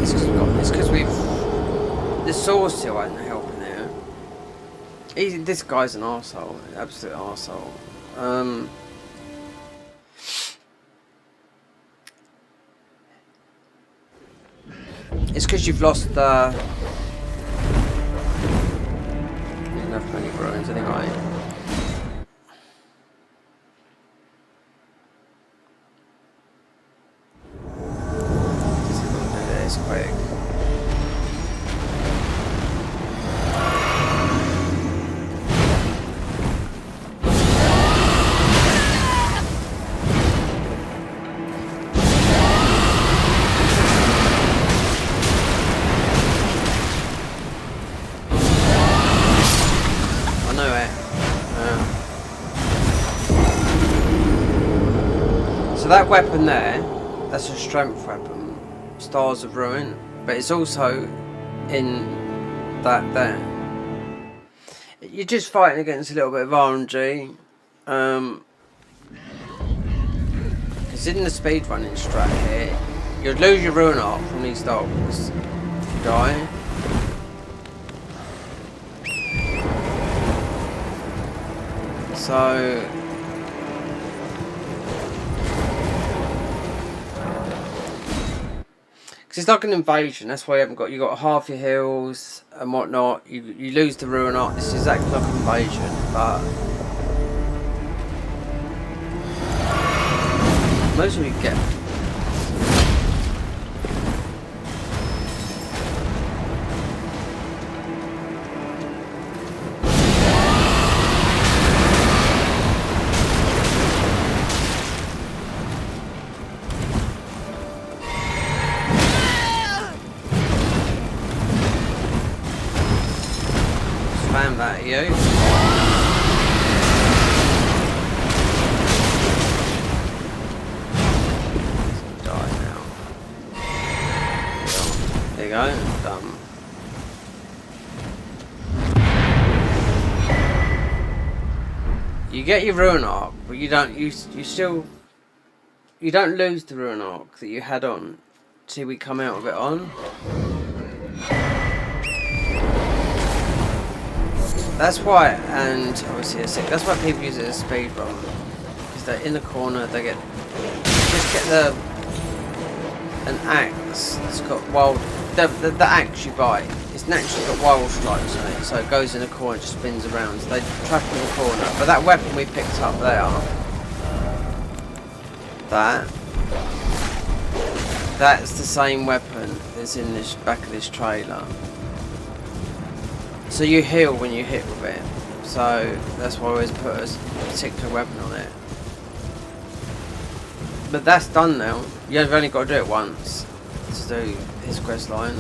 It's because we've the source still ain't helping there. This guy's an arsehole, an absolute arsehole. It's because you've lost enough many ruins anyway. that weapon there, that's a strength weapon, Stars of Ruin, but it's also in that there. You're just fighting against a little bit of RNG. Because in the speedrunning strat here, you'd lose your Ruin Arc from these dogs if you die. So because it's like an invasion, that's why you got half your heals and whatnot. You lose the Ruin Arc. This is exactly like an invasion, but most of you get. Spam that at you. There you go, done. You get your Ruin Arc, but you don't lose the Ruin Arc that you had on till we come out of it on. That's why, and obviously that's why people use it as a speed run. Because they're in the corner, they just get an axe that's got wild. The axe you buy, it's naturally got wild strikes on it, so it goes in a corner, just spins around. So they trap in the corner. But that weapon we picked up there, that's the same weapon that's in this back of this trailer. So you heal when you hit with it. So that's why I always put a particular weapon on it. But that's done now. You've only got to do it once to do his quest line.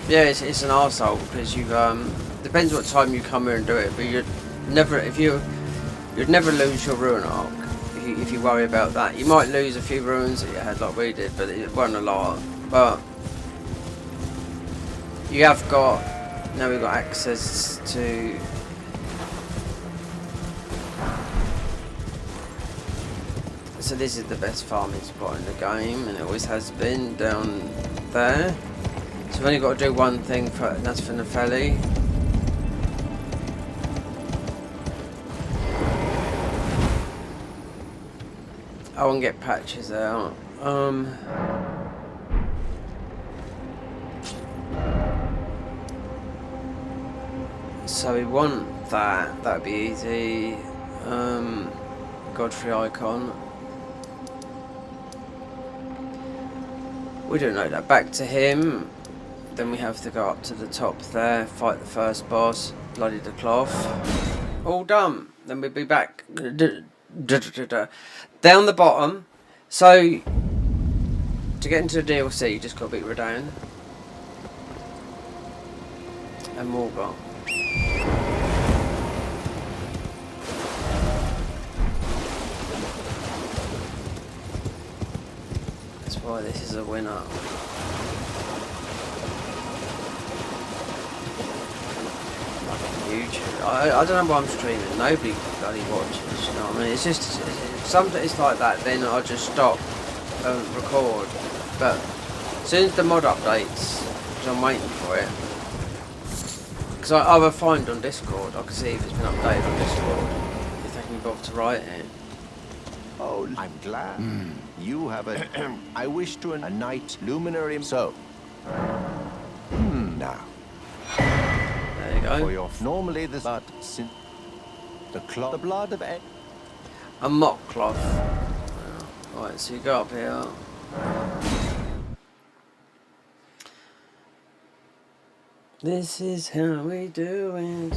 Yeah, it's an arsehole because you've depends what time you come here and do it, but you'd never lose your Ruin Arc if you worry about that. You might lose a few runes that you had like we did, but it wasn't a lot. But you have got now we've got access to so this is the best farming spot in the game, and it always has been down there. So we've only got to do one thing, and that's for Nepheli. I won't get patches out. So we want that. That'd be easy. Godfrey icon. We don't know that. Back to him. Then we have to go up to the top there, fight the first boss, bloody the cloth. All done. Then we'll be back down the bottom. So to get into the DLC, you just got to beat Radahn and Morgott. That's why this is a winner. YouTube. I don't know why I'm streaming. Nobody bloody watches. You know what I mean? It's just sometimes it's like that. Then I just stop and record. But as soon as the mod updates, because I'm waiting for it. Because I will find on Discord. I can see if it's been updated on Discord. If they can bother to write it. Oh, I'm glad. You have a. I wish to a night luminary. So. Now. There you go. For your normally the but sin the blood of egg. A mock cloth. Right, so you go up here. This is how we do it.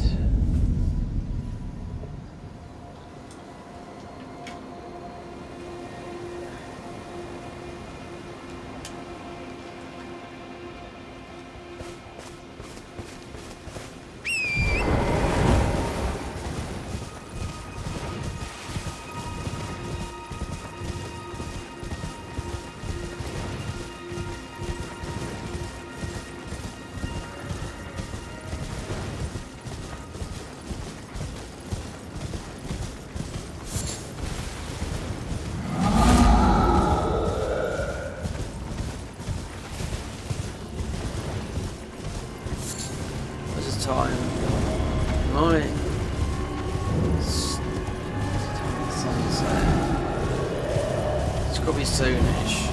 the time? Right. Sunset. It's got to be soonish.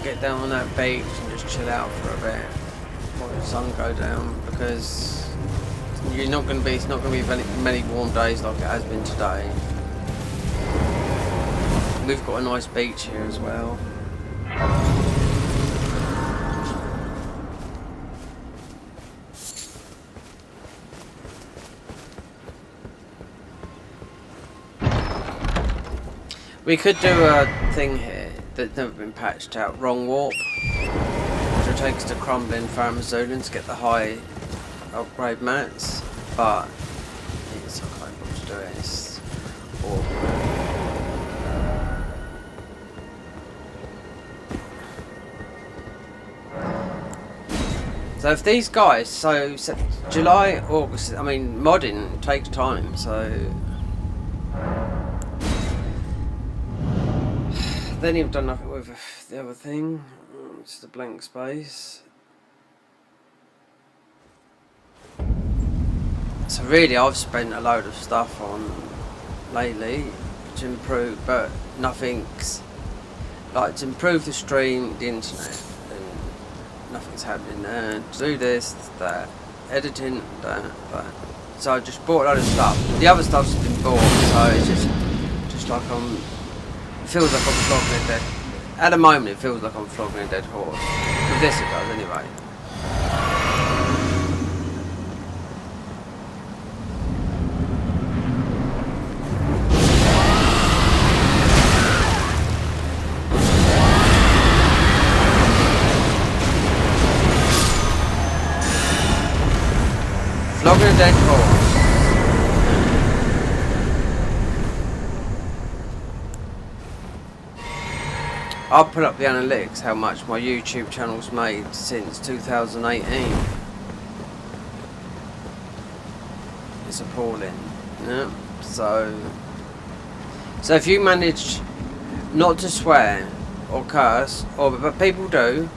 Get down on that beach and just chill out for a bit while the sun go down, because it's not going to be many warm days like it has been today. We've got a nice beach here as well. We could do a thing here that's never been patched out, wrong warp, which will take us to Crumbling Farmazolan to get the high upgrade mats, but it's not quite able to do it. It's awkward. So if these guys, so July, August, I mean modding takes time, so then you've done nothing with the other thing. It's the blank space. So really I've spent a load of stuff on lately to improve, but nothing's like to improve the stream, the internet, and nothing's happening there. To do this, that, editing, that. So I just bought a load of stuff. The other stuff's been bought, so it's just like it feels like I'm flogging a dead. At the moment, it feels like I'm flogging a dead horse. With this, it does anyway. Flogging a dead horse. I'll put up the analytics, how much my YouTube channel's made since 2018. It's appalling. Yeah. So if you manage not to swear or curse, but people do,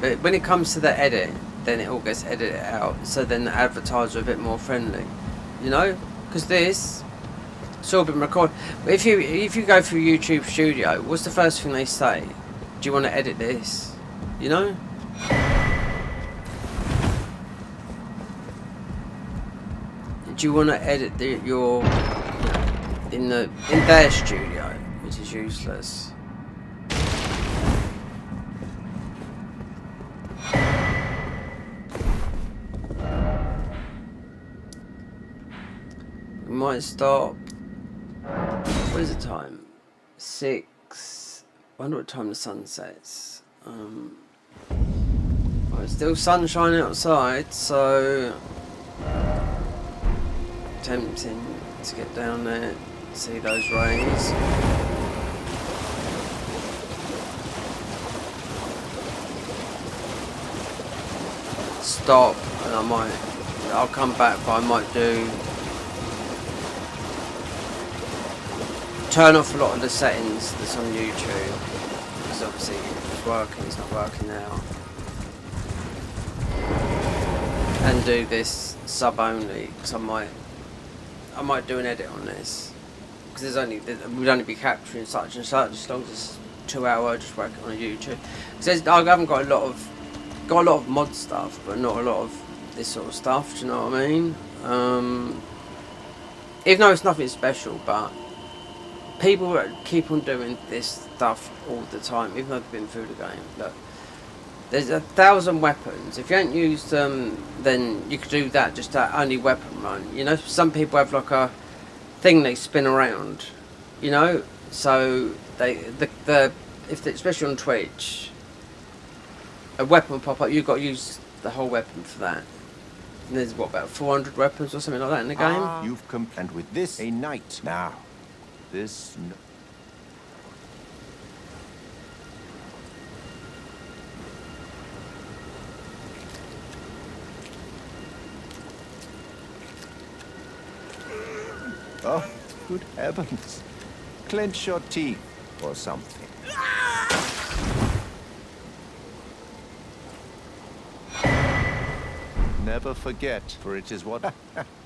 but when it comes to the edit, then it all gets edited out. So then the advertisers are a bit more friendly, you know, because this. It's all been recorded. But if you go through YouTube Studio, what's the first thing they say? Do you want to edit this? You know? Do you want to edit your in their studio, which is useless. We might stop. What is the time? 6. I wonder what time the sun sets. Well, it's still sunshine outside, so tempting to get down there, see those rays. Stop, and I'll come back, but I might turn off a lot of the settings that's on YouTube, because obviously it's working, it's not working now, and do this sub only, because I might do an edit on this, because we'd only be capturing such and such, as long as it's 2 hour just working on YouTube. Because I haven't got a lot of mod stuff, but not a lot of this sort of stuff. Do you know what I mean? Even though it's nothing special, but people keep on doing this stuff all the time, even though they've been through the game. Look, there's 1,000 weapons. If you haven't used them, then you could do that, just that only weapon run. You know, some people have like a thing they spin around. You know, so especially on Twitch, a weapon will pop up. You've got to use the whole weapon for that. And there's what, about 400 weapons or something like that in the game. You've complained with this a knight now. This. Oh, good heavens. Clench your teeth or something. never forget, for it is what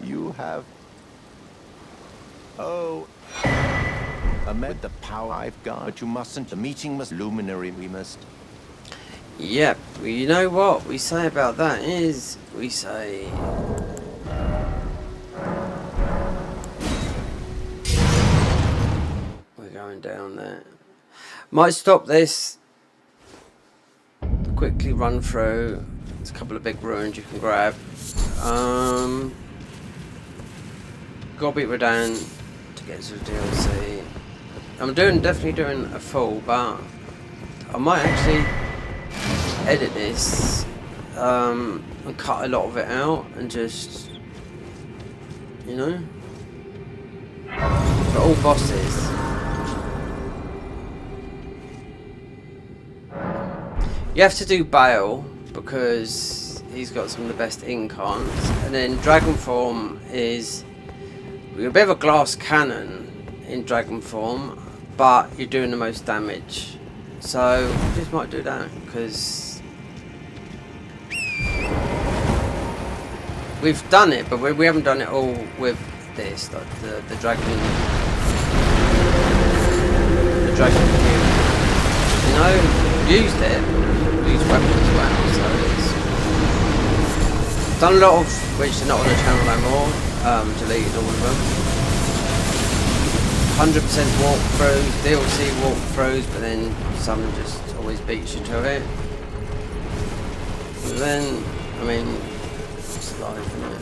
you have. Oh, amid the power I've got, but you mustn't. The meeting must luminary. We must. Yep. Well, you know what we say about that is we say. We're going down there. Might stop this. Quickly run through. There's a couple of big ruins you can grab. Gotta beat Redan to get to the DLC. I'm definitely doing a full, but I might actually edit this and cut a lot of it out and just, you know, for all bosses. You have to do Bale because he's got some of the best incons, and then Dragon Form is a bit of a glass cannon in Dragon Form, but you're doing the most damage. So we just might do that because we've done it, but we haven't done it all with this, like the dragon cube. You know, used it. Use weapons as well, so it's done a lot of which are not on the channel no more. Deleted all of them. 100% walkthroughs, DLC walkthroughs, but then some just always beats you to it. But then, I mean, it's life, isn't it?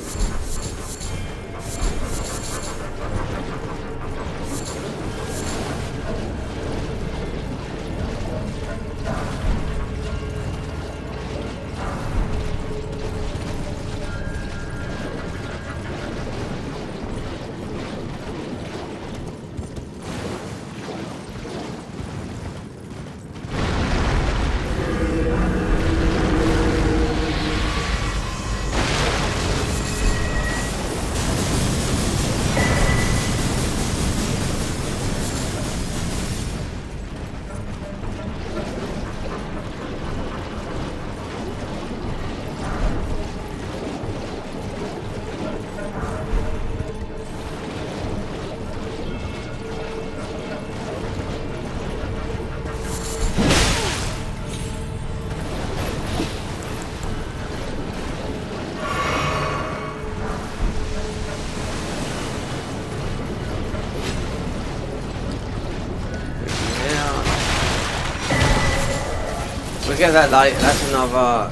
We get that late, that's another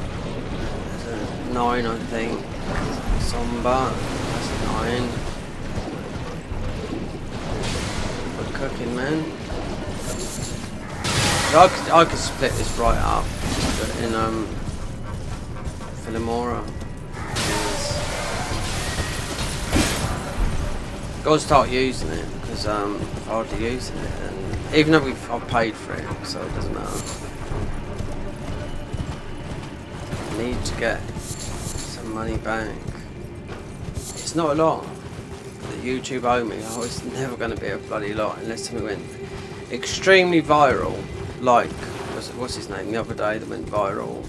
9 I think. Somber, that's a 9. Good cooking, man. I could split this right up in Philomora. Gotta start using it because I'm hardly using it, and even though I've paid for it, so it doesn't matter. Need to get some money back. It's not a lot that YouTube owe me. Oh, it's never going to be a bloody lot unless something went extremely viral, like what's his name the other day that went viral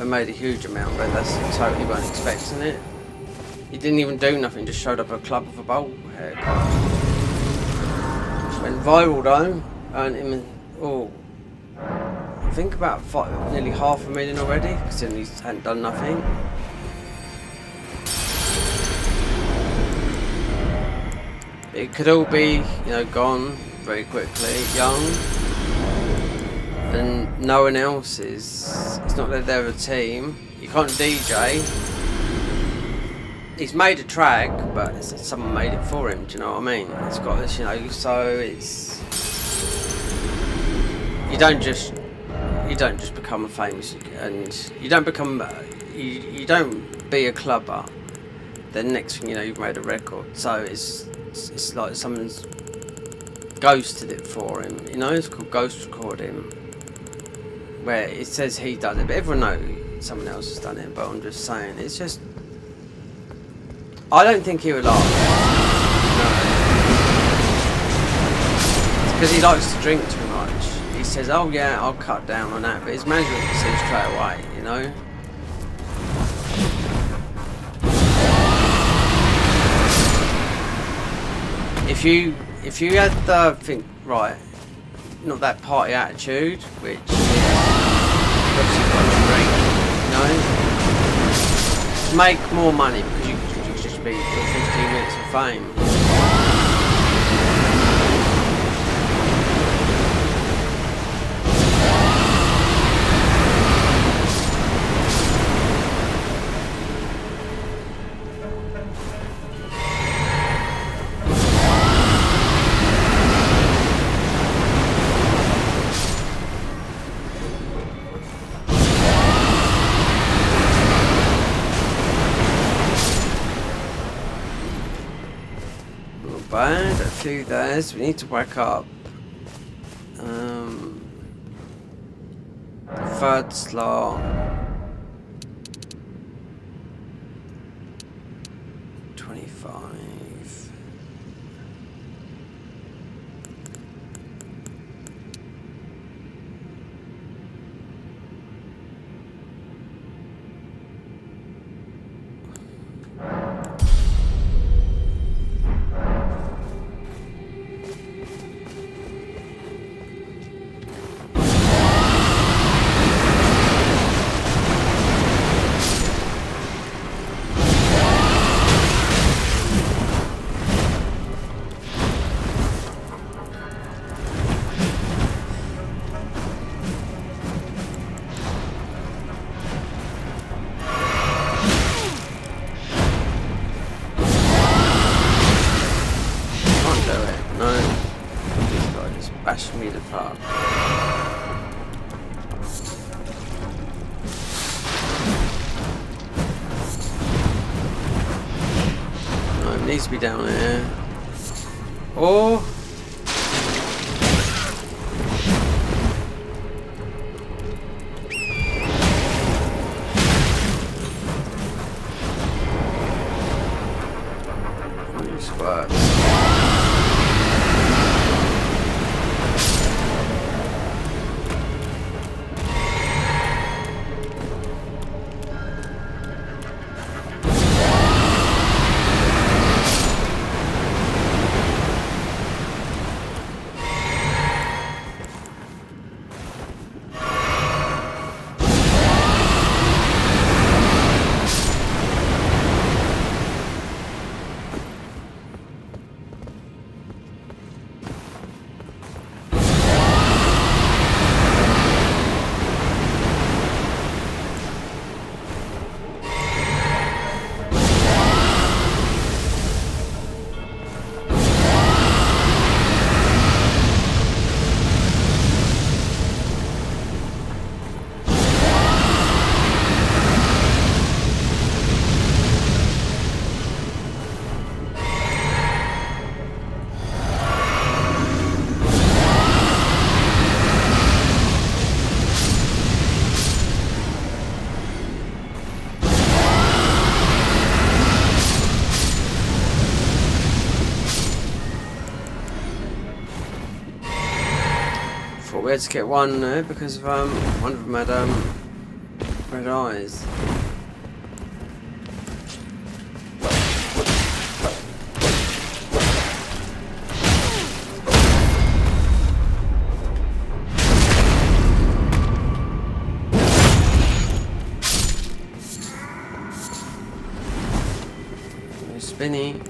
and made a huge amount, but that's totally weren't expecting it. He didn't even do nothing, just showed up at a club with a bowl haircut. Went viral though, earned him I think about nearly 500,000 already, considering he hadn't done nothing. It could all be, you know, gone very quickly, young, and no one else is. It's not that they're a team. You can't DJ. He's made a track, but someone made it for him. Do you know what I mean? It's got this, you know. So it's you don't just become a famous, and you don't become you don't be a clubber. Then next thing you know, you've made a record. So it's like someone's ghosted it for him. You know, it's called ghost recording, where it says he does it, but everyone knows someone else has done it. But I'm just saying, it's just I don't think he would laugh. No. It's because he likes to drink too much. He says, oh yeah, I'll cut down on that, but his management says straight away, you know. if you had the think right, not that party attitude, which is obviously got to drink, you know, make more money because you just be your 15 minutes of fame. Bad, a few there, so we need to whack up. Third slot. 25. Bash me the fuck. No, it needs to be down there. Oh! This works. We had to get one there because of one of them had red eyes. Spinny.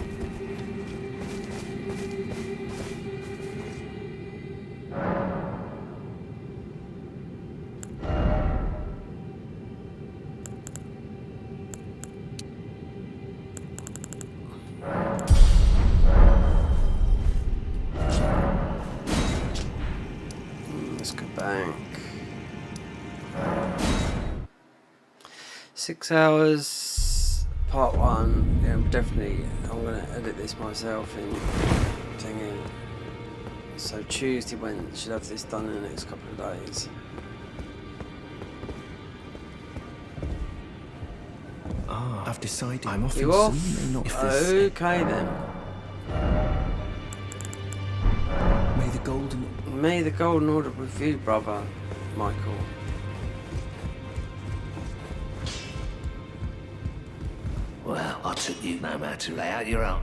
Let's go back. 6 hours, part 1. Yeah, definitely. I'm gonna edit this myself in thingy. So Tuesday, when should have this done in the next couple of days. I've decided I'm off. You off? Soon, not Okay then. May the golden order with you, brother Michael. Well, I took you no matter. Lay out your own.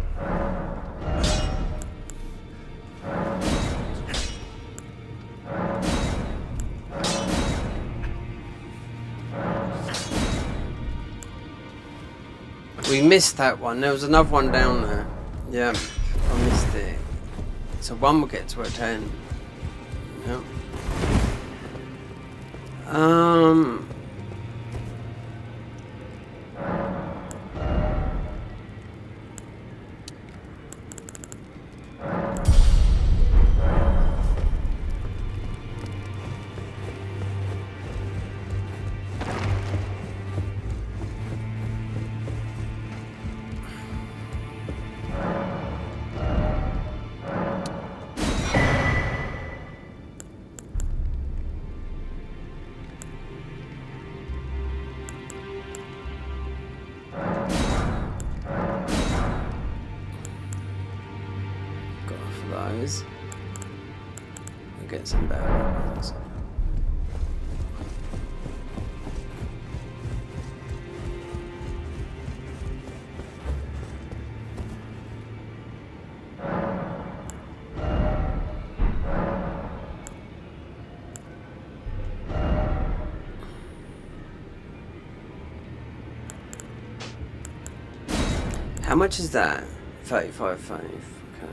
We missed that one. There was another one down there. Yeah, I missed it. So one will get to a 10. Yep. Those. We'll get some better weapons. How much is that? 35 faith. Okay.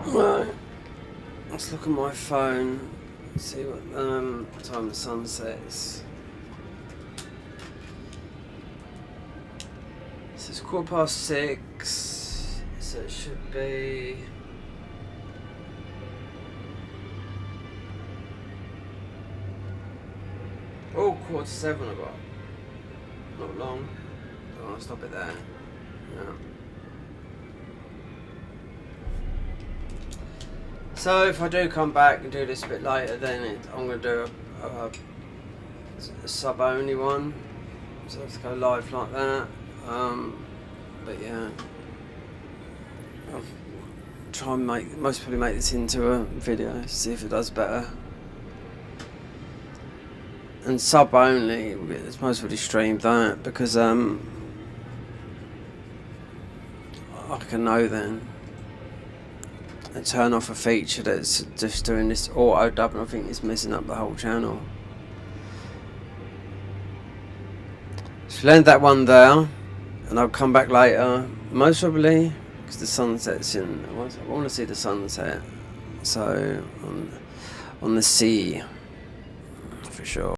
Right, let's look at my phone, see what time the sun sets. So it's 6:15, so it should be oh, 7:15 I got. Not long. I'll stop it there. Yeah. So if I do come back and do this a bit later, then I'm going to do a sub-only one. So I have to go live like that. But yeah, I'll try and most probably make this into a video, see if it does better. And sub-only, it's most probably streamed that because I can know then. And turn off a feature that's just doing this auto dub, and I think it's messing up the whole channel. So we'll end that one there, and I'll come back later, most probably, because the sunset's in. I want to see the sunset, so on the sea, for sure.